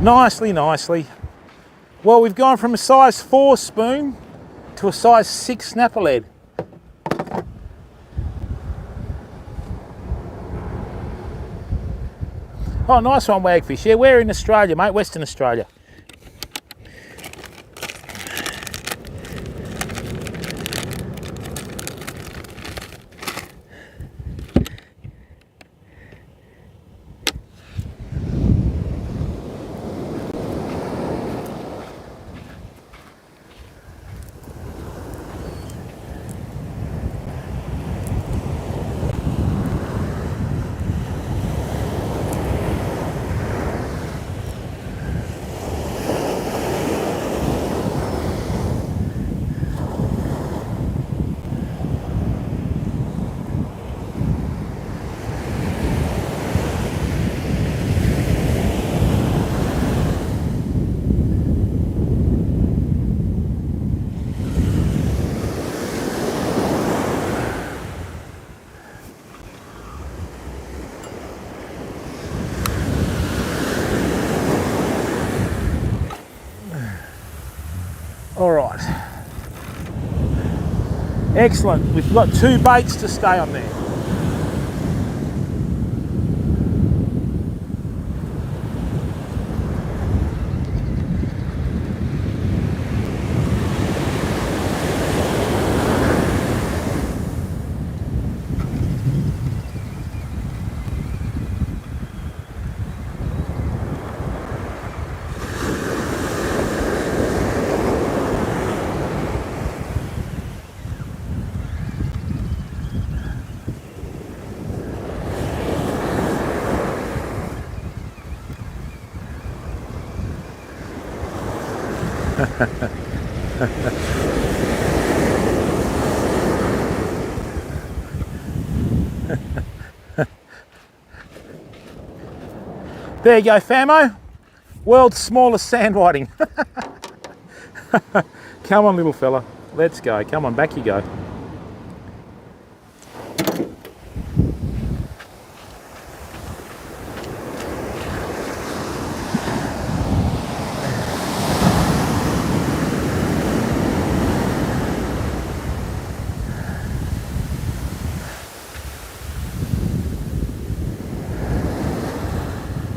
Nicely, nicely. Well, we've gone from a size 4 spoon to a size 6 snapper lead. Oh, nice one, Wagfish. Yeah, we're in Australia, mate, Western Australia. All right. Excellent. We've got 2 baits to stay on there. There you go, famo. World's smallest sand whiting. Come on, little fella. Let's go. Come on, back you go.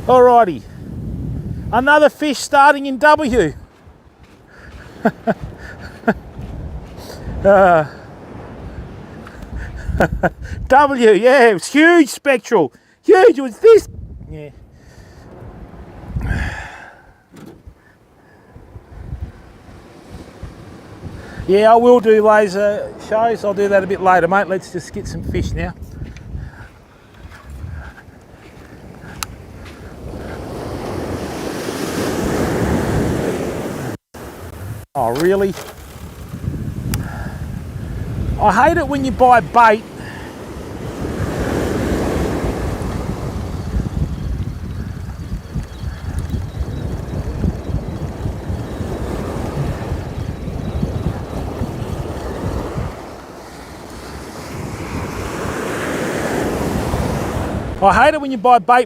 Alrighty, another fish starting in W. W, yeah, it was huge, spectral, huge. It was this, yeah. Yeah, I will do laser shows. I'll do that a bit later, mate. Let's just get some fish now. Oh, really? I hate it when you buy bait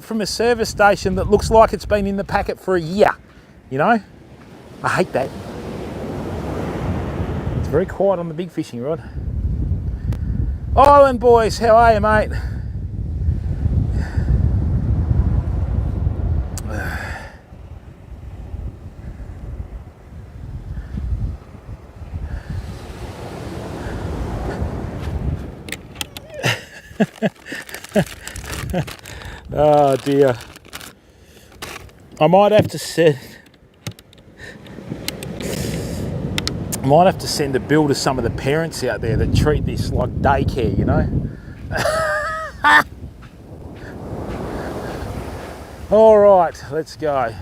from a service station that looks like it's been in the packet for a year, you know? I hate that. It's very quiet on the big fishing rod. Island boys, how are you, mate? Oh dear. I might have to send a bill to some of the parents out there that treat this like daycare, you know? All right, let's go.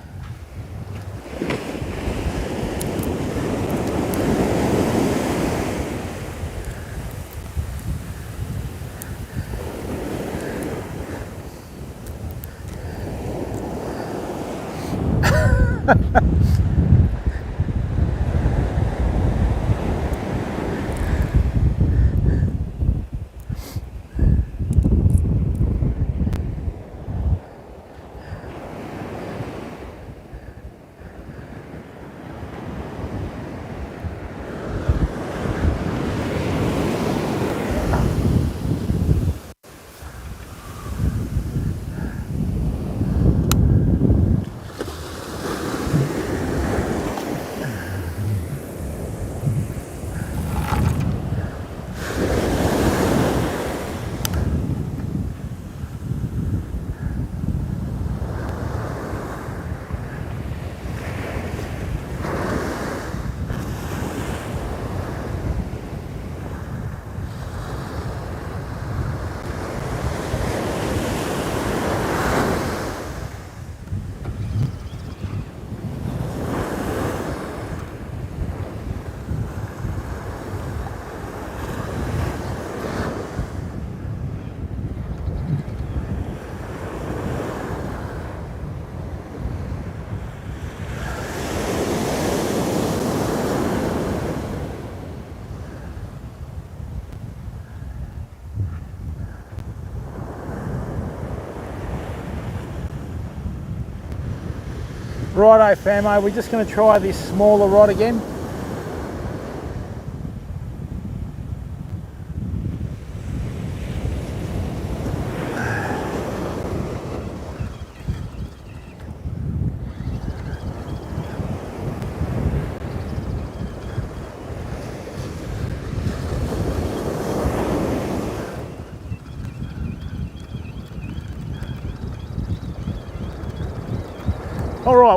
Righto famo, we're just going to try this smaller rod again.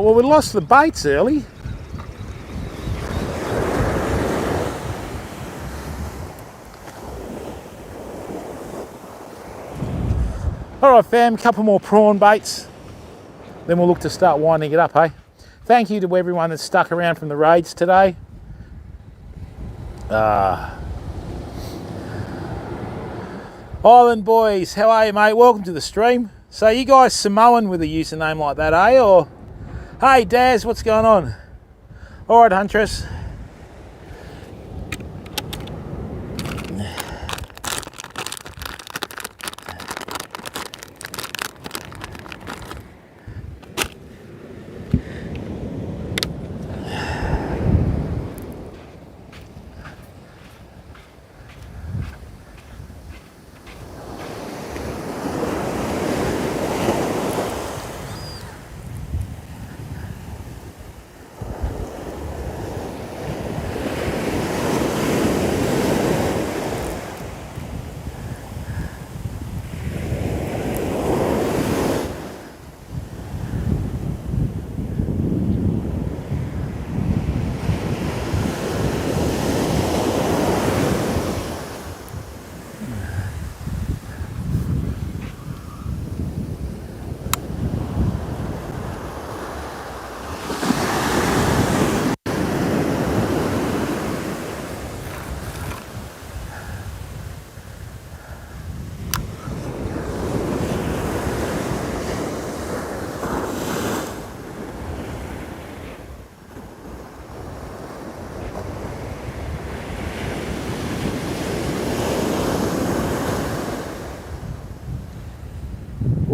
well, we lost the baits early. All right, fam, couple more prawn baits. Then we'll look to start winding it up, hey? Thank you to everyone that's stuck around from the raids today. Island boys, how are you, mate? Welcome to the stream. So you guys Samoan with a username like that, eh? Or, hey, Daz, what's going on? All right, Huntress.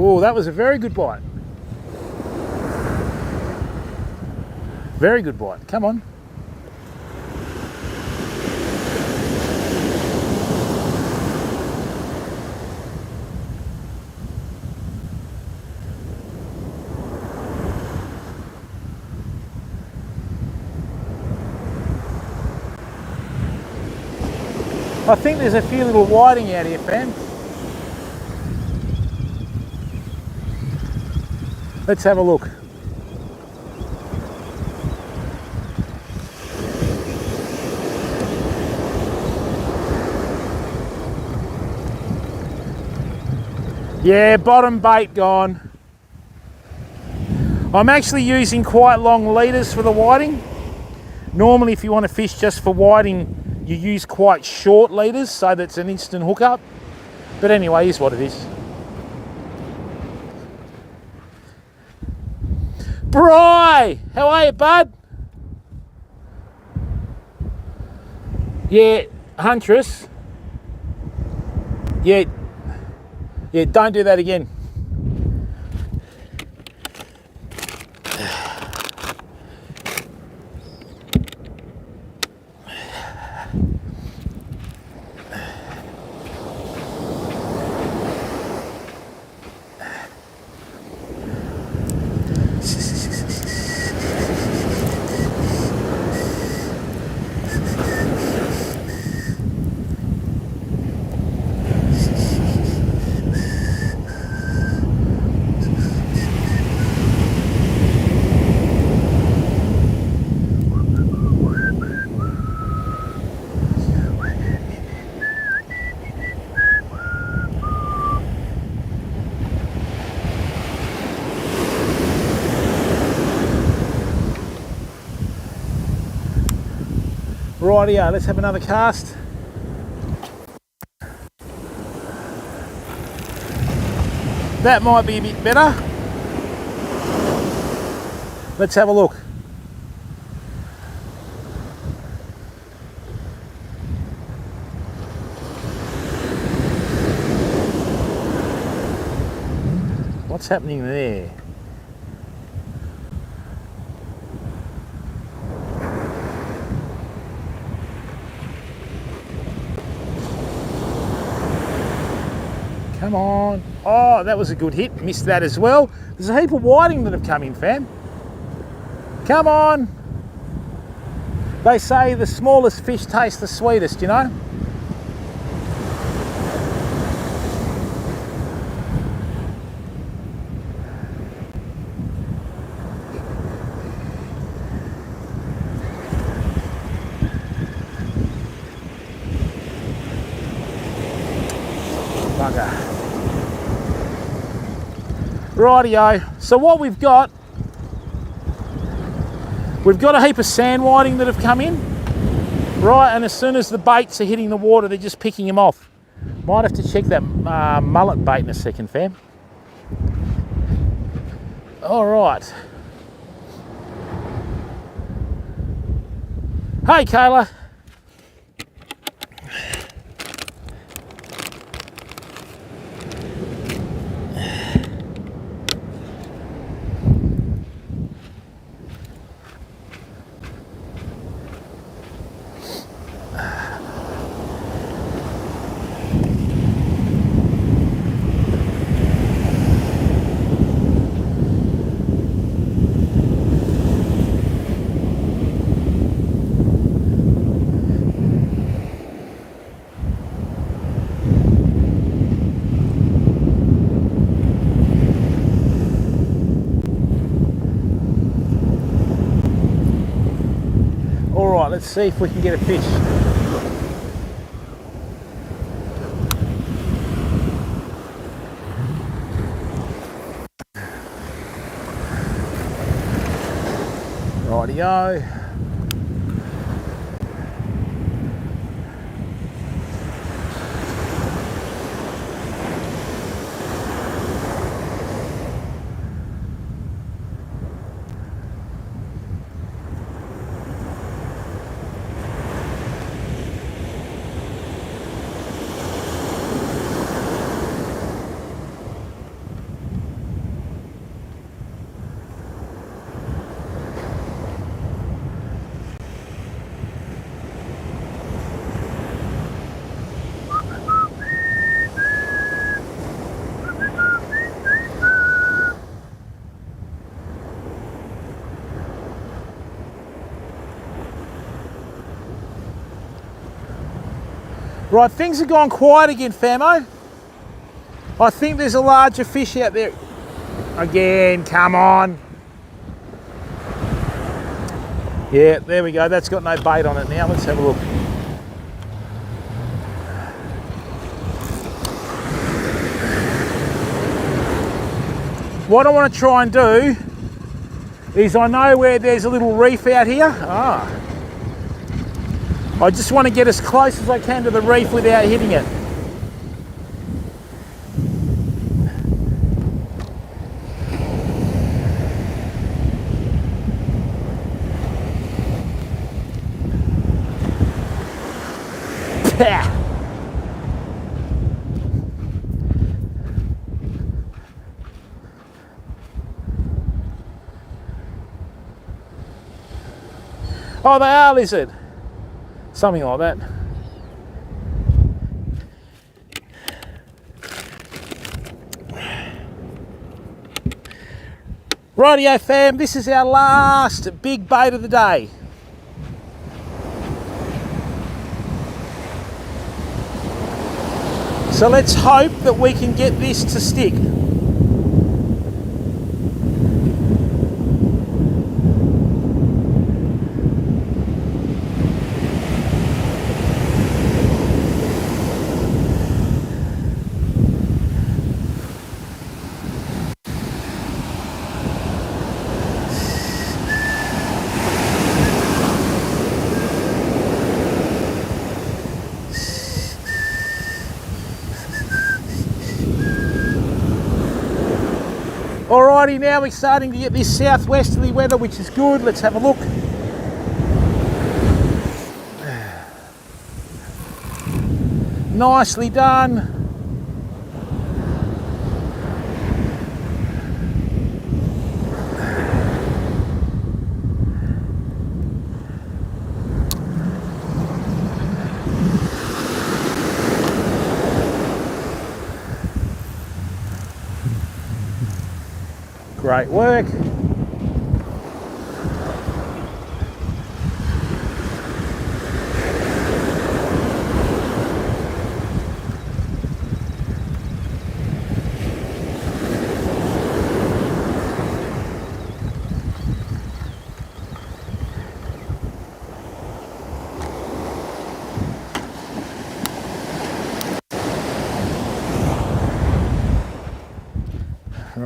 Oh, that was a very good bite. Very good bite. Come on. I think there's a few little whiting out here, fam. Let's have a look. Yeah, bottom bait gone. I'm actually using quite long leaders for the whiting. Normally if you want to fish just for whiting, you use quite short leaders so that's an instant hookup. But anyway, here's what it is. Bri, how are you, bud? Yeah, Huntress. Yeah, don't do that again. Rightio, let's have another cast. That might be a bit better. Let's have a look. What's happening there? Come on. Oh, that was a good hit. Missed that as well. There's a heap of whiting that have come in, fam. Come on. They say the smallest fish taste the sweetest, you know? bugger. Rightio. So what we've got a heap of sand whiting that have come in, right? And as soon as the baits are hitting the water, they're just picking them off. Might have to check that mullet bait in a second, fam. All right. Hey, Kayla. All right, let's see if we can get a fish. Rightio. Right, things have gone quiet again, famo. I think there's a larger fish out there. Again, come on. Yeah, there we go. That's got no bait on it now. Let's have a look. What I want to try and do is, I know where there's a little reef out here. I just want to get as close as I can to the reef without hitting it. Oh, they are lizard. Something like that. Rightio, fam, this is our last big bait of the day. So let's hope that we can get this to stick. Alrighty, now we're starting to get this southwesterly weather, which is good. Let's have a look. Nicely done. Great work.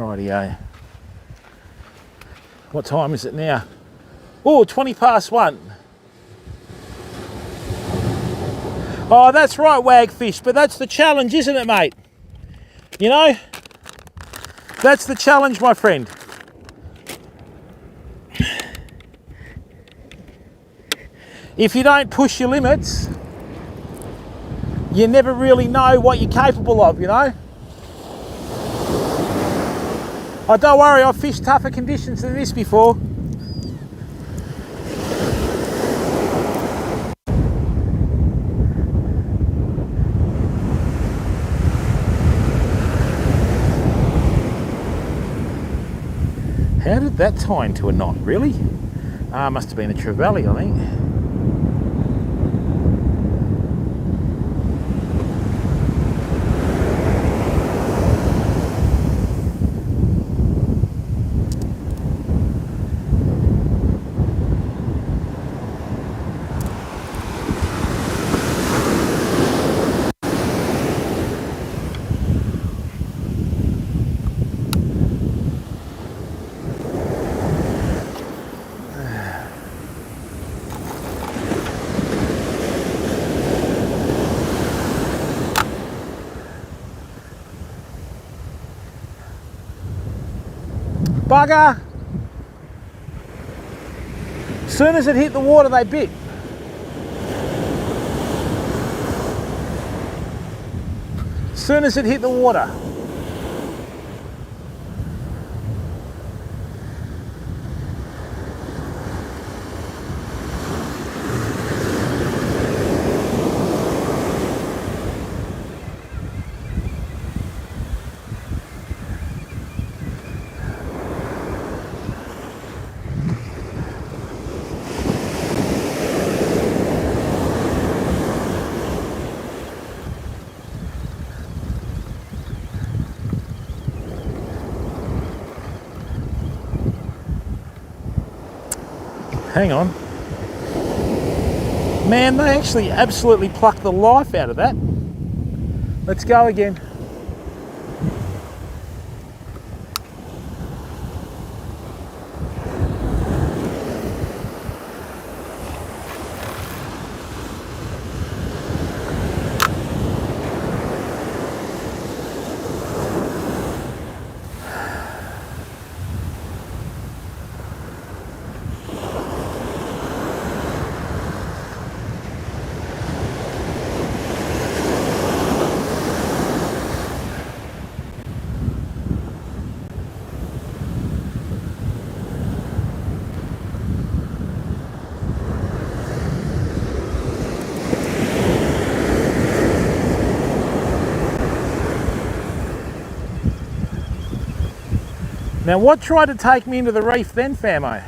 Rightio. What time is it now? Oh, 20 past 1. Oh, that's right, Wagfish, but that's the challenge, isn't it, mate? You know? That's the challenge, my friend. If you don't push your limits, you never really know what you're capable of, you know? Oh, don't worry, I've fished tougher conditions than this before. How did that tie into a knot, really? Must have been a trevally, I think. Bugger! As soon as it hit the water, they bit. As soon as it hit the water. Hang on. Man, they actually absolutely plucked the life out of that. Let's go again. Now what tried to take me into the reef then, Famo?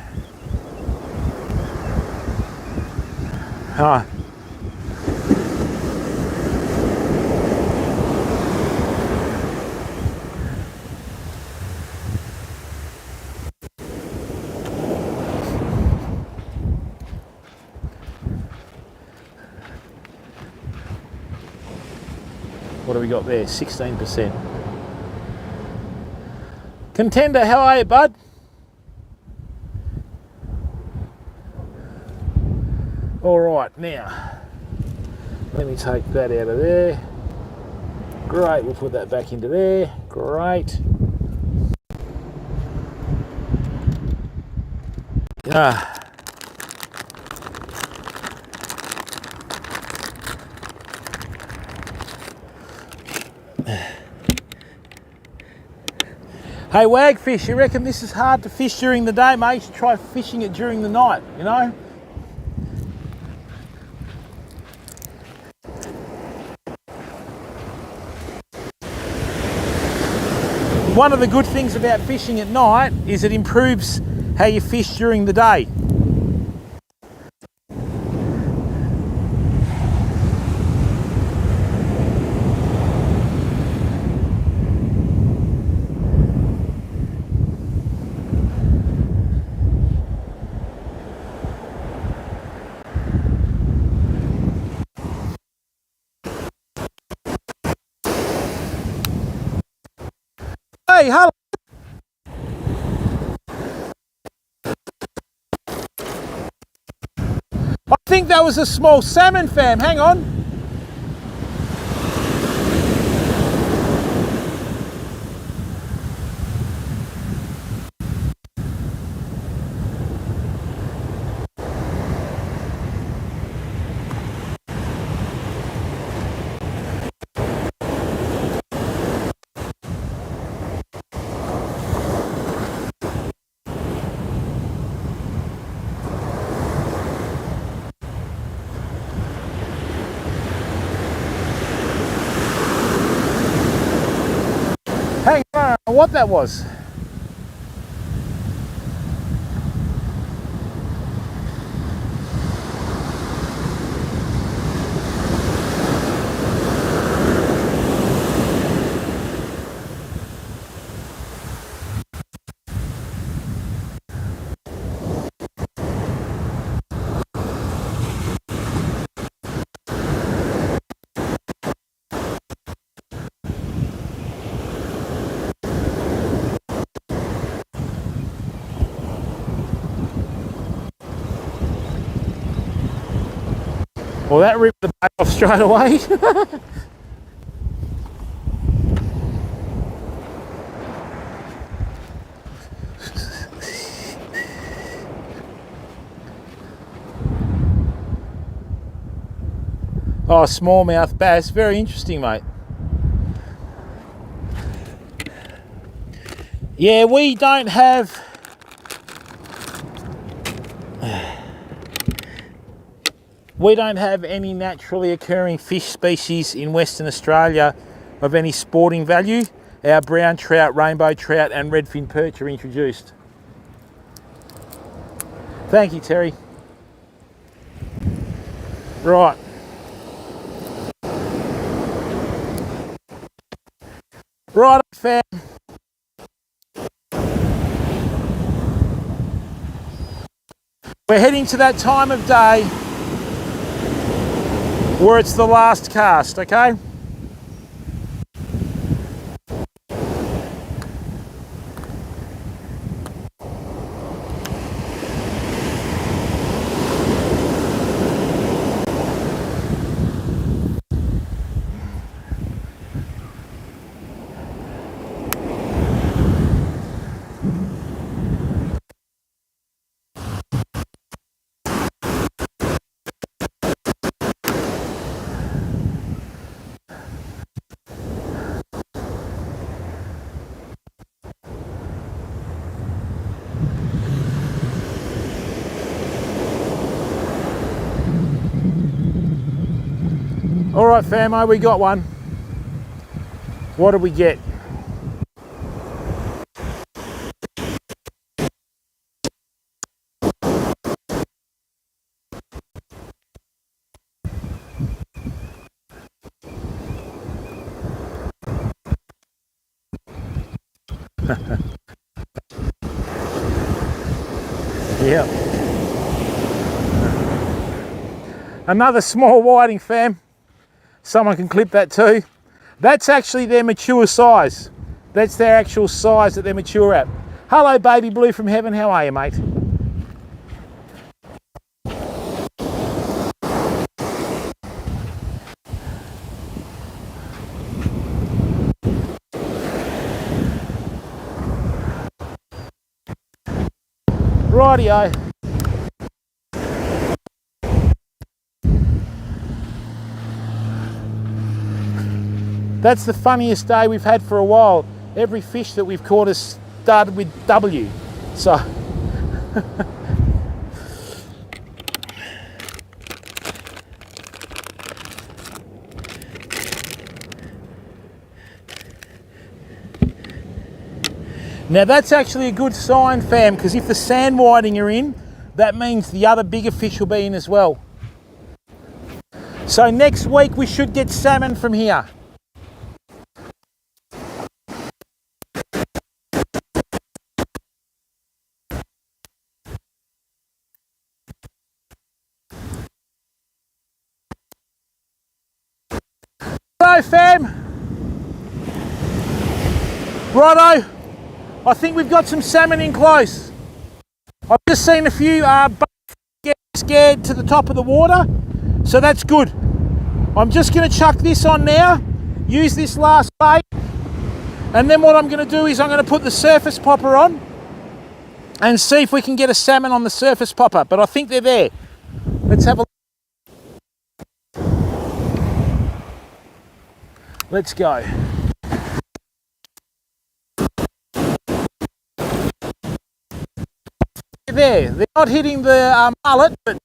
Ah. What do we got there? 16%. Contender, how are you, bud? All right, now, let me take that out of there. Great, we'll put that back into there. Great. Ah. Hey Wagfish, you reckon this is hard to fish during the day, mate? You should try fishing it during the night, you know? One of the good things about fishing at night is it improves how you fish during the day. Hey, hello. think that was a small salmon, fam. Hang on. Hang on, I don't know what that was. Well, that ripped the bait off straight away. Oh, smallmouth bass. Very interesting, mate. Yeah, we don't have... We don't have any naturally occurring fish species in Western Australia of any sporting value. Our brown trout, rainbow trout and redfin perch are introduced. Thank you, Terry. Right. Right, fam. We're heading to that time of day where it's the last cast, okay? All right, famo, we got one. What did we get? Yeah. Another small whiting, fam. Someone can clip that too. That's actually their mature size. That's their actual size that they're mature at. Hello, baby blue from heaven. How are you, mate? Rightio. That's the funniest day we've had for a while. Every fish that we've caught has started with W. So. Now that's actually a good sign, fam, because if the sand whiting are in, that means the other bigger fish will be in as well. So next week we should get salmon from here. Righto, fam. Righto. I think we've got some salmon in close. I've just seen a few scared to the top of the water, so that's good. I'm just going to chuck this on now, use this last bait, and then what I'm going to do is I'm going to put the surface popper on and see if we can get a salmon on the surface popper, but I think they're there. Let's have a look. Let's go. There, they're not hitting the mullet, but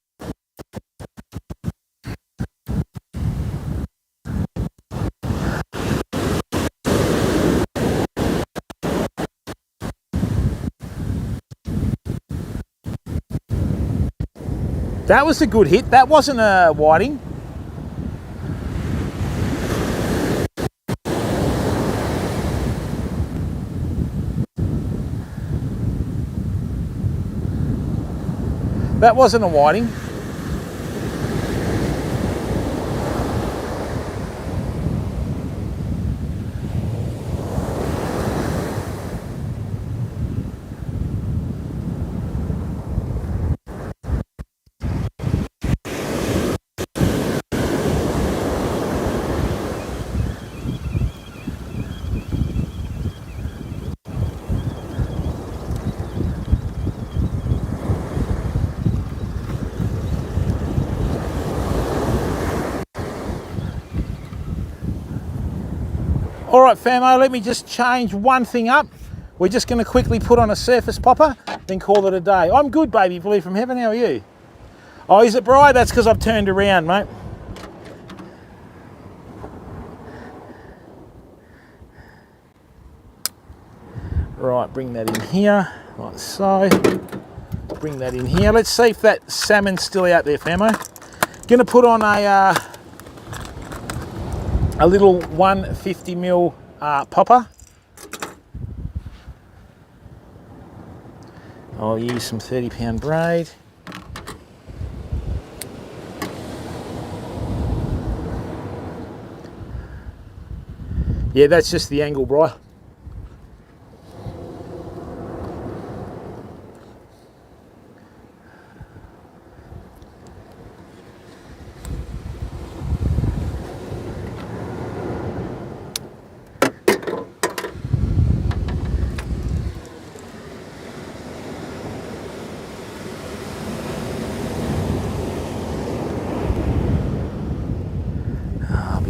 that was a good hit. That wasn't a whiting. That wasn't a whiting. All right, famo, let me just change one thing up. We're just going to quickly put on a surface popper, then call it a day. I'm good, baby, believe from heaven. How are you? Oh, is it Bri? That's because I've turned around, mate. Right, bring that in here, like so. Bring that in here. Let's see if that salmon's still out there, famo. Going to put on a little 150mm popper. I'll use some 30-pound braid. Yeah, that's just the angle, Bri.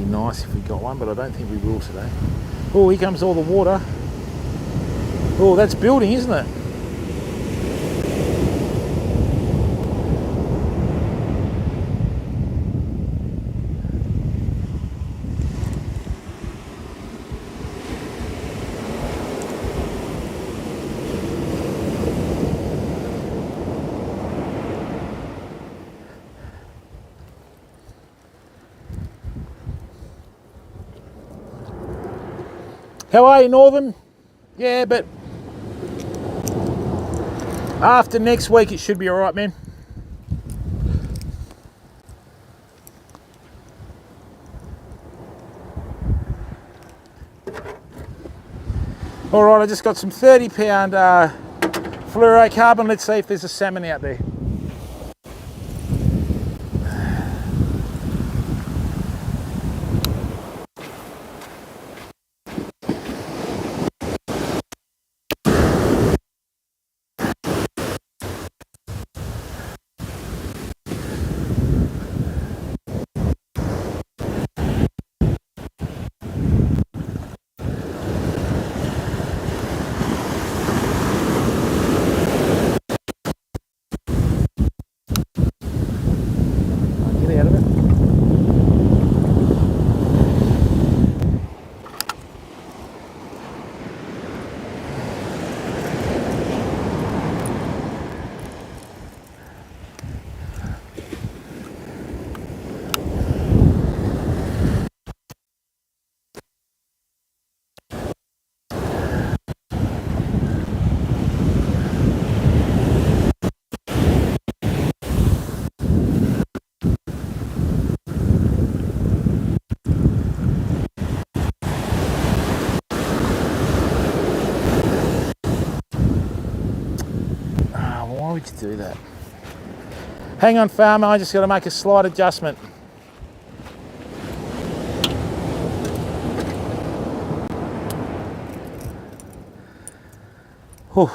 Nice if we got one, but I don't think we will today. Oh, here comes all the water. Oh, that's building, isn't it? How are you, Northern? Yeah, but after next week it should be all right, man. All right, I just got some 30-pound fluorocarbon. Let's see if there's a salmon out there. Why would you do that? Hang on, farmer, I just got to make a slight adjustment. Whew.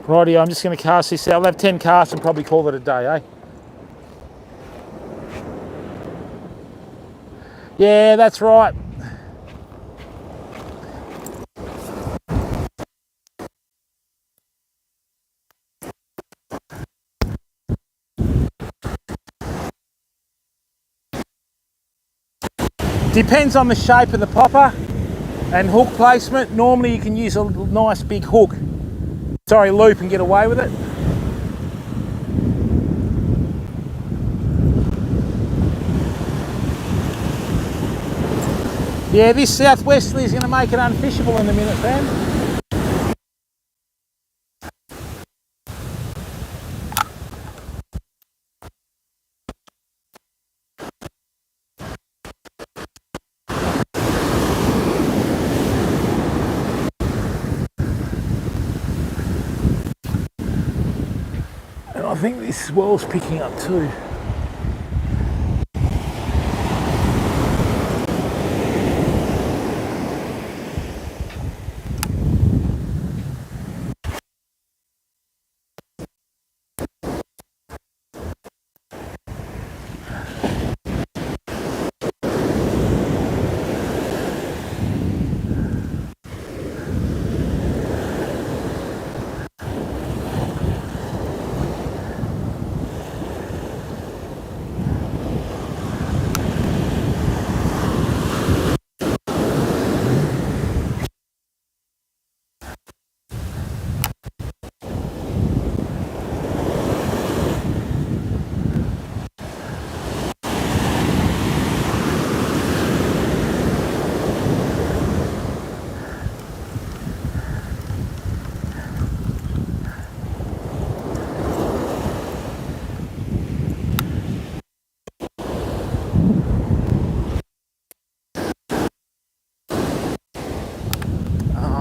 Rightio, I'm just going to cast this out. I'll have 10 casts and probably call it a day, eh? Yeah, that's right. Depends on the shape of the popper and hook placement. Normally you can use a nice big hook, loop, and get away with it. Yeah, this southwesterly is going to make it unfishable in a minute, fam. And I think this swell's picking up too.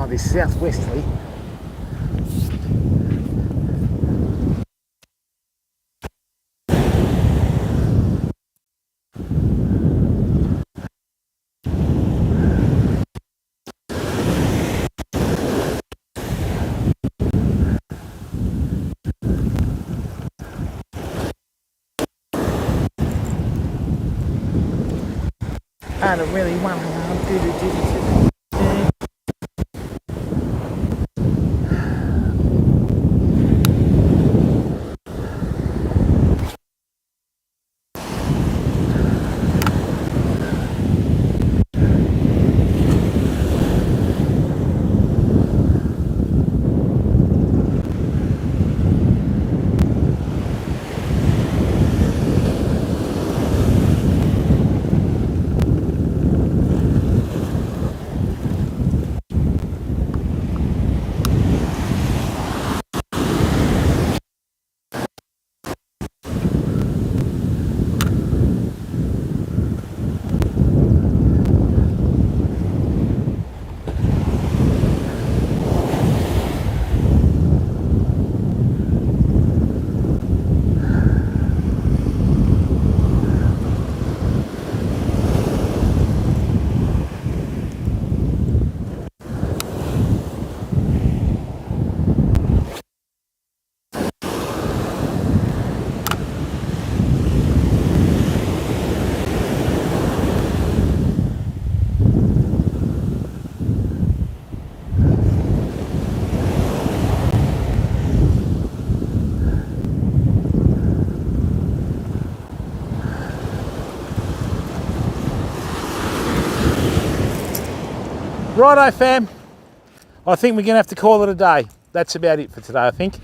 This southwesterly. I don't really want to do. Righto fam, I think we're gonna have to call it a day. That's about it for today, I think.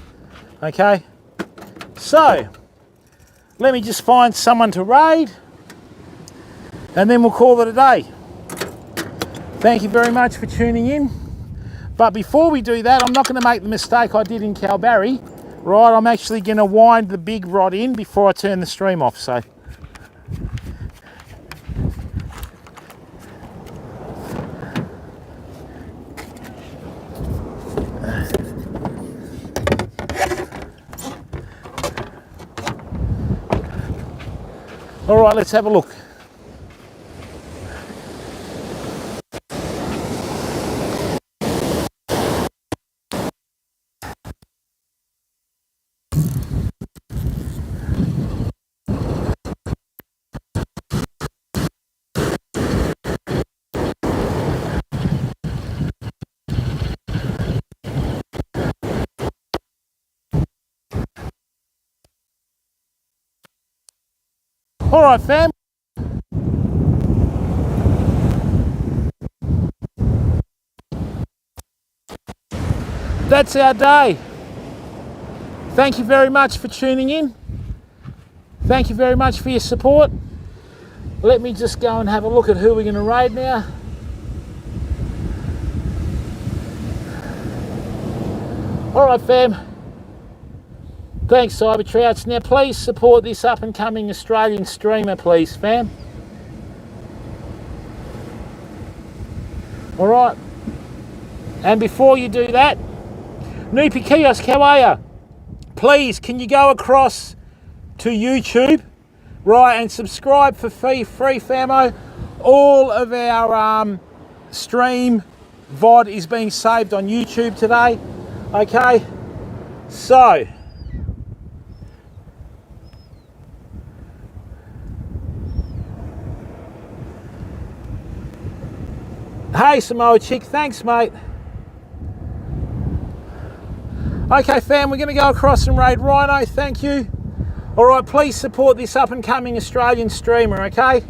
Okay, so let me just find someone to raid and then we'll call it a day. Thank you very much for tuning in. But before we do that, I'm not going to make the mistake I did in Kalbarri. Right, I'm actually going to wind the big rod in before I turn the stream off. So, all right, let's have a look. All right, fam. That's our day. Thank you very much for tuning in. Thank you very much for your support. Let me just go and have a look at who we're going to raid now. All right, fam. Thanks, Cybertrouts. Now, please support this up-and-coming Australian streamer, please, fam. All right. And before you do that, Noopy Kiosk, how are you? Please, can you go across to YouTube, right, and subscribe for free famo. All of our stream VOD is being saved on YouTube today. Okay, so hey Samoa Chick, thanks mate. Okay fam, we're going to go across and raid Rhino, thank you. All right, please support this up and coming Australian streamer, okay?